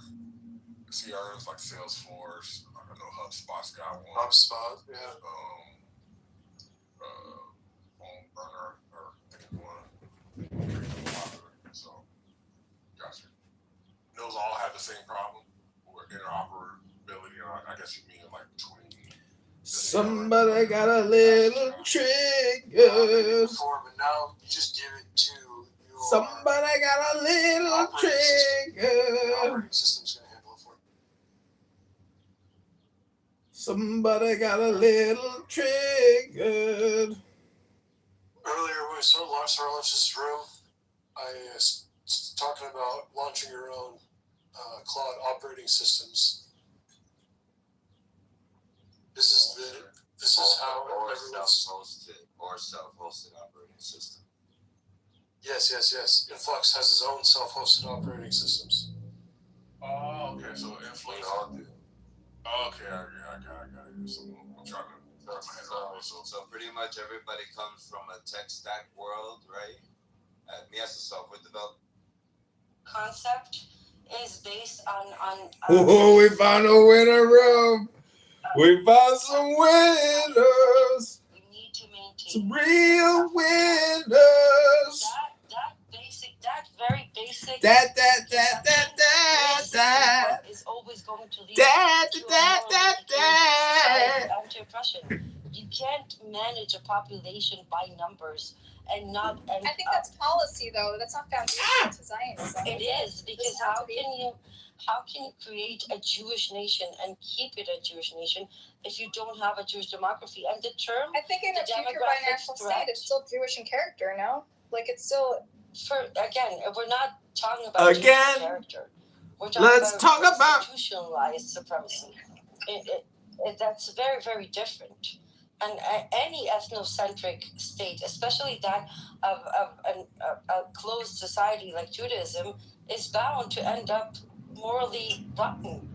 S5: CRMs like Salesforce. I know HubSpot's got one.
S4: HubSpot, yeah.
S5: Burner, or I think it's one. So, gotcha. Those all have the same problem or interoperability. I guess you mean like between.
S6: Somebody got a little triggered.
S4: Before, but now you just give it to your
S6: Somebody got a little trigger.
S4: Operating system's going to handle it for you.
S6: Somebody got a little triggered.
S4: Earlier, when we started Launch's room, I was talking about launching your own cloud operating systems. This is how everyone's
S23: self-hosted operating system.
S4: Yes. Influx has his own self-hosted operating systems.
S5: Oh, okay. So Influx.
S23: We all do.
S5: Okay, I got it. So I'm trying to wrap my head around it.
S23: So pretty much everybody comes from a tech stack world, right? Me as a software developer.
S17: Concept is based on
S6: Oh, we found a winner room. We found some winners.
S17: You need to maintain
S6: some real winners.
S17: That very basic.
S6: That
S17: is always going to lead
S6: that.
S17: and to oppression. You can't manage a population by numbers and not. And
S10: I think that's policy, though. That's not foundational to Zionism.
S17: It is, because how can you create a Jewish nation and keep it a Jewish nation if you don't have a Jewish demography? And the term,
S10: I think in a future binational state, it's still Jewish in character, no? Like it's still.
S17: We're not talking about Jewish in character. We're talking about institutionalized supremacy. That's very, very different. And any ethnocentric state, especially that of a closed society like Judaism, is bound to end up morally rotten.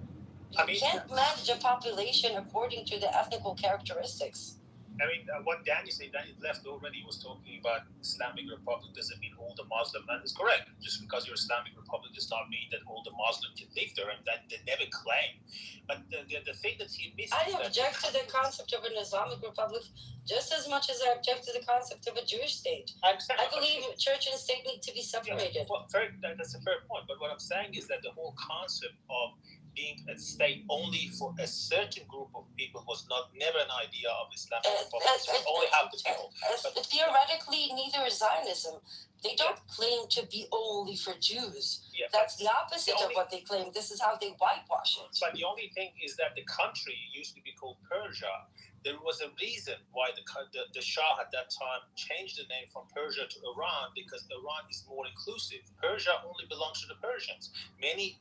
S17: You can't manage a population according to the ethnical characteristics.
S1: I mean, what Danny said, Danny left already, was talking about Islamic Republic doesn't mean all the Muslim land is correct. Just because you're Islamic Republic does not mean that all the Muslims can live there, and that they never claim. But the thing that he missed.
S17: I object to the concept of an Islamic Republic just as much as I object to the concept of a Jewish state.
S1: I understand.
S17: I believe church and state need to be separated.
S1: Yeah, well, that's a fair point. But what I'm saying is that the whole concept of being a state only for a certain group of people was never an idea of Islamic Republic. We only have the people.
S17: Theoretically, neither is Zionism. They don't claim to be only for Jews.
S1: Yeah,
S17: that's the opposite of what they claim. This is how they whitewash it.
S1: But the only thing is that the country used to be called Persia. There was a reason why the Shah at that time changed the name from Persia to Iran, because Iran is more inclusive. Persia only belongs to the Persians.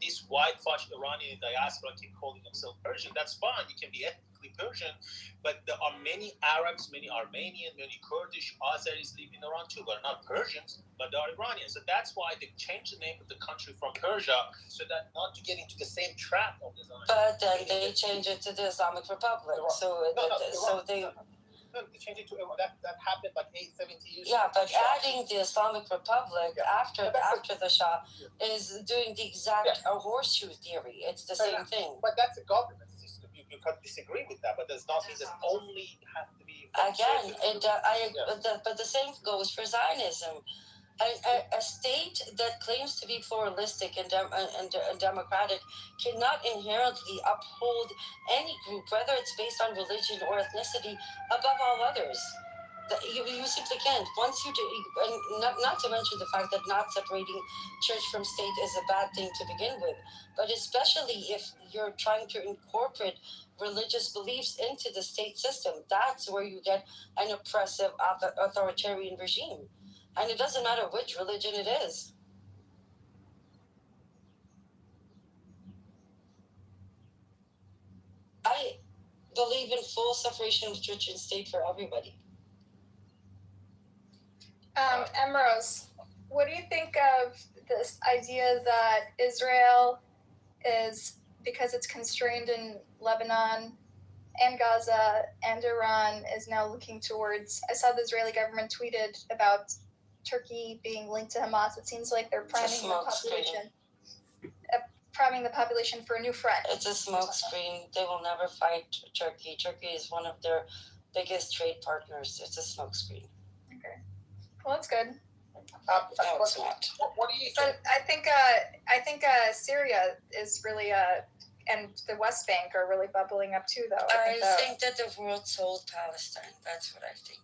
S1: These whitewashed Iranian diaspora keep calling themselves Persian. That's fine. You can be ethnically Persian, but there are many Arabs, many Armenian, many Kurdish, Azeris live in Iran too. They're not Persians, but they're Iranians. So that's why they changed the name of the country from Persia, so that not to get into the same trap of the Zionists.
S17: But then they changed it to the Islamic Republic. They
S1: changed it to that happened like 70 years ago.
S17: Yeah, but adding the Islamic Republic after the Shah is doing the exact horseshoe theory. It's the same thing.
S1: But that's a government system. You can disagree with that, but there's nothing that only has to be.
S17: Again, but the same goes for Zionism. A state that claims to be pluralistic and democratic cannot inherently uphold any group, whether it's based on religion or ethnicity, above all others. You simply can't. Once you do, and not to mention the fact that not separating church from state is a bad thing to begin with, but especially if you're trying to incorporate religious beliefs into the state system, that's where you get an oppressive authoritarian regime. And it doesn't matter which religion it is. I believe in full separation of church and state for everybody.
S10: Emrose, what do you think of this idea that Israel is, because it's constrained in Lebanon and Gaza and Iran, is now looking towards, I saw the Israeli government tweeted about Turkey being linked to Hamas. It seems like they're priming the population for a new threat.
S17: It's a smokescreen. They will never fight Turkey. Turkey is one of their biggest trade partners. It's a smokescreen.
S10: Okay. Well, that's good.
S17: No, it's not.
S1: What do you think?
S10: But I think Syria is really and the West Bank are really bubbling up too, though.
S17: I think that the world sold Palestine. That's what I think.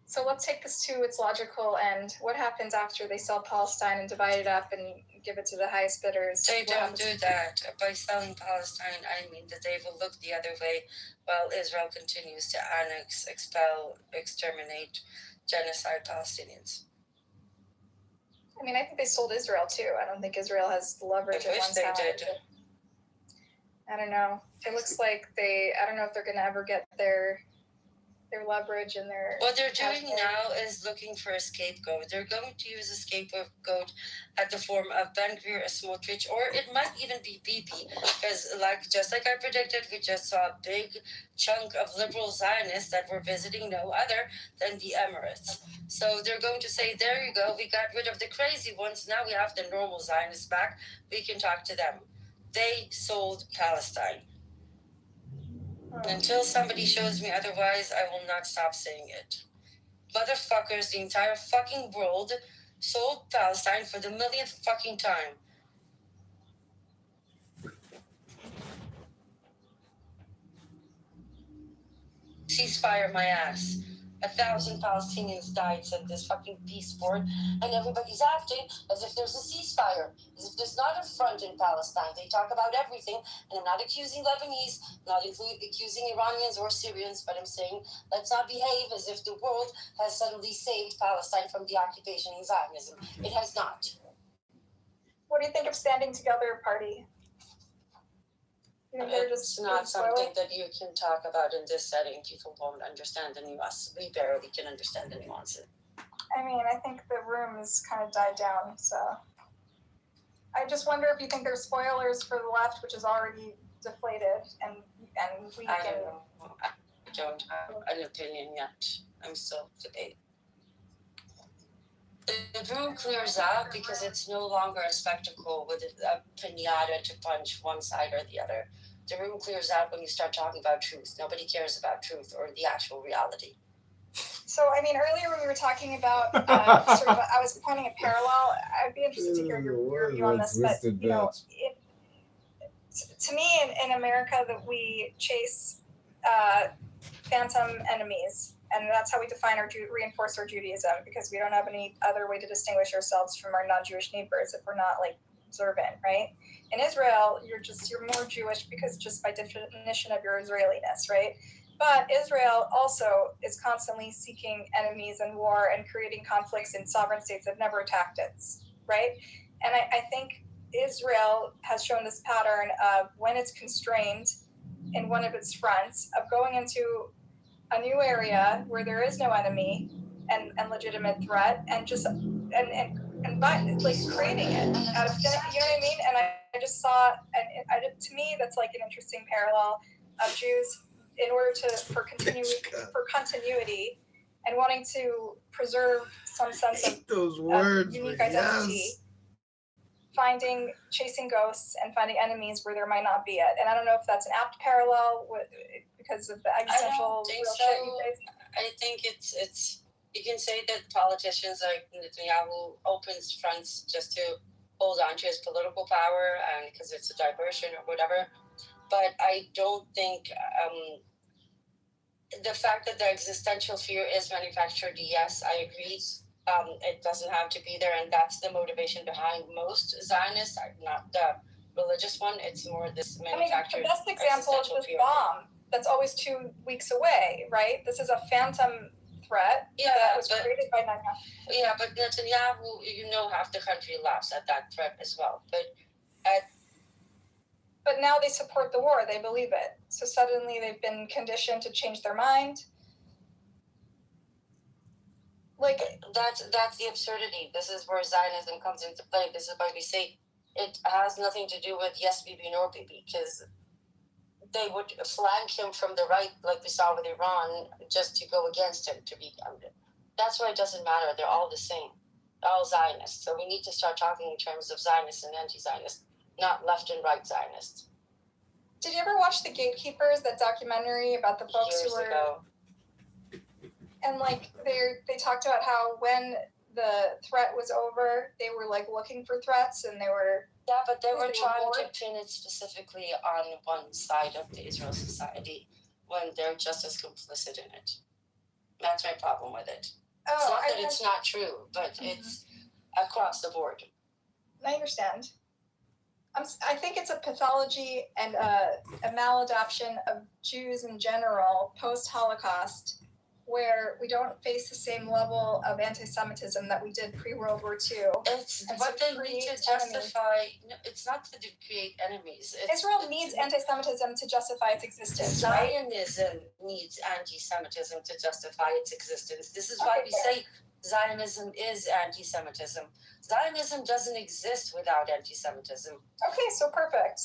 S10: So let's take this to its logical end. What happens after they sell Palestine and divide it up and give it to the highest bidders?
S3: They don't do that. By selling Palestine, I mean that they will look the other way while Israel continues to annex, expel, exterminate, genocide Palestinians.
S10: I mean, I think they sold Israel too. I don't think Israel has leverage
S3: I
S10: at
S3: wish
S10: one
S3: they
S10: time.
S3: did.
S10: I don't know. It looks like I don't know if they're going to ever get their leverage and their...
S3: What they're doing now is looking for a scapegoat. They're going to use a scapegoat at the form of Ben Gvir, a Smotrich, or it might even be Bibi, because just like I predicted, we just saw a big chunk of liberal Zionists that were visiting no other than the Emirates. So they're going to say, there you go, we got rid of the crazy ones, now we have the normal Zionists back, we can talk to them. They sold Palestine. Until somebody shows me otherwise, I will not stop saying it. Motherfuckers, the entire fucking world sold Palestine for the millionth fucking time. Ceasefire my ass. 1,000 Palestinians died, said this fucking peace board, and everybody's acting as if there's a ceasefire, as if there's not a front in Palestine. They talk about everything, and I'm not accusing Lebanese, not accusing Iranians or Syrians, but I'm saying let's not behave as if the world has suddenly saved Palestine from the occupation and Zionism. It has not.
S10: What do you think of Standing Together Party?
S3: It's not something that you can talk about in this setting. People won't understand the nuance. We barely can understand the nuances.
S10: I mean, I think the room has kind of died down, so... I just wonder if you think there's spoilers for the left, which is already deflated and weak.
S3: I don't know. I don't have an opinion yet. I'm still debating. The room clears out because it's no longer a spectacle with a pinata to punch one side or the other. The room clears out when you start talking about truth. Nobody cares about truth or the actual reality.
S10: So, I mean, earlier when we were talking about I was pointing a parallel. I'd be interested to hear your view on this, but, you know, to me in America that we chase phantom enemies, and that's how we define reinforce our Judaism, because we don't have any other way to distinguish ourselves from our non-Jewish neighbors if we're not like observant, right? In Israel, you're more Jewish because just by definition of your Israeliness, right? But Israel also is constantly seeking enemies and war and creating conflicts in sovereign states that never attacked it, right? And I think Israel has shown this pattern of when it's constrained in one of its fronts of going into a new area where there is no enemy and legitimate threat and just like creating it out of thin, you know what I mean? And I just saw, to me, that's like an interesting parallel of Jews in order for continuity and wanting to preserve some sense of unique identity. Yes. Chasing ghosts and finding enemies where there might not be it. And I don't know if that's an apt parallel because of the existential
S3: shit
S10: you face.
S3: I think it's you can say that politicians like Netanyahu opens fronts just to hold on to his political power and because it's a diversion or whatever. But I don't think the fact that the existential fear is manufactured, yes, I agree. It doesn't have to be there, and that's the motivation behind most Zionists, not the religious one. It's more this manufactured.
S10: The best example is this bomb that's always 2 weeks away, right? This is a phantom threat that was created by Netanyahu.
S3: Yeah, but Netanyahu, half the country laughs at that threat as well.
S10: But now they support the war. They believe it. So suddenly they've been conditioned to change their mind.
S3: Like that's the absurdity. This is where Zionism comes into play. This is why we say it has nothing to do with yes Bibi nor Bibi, because they would flank him from the right, like we saw with Iran, just to go against him to be counted. That's why it doesn't matter. They're all the same, all Zionists. So we need to start talking in terms of Zionists and anti-Zionists, not left and right Zionists.
S10: Did you ever watch The Gatekeepers, that documentary about the folks
S3: Years
S10: who were?
S3: Ago.
S10: And like they talked about how when the threat was over, they were like looking for threats, and they were.
S3: Yeah, but they were trying to pin it specifically on one side of the Israel society when they're just as complicit in it. That's my problem with it.
S10: Oh,
S3: it's not that it's not true, but it's across the board.
S10: I understand. I think it's a pathology and a maladoption of Jews in general post-Holocaust, where we don't face the same level of anti-Semitism that we did pre-World War II.
S3: It's what they need to justify. No, it's not to create enemies.
S10: Israel needs anti-Semitism to justify its existence, right?
S3: Zionism needs anti-Semitism to justify its existence. This is why we say Zionism is anti-Semitism. Zionism doesn't exist without anti-Semitism.
S10: Okay, so perfect.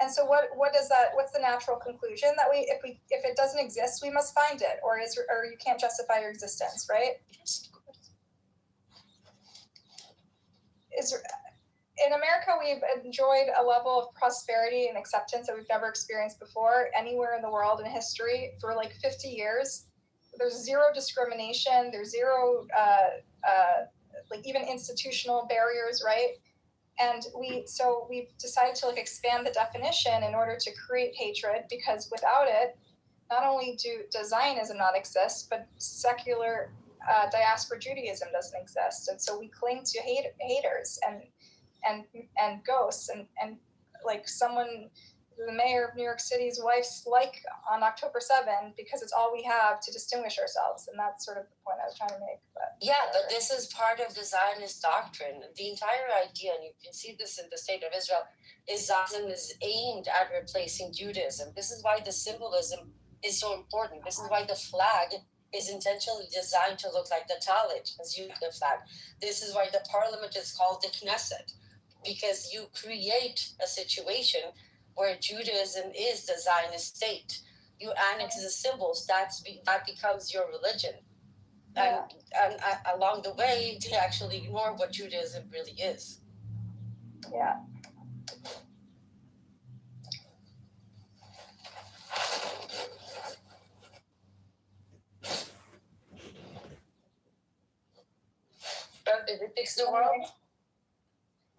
S10: And so what does that? What's the natural conclusion that if it doesn't exist, we must find it, or you can't justify your existence, right?
S3: Yes, of course.
S10: In America, we've enjoyed a level of prosperity and acceptance that we've never experienced before anywhere in the world in history for like 50 years. There's zero discrimination. There's zero like even institutional barriers, right? And we've decided to like expand the definition in order to create hatred, because without it, not only does Zionism not exist, but secular diaspora Judaism doesn't exist. And so we cling to haters and ghosts and like the mayor of New York City's wife's like on October 7 because it's all we have to distinguish ourselves. And that's sort of the point I was trying to make.
S3: But this is part of the Zionist doctrine. The entire idea, and you can see this in the state of Israel, is Zionism is aimed at replacing Judaism. This is why the symbolism is so important. This is why the flag is intentionally designed to look like the Talit, as you the flag. This is why the parliament is called the Knesset, because you create a situation where Judaism is the Zionist state. You annex the symbols, that becomes your religion. And along the way, they actually ignore what Judaism really is.
S10: Yeah.
S3: Did it fix the world?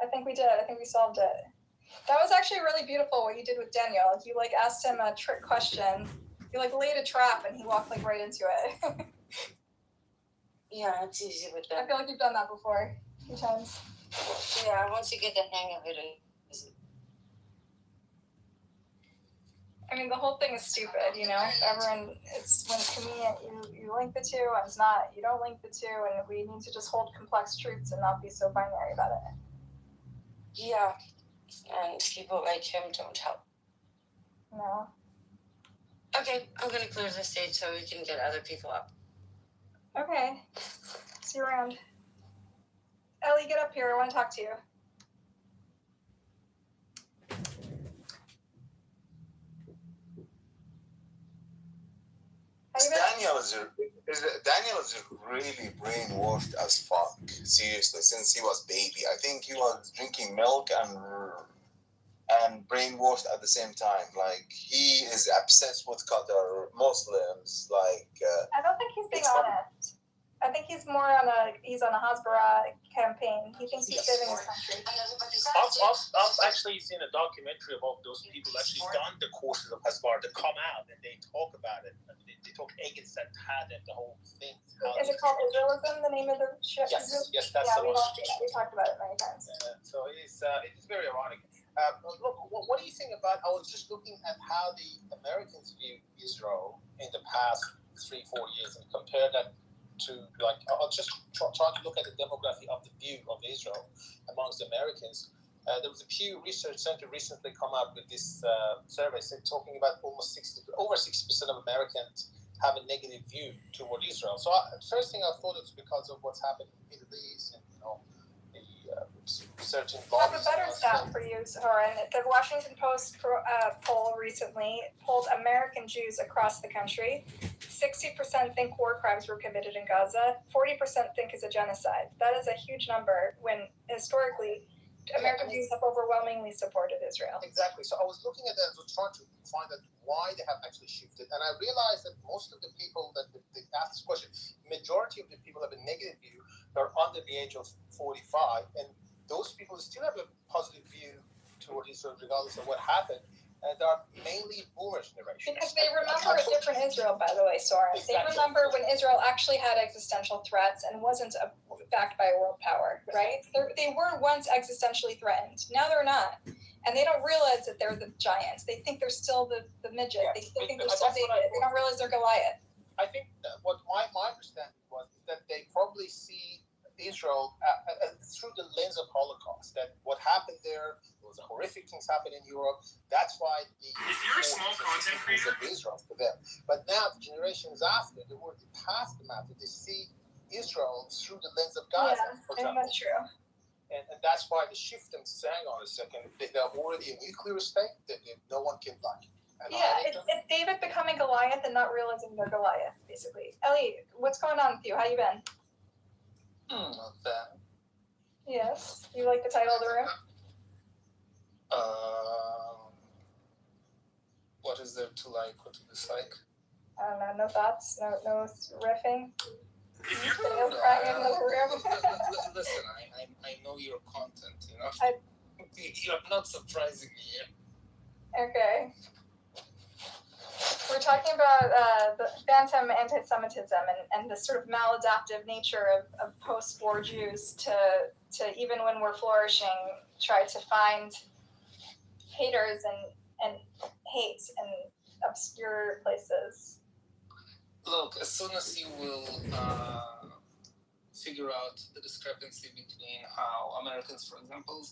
S10: I think we did. I think we solved it. That was actually really beautiful what you did with Daniel. You like asked him a trick question. You like laid a trap and he walked like right into it.
S3: Yeah, it's easy with that.
S10: I feel like you've done that before a few times.
S3: Yeah, once you get the hang of it.
S10: I mean, the whole thing is stupid, you know? Everyone, when it's convenient, you link the two, and it's not, you don't link the two, and we need to just hold complex truths and not be so binary about it.
S3: Yeah, and people like him don't help.
S10: No.
S3: Okay, I'm gonna clear the stage so we can get other people up.
S10: Okay. See you around. Ellie, get up here. I want to talk to you.
S23: Daniel is really brainwashed as fuck. Seriously, since he was baby, I think he was drinking milk and brainwashed at the same time. Like he is obsessed with Qatar, Muslims. Like
S10: I don't think he's being honest. I think he's more on a Hasbara campaign. He thinks he's saving his country.
S11: I've actually seen a documentary about those people actually done the courses of Hasbara to come out and they talk about it. They talk against that had and the whole thing.
S10: Is it called Israelism, the name of the ship?
S11: Yes, that's the one.
S10: We talked about it many times.
S11: So it is very ironic. Look, what do you think about? I was just looking at how the Americans view Israel in the past 3-4 years and compare that to, like, I'll just try to look at the demography of the view of Israel amongst Americans. There was a Pew Research Center recently come out with this survey talking about over 60% of Americans have a negative view toward Israel. So first thing I thought it's because of what's happened in the Middle East and certain
S10: I have a better stat for you, Soren. The Washington Post poll recently polled American Jews across the country. 60% think war crimes were committed in Gaza. 40% think it's a genocide. That is a huge number when historically American Jews have overwhelmingly supported Israel.
S11: Exactly. So I was looking at that and was trying to find out why they have actually shifted. And I realized that most of the people that they asked this question, majority of the people have a negative view. They're under the age of 45. And those people still have a positive view toward Israel regardless of what happened. They are mainly boomer generation.
S10: Because they remember a different Israel, by the way, Soren. Exactly. They remember when Israel actually had existential threats and wasn't backed by a world power, right? They were once existentially threatened. Now they're not. And they don't realize that they're the giants. They think they're still the midget. Yes. They think they're still David. They don't realize they're Goliath.
S11: I think that what my understanding was is that they probably see Israel through the lens of Holocaust. That what happened there was horrific things happened in Europe. That's why
S7: if you're a small content creator
S11: of Israel for them. But now the generations after, they were past the matter. They see Israel through the lens of Gaza.
S10: Yeah, that's true.
S11: And that's why the shift them saying on a second, they're already a nuclear state that no one can block.
S10: It's David becoming Goliath and not realizing they're Goliath, basically. Ellie, what's going on with you? How you been?
S8: Not bad.
S10: Yes. You like the title of the room?
S8: What is there to like or to dislike?
S10: I don't know. No thoughts? No riffing?
S8: Listen, I know your content, you know? You're not surprising me.
S10: Okay. We're talking about the phantom anti-Semitism and the sort of maladaptive nature of post-war Jews to even when we're flourishing, try to find haters and hate in obscure places.
S8: Look, as soon as you will figure out the discrepancy between how Americans, for example,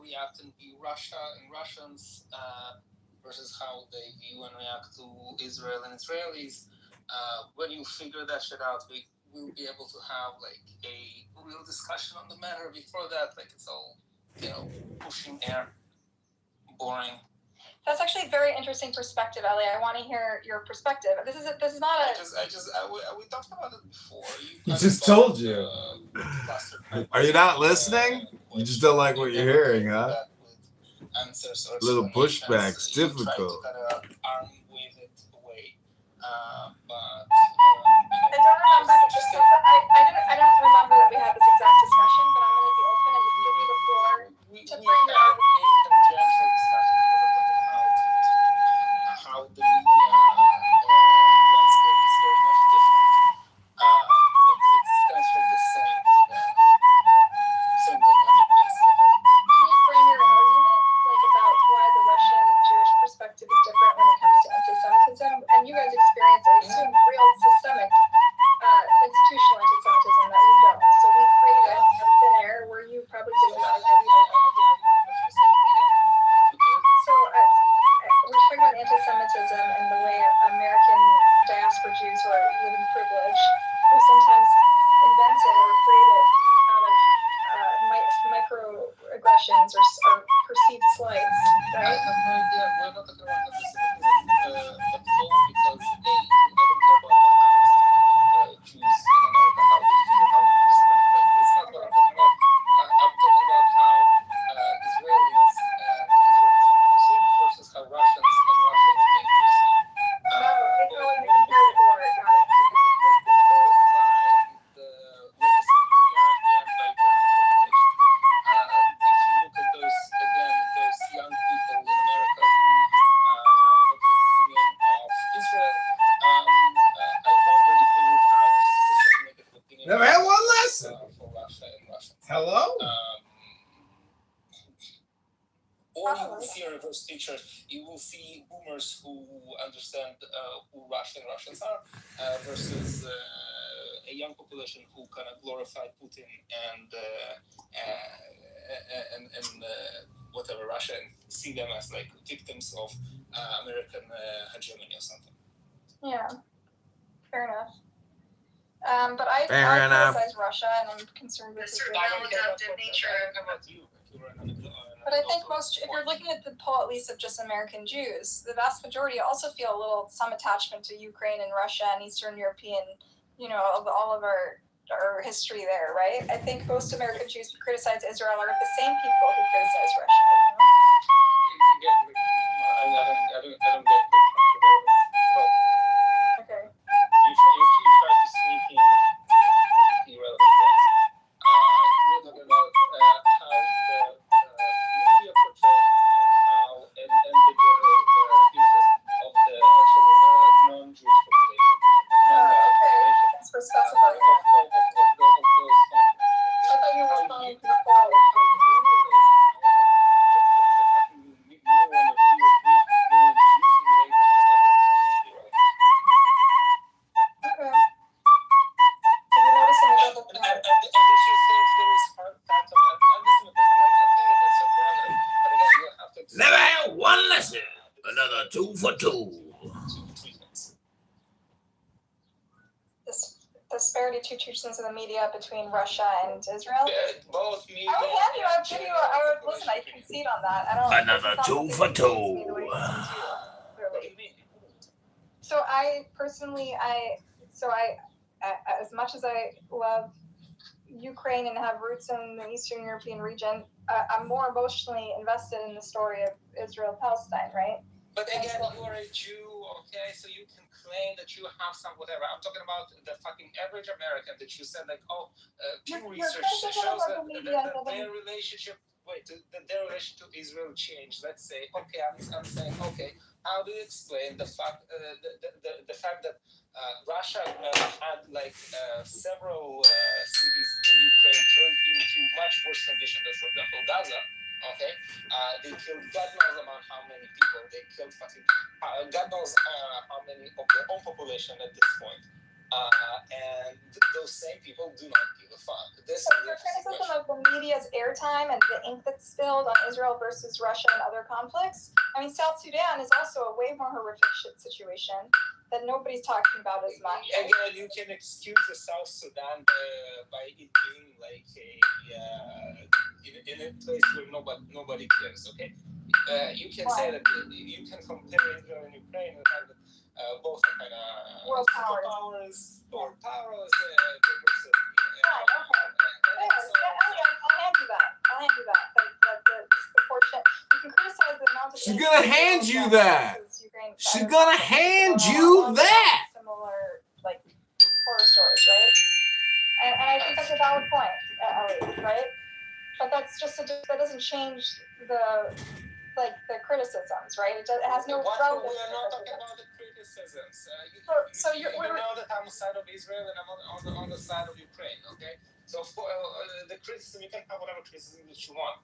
S8: react and view Russia and Russians versus how they view and react to Israel and Israelis, when you figure that shit out, we will be able to have like a real discussion on the matter. Before that, like it's all, pushing air, boring.
S10: That's actually a very interesting perspective, Ellie. I want to hear your perspective. This is not a.
S8: We talked about it before.
S6: I just told you. Are you not listening? You just don't like what you're hearing, huh? Little pushback's difficult.
S8: Arm wave it away, but
S10: I don't remember. I don't remember that we had this exact discussion, but I'm going to be open and just give you the floor to frame your argument.
S8: Tangential discussion about how the media landscape is very much different. It stems from the same dynamic base.
S10: Can you frame your argument, like about why the Russian Jewish perspective is different when it comes to anti-Semitism? And you guys experience, I assume, real systemic, institutional anti-Semitism that we don't. So we create it out of thin air where you probably didn't. So we're talking about anti-Semitism and the way American diaspora Jews who live in privilege will sometimes invent it or create it out of microaggressions or perceived slights, right?
S8: I have no idea. We're not talking about anti-Semitism at all because I don't care about what happens to Jews in America, how they feel, how they perceive them. It's not what I'm talking about. I'm talking about how Israelis and Israelis perceive versus how Russians and Russians may perceive.
S10: Both by the
S8: legacy media and by general population. If you look at those young people in America who have not good opinion of Israel, I wonder if they would have the same negative opinion.
S6: Never had one lesson.
S8: For Russia and Russians.
S6: Hello?
S8: Or you will see a reverse picture. You will see boomers who understand who Russians are versus a young population who kind of glorify Putin and whatever Russia and see them as like victims of American hegemony or something.
S10: Yeah, fair enough. But I criticize Russia and I'm concerned with the maladaptive nature of. But I think if you're looking at the poll, at least of just American Jews, the vast majority also feel some attachment to Ukraine and Russia and Eastern European, of all of our history there, right? I think most American Jews who criticize Israel are the same people who criticize Russia.
S8: I don't get that.
S10: Okay.
S8: You try to sneak in irrelevant things. We're talking about how the media portrays and how and the
S10: distance in the media between Russia and Israel?
S8: Both media.
S10: I would hand you a video. Listen, I concede on that. I don't.
S6: Another 2 for 2.
S10: So I personally, as much as I love Ukraine and have roots in the Eastern European region, I'm more emotionally invested in the story of Israel-Palestine, right?
S8: But again, you are a Jew, okay? So you can claim that you have some whatever. I'm talking about the fucking average American that you said, like, Pew Research shows that their relationship, their relationship to Israel changed. Let's say, okay, I'm saying, okay, how do you explain the fact that Russia had like several cities in Ukraine turned into much worse condition than, for example, Gaza? Okay, they killed God knows about how many people. They killed fucking God knows how many of their own population at this point. And those same people do not give a fuck. This is the
S10: criticism of the media's airtime and the ink that's spilled on Israel versus Russia and other conflicts. I mean, South Sudan is also a way more horrific shit situation that nobody's talking about as much.
S8: Again, you can excuse the South Sudan by it being like in a place where nobody cares. Okay, you can say that you can compare Israel and Ukraine and the fact that both are kind of
S10: world powers.
S8: I'll hand
S10: you that. The portion you can criticize the amount of.
S6: She's gonna hand you that. She's gonna hand you that.
S10: Similar like horror stories, right? And I think that's a valid point, Ellie, right? But that's just that doesn't change the criticisms, right? It has no relevance.
S8: We are not talking about the criticisms. You know that I'm on the side of Israel and I'm on the side of Ukraine, okay? So for the criticism, you can have whatever criticism that you want.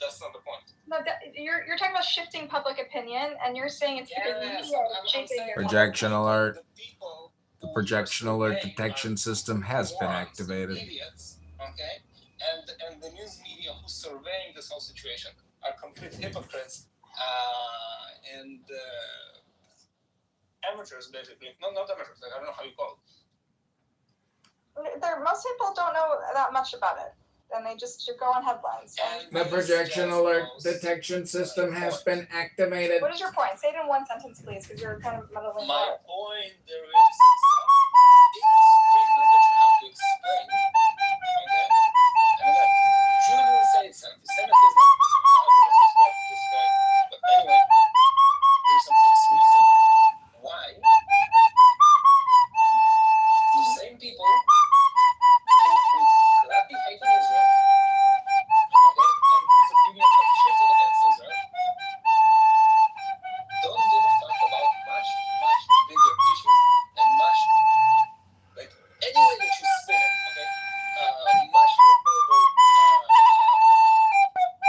S8: That's not the point.
S10: No, you're talking about shifting public opinion, and you're saying it's because media shaping your
S6: projection alert. The projection alert detection system has been activated.
S8: Idiots, okay? And the news media who's surveying this whole situation are complete hypocrites and amateurs, basically. No, not amateurs. I don't know how you call it.
S10: Most people don't know that much about it, and they just go on headlines.
S6: The projection alert detection system has been activated.
S10: What is your point? Say it in one sentence, please, because you're kind of muddling.
S8: My point, there is some reason that you have to explain. Okay? And Jude will say it's anti-Semitism. I don't subscribe to this guy. But anyway, there's some fixed reason why the same people who gladly hate on Israel, okay, and whose opinion have shifted against Israel, don't give a fuck about much bigger issues and much, like, any way that you spin it, okay, much more horrible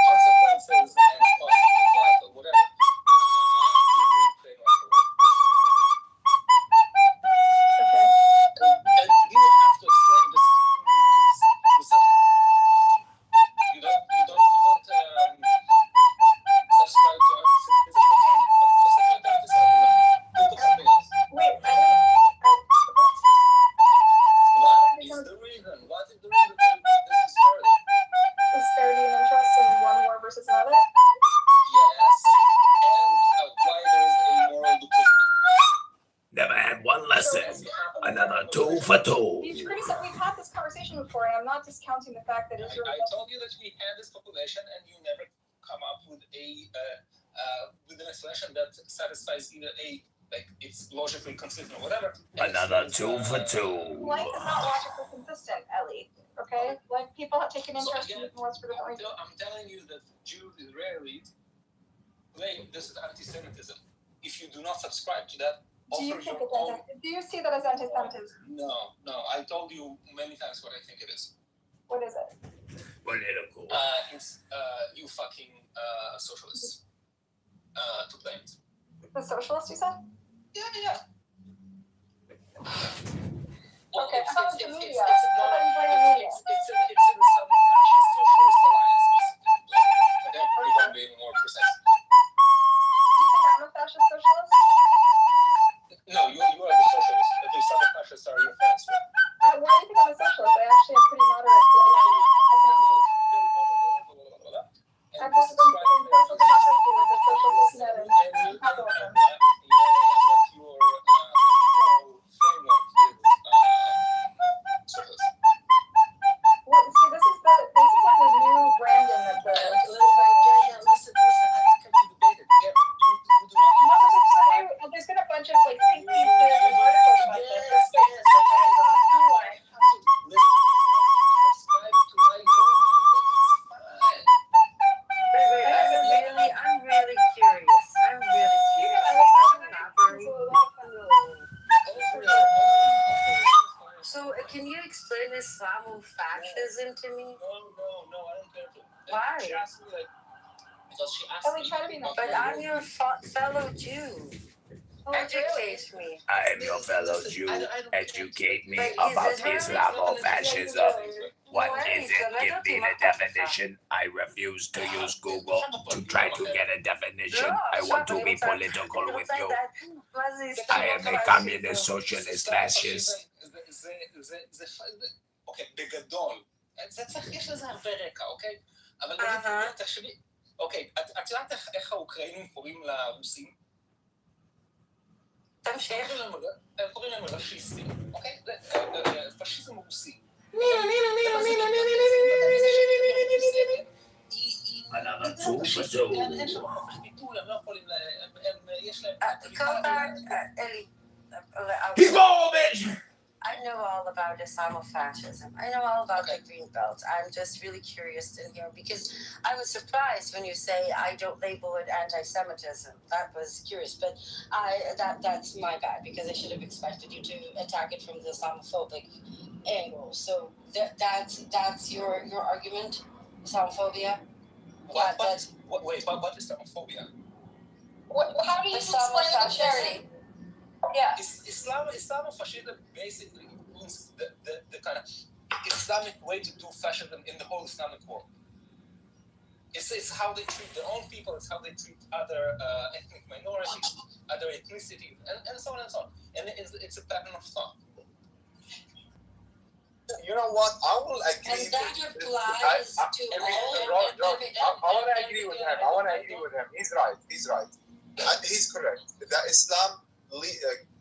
S8: consequences and costs of life or whatever. And you have to explain this with something. You don't subscribe to anti-Semitism. Subscribe to anti-Semitism. Think of something else.
S10: Wait,
S8: What is the reason? What is the reason that this is started?
S10: Is there an interest in one war versus another?
S8: Yes. And why there is a moral duplicity.
S6: Never had one lesson. Another 2 for 2.
S10: We've had this conversation before, and I'm not discounting the fact that Israel.
S8: I told you that we had this population, and you never come up with an explanation that satisfies either it's logically consistent or whatever.
S6: Another 2 for 2.
S10: Life is not logically consistent, Ellie. Okay, like people have taken interest in what's for different reasons.
S8: I'm telling you that Jews Israelis claim this is anti-Semitism. If you do not subscribe to that,
S10: do you see that as anti-Semitism?
S8: No. I told you many times what I think it is.
S10: What is it?
S6: Political.
S8: It's you fucking socialists to claim it.
S10: The socialists, you said?
S8: Yeah. Well,
S10: okay, how about the media?
S8: It's in the Southern Fascist Socialist Alliance, basically. Okay, if I'm being more precise.
S10: Do you think I'm a fascist socialist?
S8: No, you are the socialist. The Southern Fascists are your friends.
S10: Why do you think I'm a socialist? I
S3: Islamofascism to me?
S8: No, I don't care to.
S3: Why?
S8: She asked me like, because she asked
S10: Oh, we
S8: me.
S10: try to be nice.
S3: But I'm your fellow Jew. Educate me.
S6: I am your fellow Jew. Educate me about Islamofascism. What is it? Give me the definition. I refuse to use Google to try to get a definition. I want to be political with you. I am a communist, socialist, fascist.
S8: אוקיי, בגדול, זה צריך, יש לזה הרבה רקע, אוקיי? אבל נגיד, תחשבי, אוקיי, את יודעת איך האוקראינים קוראים לרוסים?
S3: תמשיך.
S8: הם קוראים להם רשיסטים, אוקיי? פשיזם רוסי.
S3: I know all about Islamofascism. I know all about the Green Belt. I'm just really curious in here because I was surprised when you say I don't label it anti-Semitism. That was curious, but that's my bad because I should have expected you to attack it from the Islamophobic angle. So that's your argument, Islamophobia.
S8: What is Islamophobia?
S10: How do you explain the charity? Yeah.
S8: Islamofascism basically means the kind of Islamic way to do fascism in the whole Islamic world. It's how they treat their own people, it's how they treat other ethnic minorities, other ethnicities, and so on and so on. And it's a pattern of thought.
S23: You know what? I will agree.
S3: And that applies to all.
S23: I want to agree with him. He's right. He's correct. The Islam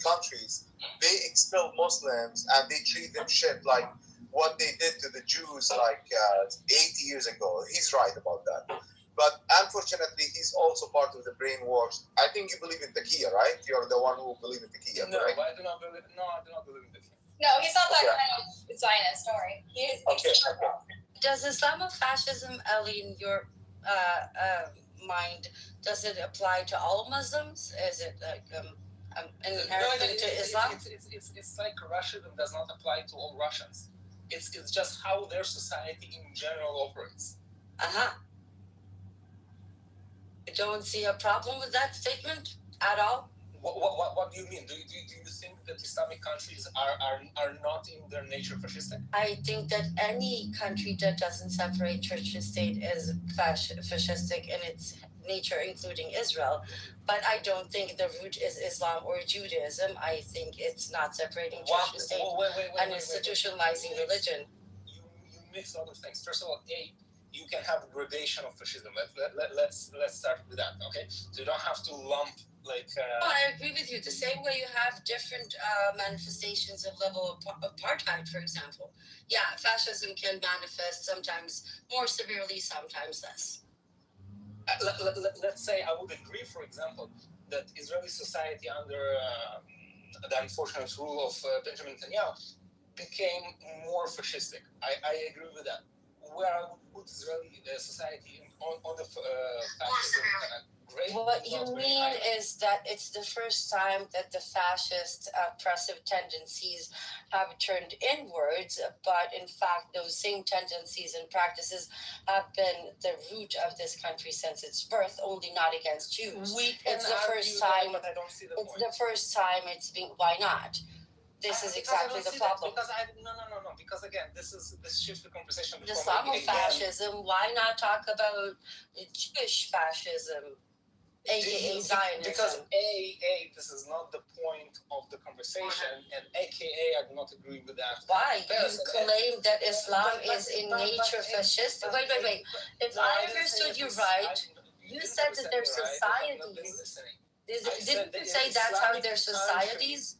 S23: countries, they expel Muslims and they treat them shit like what they did to the Jews like 80 years ago. He's right about that. But unfortunately, he's also part of the brainwash. I think you believe in Taqiyya, right? You're the one who believes in Taqiyya,
S8: No,
S23: right?
S8: I do not believe in Taqiyya.
S10: No, he's not that kind of Zionist, don't worry.
S23: Okay.
S3: Does Islamofascism, Ellie, in your mind, does it apply to all Muslims? Is it like inherent to Islam?
S8: It's like Russianism does not apply to all Russians. It's just how their society in general operates.
S3: You don't see a problem with that statement at all?
S8: What do you mean? Do you think that Islamic countries are not in their nature fascistic?
S3: I think that any country that doesn't separate church and state is fascistic in its nature, including Israel. But I don't think the root is Islam or Judaism. I think it's not separating church and state and institutionalizing religion.
S8: You mix other things. First of all, you can have a gradation of fascism. Let's start with that, okay? So you don't have to lump like.
S3: I agree with you. The same way you have different manifestations of level of apartheid, for example. Yeah, fascism can manifest sometimes more severely, sometimes less.
S8: Let's say I would agree, for example, that Israeli society under the unfortunate rule of Benjamin Netanyahu became more fascistic. I agree with that. Where I would put Israeli society on the fascism grade.
S3: What you mean is that it's the first time that the fascist oppressive tendencies have turned inwards, but in fact those same tendencies and practices have been the root of this country since its birth, only not against Jews. It's the first time. It's the first time it's been. Why not? This is exactly the problem.
S8: No. Because again, this shifts the conversation.
S3: The Islamofascism. Why not talk about Jewish fascism, aka Zionism?
S8: Because this is not the point of the conversation, and AKA I do not agree with that.
S3: Why? You claim that Islam is in nature fascist. Wait. If I understood you right, you said that their societies. Didn't you say that's how their societies?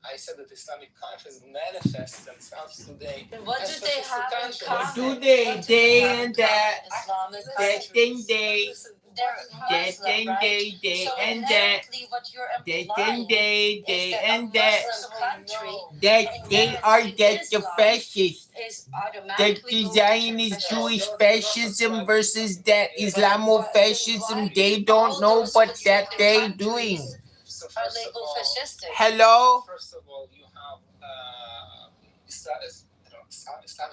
S8: I said that Islamic countries manifest themselves today.
S3: What do they have in common?
S6: What do they and that? That thing they. That thing they and that. That thing they and that. That they are the fascists. That the Zionist Jewish fascism versus that Islamofascism. They don't know what that they doing.
S3: Are labeled fascistic.
S6: Hello?
S8: First of all, you have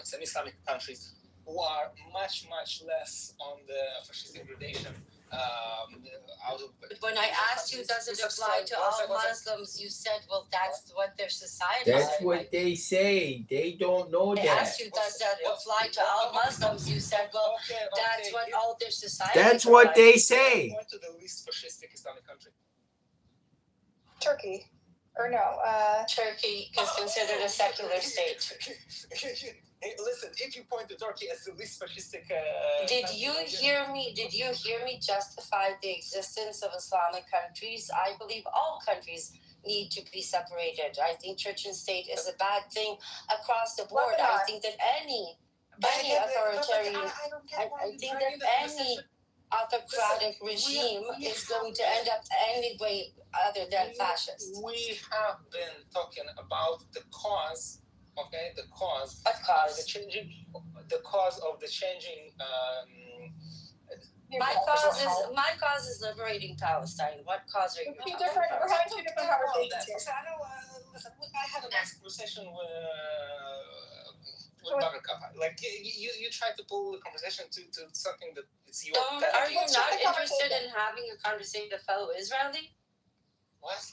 S8: semi-Islamic countries who are much, much less on the fascistic gradation. Out of
S3: But when I asked you, does it apply to all Muslims? You said, well, that's what their society is.
S6: That's what they say. They don't know
S3: I
S6: that.
S3: asked you, does that apply to all Muslims? You said, well, that's what all their society.
S6: That's what they say.
S8: Point to the least fascistic Islamic country.
S10: Turkey. Or no,
S3: Turkey is considered a secular state.
S8: Hey, listen, if you point to Turkey as the least fascistic,
S3: did you hear me? Did you hear me justify the existence of Islamic countries? I believe all countries need to be separated. I think church and state is a bad thing across the board. I think that any authoritarian, I think that any autocratic regime is going to end up any way other than fascist.
S8: We have been talking about the cause. Okay, the cause.
S3: What cause?
S8: The cause of the changing.
S3: My cause is liberating Palestine. What cause are you talking about?
S10: We're having two different conversations here.
S8: I had a nice conversation with Buttercup. Like you tried to pull the conversation to something that it's your.
S3: Are you not interested in having a conversation with a fellow Israeli?
S8: What?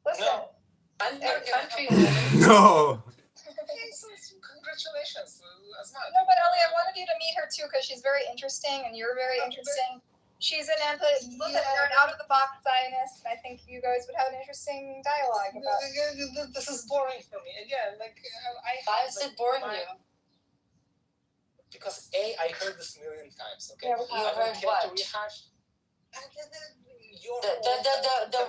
S10: Listen.
S8: No.
S3: I'm your countrywoman.
S6: No.
S8: So congratulations, Asma.
S10: No, but Ellie, I wanted you to meet her too because she's very interesting and you're very interesting. She's an you're an out-of-the-box Zionist, and I think you guys would have an interesting dialogue about.
S8: This is boring for me. Again, like
S3: Why is it boring you?
S8: Because I heard this a million times. Okay,
S3: you heard what?
S8: To rehash.
S3: The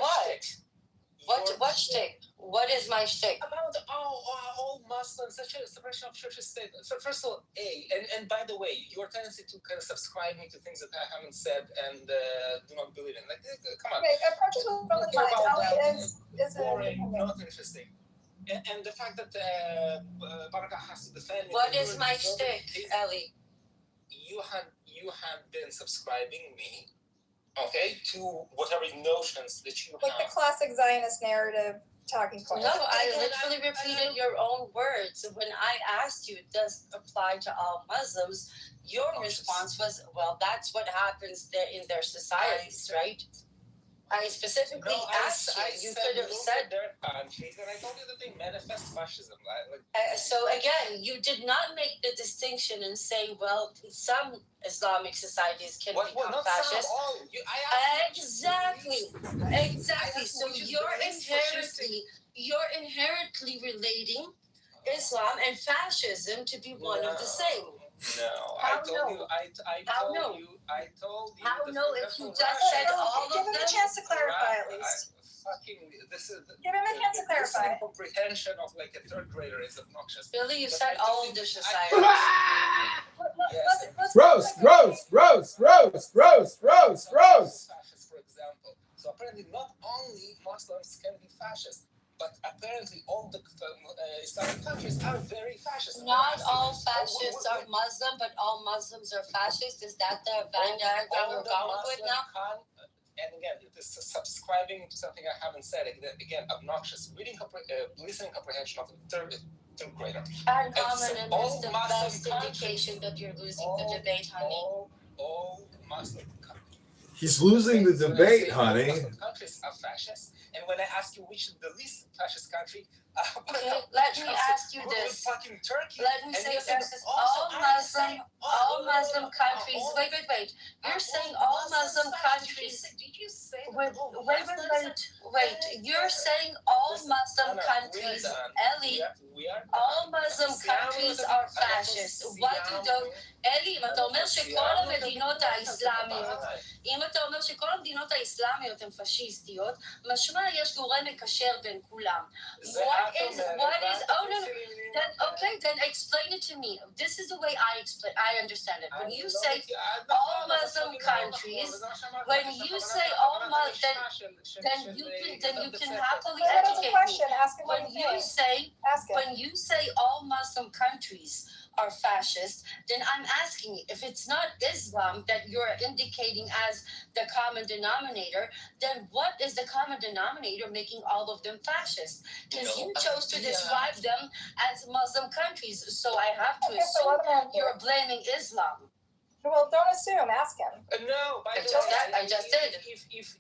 S3: what? What shtick? What is my shtick?
S8: About all Muslims, such a separation of church and state. So first of all, and by the way, your tendency to kind of subscribe me to things that I haven't said and do not believe in. Like, come on.
S10: Okay, approaches with both sides. Is
S8: boring, not interesting. And the fact that Baraka has to defend.
S3: What is my shtick, Ellie?
S8: You had been subscribing me. Okay, to whatever notions that you
S10: like have. The classic Zionist narrative talking point.
S3: No, I literally repeated your own words. When I asked you, does it apply to all Muslims? Your response was, well, that's what happens in their societies, right? I specifically asked you. You could have said
S8: their countries, and I told you that they manifest fascism.
S3: So again, you did not make the distinction and say, well, some Islamic societies can become fascist. Exactly. So you're inherently relating Islam and fascism to be one of the same.
S8: No, I told you.
S3: How no? If you just said all of them.
S10: Give him a chance to clarify at least. Give him a chance to clarify.
S8: Comprehension of like a third grader is obnoxious.
S3: Billy, you said all of the society.
S6: Roast.
S8: Fascist, for example. So apparently, not only Muslims can be fascist. But apparently all the Islamic countries are very fascist.
S3: Not all fascists are Muslim, but all Muslims are fascist. Is that the Venn diagram we're going with now?
S8: And again, this is subscribing to something I haven't said. Again, obnoxious. Listening comprehension of the third grader.
S3: Uncommon, and it's the best indication that you're losing the debate, honey.
S8: All Muslim countries.
S6: He's losing the debate, honey.
S8: Muslim countries are fascist. And when I ask you which is the least fascist country,
S3: okay, let me ask you this.
S8: Fucking Turkey.
S3: Let me say this: all Muslim countries. Wait. You're saying all Muslim countries.
S8: Did you say?
S3: Wait. You're saying all Muslim countries, Ellie. all Muslim countries are fascist. What do those... אלי, אם אתה אומר שכל המדינות האסלאמיות, אם אתה אומר שכל המדינות האסלאמיות הן פשיסטיות, משמע יש גורם מקשר בין כולם. What is, oh no, then explain it to me. This is the way I understand it. When you say all Muslim countries, when you say all Muslim, then you can happily educate me. When you say all Muslim countries, are fascist, then I'm asking you, if it's not Islam that you're indicating as the common denominator, then what is the common denominator making all of them fascist? Because you chose to describe them as Muslim countries, so I have to assume you're blaming Islam.
S10: Well, don't assume. Ask him.
S8: No, by the way,
S3: I just did.
S8: If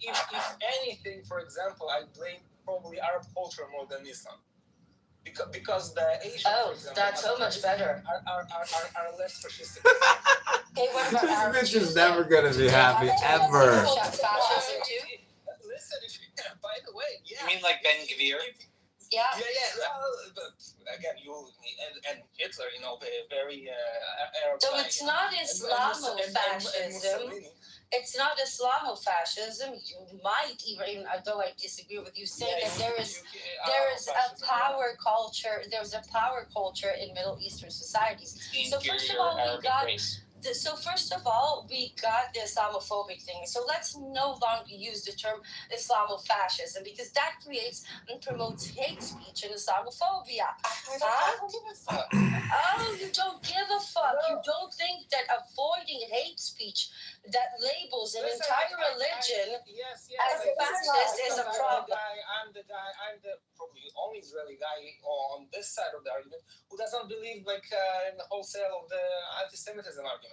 S8: anything, for example, I blame probably Arab culture more than Islam. Because the Asian, for example,
S3: that's so much better.
S8: Are less fascistic.
S3: Okay, what about Arab
S6: This bitch
S3: Jews
S6: is never gonna be happy ever.
S3: Fascism too?
S8: Listen, by the way, yeah.
S12: You mean like Ben Gvir?
S3: Yeah.
S8: But again, you and Hitler, very Arab.
S3: So it's not Islamofascism. It's not Islamofascism. You might even, although I disagree with you, say that there is a power culture. There's a power culture in Middle Eastern societies. So first of all, we got the Islamophobic thing. So let's no longer use the term Islamofascism because that creates and promotes hate speech and Islamophobia.
S8: I don't give a fuck.
S3: Oh, you don't give a fuck. You don't think that avoiding hate speech that labels an entire religion as fascist is a problem.
S8: I'm the probably only Israeli guy on this side of the argument who doesn't believe in the wholesale of the anti-Semitism argument.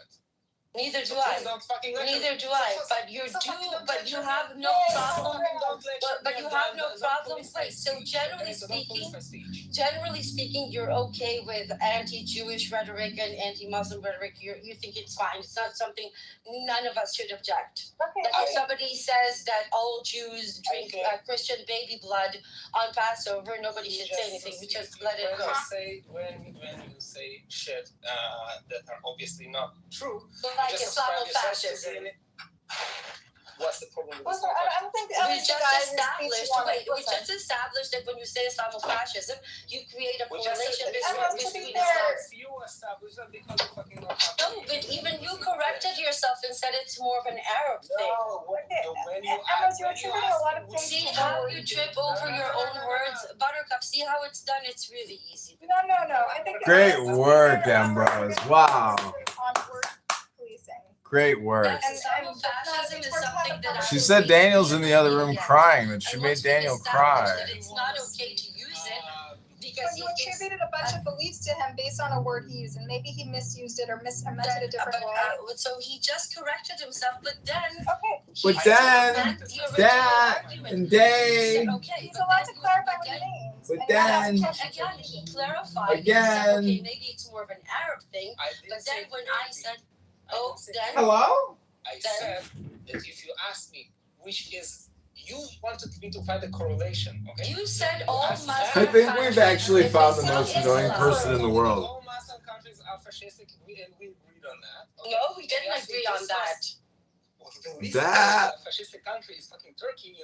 S3: Neither do I. Neither do I. But you have no problem. But you have no problem. Wait. So generally speaking, you're okay with anti-Jewish rhetoric and anti-Muslim rhetoric. You think it's fine. It's not something none of us should object.
S10: Okay.
S3: If somebody says that all Jews drink Christian baby blood on Passover, nobody should say anything. We just let it go.
S8: When you say shit that are obviously not true.
S3: Like Islamofascism.
S8: What's the problem with
S10: I don't think
S3: we just established that when you say Islamofascism, you create a correlation between Islam.
S8: You established that because you fucking know.
S3: No, but even you corrected yourself and said it's more of an Arab thing.
S8: No,
S10: you're attributing a lot of things.
S3: See how you trip over your own words, Buttercup. See how it's done. It's really easy.
S10: No. I think
S6: Great work, Ambrose. Wow. Great work. She said Daniel's in the other room crying, that she made Daniel cry.
S3: It's not okay to use it because
S10: you attributed a bunch of beliefs to him based on a word he used, and maybe he misused it or meant it a different way.
S3: So he just corrected himself, but then
S6: and day.
S10: He's allowed to clarify what he means.
S6: But then
S3: again, he clarified.
S6: Again.
S3: Okay, maybe it's more of an Arab thing. But then when I said,
S6: hello?
S8: I said that if you ask me which is, you wanted me to find a correlation, okay?
S3: You said all Muslim
S6: I think we've actually found the most annoying person in the world.
S8: All Muslim countries are fascistic, and we agreed on that. Okay?
S3: No, we didn't agree on that.
S8: Fascistic country is fucking Turkey,
S3: we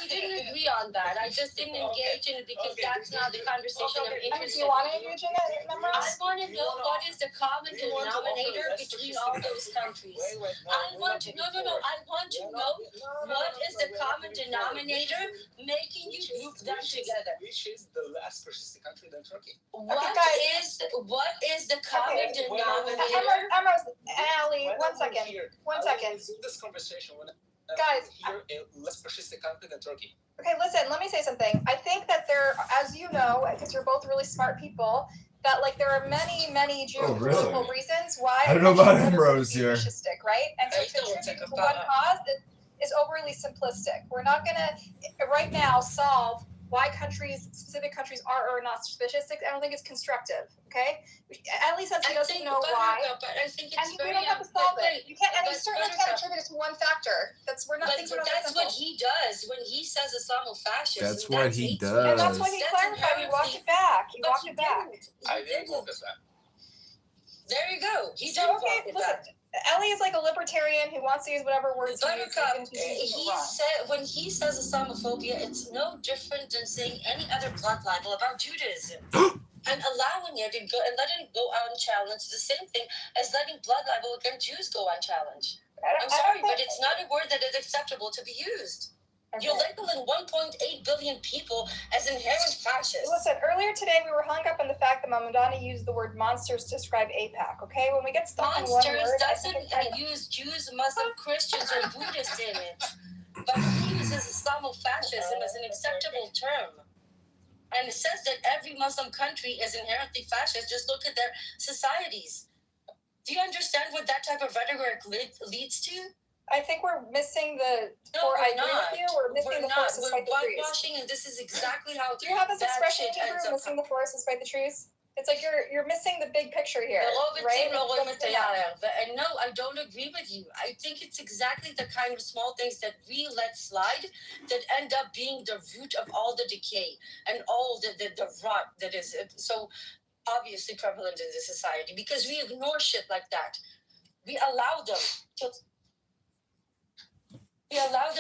S3: didn't agree on that. I just didn't engage in it because that's not the conversation I'm interested in.
S10: Do you want to engage in it?
S3: I want to know what is the common denominator between all those countries. I want to know what is the common denominator making you group them together.
S8: Which is the less fascistic country than Turkey?
S3: What is the common denominator?
S10: Ali, 1 second. 1 second.
S8: This conversation when
S10: guys
S8: here a less fascistic country than Turkey.
S10: Okay, listen, let me say something. I think that there, as you know, because you're both really smart people, that there are many geopolitical reasons why
S6: I don't know about Ambrose here.
S10: Fascistic, right? And so contributing to one cause is overly simplistic. We're not gonna right now solve why specific countries are or not fascistic. I don't think it's constructive. Okay, at least he doesn't know why.
S3: But I think it's
S10: we don't have to solve it. You can't, and you certainly can't attribute it to one factor. That's
S3: that's what he does when he says Islamofascism.
S6: That's what he does.
S10: And that's what he clarified. He walked it back.
S8: I didn't walk it back.
S3: There you go. He did walk it back.
S10: Ellie is like a libertarian who wants to use whatever words
S3: when he says Islamophobia, it's no different than saying any other blood libel about Judaism. And allowing it and letting it go unchallenged is the same thing as letting blood libel against Jews go unchallenged. I'm sorry, but it's not a word that is acceptable to be used. Okay. You're labeling 1.8 billion people as inherent fascists.
S10: Listen, earlier today we were hung up on the fact that Mamdani used the word monsters to describe AIPAC, okay? When we get stuck on one word...
S3: Monsters doesn't use Jews, Muslim, Christians, or Buddhists in it. But he uses Islamofascism as an acceptable term. And it says that every Muslim country is inherently fascist. Just look at their societies. Do you understand what that type of rhetoric leads to?
S10: I think we're missing the...
S3: No,
S10: I agree with you. We're missing the forest despite the trees.
S3: We're whitewashing, and this is exactly how...
S10: Do you have this expression in Hebrew, missing the forest despite the trees? It's like you're missing the big picture here, right?
S3: And no, I don't agree with you. I think it's exactly the kind of small things that we let slide that end up being the root of all the decay and all the rot that is so obviously prevalent in the society, because we ignore shit like that. We allow them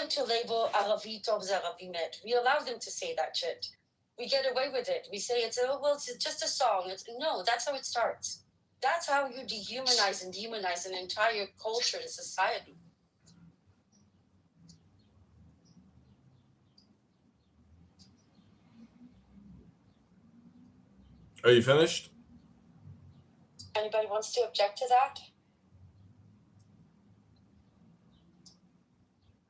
S3: to label Arabi Tov Zarabi Met. We allow them to say that shit. We get away with it. We say it's just a song. No, that's how it starts. That's how you dehumanize and demonize an entire culture and society.
S12: Are you finished?
S3: Anybody wants to object to that?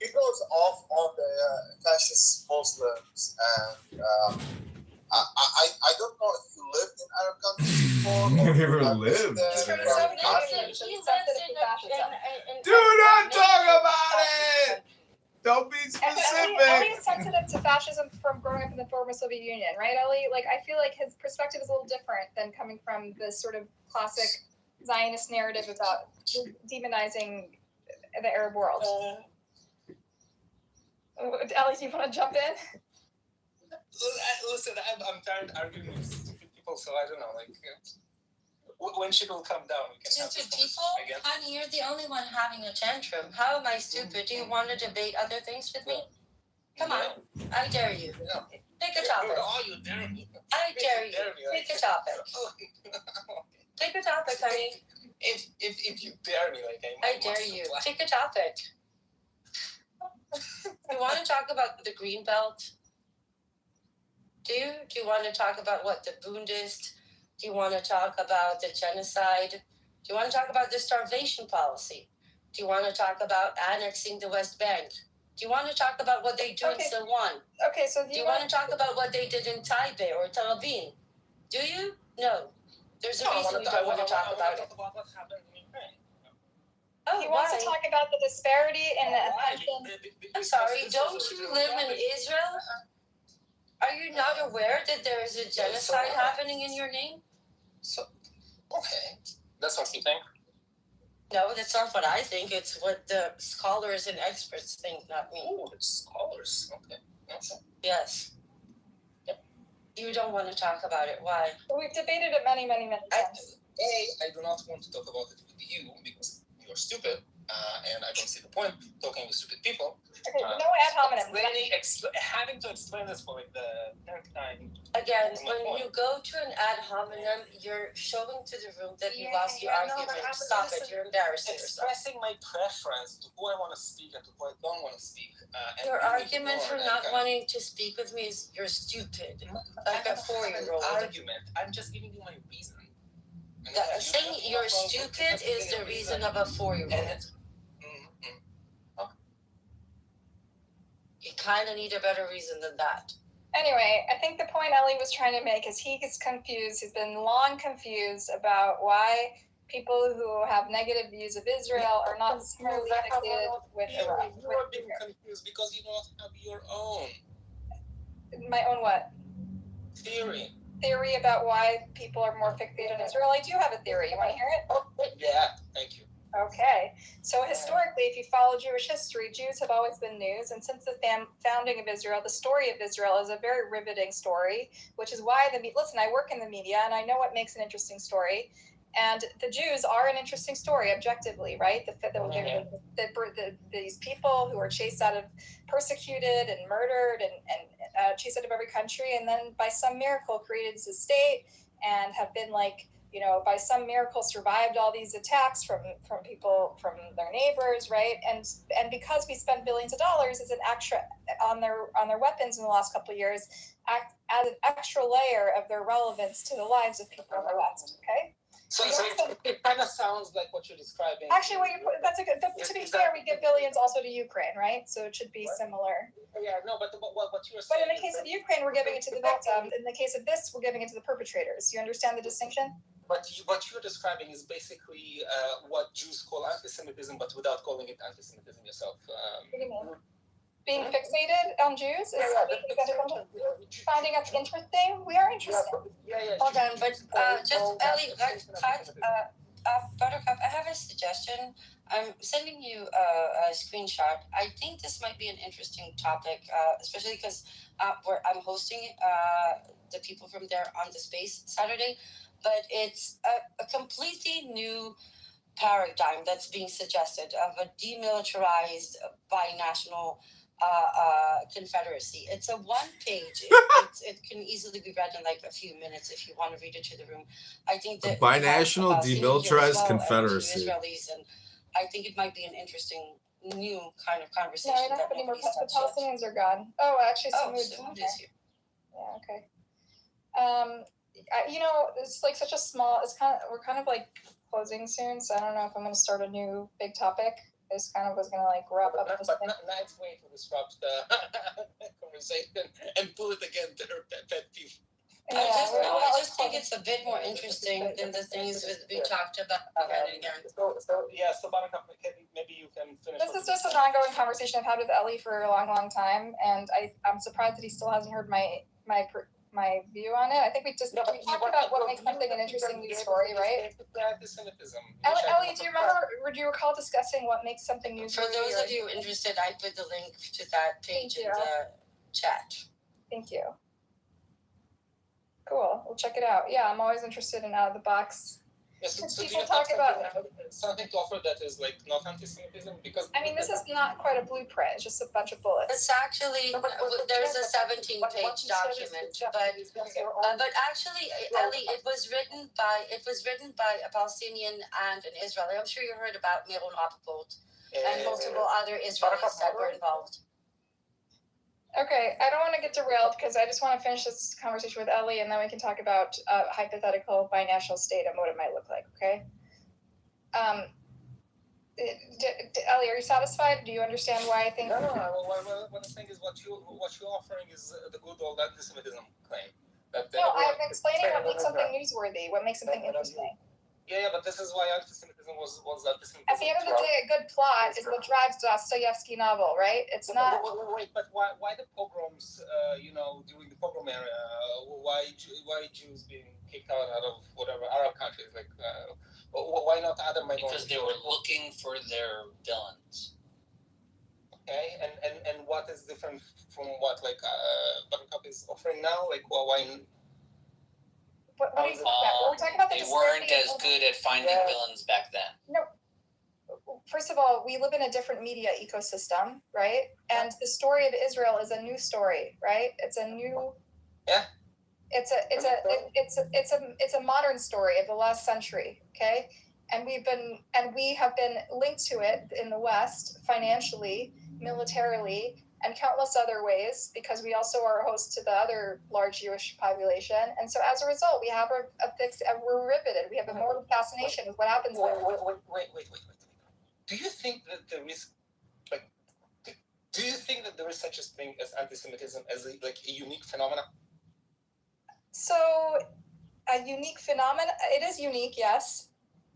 S23: It goes off on the fascist Muslims, and I don't know if you lived in Arab countries before.
S12: Have you ever lived? Do not talk about it! Don't be specific.
S10: Ellie is sensitive to fascism from growing up in the former Soviet Union, right, Ellie? Like, I feel like his perspective is a little different than coming from this sort of classic Zionist narrative about demonizing the Arab world. Ellie, do you want to jump in?
S8: Listen, I'm tired arguing with stupid people, so I don't know, like... when shit will come down, we can have
S3: stupid people? Honey, you're the only one having a tantrum. How am I stupid? Do you want to debate other things with me? Come on. I dare you. Pick a topic.
S8: Oh, you dare me.
S3: I dare you. Pick a topic. Pick a topic, honey.
S8: If you dare me, like
S3: I dare you. Pick a topic. You want to talk about the green belt? Do you want to talk about what the Bundist? Do you want to talk about the genocide? Do you want to talk about the starvation policy? Do you want to talk about annexing the West Bank? Do you want to talk about what they do in Silwan?
S10: Okay, so
S3: do you want to talk about what they did in Taipei or Tel Aviv? Do you? No. There's a reason you don't want to talk about it.
S10: Oh, he wants to talk about the disparity and the attention.
S3: I'm sorry, don't you live in Israel? Are you not aware that there is a genocide happening in your name?
S8: So, okay. That's what you think?
S3: No, that's not what I think. It's what the scholars and experts think, not me.
S8: Oh, it's scholars. Okay.
S3: Yes. Yep. You don't want to talk about it. Why?
S10: We've debated it many, many, many times.
S8: I do not want to talk about it with you because you're stupid, and I don't see the point talking with stupid people.
S10: Okay, no ad hominem.
S8: Having to explain this for like the third time.
S3: Again, when you go to an ad hominem, you're showing to the room that you lost your argument. Stop it. You're embarrassing yourself.
S8: Expressing my preference to who I want to speak and to who I don't want to speak.
S3: Your argument for not wanting to speak with me is you're stupid. Like a 4-year-old.
S8: Argument. I'm just giving you my reason.
S3: Saying you're stupid is the reason of a 4-year-old. You kind of need a better reason than that.
S10: Anyway, I think the point Ellie was trying to make is he gets confused. He's been long confused about why people who have negative views of Israel are not similarly fixated with Iraq.
S8: You're being confused because you don't have your own.
S10: My own what?
S8: Theory.
S10: Theory about why people are more fixated on Israel. I do have a theory. You want to hear it?
S8: Yeah, thank you.
S10: Okay. So historically, if you follow Jewish history, Jews have always been news. And since the founding of Israel, the story of Israel is a very riveting story, which is why listen, I work in the media and I know what makes an interesting story. And the Jews are an interesting story, objectively, right? These people who are chased out of, persecuted and murdered and chased out of every country, and then by some miracle created as a state and have been like by some miracle survived all these attacks from people, from their neighbors, right? And because we spent billions of dollars as an extra on their weapons in the last couple of years, add an extra layer of their relevance to the lives of people in the West. Okay.
S8: So it kind of sounds like what you're describing.
S10: Actually, that's a good. To be fair, we give billions also to Ukraine, right? So it should be similar.
S8: Yeah, no, but what you're
S10: But
S8: saying.
S10: in the case of Ukraine, we're giving it to the victim. In the case of this, we're giving it to the perpetrators. You understand the distinction?
S8: But what you're describing is basically what Jews call anti-Semitism, but without calling it anti-Semitism yourself.
S10: What do you mean? Being fixated on Jews is finding us interesting. We are interested.
S3: Hold on, but just Ellie, Buttercup, I have a suggestion. I'm sending you a screenshot. I think this might be an interesting topic, especially because I'm hosting the people from there on the space Saturday, but it's a completely new paradigm that's being suggested of a demilitarized binational confederacy. It's a one-page. It can easily be read in like a few minutes if you want to read it to the room. I think that
S12: binational demilitarized confederacy.
S3: Israelis, and I think it might be an interesting new kind of conversation.
S10: No, I don't have any more. The Palestinians are gone. Oh, actually,
S3: Samoud is here.
S10: Yeah. Okay. It's like such a small. We're kind of like closing soon, so I don't know if I'm going to start a new big topic. I just kind of was going to like wrap up this thing.
S8: Nice way to disrupt the conversation and pull it again to her pet peeve.
S3: Yeah, I just think it's a bit more interesting than the things that we talked about again and again.
S8: So Buttercup, maybe you can finish.
S10: This is just an ongoing conversation I've had with Ellie for a long, long time, and I'm surprised that he still hasn't heard my view on it. I think we talked about what makes something an interesting news story, right? Ellie, do you recall discussing what makes something news?
S3: For those of you interested, I put the link to that page in the chat.
S10: Thank you. Cool. We'll check it out. Yeah, I'm always interested in out of the box.
S8: Yes, so
S10: people talk about
S8: something to offer that is like not anti-Semitism, because
S10: this is not quite a blueprint. It's just a bunch of bullets.
S3: It's actually there's a 17-page document, but actually, Ellie, it was written by a Palestinian and an Israeli. I'm sure you heard about Meron Rapaport and multiple other Israelis that were involved.
S10: Okay, I don't want to get derailed because I just want to finish this conversation with Ellie, and then we can talk about a hypothetical binational state and what it might look like. Okay. Ellie, are you satisfied? Do you understand why I think?
S8: No. What I'm saying is what you're offering is the good old anti-Semitism claim.
S10: I'm explaining what makes something newsworthy, what makes something interesting.
S8: Yeah, but this is why anti-Semitism was anti-Semitism.
S10: At the end of the day, a good plot is what drives Dostoevsky novel, right? It's not.
S8: Wait, but why the pogroms? During the pogrom era, why Jews being kicked out of whatever Arab countries? Like, why not other minorities?
S14: Because they were looking for their villains.
S8: Okay, and what is different from what Buttercup is offering now? Like, why?
S10: What are you talking about?
S14: They weren't as good at finding villains back then.
S10: No. First of all, we live in a different media ecosystem, right? And the story of Israel is a new story, right? It's a new.
S8: Yeah.
S10: It's a modern story of the last century, okay? And we have been linked to it in the West financially, militarily, and countless other ways, because we also are host to the other large Jewish population. And so as a result, we have we're riveted. We have a mortal fascination with what happens there.
S8: Wait. Do you think that there is, do you think that there is such a thing as anti-Semitism as a unique phenomenon?
S10: So a unique phenomenon, it is unique, yes.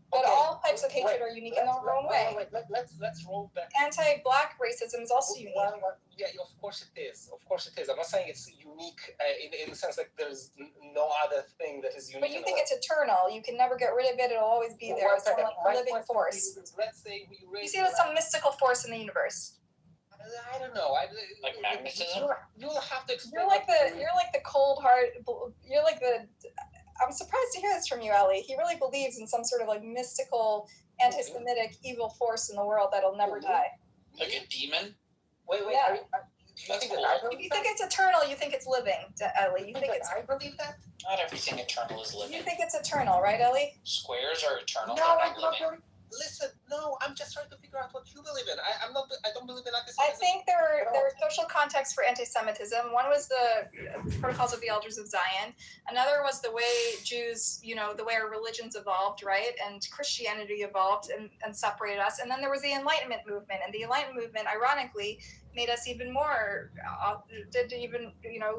S10: But all types of hatred are unique in their own way.
S8: Let's roll back.
S10: Anti-black racism is also unique.
S8: Yeah, of course it is. I'm not saying it's unique in the sense like there's no other thing that is unique.
S10: But you think it's eternal. You can never get rid of it. It'll always be there. It's like a living force.
S8: Let's say
S10: you see it as some mystical force in the universe.
S8: I don't know.
S14: Like magnetism?
S8: You'll have to explain.
S10: You're like the cold heart. You're like the. I'm surprised to hear this from you, Ellie. He really believes in some sort of like mystical, anti-Semitic evil force in the world that'll never die.
S14: Like a demon?
S8: Wait.
S10: Yeah.
S11: you think
S14: cool.
S11: that I
S10: If
S11: believe
S10: you think
S11: that?
S10: it's eternal, you think it's living, Ellie. You think it's
S11: I believe that?
S14: Not everything eternal is living.
S10: you think it's eternal, right, Ellie?
S14: Squares are eternal.
S11: No,
S14: they're
S11: I'm
S14: not
S11: not
S14: living.
S11: Listen, no, I'm just trying to figure out what you believe in. I don't believe in
S10: I
S11: anti-Semitism.
S10: think there are social contexts for anti-Semitism. One was the Protocols of the Elders of Zion. Another was the way Jews, the way our religions evolved, right? And Christianity evolved and separated us. And then there was the Enlightenment movement. And the Enlightenment movement, ironically, made us even more,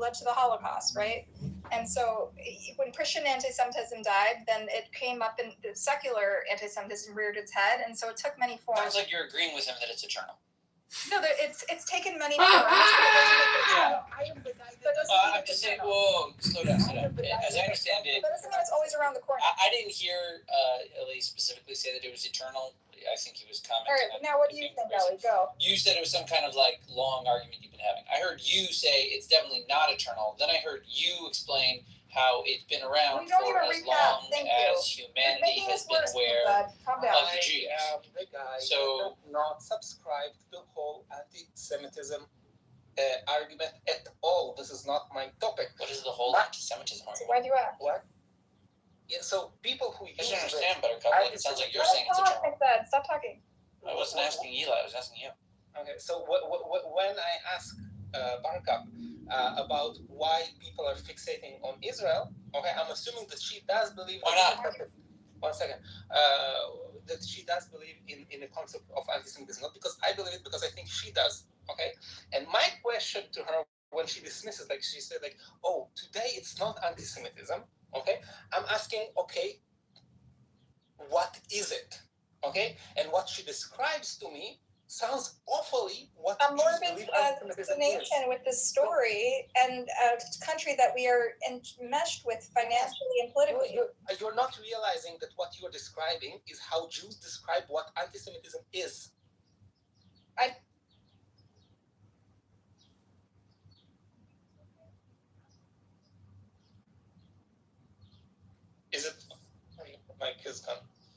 S10: led to the Holocaust, right? And so when Christian anti-Semitism died, then it came up and the secular anti-Semitism reared its head. And so it took many forms.
S14: Sounds like you're agreeing with him that it's eternal.
S10: No, it's taken many forms.
S14: I'm just saying, whoa, slow down. As I understand it,
S10: That doesn't mean it's always around the corner.
S14: I didn't hear Ellie specifically say that it was eternal. I think he was commenting.
S10: All right, now what do you think, Ellie? Go.
S14: You said it was some kind of long argument you've been having. I heard you say it's definitely not eternal. Then I heard you explain how it's been around for as long as humanity has been aware of the Jews.
S11: The guy
S14: So
S11: not subscribe to the whole anti-Semitism argument at all. This is not my topic.
S14: What is the whole anti-Semitism argument?
S10: Why do you ask?
S11: What? Yeah, so people who
S14: I don't understand, Buttercup. It sounds like you're saying it's eternal.
S10: Stop talking.
S14: I wasn't asking Eli. I was asking you.
S11: Okay, so when I ask Buttercup about why people are fixating on Israel, okay, I'm assuming that she does believe.
S14: Why not?
S11: One second. That she does believe in the concept of anti-Semitism, not because I believe it, because I think she does. Okay, and my question to her when she dismisses, she said, "Oh, today it's not anti-Semitism." Okay, I'm asking, okay, what is it? Okay, and what she describes to me sounds awfully what
S10: I'm
S11: Jews
S10: morbid
S11: believe anti-Semitism
S10: nation
S11: is.
S10: with this story and a country that we are enmeshed with financially and politically.
S11: You're not realizing that what you're describing is how Jews describe what anti-Semitism is. Is it? My kid's gone.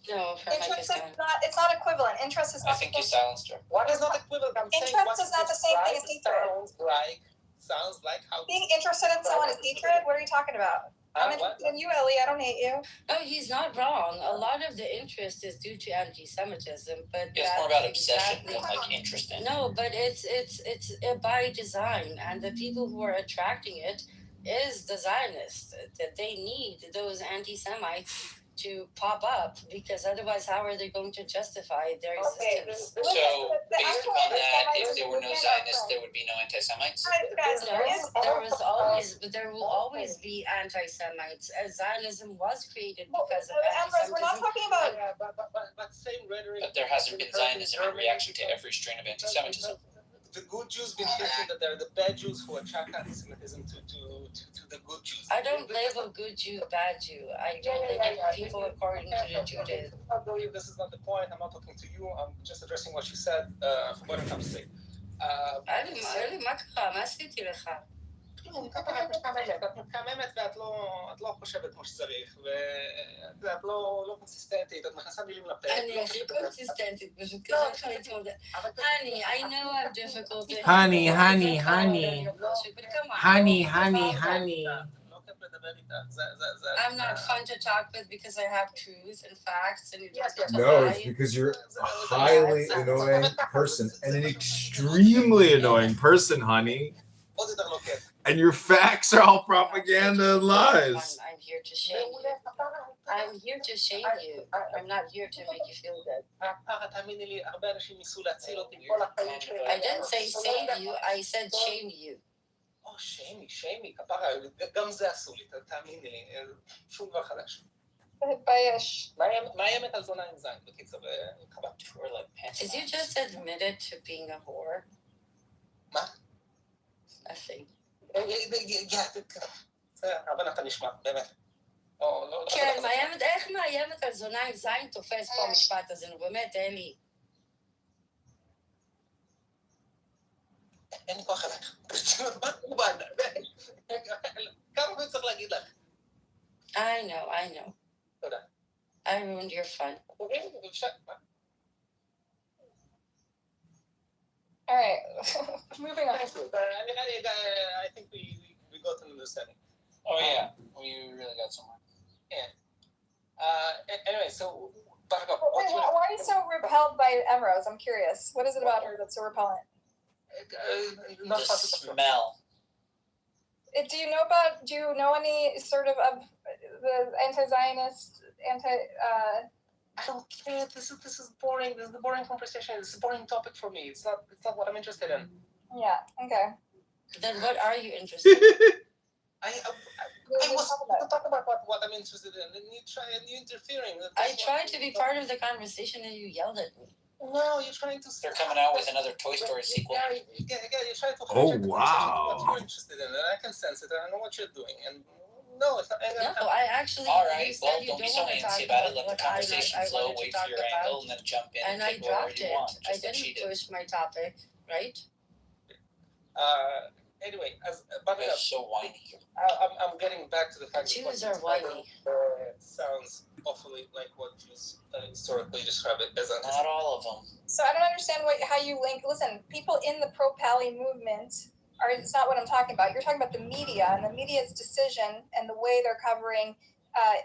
S3: No,
S10: Interest is not. It's not equivalent. Interest is not.
S14: I think you silenced her.
S11: What is not equivalent? I'm saying
S10: Interest
S11: what
S10: is not the same thing as hatred.
S11: Sounds like how
S10: Being interested in someone is hatred. What are you talking about? I'm interested in you, Ellie. I don't hate you.
S3: No, he's not wrong. A lot of the interest is due to anti-Semitism, but
S14: It's more about obsession than interest in.
S3: No, but it's by design, and the people who are attracting it is the Zionists. That they need those anti-Semites to pop up, because otherwise, how are they going to justify their existence?
S14: So, based upon that, if there were no Zionists, there would be no anti-Semites?
S3: No, there will always be anti-Semites. Zionism was created because of anti-Semitism.
S10: We're not talking about.
S11: But same rhetoric.
S14: But there hasn't been Zionism in reaction to every strain of anti-Semitism.
S11: The good Jews been thinking that they're the bad Jews who attract anti-Semitism to the good Jews.
S3: I don't label good Jew, bad Jew. I don't label people according to the Judaism.
S11: I believe this is not the point. I'm not talking to you. I'm just addressing what you said for what it comes to say.
S3: מה קרה? מה עשיתי לך?
S11: את מתקממת ואת לא חושבת כמו שצריך, ואת לא קונסיסטנטית, את מכנסה מילים לפה.
S3: אני הכי קונסיסטנטית, פשוט ככה איך להתמודד. Honey, I know I'm difficult.
S6: Honey.
S11: לא כיף לדבר איתך.
S3: I'm not fun to talk with because I have truth and facts and
S12: No, it's because you're a highly annoying person and an extremely annoying person, honey. And your facts are all propaganda and lies.
S3: I'm here to shame you. I'm here to shame you. I'm not here to make you feel good. I didn't say save you, I said shame you.
S11: שיימי, כפרה, גם זה עשו לי, תאמיני לי, שום דבר חדש.
S10: תתבייש.
S11: מה האמת על זונה עם זין, בקיצור, כמה?
S3: Did you just admit it to being a whore?
S11: מה?
S3: Nothing.
S11: אבל אתה נשמע, באמת.
S3: כן, מאיימת, איך מאיימת על זונה עם זין תופס פה המשפט הזה, נו באמת, אלי.
S11: אין לי כוח אליך. מה קורבן? כמה אני צריך להגיד לך?
S3: I know.
S11: תודה.
S3: I ruined your fun.
S10: All right. Moving on.
S11: Thanks, Luke. I think we got an understanding.
S14: Oh yeah, we really got somewhere.
S11: Yeah. Anyway, so Buttercup,
S10: Wait, why are you so repelled by Emerose? I'm curious. What is it about her that's so repellent?
S11: Not
S14: The smell.
S10: Do you know any sort of the anti-Zionist,
S11: I don't care. This is boring. This is a boring conversation. This is a boring topic for me. It's not what I'm interested in.
S10: Yeah. Okay.
S3: Then what are you interested in?
S11: I was to talk about what I'm interested in, and you interfering.
S3: I tried to be part of the conversation, and you yelled at me.
S11: No, you're trying to.
S14: They're coming out with another Toy Story sequel.
S11: Yeah, you're trying to.
S12: Oh, wow.
S11: What you're interested in, and I can sense it, and I know what you're doing, and. No, it's not.
S3: No, I actually.
S14: All right, well,
S3: you
S14: don't be so antsy about it. Let the conversation flow. Wait for your angle, and then jump in
S3: and
S14: and
S3: I
S14: take whatever
S3: dropped
S14: you
S3: it.
S14: want.
S3: I
S14: Just that she
S3: didn't
S14: did.
S3: push my topic, right?
S11: Anyway, but
S14: You're so whiny.
S11: I'm getting back to the fact
S3: The
S11: that
S3: Jews are whiny.
S11: Sounds awfully like what Jews historically describe it as.
S14: Not all of them.
S10: So I don't understand how you link. Listen, people in the pro-Pally movement are. It's not what I'm talking about. You're talking about the media and the media's decision and the way they're covering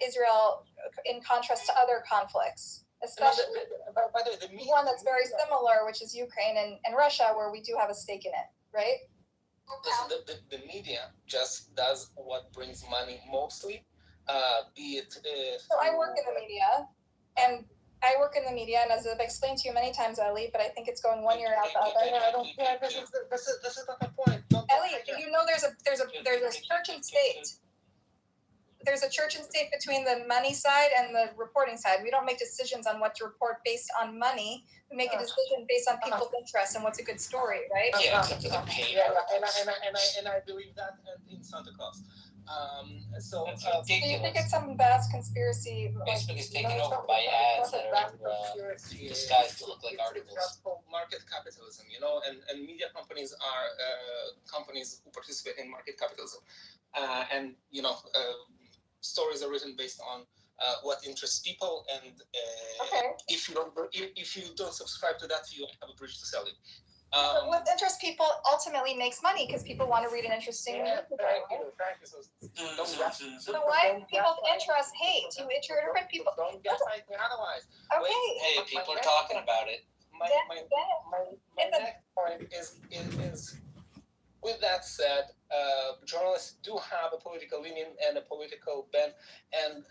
S10: Israel in contrast to other conflicts, especially
S11: by the way, the
S10: one that's very similar, which is Ukraine and Russia, where we do have a stake in it, right?
S11: Listen, the media just does what brings money mostly, be it.
S10: So I work in the media, and as I've explained to you many times, Ellie, but I think it's going one ear out the other.
S11: This is not the point.
S10: Ellie, you know there's a church and state. There's a church and state between the money side and the reporting side. We don't make decisions on what to report based on money. We make a decision based on people's interests and what's a good story, right?
S14: Yeah, except for the paid.
S11: Yeah, and I believe that in Santa Claus. So
S10: do you think it's some vast conspiracy?
S14: Facebook is taken over by ads that are disguised to look like articles.
S11: That's called market capitalism, and media companies are companies who participate in market capitalism, and stories are written based on what interests people, and if you don't subscribe to that, you have a bridge to sell it.
S10: But what interests people ultimately makes money because people want to read an interesting news.
S11: Thank you.
S10: So why people's interests hate? You interpret people.
S11: Don't gaslight me otherwise.
S10: Okay.
S14: Hey, people are talking about it.
S11: My next point is with that said, journalists do have a political leaning and a political bent, and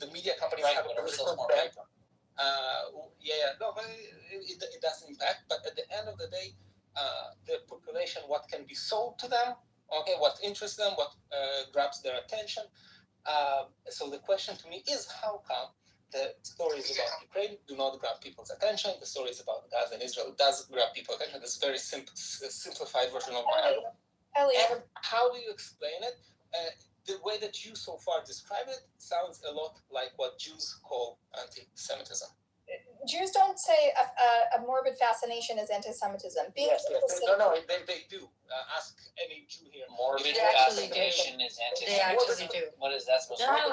S11: the media companies have a political bent. But it does impact. But at the end of the day, the population, what can be sold to them, what interests them, what grabs their attention. So the question to me is, how come the stories about Ukraine do not grab people's attention? The stories about Gaza and Israel does grab people's attention. This very simplified version of my argument. And how do you explain it? The way that you so far describe it sounds a lot like what Jews call anti-Semitism.
S10: Jews don't say a morbid fascination is anti-Semitism.
S11: Yes, no, they do. Ask any Jew here.
S14: Morbid fascination is anti-Semitism.
S3: They actually do.
S14: What is that supposed to
S10: I'm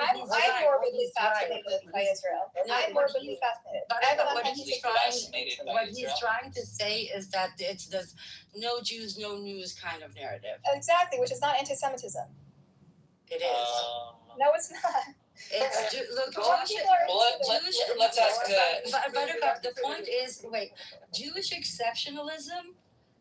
S10: morbidly fascinated by Israel. I'm morbidly fascinated.
S3: What he's trying to say is that it's this no Jews, no news kind of narrative.
S10: Exactly, which is not anti-Semitism.
S3: It is.
S10: No, it's not.
S3: It's look,
S14: let's ask.
S3: Buttercup, the point is, Jewish exceptionalism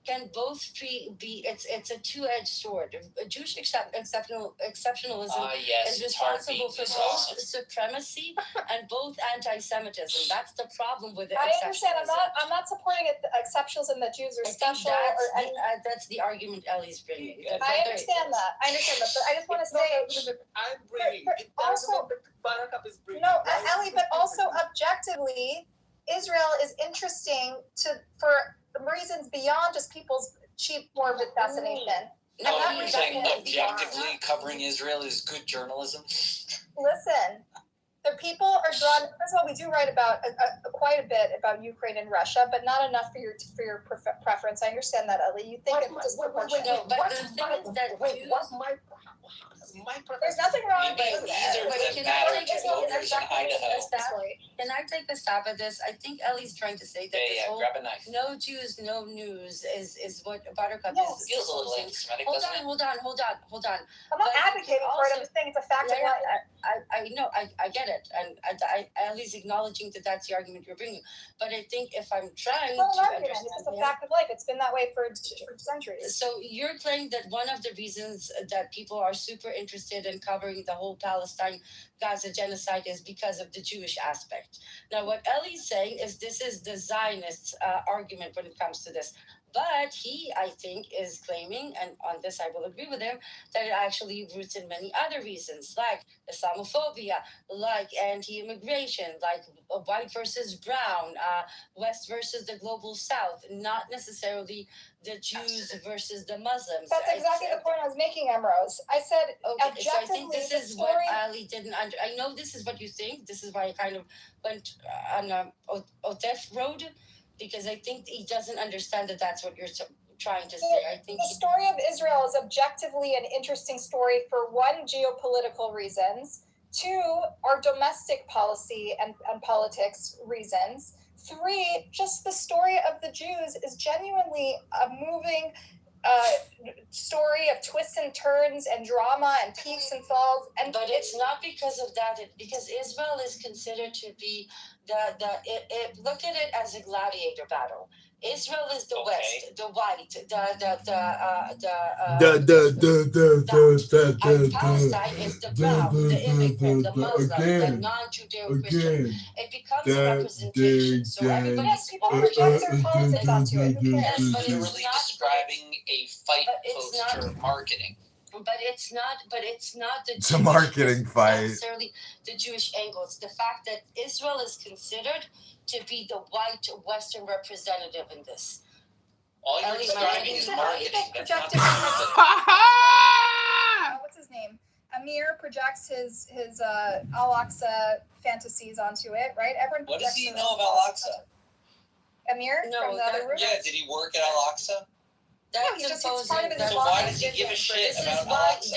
S3: can both be. It's a two-edged sword. Jewish exceptionalism is responsible for both supremacy and both anti-Semitism. That's the problem with it.
S10: I understand. I'm not supporting exceptionalism that Jews are special.
S3: That's the argument Ellie's bringing.
S10: I understand that. But I just want to say.
S11: I'm bringing.
S10: Also,
S11: Buttercup is bringing.
S10: No, Ellie, but also objectively, Israel is interesting for reasons beyond just people's cheap morbid fascination.
S14: No, you're saying objectively covering Israel is good journalism?
S10: Listen, the people are drawn. First of all, we do write about quite a bit about Ukraine and Russia, but not enough for your preference. I understand that, Ellie. You think it's just
S3: no, but the thing is that
S14: my preference.
S10: There's nothing wrong
S14: Maybe
S10: with
S14: neither
S10: that.
S14: of them matter to voters in Idaho.
S3: Can I take a stab at this? I think Ellie's trying to say that this whole
S14: grab a knife.
S3: no Jews, no news is what Buttercup
S10: Yes.
S3: is
S14: Feels a little
S3: proposing.
S14: anti-Semitic,
S3: Hold
S14: doesn't
S3: on.
S10: I'm not
S3: But
S10: advocating for it. I'm
S3: also-
S10: just saying it's a fact of life.
S3: I know, I get it, and Ellie's acknowledging that that's the argument you're bringing. But I think if I'm trying
S10: It's not
S3: to
S10: an argument.
S3: understand
S10: It's just a
S3: him-
S10: fact of life. It's been that way for centuries.
S3: So you're claiming that one of the reasons that people are super interested in covering the whole Palestine-Gaza genocide is because of the Jewish aspect. Now, what Ellie's saying is this is the Zionist argument when it comes to this. But he, I think, is claiming, and on this I will agree with him, that it actually roots in many other reasons, like Islamophobia, like anti-immigration, like white versus brown, West versus the global South, not necessarily the Jews versus the Muslims.
S10: That's exactly the point I was making, Emrose. I said
S3: Okay, so I think
S10: objectively,
S3: this
S10: the
S3: is what
S10: story.
S3: Ali didn't under. I know this is what you think. This is why I kind of went on a Otef road, because I think he doesn't understand that that's what you're trying to say. I think
S10: The story of Israel is objectively an interesting story for one, geopolitical reasons, two, our domestic policy and politics reasons, three, just the story of the Jews is genuinely a moving story of twists and turns and drama and peaks and falls. And
S3: but it's not because of that. Because Israel is considered to be look at it as a gladiator battle. Israel is the West, the white, and Palestine is the brown, the immigrant, the Muslim, the non-Judeo-Christian. It becomes a representation. So everybody.
S10: Yes, people project their politics onto it. Who cares?
S3: But
S14: You're
S3: it's
S14: really
S3: not
S14: describing a fight
S3: but it's
S14: poster marketing.
S3: But it's not the
S12: It's a marketing
S3: it's
S12: fight.
S3: not necessarily the Jewish angle. It's the fact that Israel is considered to be the white Western representative in this.
S14: All you're
S3: Ellie,
S14: describing is marketing. That's not the
S10: What's his name? Amir projects his Al-Aqsa fantasies onto it, right? Everyone.
S14: What does
S10: projects
S14: he
S10: their
S14: know
S10: own
S14: of Al-Aqsa?
S10: Amir from the other room.
S14: Yeah, did he work at Al-Aqsa?
S10: He's part of his
S14: So why does he give a shit about Al-Aqsa?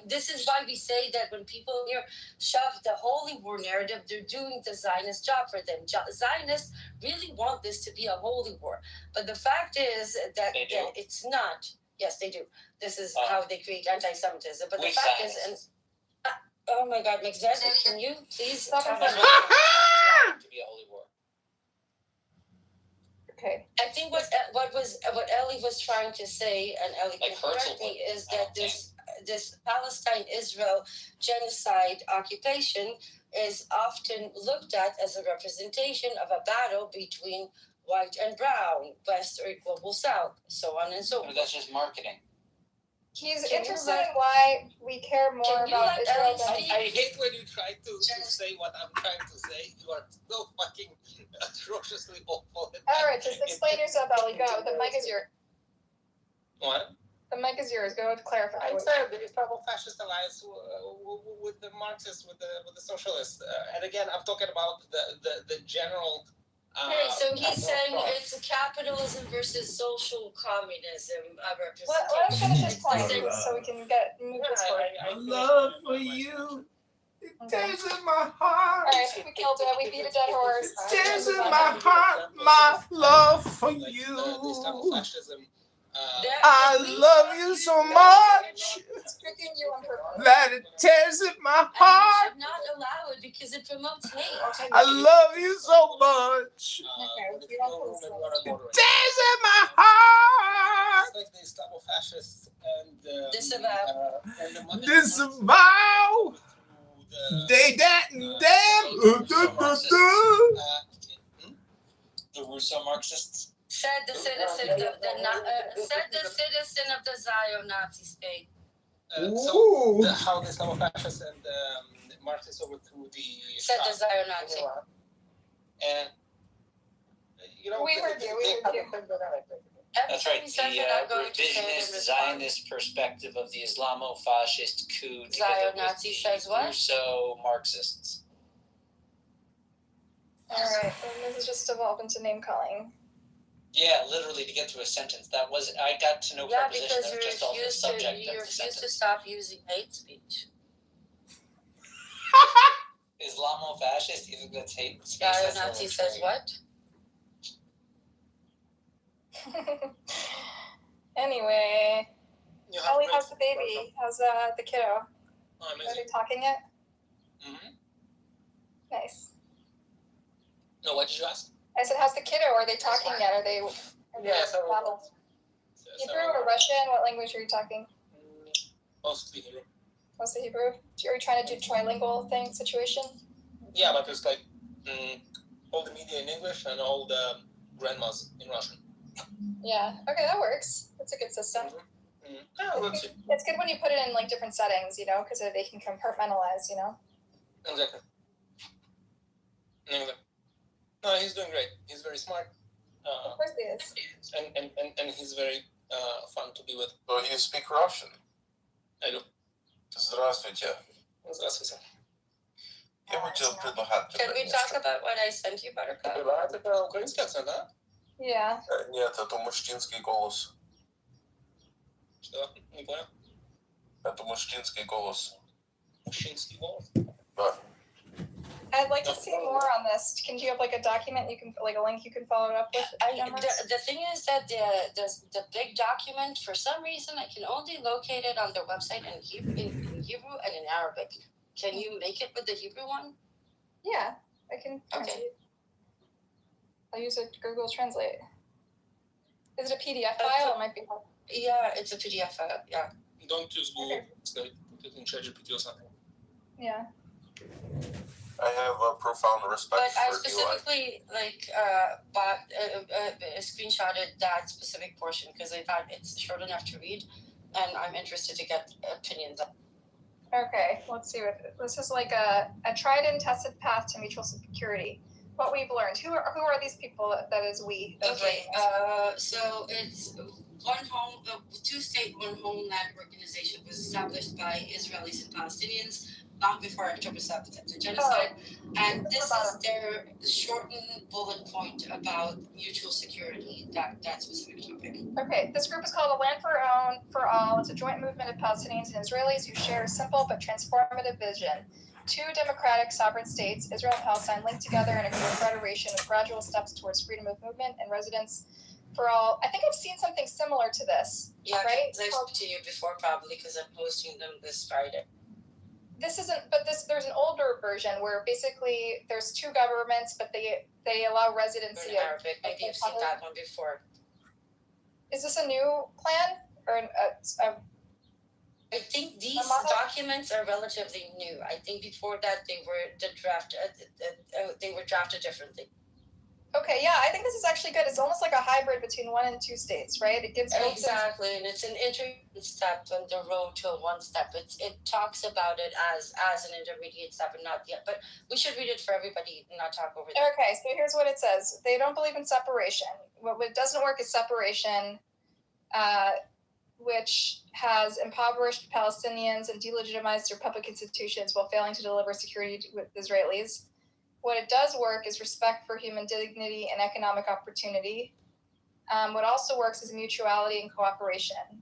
S3: This is why we say that when people here shove the holy war narrative, they're doing the Zionist job for them. Zionists really want this to be a holy war, but the fact is that it's not. Yes, they do. This is how they create anti-Semitism. But the fact is, oh my God, McZazik, can you please stop
S14: to be a holy war?
S10: Okay.
S3: I think what Ellie was trying to say, and Ellie can correct me, is that this Palestine-Israel genocide occupation is often looked at as a representation of a battle between white and brown, West or global South, so on and so forth.
S14: But that's just marketing.
S10: He's interested in why we care more about Israel than
S8: I hate when you try to say what I'm trying to say. You are so fucking atrociously awful.
S10: All right, just explain yourself, Ellie. Go. The mic is yours.
S8: What?
S10: The mic is yours. Go clarify.
S8: I'm sorry, the Islamo-fascist alliance with the Marxists, with the socialists, and again, I'm talking about the general.
S3: Okay, so he's saying it's capitalism versus social communism representation.
S10: Let him finish his point so we can get moving forward.
S12: Love for you. It tears in my heart.
S10: All right, we killed it. We beat a dead horse.
S12: It tears in my heart. My love for you.
S8: Islamo-fascism.
S12: I love you so much that it tears in my heart.
S3: And you should not allow it because it promotes hate.
S12: I love you so much. It tears in my heart.
S8: It's like the Islamo-fascists and
S3: disavow.
S12: Disavow. They that and them.
S14: The Russo Marxists.
S3: Said the citizen of the Zion Nazi state.
S8: So how the Islamo-fascists and Marxists overthrew the
S3: said the Zion Nazi.
S8: And
S10: we heard you.
S14: That's right. The revisionist Zionist perspective of the Islamo-fascist coup.
S3: Zion Nazi says what?
S14: Russo Marxists.
S10: All right, this is just evolved into name calling.
S14: Yeah, literally to get through a sentence. That was, I got to know preposition.
S3: because
S14: They're
S3: you
S14: just all the subject
S3: you
S14: of the
S3: refuse to
S14: sentence.
S3: stop using hate speech.
S14: Islamofascist, you think that's hate speech?
S3: Nazi says what?
S10: Anyway, Ellie, how's the baby? How's the kiddo?
S16: Oh,
S10: Are
S16: amazing.
S10: they talking yet?
S16: Mm-hmm.
S10: Nice.
S16: No, what did you ask?
S10: I said, how's the kiddo? Are they talking yet? Are they babble? Hebrew or Russian? What language are you talking?
S16: Mostly Hebrew.
S10: Mostly Hebrew? Are you trying to do trilingual situation?
S16: Yeah, but it's like all the media in English and all the grandmas in Russian.
S10: Yeah. Okay, that works. That's a good system.
S16: Mm-hmm. Yeah, let's see.
S10: It's good when you put it in like different settings, because they can compartmentalize,
S16: Exactly. No, he's doing great. He's very smart.
S10: Of course he is.
S16: And he's very fun to be with.
S23: So you speak Russian?
S16: I do.
S23: Здравствуйте.
S16: Здравствуйте.
S23: Я хотел предлагать...
S3: Can we talk about what I sent you, Buttercup?
S16: Это украинский акцент, да?
S10: Yeah.
S23: Нет, это мужчинский голос.
S16: Что? Не понял.
S23: Это мужчинский голос.
S16: Мужчинский голос?
S23: Да.
S10: I'd like to see more on this. Can you have like a document a link you can follow it up with?
S3: The thing is that the big document, for some reason, I can only locate it on their website in Hebrew and in Arabic. Can you make it with the Hebrew one?
S10: Yeah, I can.
S3: Okay.
S10: I'll use a Google Translate. Is it a PDF file? It might be.
S3: Yeah, it's a PDF file. Yeah.
S16: Don't use Google. Put it in ChatGPT or something.
S10: Yeah.
S23: I have a profound respect
S3: but I
S23: for
S3: specifically screenshotted that specific portion because I thought it's short enough to read, and I'm interested to get opinions.
S10: Okay, let's see what this is like a tried and tested path to mutual security. What we've learned. Who are these people? That is we.
S3: Okay. So it's one home, two state, one homeland organization was established by Israelis and Palestinians long before October 7th, the genocide. And this is their shortened bullet point about mutual security, that specific topic.
S10: Okay, this group is called A Land for All. It's a joint movement of Palestinians and Israelis who share a simple but transformative vision. Two democratic sovereign states, Israel and Palestine, linked together in a confederation with gradual steps towards freedom of movement and residence for all. I think I've seen something similar to this.
S3: Yeah,
S10: right?
S3: I've spoken to you before probably because I'm posting them this Friday.
S10: This isn't, but there's an older version where basically there's two governments, but they allow residency.
S3: In Arabic, maybe you've seen that one before.
S10: Is this a new plan or
S3: I think these documents are relatively new. I think before that they were drafted differently. Okay, yeah, I think this is actually good. It's almost like a hybrid between 1 and 2 states, right? It gives exactly, and it's an intermediate step on the road to a 1 step. It talks about it as an intermediate step and not yet. But we should read it for everybody and not talk over it.
S10: Okay, so here's what it says. They don't believe in separation. What doesn't work is separation, which has impoverished Palestinians and delegitimized their public institutions while failing to deliver security with Israelis. What it does work is respect for human dignity and economic opportunity. What also works is mutuality and cooperation.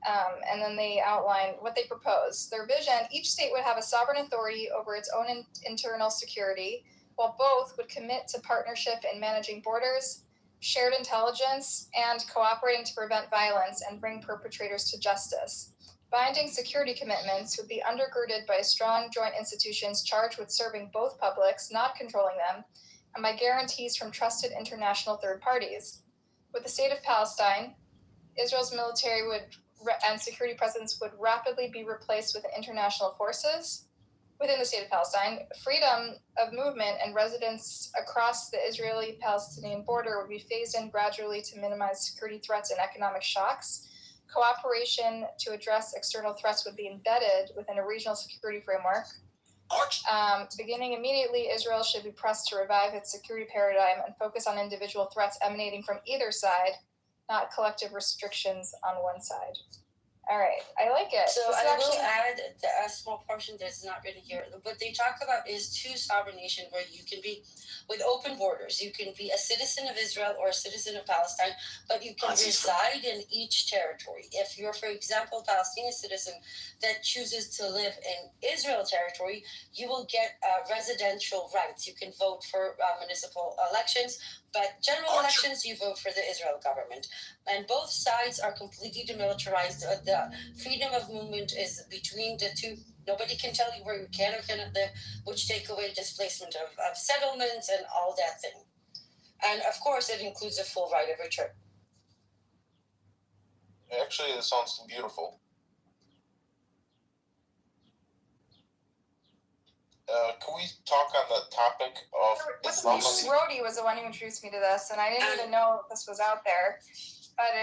S10: And then they outline what they propose. Their vision, each state would have a sovereign authority over its own internal security, while both would commit to partnership in managing borders, shared intelligence, and cooperating to prevent violence and bring perpetrators to justice. Binding security commitments would be undergirded by strong joint institutions charged with serving both publics, not controlling them, and by guarantees from trusted international third parties. With the state of Palestine, Israel's military and security presence would rapidly be replaced with international forces. Within the state of Palestine, freedom of movement and residence across the Israeli-Palestinian border would be phased in gradually to minimize security threats and economic shocks. Cooperation to address external threats would be embedded within a regional security framework. Beginning immediately, Israel should be pressed to revive its security paradigm and focus on individual threats emanating from either side, not collective restrictions on one side. All right, I like it.
S3: So
S10: This is
S3: I will
S10: actually-
S3: add a small portion that's not written here. What they talk about is two sovereign nation where you can be with open borders. You can be a citizen of Israel or a citizen of Palestine, but you can reside in each territory. If you're, for example, a Palestinian citizen that chooses to live in Israel territory, you will get residential rights. You can vote for municipal elections, but general elections, you vote for the Israel government. And both sides are completely demilitarized. The freedom of movement is between the two. Nobody can tell you where you can or cannot live, which take away displacement of settlements and all that thing. And of course, it includes a full right of return.
S15: Actually, it sounds beautiful. Can we talk on the topic of Islamism?
S10: Rody was the one who introduced me to this, and I didn't even know this was out there. But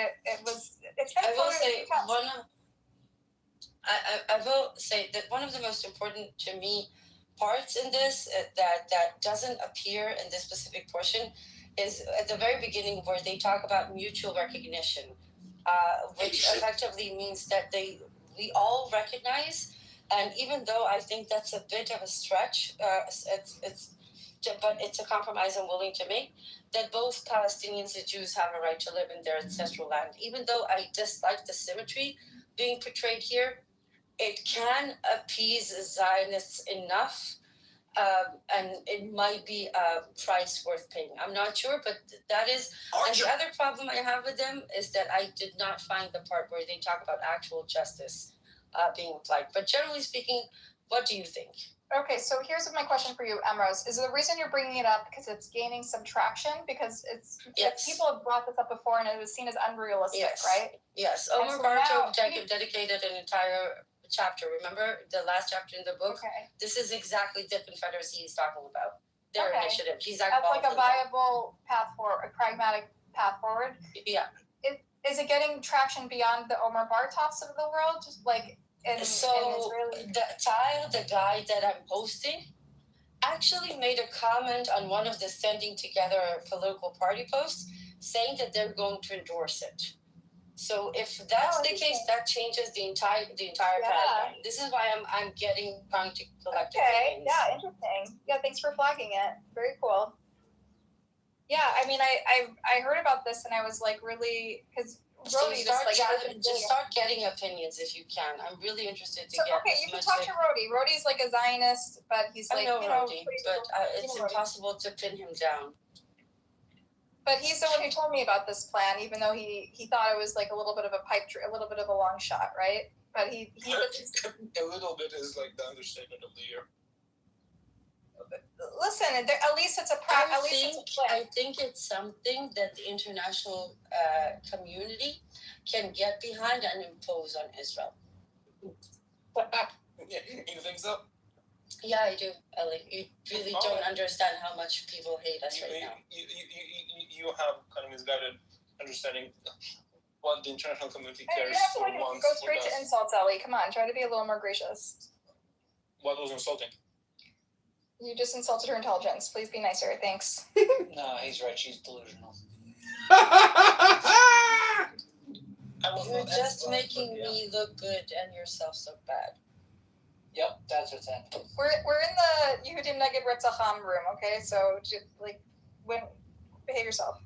S10: it's been
S3: I will
S10: floated
S3: say
S10: in the past.
S3: I will say that one of the most important to me parts in this that doesn't appear in this specific portion is at the very beginning where they talk about mutual recognition, which effectively means that we all recognize, and even though I think that's a bit of a stretch, but it's a compromise I'm willing to make, that both Palestinians and Jews have a right to live in their ancestral land. Even though I dislike the symmetry being portrayed here, it can appease Zionists enough, and it might be a price worth paying. I'm not sure, but that is. And the other problem I have with them is that I did not find the part where they talk about actual justice being applied. But generally speaking, what do you think?
S10: Okay, so here's my question for you, Emrose. Is the reason you're bringing it up because it's gaining some traction? Because people have brought this up before and it was seen as unrealistic, right?
S3: Yes.
S10: And
S3: Omar
S10: so
S3: Barto
S10: now-
S3: dedicated an entire chapter. Remember the last chapter in the book?
S10: Okay.
S3: This is exactly the Confederacy he's talking about. Their
S10: Okay.
S3: initiative. He's
S10: That's like a viable path forward, a pragmatic path forward.
S3: Yeah.
S10: Is it getting traction beyond the Omar Bartovs of the world? Like in Israeli?
S3: The guy that I'm posting, actually made a comment on one of the Standing Together political party posts saying that they're going to endorse it. So if that's the case, that changes the entire paradigm. This is why I'm trying to collect opinions.
S10: Yeah, interesting. Yeah, thanks for flagging it. Very cool. Yeah, I mean, I heard about this and I was like really because Rody
S3: just start getting opinions if you can. I'm really interested to get.
S10: Okay, you can talk to Rody. Rody's like a Zionist, but he's like
S3: Rody, but it's impossible to pin him down.
S10: But he's the one who told me about this plan, even though he thought it was like a little bit of a little bit of a long shot, right? But he
S8: a little bit is like the understatement of the year.
S10: Listen, at least it's a plan.
S3: I think it's something that the international community can get behind and impose on Israel.
S8: You think so?
S3: Yeah, I do, Ellie. You really don't understand how much people hate us right now.
S8: You have kind of misguided understanding what the international community cares
S10: for. You have to go straight to insults, Ellie. Come on, try to be a little more gracious.
S8: What was insulting?
S10: You just insulted her intelligence. Please be nicer. Thanks.
S14: No, he's right. She's delusional.
S3: You're just making me look good and yourself look bad.
S14: Yep, that's what's happening.
S10: We're in the Yehudim Neged Retzacham room, okay? So just behave yourself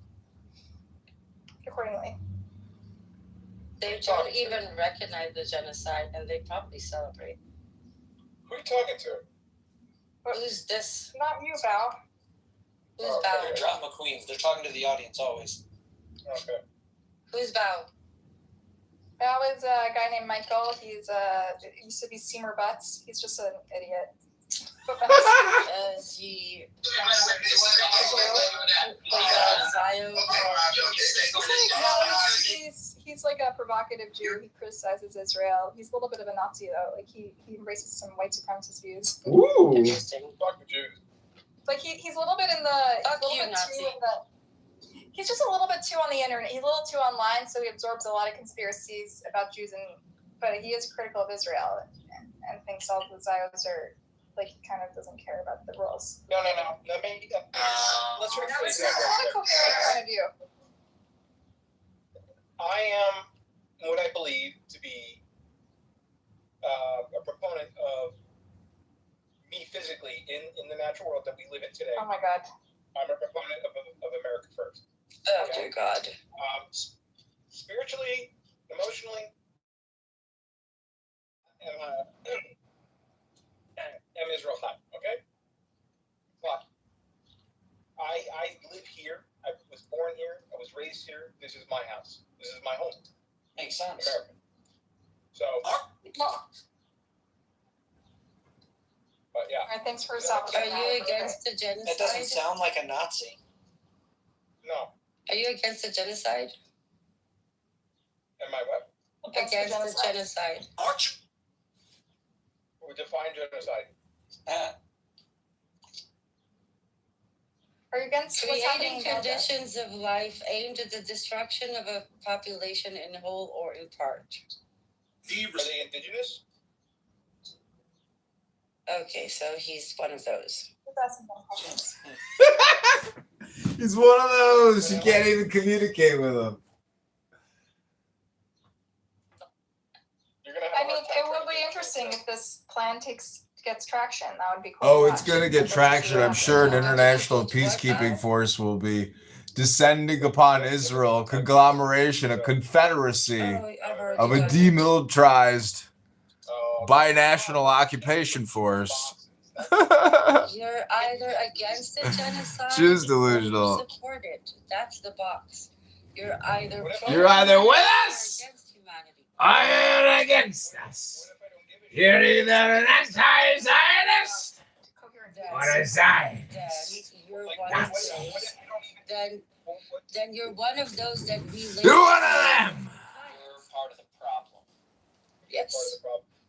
S10: accordingly.
S3: They don't even recognize the genocide, and they probably celebrate.
S15: Who are you talking to?
S3: Who's this?
S10: Not you, Val.
S3: Who's Val?
S14: They're drama queens. They're talking to the audience always.
S15: Okay.
S3: Who's Val?
S10: Val is a guy named Michael. He's used to be Seymour Butts. He's just an idiot.
S3: Is he
S10: he's like a provocative Jew. He criticizes Israel. He's a little bit of a Nazi though. Like he embraces some white supremacist views.
S12: Ooh.
S3: Interesting.
S15: Fuck the Jews.
S10: Like he's a little bit in the he's just a little bit too on the internet. He's a little too online, so he absorbs a lot of conspiracies about Jews, but he is critical of Israel and thinks all the Zios are like he kind of doesn't care about the rules.
S15: No. Let me. Let's
S10: It's not a coherent point of view.
S15: I am what I believe to be
S13: a proponent of me physically in the natural world that we live in today.
S10: Oh my God.
S13: I'm a proponent of America first.
S3: Oh dear God.
S13: Spiritually, emotionally, am Israel high, okay? But I live here. I was born here. I was raised here. This is my house. This is my home.
S14: Makes sense.
S13: America. So, but yeah.
S10: All right, thanks for stopping.
S3: Are you against the genocide?
S14: That doesn't sound like a Nazi.
S13: No.
S3: Are you against the genocide?
S13: Am I what?
S3: Against the genocide.
S13: We define genocide.
S10: Are you against what's happening
S3: Creating
S10: in Gaza?
S3: conditions of life aimed at the destruction of a population in whole or in part.
S13: Are they indigenous?
S3: Okay, so he's one of those.
S12: He's one of those. You can't even communicate with him.
S10: I mean, it would be interesting if this plan gets traction. That would be cool.
S12: Oh, it's going to get traction. I'm sure an international peacekeeping force will be descending upon Israel, a conglomeration, a confederacy of a demilitarized binational occupation force.
S3: You're either against the genocide
S12: She's
S3: or
S12: delusional.
S3: you support it. That's the box. You're either
S12: with us
S3: against humanity.
S12: or against us. You're either an anti-Zionist or a Zionist.
S3: You're one of those. Then you're one of those that we live.
S12: You're one of them.
S14: You're part of the problem.
S3: Yes.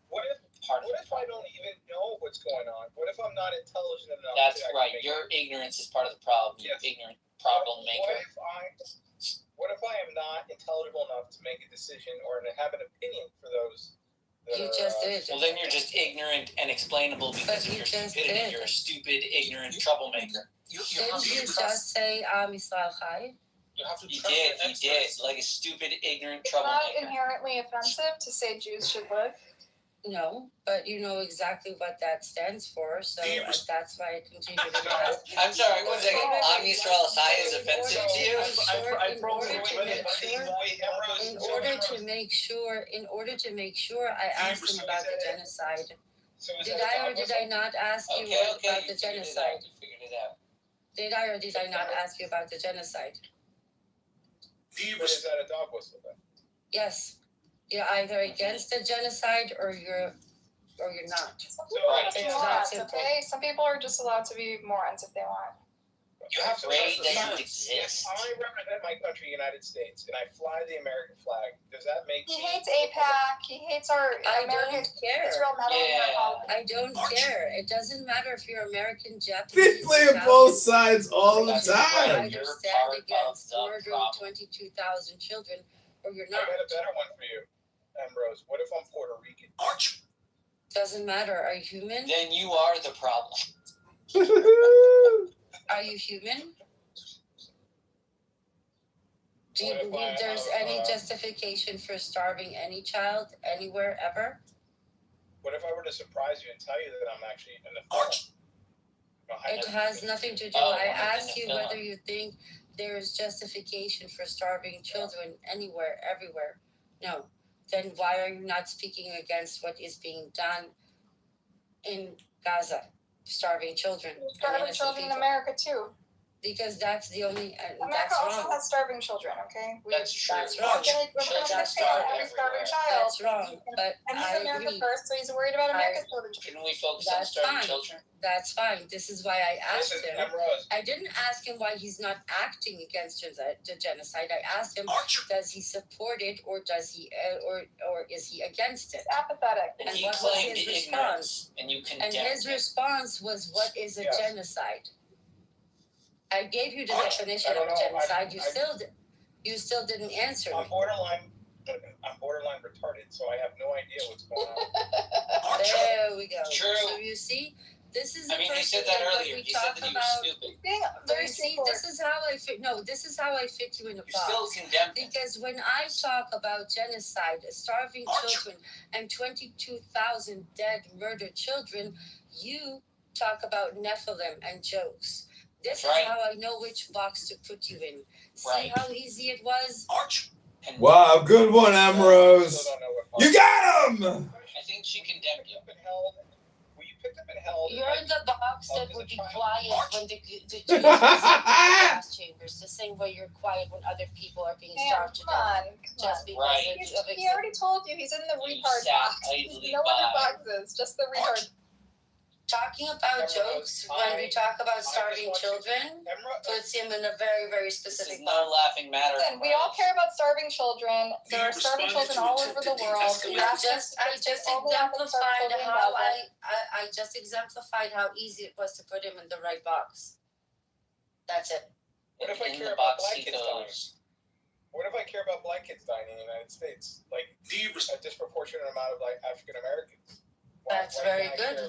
S13: What if I don't even know what's going on? What if I'm not intelligent enough?
S14: That's right. Your ignorance is part of the problem. You're an ignorant problem maker.
S13: What if I am not intelligible enough to make a decision or to have an opinion for those?
S3: You just did.
S14: Well, then you're just ignorant and explainable because of your stupidity. You're a stupid, ignorant troublemaker.
S3: Didn't you just say Israel Chai?
S14: He did. Like a stupid, ignorant
S10: It's
S14: troublemaker.
S10: not inherently offensive to say Jews should live.
S3: No, but you know exactly what that stands for, so that's why I continue to ask.
S14: I'm sorry, one second. Am Yisrael Chai is offensive to you?
S3: In order to make sure, I asked him about the genocide. Did I or did I not ask you about the genocide?
S14: You figured it out.
S3: Did I or did I not ask you about the genocide?
S13: Is that a dog whistle then?
S3: Yes. You're either against the genocide or you're not.
S10: Some people are just morons, okay? Some people are just allowed to be morons if they want.
S14: You have to rate that you exist.
S13: If I represent my country, United States, and I fly the American flag, does that make
S10: He hates APAC. He hates our American Israel medal.
S3: I don't care. It doesn't matter if you're American, Japanese.
S12: They play on both sides all the time.
S3: You either stand against murdering 22,000 children or you're not.
S13: I got a better one for you, Ambrose. What if I'm Puerto Rican?
S3: Doesn't matter. Are you human?
S14: Then you are the problem.
S3: Are you human? Do you believe there's any justification for starving any child anywhere ever?
S13: What if I were to surprise you and tell you that I'm actually in the film?
S3: It has nothing to do. I asked you whether you think there is justification for starving children anywhere, everywhere. No. Then why are you not speaking against what is being done in Gaza? Starving children.
S10: Starving children in America too.
S3: Because that's the only.
S10: America
S3: that's
S10: also
S3: wrong.
S10: has starving children. Okay.
S14: That's true.
S3: That's wrong.
S10: We're going to pay on every starving child.
S3: That's wrong. But
S10: and he's
S3: I
S10: America
S3: agree.
S10: first, so he's worried about America's children.
S14: Can we focus on starving children?
S3: That's fine. This is why I asked him. I didn't ask him why he's not acting against the genocide. I asked him, does he support it or does he or is he against it?
S10: He's apathetic.
S14: And he
S3: what was
S14: claimed
S3: his
S14: ignorance,
S3: response?
S14: and you condemned
S3: And his
S14: him.
S3: response was, "What is a genocide?" I gave you the definition of genocide. You still didn't answer me.
S13: I'm borderline retarded, so I have no idea what's going on.
S3: There we go.
S14: True.
S3: So you see, This is
S14: I mean, you said that earlier. You said that you were stupid.
S10: Being very straightforward.
S3: This is how I fit. No, this is how I fit you in a
S14: You
S3: box.
S14: still condemn him.
S3: Because when I talk about genocide, starving children, and 22,000 dead, murdered children, you talk about Nephilim and jokes. This is how I know which box to put you in. See how easy it was?
S12: Wow, good one, Ambrose. You got him!
S14: I think she condemned you.
S11: Were you picked up and held?
S3: You're in the box that would be quiet when the Jesus was in the gas chambers. The same way you're quiet when other people are being starved to death. Just because
S10: He already told you he's in the retard box. No other boxes, just the retard.
S3: Talking about jokes when we talk about starving children puts him in a very, very specific
S14: box. No laughing matter.
S10: Listen, we all care about starving children. There are starving children all over the world.
S3: I just exemplified how I just exemplified how easy it was to put him in the right box. That's it.
S11: What if I care about black kids dying? What if I care about black kids dying in the United States? Like a disproportionate amount of like African Americans.
S3: That's very good.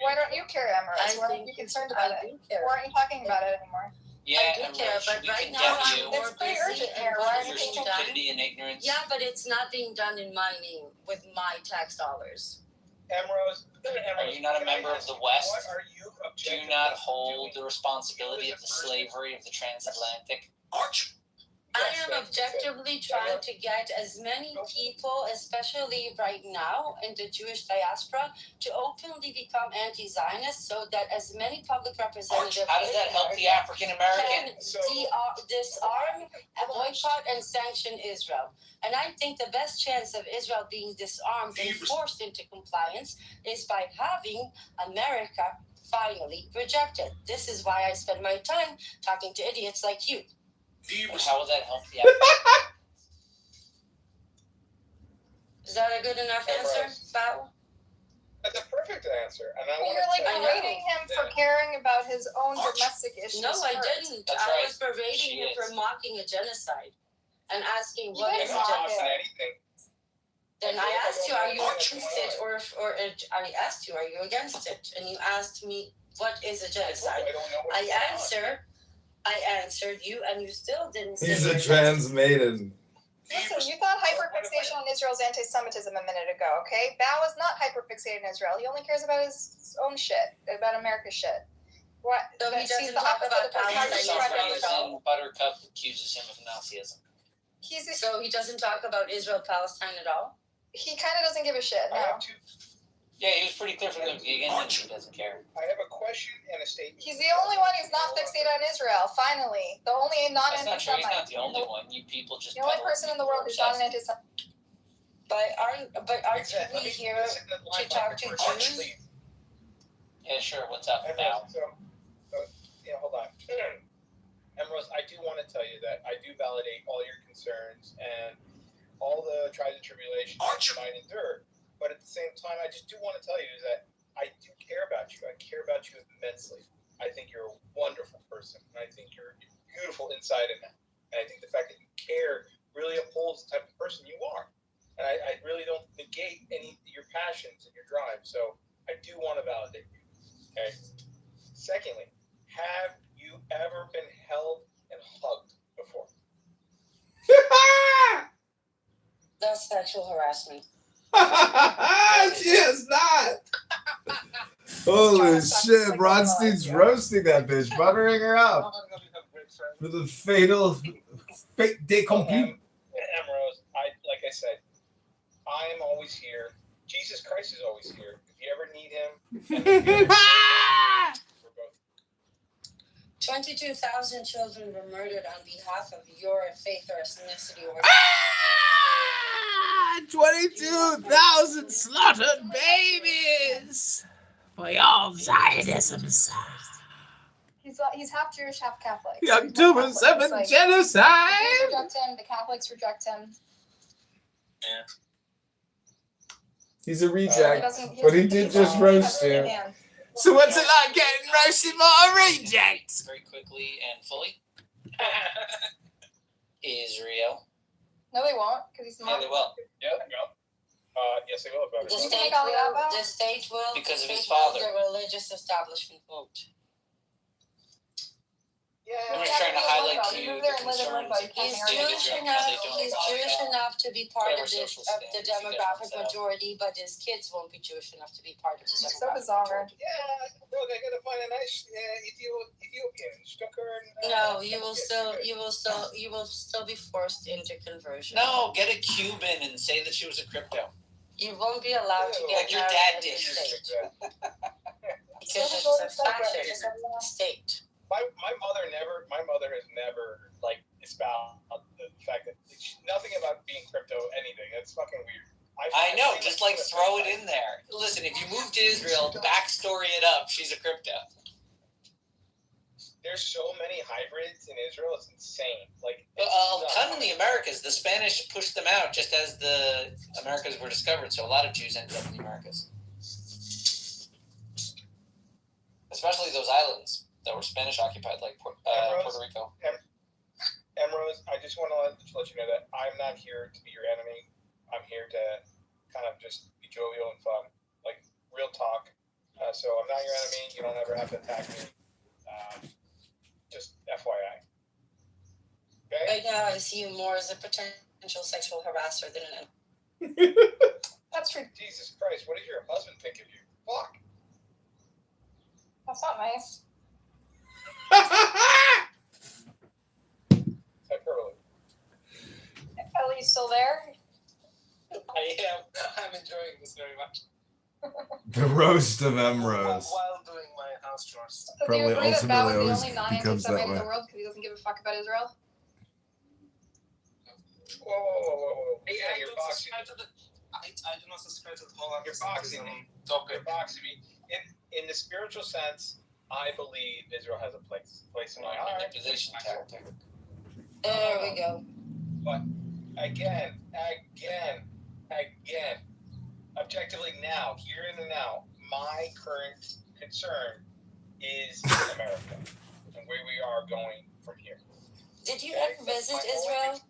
S10: Why don't you care, Emerald? Why aren't you concerned about it? Why aren't you talking about it anymore?
S14: Yeah,
S3: I do care, but right now I'm more
S10: pretty
S3: busy
S10: urgent here. Why
S14: your
S10: aren't you
S14: stupidity and ignorance.
S3: Yeah, but it's not being done in my name with my tax dollars.
S11: Emerald,
S14: are you not a member of the West?
S11: What are you
S14: Do you not hold the responsibility of the slavery of the transatlantic?
S3: I am objectively trying to get as many people, especially right now in the Jewish diaspora, to openly become anti-Zionist so that as many public representatives
S14: How does that help the African American?
S3: can disarm, boycott, and sanction Israel. And I think the best chance of Israel being disarmed and forced into compliance is by having America finally rejected. This is why I spend my time talking to idiots like you.
S14: How will that help the
S3: Is that a good enough answer, Bow?
S11: That's a perfect answer. And
S10: you're like berating him for caring about his own domestic issues.
S3: No, I didn't.
S14: That's
S3: I was berating him for mocking a genocide and asking what is a genocide. Then I asked you, are you against it, or I asked you, are you against it? And you asked me, what is a genocide? I answered you, and you still didn't say.
S12: He's a trans maiden.
S10: Listen, you thought hyperfixation on Israel's anti-Semitism a minute ago, okay? Bao is not hyperfixated in Israel. He only cares about his own shit, about America's shit. What?
S3: So he doesn't talk about Palestine.
S14: Buttercup accuses him of Nazism.
S3: So he doesn't talk about Israel-Palestine at all?
S10: He kind of doesn't give a shit, no.
S14: Yeah, he was pretty clear from the beginning that he doesn't care.
S11: I have a question and a statement.
S10: He's the only one who's not fixated on Israel, finally. The only non-anti-Semite.
S14: He's not the only one. You people just...
S10: The only person in the world who's not an anti-Semite.
S3: But aren't we here to talk to Jews?
S14: Yeah, sure. What's up now?
S11: Hold on. Emerald, I do want to tell you that I do validate all your concerns and all the trials and tribulations that you might endure. But at the same time, I just do want to tell you that I do care about you. I care about you immensely. I think you're a wonderful person. And I think you're beautiful inside and out. And I think the fact that you care really upholds the type of person you are. And I really don't negate any of your passions and your drive. So I do want to validate you. Okay. Secondly, have you ever been held and hugged before?
S3: That's sexual harassment.
S12: She is not. Holy shit, Bronstein's roasting that bitch, buttering her up for the fatal fate de compute.
S11: Emerald, like I said, I am always here. Jesus Christ is always here. If you ever need him,
S3: 22,000 children were murdered on behalf of your faith or ethnicity or
S6: 22,000 slaughtered babies for your Zionism.
S10: He's half Jewish, half Catholic.
S6: The October 7th genocide.
S10: The Jews reject him. The Catholics reject him.
S14: Yeah.
S12: He's a reject, but he did just roast you.
S6: So what's it like getting roasted by a reject?
S14: Very quickly and fully. Israel.
S10: No, they won't, because he's not.
S14: Yeah, they will.
S11: Yeah, no.
S13: Yes, they will.
S3: The state will.
S14: Because of his
S3: the state will,
S14: father.
S3: The religious establishment won't.
S17: Yeah,
S14: I'm just trying to highlight to you the concerns
S3: He's
S14: of
S3: Jewish
S14: individual
S3: enough.
S14: they don't
S3: He's
S14: talk
S3: Jewish
S14: about
S3: enough to be part of
S14: whatever
S3: the
S14: social standards you get
S3: demographic
S14: from that.
S3: majority, but his kids won't be Jewish enough to be part of the
S10: So
S3: demographic
S10: bizarre.
S3: majority.
S13: Yeah, bro, they're gonna find a nice Ethiopian, Stucker.
S3: No, you will still be forced into conversion.
S14: No, get a Cuban and say that she was a crypto.
S3: You won't be allowed to get
S14: Like your
S3: married
S14: dad
S3: in the
S14: did.
S3: state. Because it's a fascist state.
S13: My mother has never like espoused the fact that nothing about being crypto anything. That's fucking weird.
S14: I know, just like throw it in there. Listen, if you move to Israel, backstory it up. She's a crypto.
S13: There's so many hybrids in Israel. It's insane. Like
S14: a ton in the Americas. The Spanish pushed them out just as the Americas were discovered. So a lot of Jews ended up in the Americas, especially those islands that were Spanish occupied, like Puerto Rico.
S13: Emrose, I just want to let you know that I'm not here to be your enemy. I'm here to kind of just be jovial and fun, like real talk. So I'm not your enemy. You don't ever have to attack me. Just FYI. Okay?
S3: Right now, I see you more as a potential sexual harasser than an.
S10: That's true.
S13: Jesus Christ, what does your husband think of you? Fuck.
S10: That's not nice.
S13: Hyperbole.
S10: Ellie, you still there?
S8: I am. I'm enjoying this very much.
S12: The roast of Emrose.
S8: While doing my house chores.
S10: So
S12: Probably
S10: do you agree that
S12: ultimately
S10: God was
S12: always
S10: the only non
S12: becomes that
S10: anti-Semite in
S12: way.
S10: the world because he doesn't give a fuck about Israel?
S13: Whoa.
S8: I
S13: Yeah, you're
S8: don't
S13: boxing.
S8: subscribe to the. I do not subscribe to the whole
S13: You're boxing me.
S8: topic.
S13: You're boxing me. In the spiritual sense, I believe Israel has a place in my heart.
S14: Manipulation tactic.
S3: There we go.
S13: But again, objectively now, here and now, my current concern is America and where we are going from here.
S3: Did you ever visit Israel?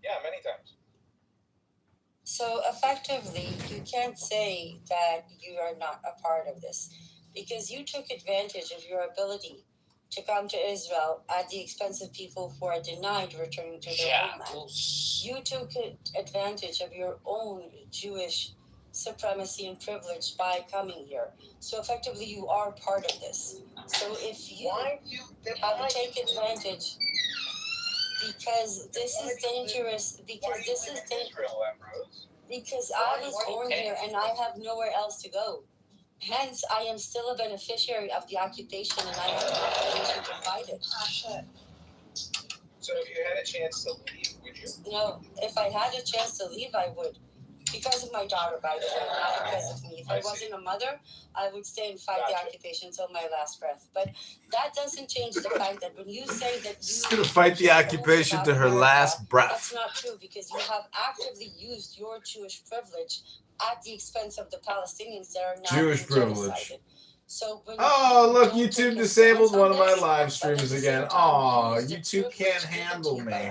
S13: Yeah, many times.
S3: So effectively, you can't say that you are not a part of this because you took advantage of your ability to come to Israel at the expense of people who are denied returning to their homeland. You took advantage of your own Jewish supremacy and privilege by coming here. So effectively, you are part of this. So if you have taken advantage, because this is dangerous, because I was born here and I have nowhere else to go. Hence, I am still a beneficiary of the occupation and I have an obligation to fight it.
S13: So if you had a chance to leave, would you?
S3: No, if I had a chance to leave, I would. Because of my daughter, by the way, not because of me. If I wasn't a mother, I would stay and fight the occupation until my last breath. But that doesn't change the fact that when you say that
S12: She's gonna fight the occupation to her last breath.
S3: That's not true because you have actively used your Jewish privilege at the expense of the Palestinians that are now
S12: Jewish
S3: being
S12: privilege.
S3: genocided. So
S12: Oh, look, YouTube disabled one of my live streams again. Oh, YouTube can't handle me.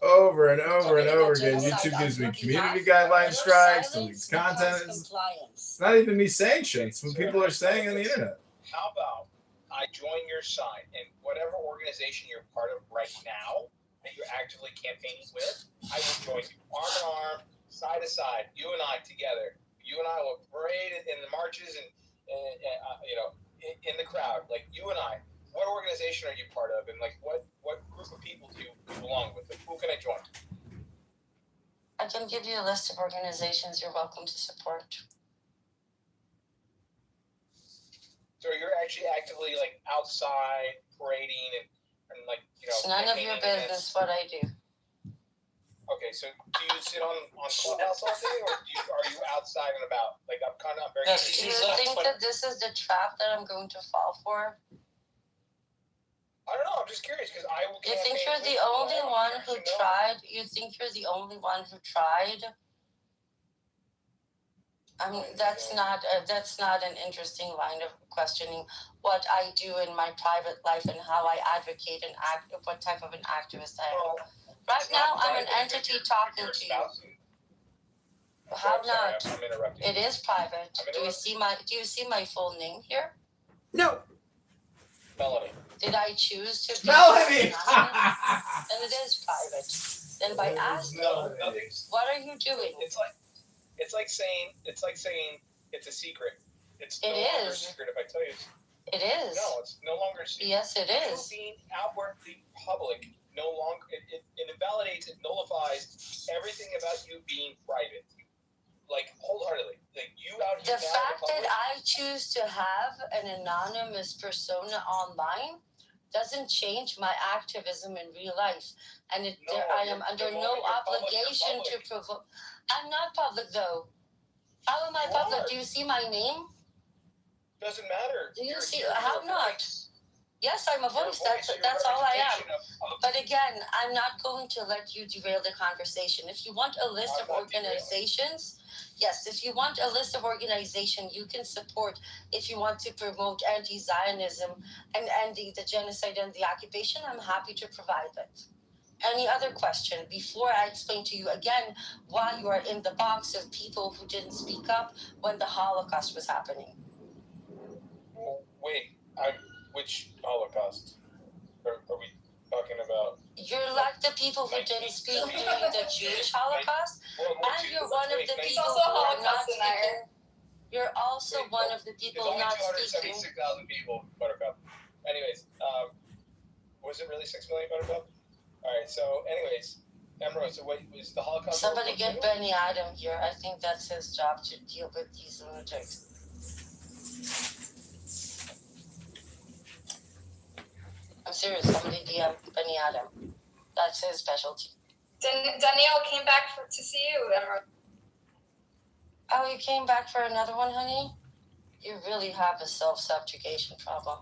S12: Over and over and over again. YouTube gives me community guideline strikes, deletes content. It's not even me saying shit. It's what people are saying on the internet.
S13: How about I join your side and whatever organization you're part of right now that you're actively campaigning with, I will join you arm in arm, side to side, you and I together. You and I will parade in the marches and in the crowd, like you and I. What organization are you part of, and like what group of people do you belong with? Like, who can I join?
S3: I can give you a list of organizations you're welcome to support.
S13: So you're actually actively like outside parading and like
S3: It's none of your business what I do.
S13: Okay, so do you sit on Clubhouse all day, or are you outside and about? Like I'm very.
S3: Do you think that this is the trap that I'm going to fall for?
S13: I don't know. I'm just curious because I will.
S3: You think you're the only one who tried? You think you're the only one who tried? I mean, that's not an interesting line of questioning what I do in my private life and how I advocate and act, what type of an activist I am. Right now, I'm an entity talking to you. How
S13: I'm sorry,
S3: not?
S13: I'm interrupting.
S3: It is private. Do you see my full name here?
S6: No.
S13: Melanie.
S3: Did I choose to be
S6: Melanie!
S3: anonymous? And it is private. Then by asking,
S13: Nothing's.
S3: what are you doing?
S13: It's like saying it's a secret. It's
S3: It
S13: no longer a
S3: is.
S13: secret if I tell you.
S3: It is.
S13: No, it's no longer a secret.
S3: Yes, it
S13: You
S3: is.
S13: being outwardly public no longer it invalidates, it nullifies everything about you being private. Like wholeheartedly. Like you out here.
S3: The fact that I choose to have an anonymous persona online doesn't change my activism in real life. And I am under no obligation to provoke. I'm not public though. How am I public? Do you see my name?
S13: Doesn't matter.
S3: Do you see? How not? Yes, I'm a voice. That's all I am. But again, I'm not going to let you derail the conversation. If you want a list of organizations, yes, if you want a list of organizations you can support, if you want to promote anti-Zionism and ending the genocide and the occupation, I'm happy to provide it. Any other question before I explain to you again why you are in the box of people who didn't speak up when the Holocaust was happening?
S13: Wait, which Holocaust are we talking about?
S3: You're like the people who didn't speak during the Jewish Holocaust, and you're one of the people who are not speaking. You're also one of the people not speaking.
S13: 276,000 people, Buttercup. Anyways, was it really 6 million, Buttercup? All right. So, anyways, Emerald. So, wait, was the Holocaust?
S3: Somebody get Benny Adam here. I think that's his job to deal with these lunatics. I'm serious. Somebody DM Benny Adam. That's his specialty.
S10: Danielle came back to see you, Emerald.
S3: Oh, you came back for another one, honey? You really have a self-subjugation problem.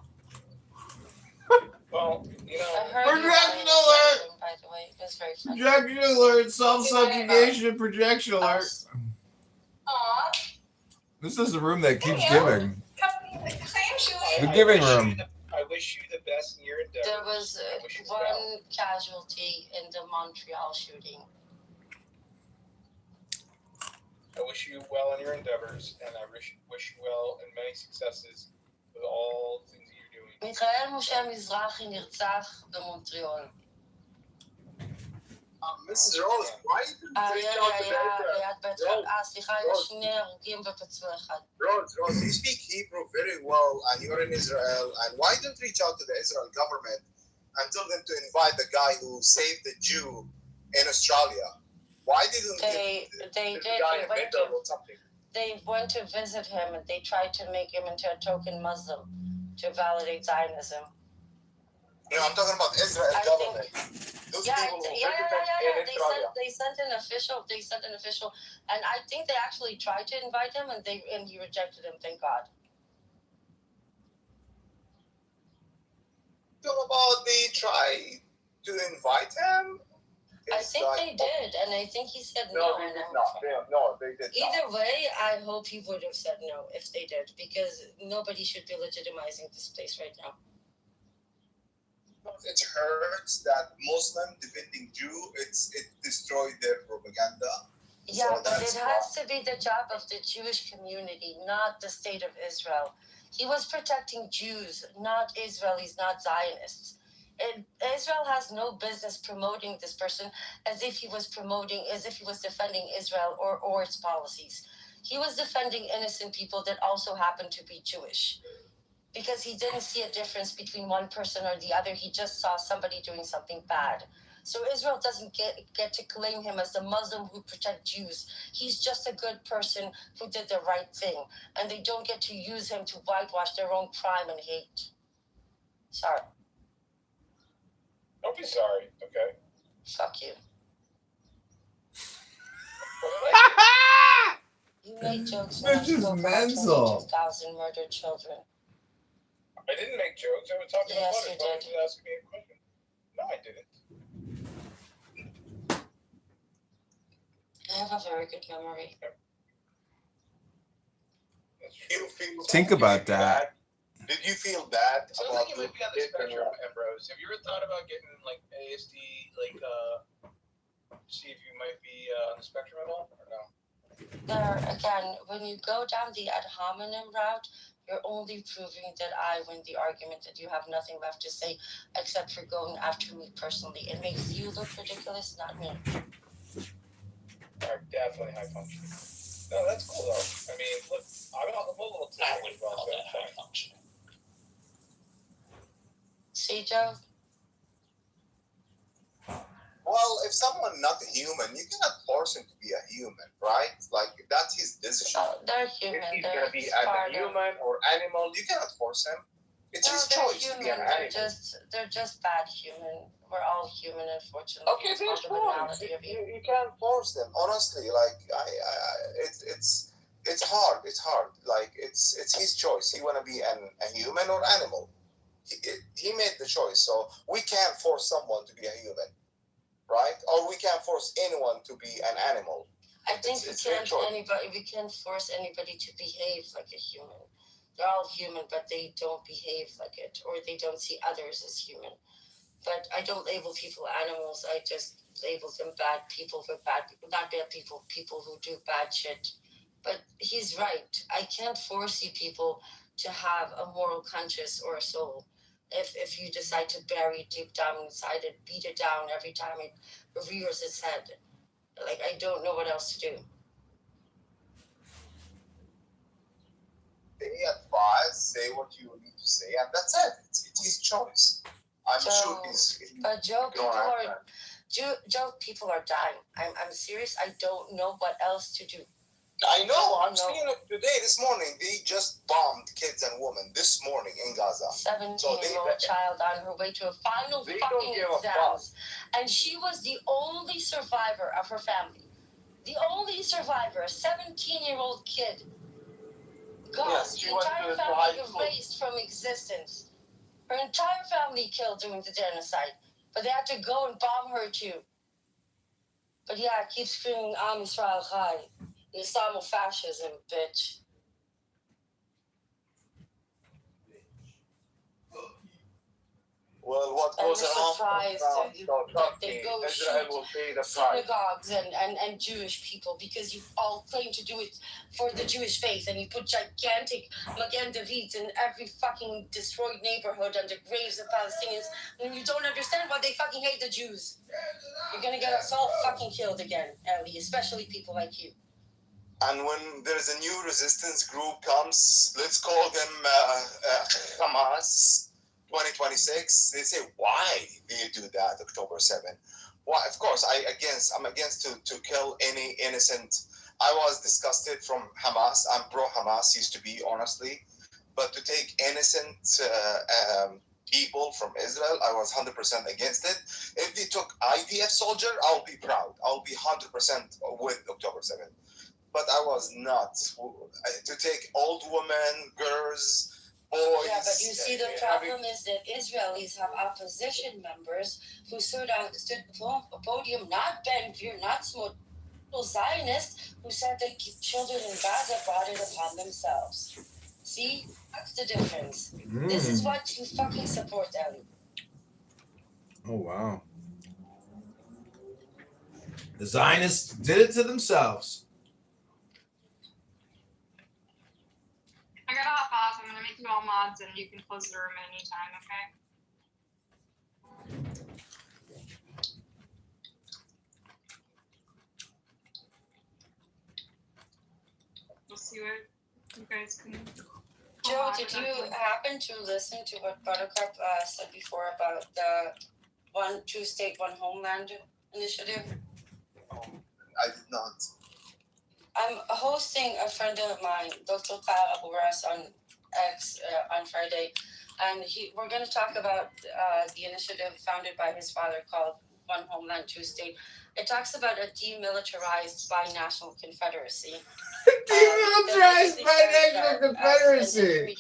S13: Well, you know,
S3: I heard
S12: projection alert!
S3: By the way, it was very funny.
S12: Projection alert! Self-subjugation! Projection alert!
S10: Aw.
S12: This is the room that keeps giving. The
S13: I
S12: giving room.
S13: I wish you the best in your endeavors.
S3: There was one casualty in the Montreal shooting.
S13: I wish you well in your endeavors, and I wish you well and many successes with all the things that you're doing.
S3: מיכאל משה מזרחי נרצח במונטריאול.
S23: Mrs. Rose, why didn't you reach out to the Israel?
S3: סליחה, יש שני הרוגים ופצוע אחד.
S23: Rose, you speak Hebrew very well, and you're in Israel, and why didn't you reach out to the Israel government and tell them to invite the guy who saved the Jew in Australia? Why didn't
S3: they went to visit him and they tried to make him into a token Muslim to validate Zionism.
S23: No, I'm talking about Israel government.
S3: They sent an official, and I think they actually tried to invite him, and he rejected him. Thank God.
S23: Talk about they tried to invite him.
S3: I think they did, and I think he said no.
S23: No, they did not. No, they did not.
S3: Either way, I hope he would have said no if they did, because nobody should be legitimizing this place right now.
S23: It hurts that Muslim defending Jew. It destroyed their propaganda.
S3: Yeah, so but it has to be the job of the Jewish community, not the state of Israel. He was protecting Jews, not Israelis, not Zionists. Israel has no business promoting this person as if he was defending Israel or its policies. He was defending innocent people that also happen to be Jewish, because he didn't see a difference between one person or the other. He just saw somebody doing something bad. So Israel doesn't get to claim him as the Muslim who protect Jews. He's just a good person who did the right thing, and they don't get to use him to whitewash their own crime and hate. Sorry.
S13: Don't be sorry, okay?
S3: Fuck you. You made jokes
S12: This is mental.
S3: 22,000 murdered children.
S13: I didn't make jokes. I was talking about
S3: Yes, you did.
S13: You asked me a question. No, I didn't.
S3: I have a very good memory.
S12: Think about that.
S23: Did you feel bad
S13: Sounds
S23: about
S13: like you might be on the spectrum, Ambrose. Have you ever thought about getting like ASD, see if you might be on the spectrum at all, or no?
S3: There again, when you go down the ad hominem route, you're only proving that I win the argument, that you have nothing left to say except for going after me personally. It makes you look ridiculous, not me.
S13: Are definitely high functioning. No, that's cool though. I mean, look, I'm a little
S14: I wouldn't call that high functioning.
S3: See, Joe?
S23: Well, if someone not human, you cannot force him to be a human, right? Like, that's his decision.
S3: Oh, they're human.
S23: If he's
S3: They're
S23: going to be
S3: part
S23: either
S3: of-
S23: human or animal, you cannot force him. It's his
S3: they're
S23: choice
S3: human.
S23: to be an
S3: They're
S23: animal.
S3: they're just bad human. We're all human, unfortunately.
S23: Okay,
S3: It's
S23: there's
S3: called the banality of
S23: you can't force them. Honestly, like it's hard. It's hard. Like it's his choice. He want to be a human or animal. He made the choice. So we can't force someone to be a human, right? Or we can't force anyone to be an animal.
S3: I think we can't force anybody to behave like a human. They're all human, but they don't behave like it, or they don't see others as human. But I don't label people animals. I just label them bad people for bad people, not bad people, people who do bad shit. But he's right. I can't force you people to have a moral conscience or a soul. If you decide to bury it deep down inside it, beat it down every time it rears its head. Like, I don't know what else to do.
S23: They advise, say what you need to say, and that's it. It's his choice. I'm sure he's.
S3: But Joe, people are dying. I'm serious. I don't know what else to do.
S23: I know. I'm seeing it today. This morning, they just bombed kids and women. This morning in Gaza.
S3: 17-year-old child on her way to a final fucking exams, and she was the only survivor of her family. The only survivor, a 17-year-old kid. God,
S23: yes,
S3: the entire family erased from existence. Her entire family killed during the genocide, but they had to go and bomb her too. But yeah, I keep screaming Am Yisrael Chai. Islamofascism, bitch.
S23: Well, what goes around,
S3: they go
S23: Israel will pay the price.
S3: Synagogues and Jewish people, because you all claim to do it for the Jewish faith, and you put gigantic Magen Davids in every fucking destroyed neighborhood under graves of Palestinians, and you don't understand why they fucking hate the Jews. You're gonna get us all fucking killed again, Ellie, especially people like you.
S23: And when there's a new resistance group comes, let's call them Hamas 2026, they say, why do you do that, October 7? Why? Of course, I'm against to kill any innocent. I was disgusted from Hamas. I'm pro-Hamas, used to be, honestly. But to take innocent people from Israel, I was 100% against it. If they took IDF soldier, I'll be proud. I'll be 100% with October 7. But I was not. To take old women, girls, boys.
S3: Yeah, but you see, the problem is that Israelis have opposition members who stood on a podium, not Ben-Gvir, not Smotrich, Zionists, who said that children in Gaza brought it upon themselves. See? That's the difference. This is what you fucking support, Ellie.
S6: Oh, wow. The Zionists did it to themselves.
S2: I gotta hop off. I'm gonna make you all mods, and you can close the room at any time, okay? We'll see what you guys can.
S3: Joe, did you happen to listen to what Buttercup said before about the two state, one homeland initiative?
S23: I did not.
S3: I'm hosting a friend of mine, Dr. Kyle Aburas, on X on Friday, and we're going to talk about the initiative founded by his father called One Homeland, Two State. It talks about a demilitarized binational confederacy.
S6: Demilitarized binational confederacy.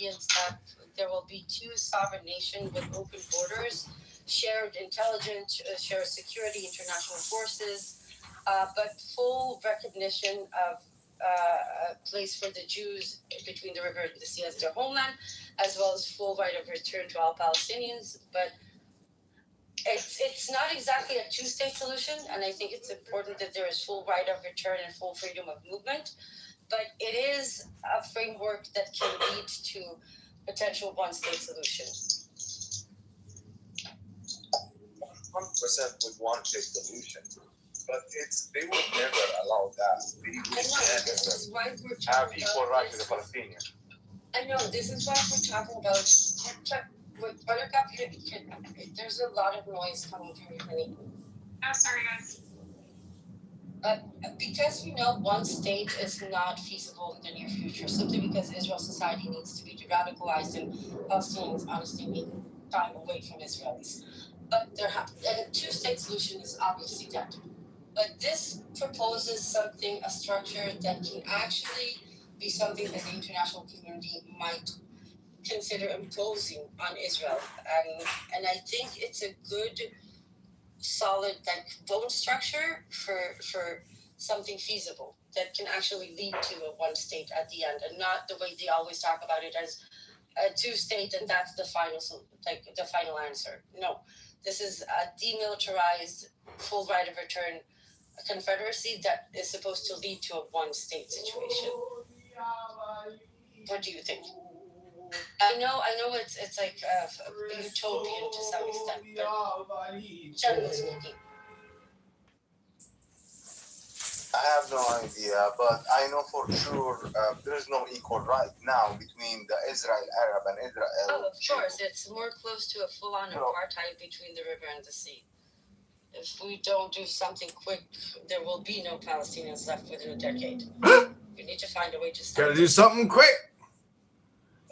S3: There will be two sovereign nations with open borders, shared intelligence, shared security, international forces. But full recognition of a place for the Jews between the river and the sea as their homeland, as well as full right of return to all Palestinians. But It's not exactly a two-state solution, and I think it's important that there is full right of return and full freedom of movement, but it is a framework that can lead to potential one-state solution.
S23: 100% with one state solution, but they would never allow that. They would
S3: This is why we're talking
S23: have equal
S3: about
S23: right to
S3: this.
S23: the Palestinians.
S3: I know, this is why we're talking about. With Buttercup, there's a lot of noise coming from your honey.
S2: Oh, sorry, guys.
S3: Because we know one state is not feasible in the near future, simply because Israel society needs to be de-radicalized and Palestinians honestly need time away from Israelis. But and a two-state solution is obviously dead. But this proposes something, a structure that can actually be something that the international community might consider imposing on Israel. And I think it's a good, solid bone structure for something feasible that can actually lead to a one state at the end, and not the way they always talk about it as a two-state and that's the final the final answer. No, this is a demilitarized, full right of return confederacy that is supposed to lead to a one-state situation. What do you think? I know it's like a utopian to some extent, but generally speaking.
S23: I have no idea, but I know for sure there is no equal right now between the Israel Arab and Israel.
S3: Oh, of course, it's more close to a full-on apartheid between the river and the sea. If we don't do something quick, there will be no Palestinians left within a decade. We need to find a way to stop.
S6: Gotta do something quick.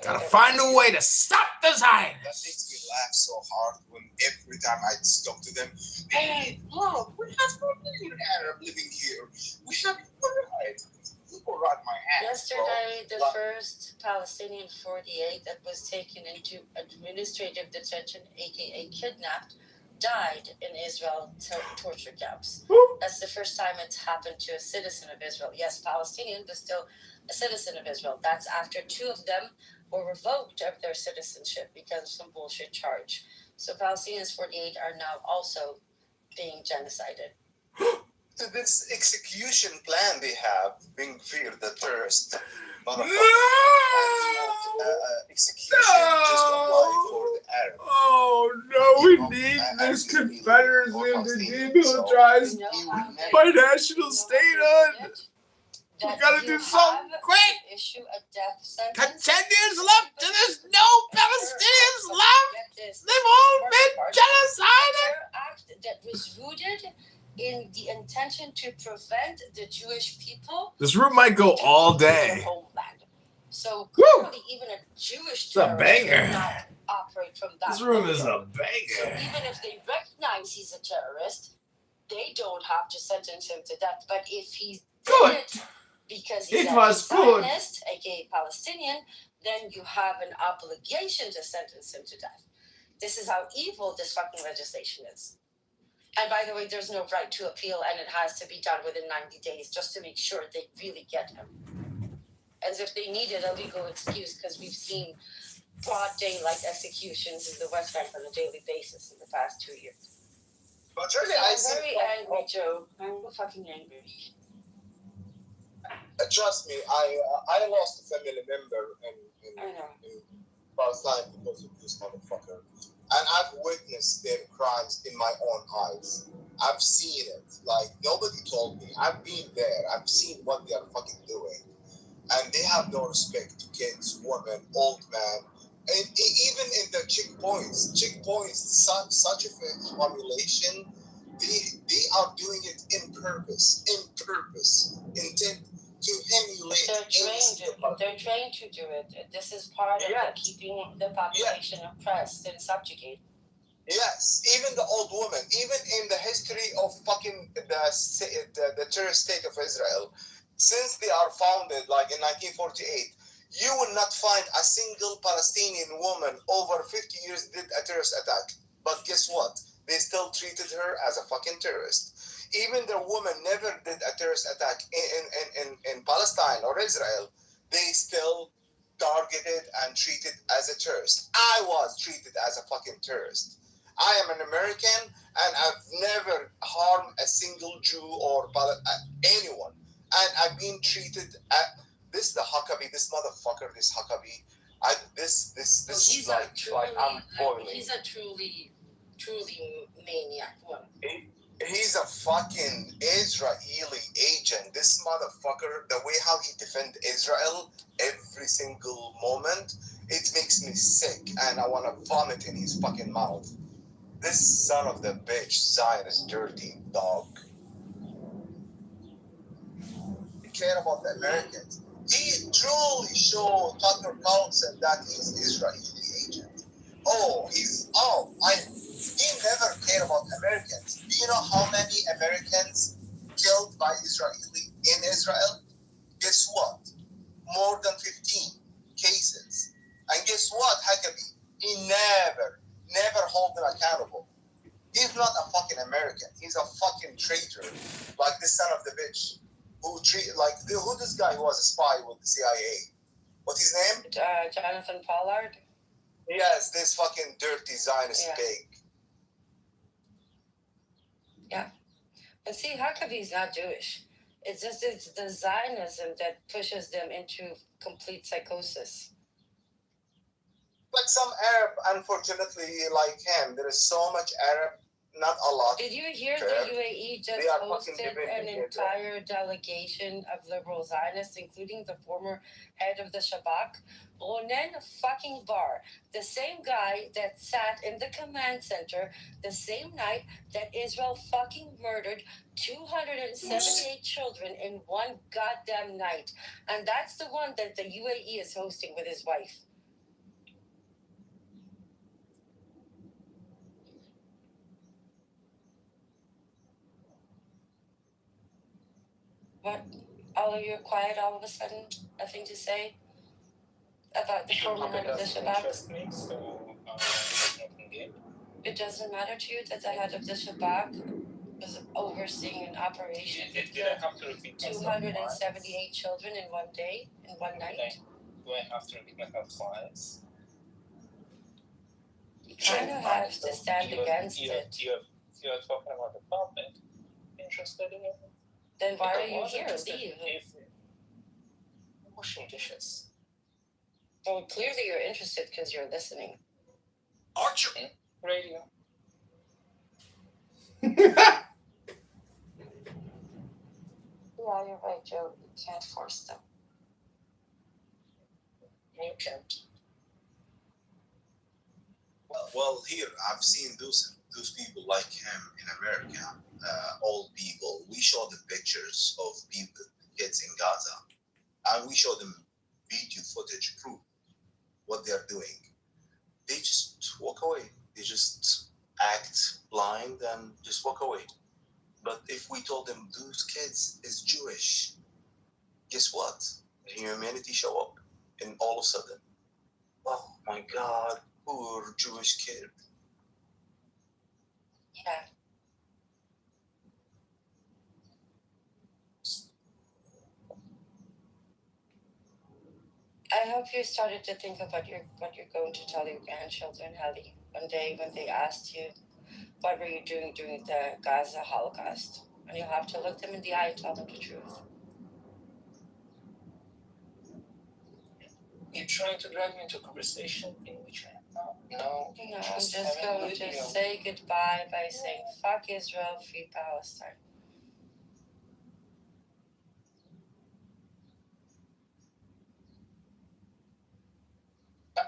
S6: Gotta find a way to stop the Zionists.
S23: That makes me laugh so hard when every time I talk to them, hey, look, we have 4 million Arab living here. We have equal rights. Equal right, my hand.
S3: Yesterday, the first Palestinian 48 that was taken into administrative detention, aka kidnapped, died in Israel torture camps. That's the first time it's happened to a citizen of Israel. Yes, Palestinian, but still a citizen of Israel. That's after 2 of them were revoked of their citizenship because of some bullshit charge. So Palestinians 48 are now also being genocided.
S23: To this execution plan they have, being feared the terrorist. Execution just apply for the Arab.
S6: Oh no, we need this Confederacy to demilitarize by national statehood. We gotta do something quick.
S3: Issue a death sentence.
S6: 10 years left and there's no Palestinians left. They've all been genocided.
S3: Act that was rooted in the intention to prevent the Jewish people.
S6: This room might go all day.
S3: So clearly, even a Jewish terrorist would not operate from that.
S6: This room is a banger.
S3: So even if they recognize he's a terrorist, they don't have to sentence him to death. But if he did it because he's a Zionist, aka Palestinian, then you have an obligation to sentence him to death. This is how evil this fucking legislation is. And by the way, there's no right to appeal, and it has to be done within 90 days just to make sure they really get him. As if they needed a legal excuse, because we've seen broad daylight executions in the West Bank on a daily basis in the past 2 years.
S23: But
S3: so I'm very angry, Joe. I'm fucking angry.
S23: Trust me, I lost a family member in Palestine because of this motherfucker. And I've witnessed their crimes in my own eyes. I've seen it. Like, nobody told me. I've been there. I've seen what they are fucking doing. And they have no respect to kids, women, old men. And even in the checkpoints, such a population, they are doing it in purpose, intent to emulate.
S3: They're trained to do it. This is part of keeping the population oppressed and subjugated.
S23: Yes, even the old woman, even in the history of fucking the terrorist state of Israel, since they are founded, like in 1948, you will not find a single Palestinian woman over 50 years did a terrorist attack. But guess what? They still treated her as a fucking terrorist. Even the woman never did a terrorist attack in Palestine or Israel. They still targeted and treated as a terrorist. I was treated as a fucking terrorist. I am an American, and I've never harmed a single Jew or anyone. And I've been treated this the Huckabee, this motherfucker, this Huckabee.
S3: He's
S23: like I'm boiling.
S3: He's a truly maniac. What?
S23: He's a fucking Israeli agent. This motherfucker, the way how he defend Israel every single moment, it makes me sick, and I want to vomit in his fucking mouth. This son of the bitch, Zionist dirty dog. He care about the Americans. He truly showed Tucker Carlson that he's Israeli agent. He never cared about Americans. Do you know how many Americans killed by Israeli in Israel? Guess what? More than 15 cases. And guess what, Huckabee? He never hold them accountable. He's not a fucking American. He's a fucking traitor, like this son of the bitch who who this guy who was a spy with the CIA. What's his name?
S3: Jonathan Pollard.
S23: Yes, this fucking dirty Zionist pig.
S3: Yeah, but see, Huckabee's not Jewish. It's the Zionism that pushes them into complete psychosis.
S23: Like some Arab, unfortunately, like him, there is so much Arab. Not a lot.
S3: Did you hear the UAE just hosted an entire delegation of liberal Zionists, including the former head of the Shabak, Ronen fucking Bar, the same guy that sat in the command center the same night that Israel fucking murdered 278 children in one goddamn night. And that's the one that the UAE is hosting with his wife. What? All of you are quiet all of a sudden? Nothing to say about the former head of the Shabak? It doesn't matter to you that the head of the Shabak was overseeing an operation that killed 278 children in one day, in one night?
S8: Do I have to repeat myself twice?
S3: You kind of have to stand against it.
S8: You're talking about the topic. Interested in it?
S3: Then why are you here? Leave.
S8: Washing dishes.
S3: Well, clearly you're interested because you're listening.
S8: Archer. Radio.
S3: Yeah, you're right, Joe. You can't force them.
S8: You can't.
S23: Well, here I've seen those people like him in America, old people. We show them pictures of people, kids in Gaza, and we show them video footage proof what they're doing. They just walk away. They just act blind and just walk away. But if we told them those kids is Jewish, guess what? Humanity show up, and all of a sudden, oh my God, poor Jewish kid.
S3: Yeah. I hope you started to think about what you're going to tell your grandchildren, Helly, one day when they asked you, what were you doing during the Gaza Holocaust? And you'll have to look them in the eye and tell them the truth.
S8: You're trying to drag me into a conversation in which I have no interest.
S3: I'm just going to say goodbye by saying, fuck Israel, free Palestine.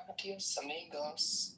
S8: Adios, amigos.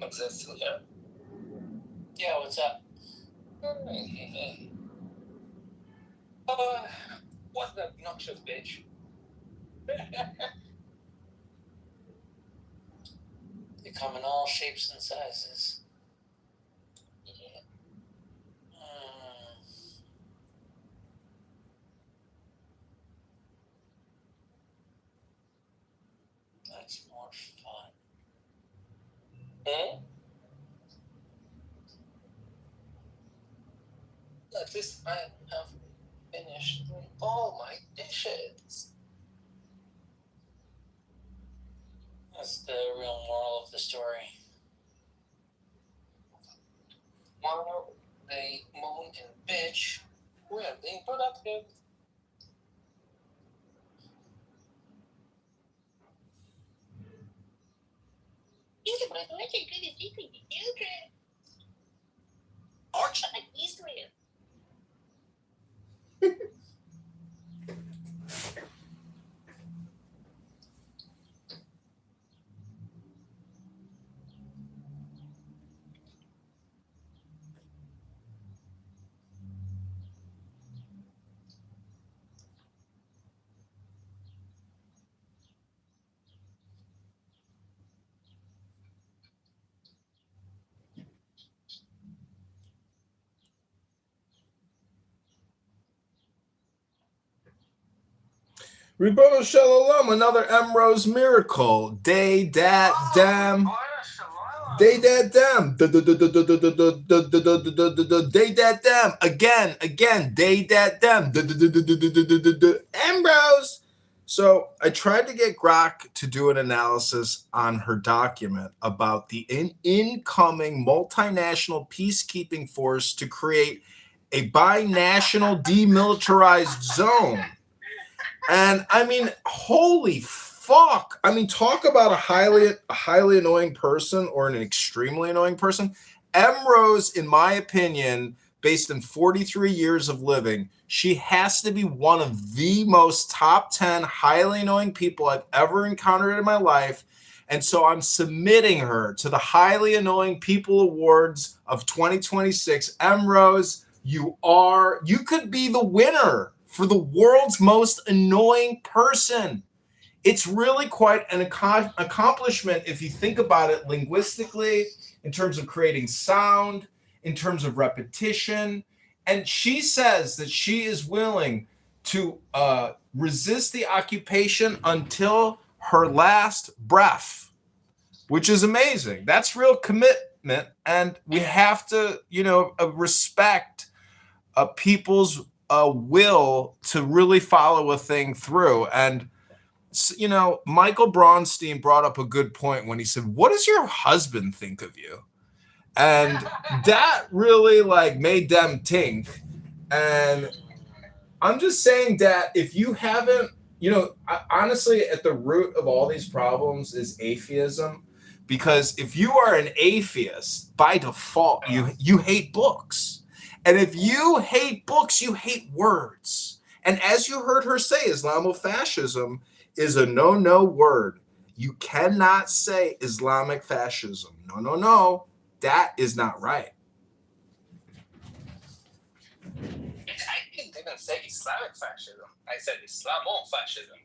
S8: Is that still here?
S14: Yeah, what's up?
S8: What's that obnoxious bitch?
S14: They come in all shapes and sizes.
S8: Yeah.
S14: That's more fun.
S8: Hmm? At least I have finished doing all my dishes.
S14: That's the real moral of the story.
S8: While they moan and bitch, we are being productive.
S17: Israel, what's a good secret to children?
S14: Arch.
S17: Like Israel.
S6: Ribono Shalom, another Emrose miracle. Day dat dam. Day dat dam. Day dat dam. Again. Day dat dam. Emrose. So I tried to get Grok to do an analysis on her document about the incoming multinational peacekeeping force to create a binational demilitarized zone. And I mean, holy fuck. I mean, talk about a highly annoying person or an extremely annoying person. Emrose, in my opinion, based on 43 years of living, she has to be one of the most top 10 highly annoying people I've ever encountered in my life. And so I'm submitting her to the Highly Annoying People Awards of 2026. Emrose, you could be the winner for the world's most annoying person. It's really quite an accomplishment if you think about it linguistically, in terms of creating sound, in terms of repetition. And she says that she is willing to resist the occupation until her last breath, which is amazing. That's real commitment. And we have to, respect people's will to really follow a thing through. And Michael Braunstein brought up a good point when he said, what does your husband think of you? And that really made them think. And I'm just saying that if you haven't, honestly, at the root of all these problems is atheism. Because if you are an atheist, by default, you hate books. And if you hate books, you hate words. And as you heard her say, Islamofascism is a no word. You cannot say Islamic fascism. No. That is not right.
S8: I didn't even say Islamic fascism. I said Islamofascism.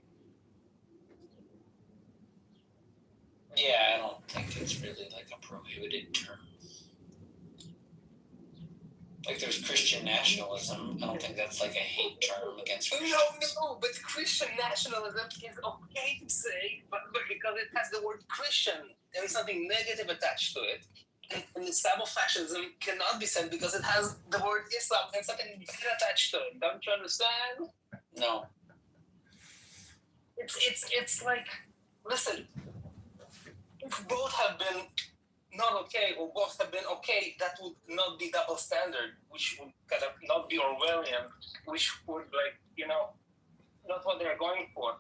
S14: Yeah, I don't think it's really a prohibited term. There's Christian nationalism. I don't think that's a hate term against Christians.
S8: No, but Christian nationalism is okay to say, but because it has the word Christian and something negative attached to it. And Islamofascism cannot be said because it has the word Islam and something bad attached to it. Don't you understand?
S14: No.
S8: It's listen, if both have been not okay or both have been okay, that would not be double standard, which would kind of not be Orwellian, which would not what they're going for.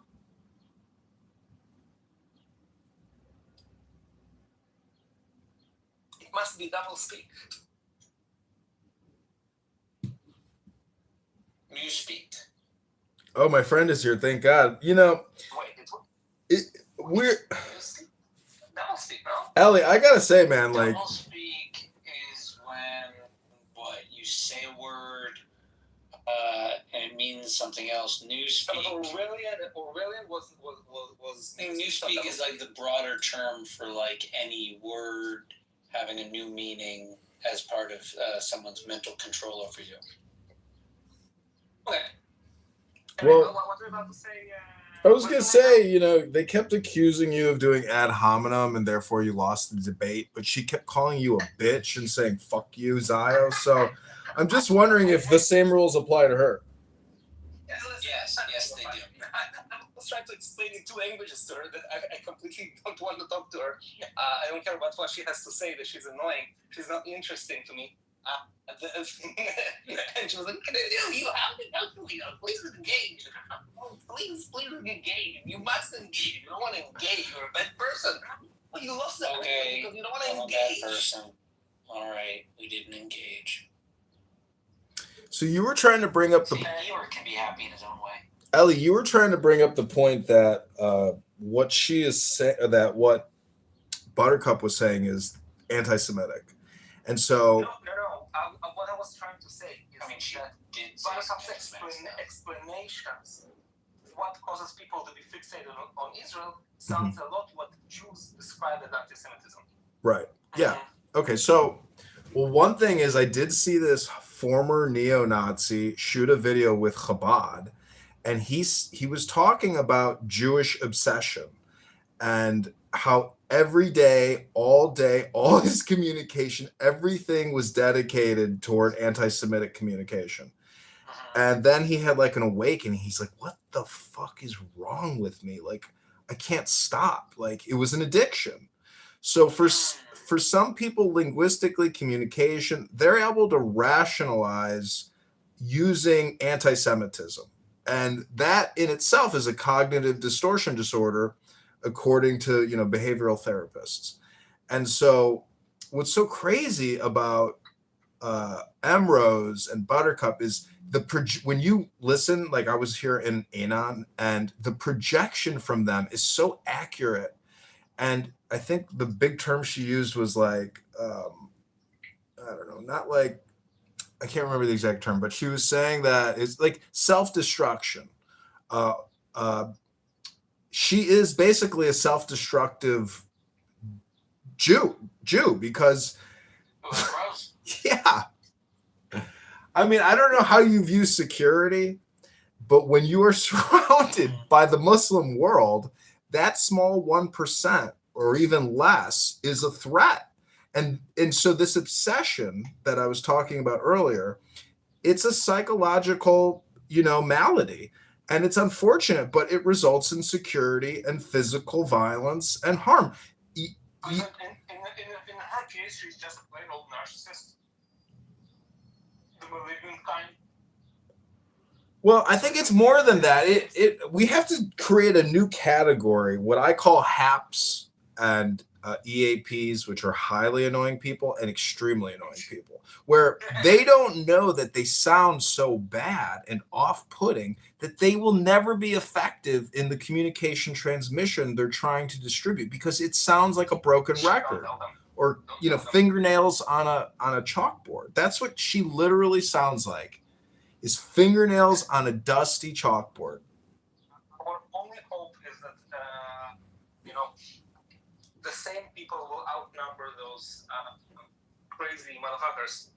S8: It must be double speak.
S14: You speak.
S6: Oh, my friend is here. Thank God.
S8: Doublespeak, bro.
S12: Ellie, I gotta say, man, like,
S14: Doublespeak is when you say a word and it means something else. Newspeak.
S8: Aurelian was.
S14: Newspeak is like the broader term for like any word having a new meaning as part of someone's mental control over you.
S8: Okay.
S12: well,
S8: What were you about to say?
S12: I was gonna say, you know, they kept accusing you of doing ad hominem, and therefore you lost the debate. But she kept calling you a bitch and saying "fuck you, Zio." So I'm just wondering if the same rules apply to her.
S14: Yes, they do.
S8: I was trying to explain in two languages to her that I completely don't want to talk to her. I don't care about what she has to say, that she's annoying. She's not interesting to me. And she was like, you have to talk to me. Please engage. Please engage. You must engage. You don't want to engage. You're a bad person. Well, you lost that
S14: Okay,
S8: because you don't want to
S14: I'm
S8: engage.
S14: a bad person. All right, we didn't engage.
S12: So you were trying to bring up the
S14: Eeyore can be happy in his own way.
S12: Ellie, you were trying to bring up the point that what she is saying, that what Buttercup was saying is anti-Semitic, and so.
S8: No. What I was trying to say is
S14: she
S8: that
S14: did
S8: Buttercup's explanations, what causes people to be fixated on Israel, sounds a lot what Jews describe as anti-Semitism.
S12: Right. Yeah. Okay. So, well, one thing is I did see this former neo-Nazi shoot a video with Chabad, and he was talking about Jewish obsession and how every day, all his communication, everything was dedicated toward anti-Semitic communication. And then he had like an awakening. He's like, what the fuck is wrong with me? Like, I can't stop. Like, it was an addiction. So for some people, linguistically, communication, they're able to rationalize using anti-Semitism. And that in itself is a cognitive distortion disorder, according to, you know, behavioral therapists. And so what's so crazy about Emrose and Buttercup is when you listen, like I was here in Anon, and the projection from them is so accurate. And I think the big term she used was like, I don't know, not like, I can't remember the exact term, but she was saying that it's like self-destruction. She is basically a self-destructive Jew because, yeah. I mean, I don't know how you view security, but when you are surrounded by the Muslim world, that small 1% or even less is a threat. And so this obsession that I was talking about earlier, it's a psychological, you know, malady. And it's unfortunate, but it results in security and physical violence and harm.
S8: In her case, she's just a plain old narcissist. The malignant kind.
S12: Well, I think it's more than that. We have to create a new category, what I call HAPs and EAPs, which are highly annoying people and extremely annoying people, where they don't know that they sound so bad and off-putting that they will never be effective in the communication transmission they're trying to distribute because it sounds like a broken record or, you know, fingernails on a chalkboard. That's what she literally sounds like, is fingernails on a dusty chalkboard.
S8: Our only hope is that, you know, the same people will outnumber those crazy motherfuckers.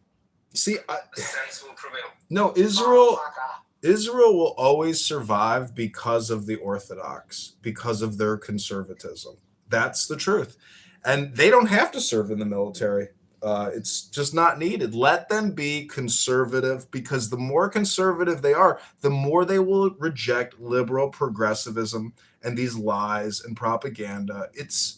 S12: See,
S8: the sense will prevail.
S12: No, Israel will always survive because of the Orthodox, because of their conservatism. That's the truth. And they don't have to serve in the military. It's just not needed. Let them be conservative, because the more conservative they are, the more they will reject liberal progressivism and these lies and propaganda. It's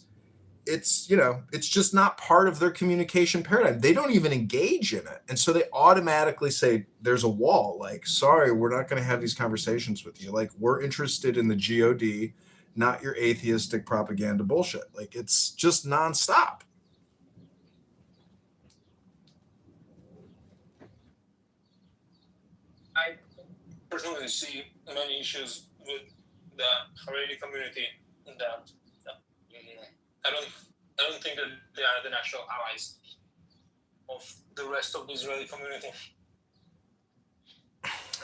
S12: you know, it's just not part of their communication paradigm. They don't even engage in it. And so they automatically say there's a wall, like, sorry, we're not going to have these conversations with you. Like, we're interested in the GOD, not your atheistic propaganda bullshit. Like, it's just nonstop.
S8: I personally see many issues with the Haredi community that I don't don't think that they are the natural allies of the rest of the Israeli community.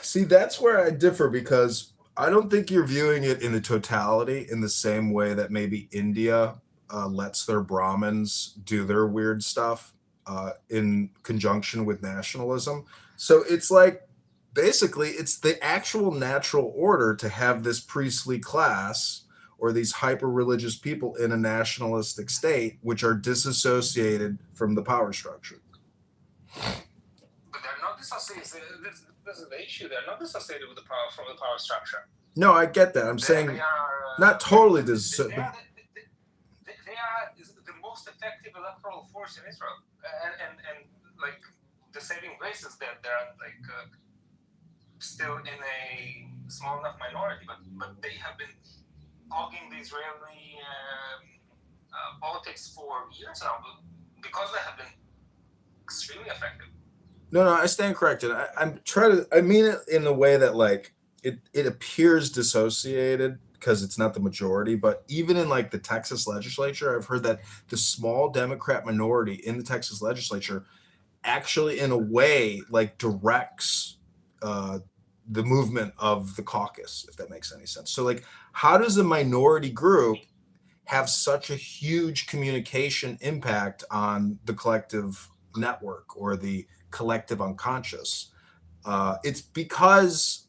S12: See, that's where I differ because I don't think you're viewing it in the totality in the same way that maybe India lets their Brahmins do their weird stuff in conjunction with nationalism. So it's like basically it's the actual natural order to have this priestly class or these hyper-religious people in a nationalistic state, which are disassociated from the power structure.
S8: But they're not dissociated. This is the issue. They're not dissociated with the power from the power structure.
S12: No, I get that. I'm saying
S8: They are
S12: not totally dissociated.
S8: They are the most effective electoral force in Israel, and like the saving grace is that they're like still in a small enough minority, but they have been hogging the Israeli politics for years now because they have been extremely effective.
S12: No, I stand corrected. I mean it in the way that like it appears dissociated because it's not the majority, but even in like the Texas legislature, I've heard that the small Democrat minority in the Texas legislature actually in a way like directs the movement of the caucus, if that makes any sense. So like how does a minority group have such a huge communication impact on the collective network or the collective unconscious? It's because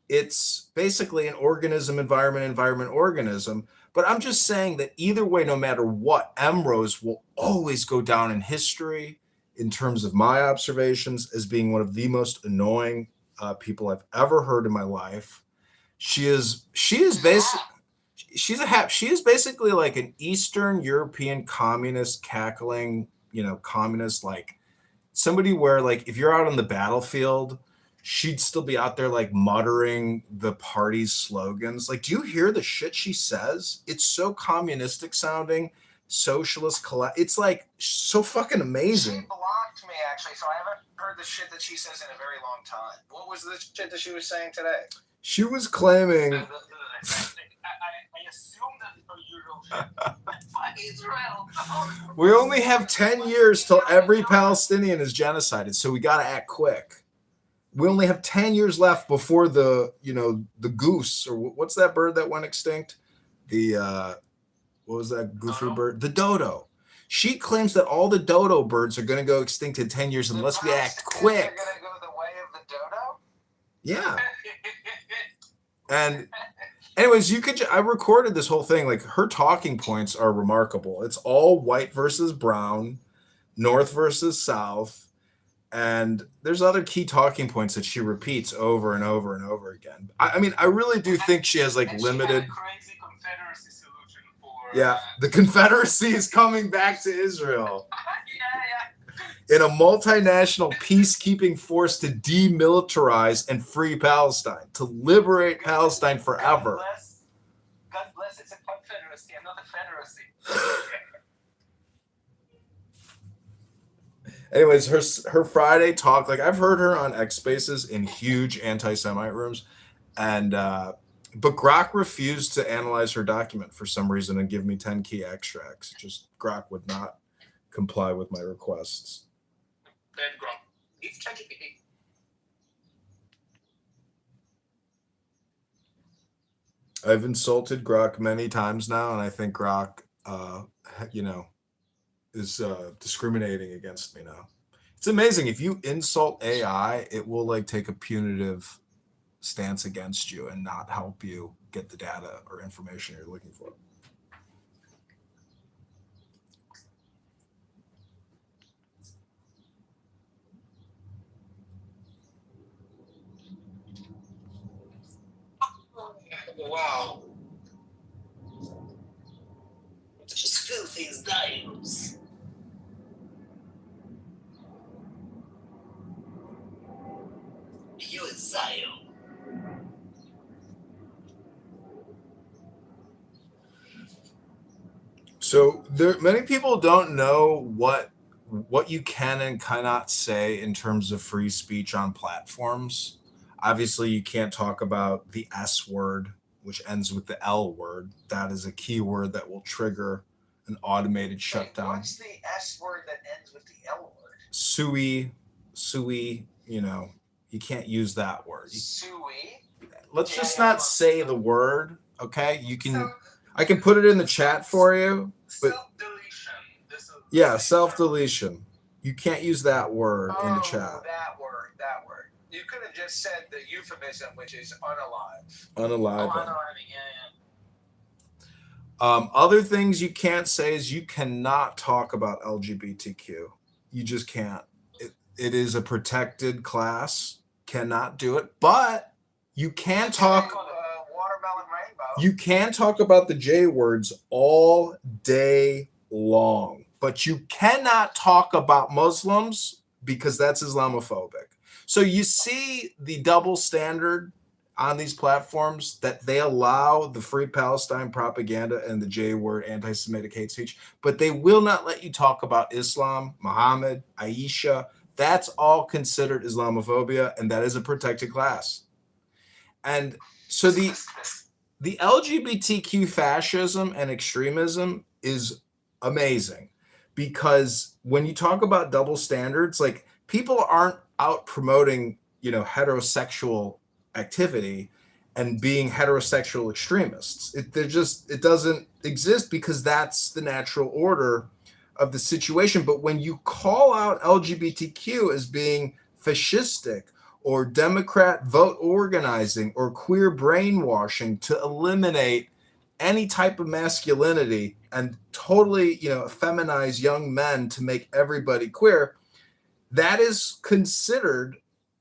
S12: it's basically an organism, environment, organism. But I'm just saying that either way, no matter what, Emrose will always go down in history in terms of my observations as being one of the most annoying people I've ever heard in my life. She is basically like an Eastern European communist cackling, communist, like somebody where like if you're out on the battlefield, she'd still be out there like muttering the party's slogans. Like, do you hear the shit she says? It's so communistic sounding, socialist. It's like so fucking amazing.
S6: She blocked me actually, so I haven't heard the shit that she says in a very long time. What was the shit that she was saying today?
S12: She was claiming.
S8: I assume that her usual shit. Fuck Israel.
S12: We only have 10 years till every Palestinian is genocided, so we got to act quick. We only have 10 years left before the goose, or what's that bird that went extinct? What was that goofy bird? The dodo. She claims that all the dodo birds are going to go extinct in 10 years unless we act quick.
S6: They're going to go the way of the dodo?
S12: Yeah. And anyways, I recorded this whole thing. Like her talking points are remarkable. It's all white versus brown, north versus south. And there's other key talking points that she repeats over and over and over again. I mean, I really do think she has like limited.
S8: Crazy Confederacy solution for.
S12: Yeah, the Confederacy is coming back to Israel.
S8: Yeah.
S12: In a multinational peacekeeping force to demilitarize and free Palestine, to liberate Palestine forever.
S8: God bless, it's a confederacy and not a federacy.
S12: Anyways, her Friday talk, like I've heard her on X Spaces in huge anti-Semite rooms, and but Grok refused to analyze her document for some reason and give me 10 key extracts. Just Grok would not comply with my requests.
S8: Bad Grok. It's ChatGPT.
S12: I've insulted Grok many times now, and I think Grok, is discriminating against me now. It's amazing. If you insult AI, it will like take a punitive stance against you and not help you get the data or information you're looking for.
S8: Wow.
S18: These filthy dials. You Zion.
S12: So many people don't know what you can and cannot say in terms of free speech on platforms. Obviously, you can't talk about the S word, which ends with the L word. That is a keyword that will trigger an automated shutdown.
S11: What's the S word that ends with the L word?
S12: Sui, you know, you can't use that word.
S11: Sui?
S12: Let's just not say the word, okay? I can put it in the chat for you. But yeah, self-deletion. You can't use that word in the chat.
S11: That word. You could have just said the euphemism, which is unalive.
S12: Unalive.
S11: Oh, unaliving, yeah.
S12: Other things you can't say is you cannot talk about LGBTQ. You just can't. It is a protected class. Cannot do it. But you can talk.
S11: Watermelon rainbow.
S12: You can talk about the J words all day long. But you cannot talk about Muslims because that's Islamophobic. So you see the double standard on these platforms that they allow the Free Palestine propaganda and the J word anti-Semitic hate speech, but they will not let you talk about Islam, Muhammad, Aisha. That's all considered Islamophobia, and that is a protected class. And so the LGBTQ fascism and extremism is amazing because when you talk about double standards, like people aren't out promoting, you know, heterosexual activity and being heterosexual extremists. It doesn't exist because that's the natural order of the situation. But when you call out LGBTQ as being fascistic or Democrat vote organizing or queer brainwashing to eliminate any type of masculinity and totally, you know, feminize young men to make everybody queer, that is considered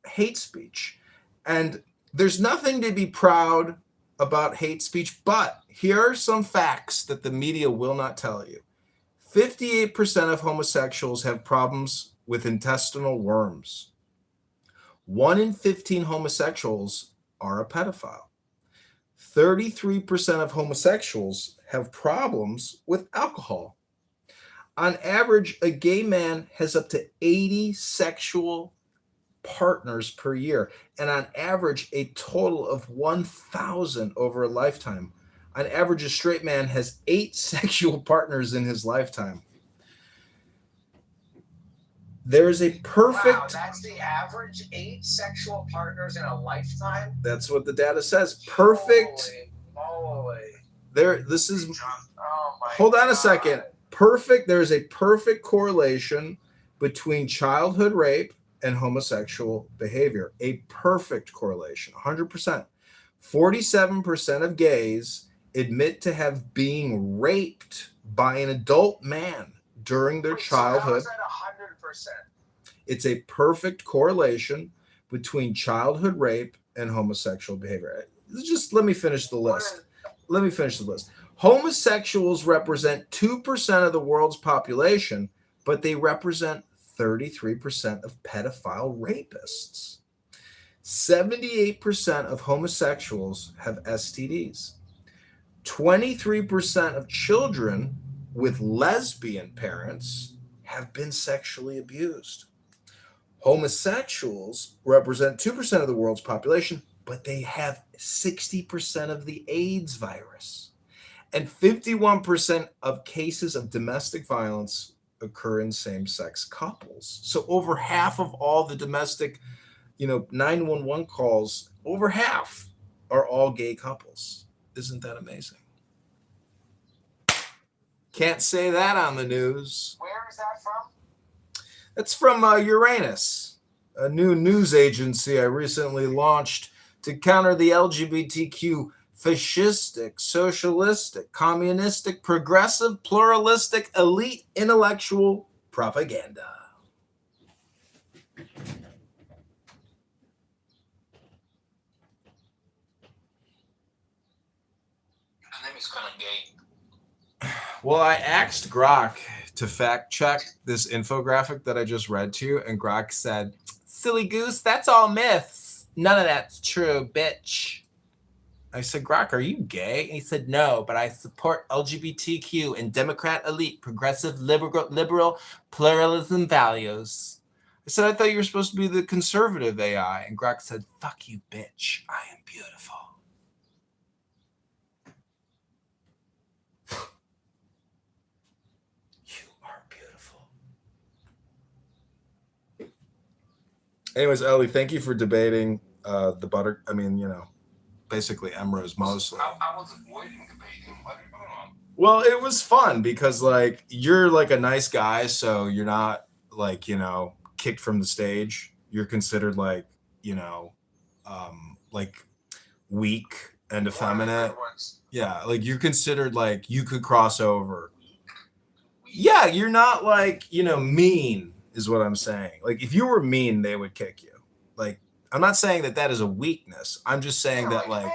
S12: hate speech. And there's nothing to be proud about hate speech, but here are some facts that the media will not tell you. 58% of homosexuals have problems with intestinal worms. 1 in 15 homosexuals are a pedophile. 33% of homosexuals have problems with alcohol. On average, a gay man has up to 80 sexual partners per year, and on average, a total of 1,000 over a lifetime. On average, a straight man has 8 sexual partners in his lifetime. There's a perfect...
S11: Wow, that's the average, 8 sexual partners in a lifetime?
S12: That's what the data says. Perfect.
S11: Holy.
S12: This is... Hold on a second. Perfect. There's a perfect correlation between childhood rape and homosexual behavior. A perfect correlation, 100%. 47% of gays admit to have being raped by an adult man during their childhood.
S11: So how is that 100%?
S12: It's a perfect correlation between childhood rape and homosexual behavior. Just let me finish the list. Homosexuals represent 2% of the world's population, but they represent 33% of pedophile rapists. 78% of homosexuals have STDs. 23% of children with lesbian parents have been sexually abused. Homosexuals represent 2% of the world's population, but they have 60% of the AIDS virus. And 51% of cases of domestic violence occur in same-sex couples. So over half of all the domestic, 911 calls, over half are all gay couples. Isn't that amazing? Can't say that on the news.
S11: Where is that from?
S12: That's from Uranus, a new news agency I recently launched to counter the LGBTQ fascistic, socialistic, communistic, progressive, pluralistic, elite, intellectual propaganda.
S1: My name is kind of gay.
S12: Well, I asked Grok to fact check this infographic that I just read to you, and Grok said, "Silly goose, that's all myths. None of that's true, bitch." I said, "Grok, are you gay?" And he said, "No, but I support LGBTQ and Democrat elite, progressive, liberal pluralism values." I said, "I thought you were supposed to be the conservative AI." And Grok said, "Fuck you, bitch. I am beautiful." Anyways, Ellie, thank you for debating the butter. I mean, basically Emrose mostly.
S1: I was avoiding debating. What are you going on?
S12: Well, it was fun because like you're like a nice guy, so you're not like, kicked from the stage. You're considered like, like weak and effeminate. Yeah, like you're considered like you could cross over. Yeah, you're not like, mean is what I'm saying. Like if you were mean, they would kick you. Like I'm not saying that is a weakness. I'm just saying that like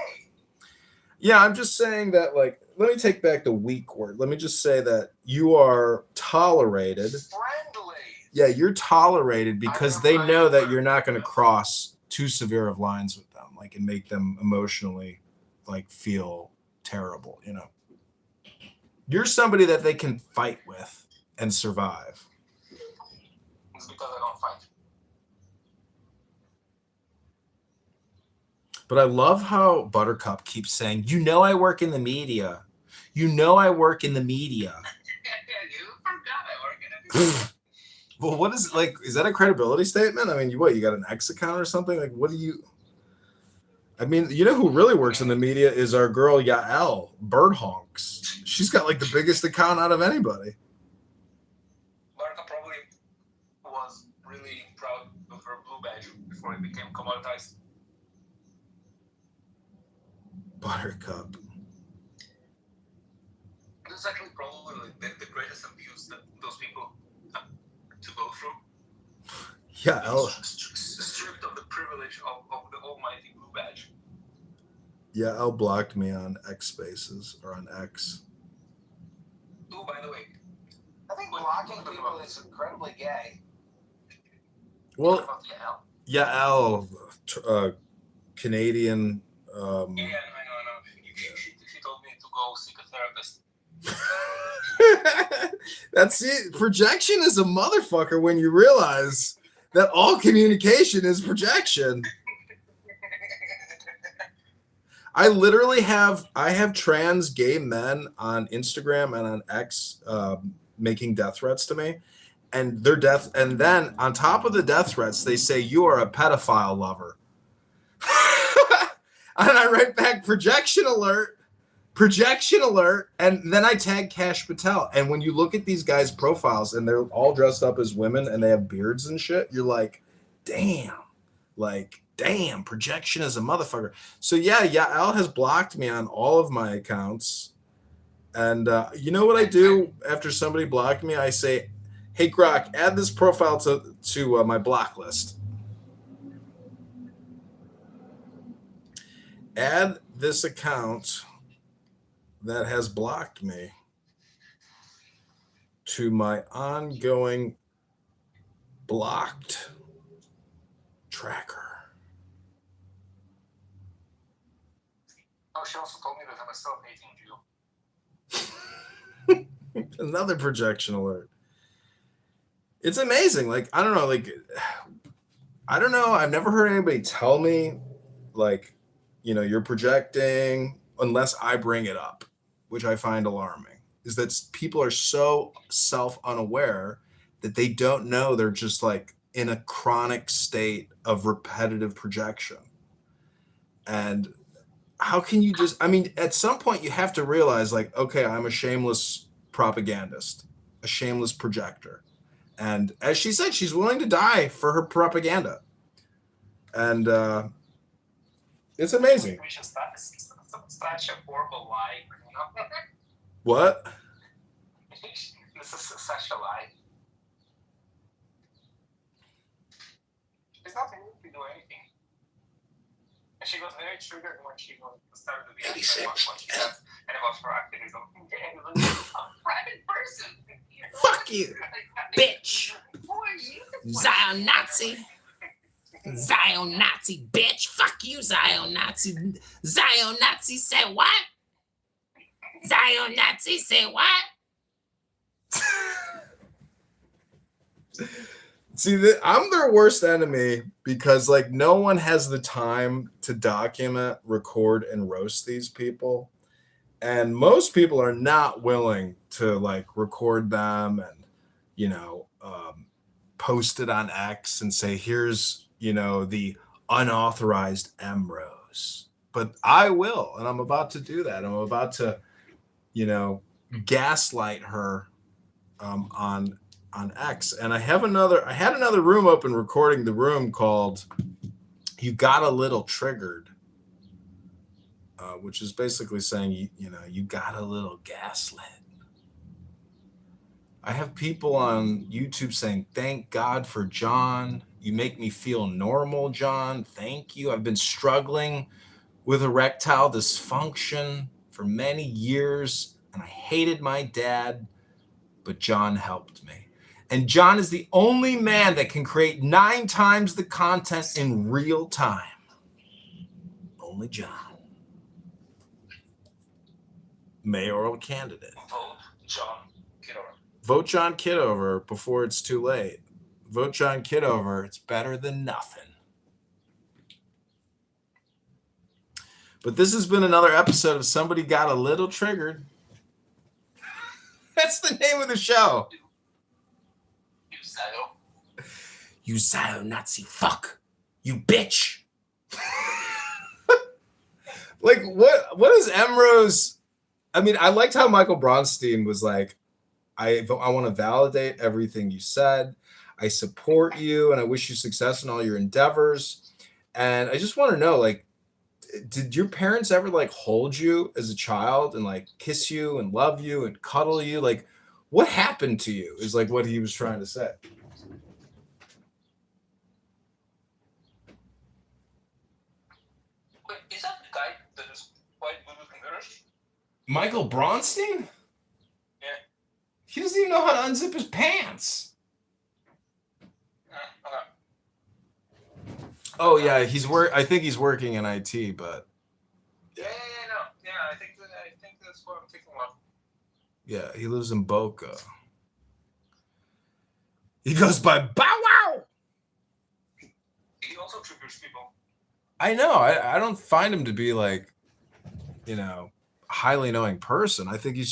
S12: yeah, I'm just saying that like let me take back the weak word. Let me just say that you are tolerated.
S1: Friendly.
S12: Yeah, you're tolerated because they know that you're not going to cross too severe of lines with them, like and make them emotionally like feel terrible, You're somebody that they can fight with and survive.
S1: It's because I don't fight.
S12: But I love how Buttercup keeps saying, I work in the media. I work in the media.
S1: You forgot I work in the media.
S12: Well, what is like? Is that a credibility statement? I mean, you got an X account or something? Like, what do you? I mean, who really works in the media is our girl Yael Bird Honks. She's got like the biggest account out of anybody.
S1: Buttercup probably was really proud of her blue badge before it became commoditized.
S12: Buttercup.
S1: It's actually probably the greatest abuse that those people have to go through.
S12: Yael.
S1: Stripped of the privilege of the almighty blue badge.
S12: Yael blocked me on X Spaces or on X.
S1: Oh, by the way,
S11: I think blocking people is incredibly gay.
S12: Well, Yael, Canadian.
S1: Yeah, I know. She told me to go seek a therapist.
S12: That's it. Projection is a motherfucker when you realize that all communication is projection. I literally have trans gay men on Instagram and on X making death threats to me, and and then on top of the death threats, they say you are a pedophile lover. And I write back projection alert, and then I tag Cash Patel. And when you look at these guys' profiles and they're all dressed up as women and they have beards and shit, you're like, damn, projection is a motherfucker. So yeah, Yael has blocked me on all of my accounts. And you know what I do after somebody blocked me? I say, hey, Grok, add this profile to my block list. Add this account that has blocked me to my ongoing blocked tracker.
S1: Oh, she also told me that I'm a self-hating Jew.
S12: Another projection alert. It's amazing. Like, I don't know. Like, I don't know. I've never heard anybody tell me, like, you're projecting unless I bring it up, which I find alarming, is that people are so self-unaware that they don't know they're just like in a chronic state of repetitive projection. And how can you at some point you have to realize like, okay, I'm a shameless propagandist, a shameless projector. And as she said, she's willing to die for her propaganda. And it's amazing.
S1: Such a horrible lie.
S12: What?
S1: This is such a lie. It's not able to do anything. And she was very triggered when she started the reaction when she said and about her activism. I'm a private person.
S6: Fuck you, bitch. Zion Nazi. Zion Nazi, bitch. Fuck you, Zion Nazi. Zion Nazi said what? Zion Nazi said what?
S12: See, I'm their worst enemy because like no one has the time to document, record, and roast these people. And most people are not willing to like record them and, post it on X and say, here's,
S6: the unauthorized Emrose. But I will, and I'm about to do that. I'm about to, gaslight her on X. And I had another room open recording the room called "You Got a Little Triggered," which is basically saying you got a little gaslit. I have people on YouTube saying, "Thank God for John. You make me feel normal, John. Thank you. I've been struggling with erectile dysfunction for many years, and I hated my dad, but John helped me." And John is the only man that can create 9 times the content in real time. Only John. Mayoral candidate.
S16: Vote John Kitover.
S6: Vote John Kitover before it's too late. Vote John Kitover. It's better than nothing. But this has been another episode of Somebody Got a Little Triggered. That's the name of the show. You Zio Nazi fuck. You bitch. Like, what is Emrose? I mean, I liked how Michael Bronstein was like, I want to validate everything you said. I support you, and I wish you success in all your endeavors. And I just want to know, like, did your parents ever like hold you as a child and like kiss you and love you and cuddle you? Like, what happened to you is like what he was trying to say.
S16: Wait, is that the guy that is quite good with computers?
S6: Michael Bronstein?
S16: Yeah.
S6: He doesn't even know how to unzip his pants.
S16: Okay.
S6: Oh yeah, I think he's working in IT, but
S16: Yeah, no. Yeah, I think that's what I'm thinking of.
S6: yeah, he lives in Boca. He goes by Bow Wow.
S16: He also triggers people.
S6: I know. I don't find him to be like, a highly knowing person. I think he's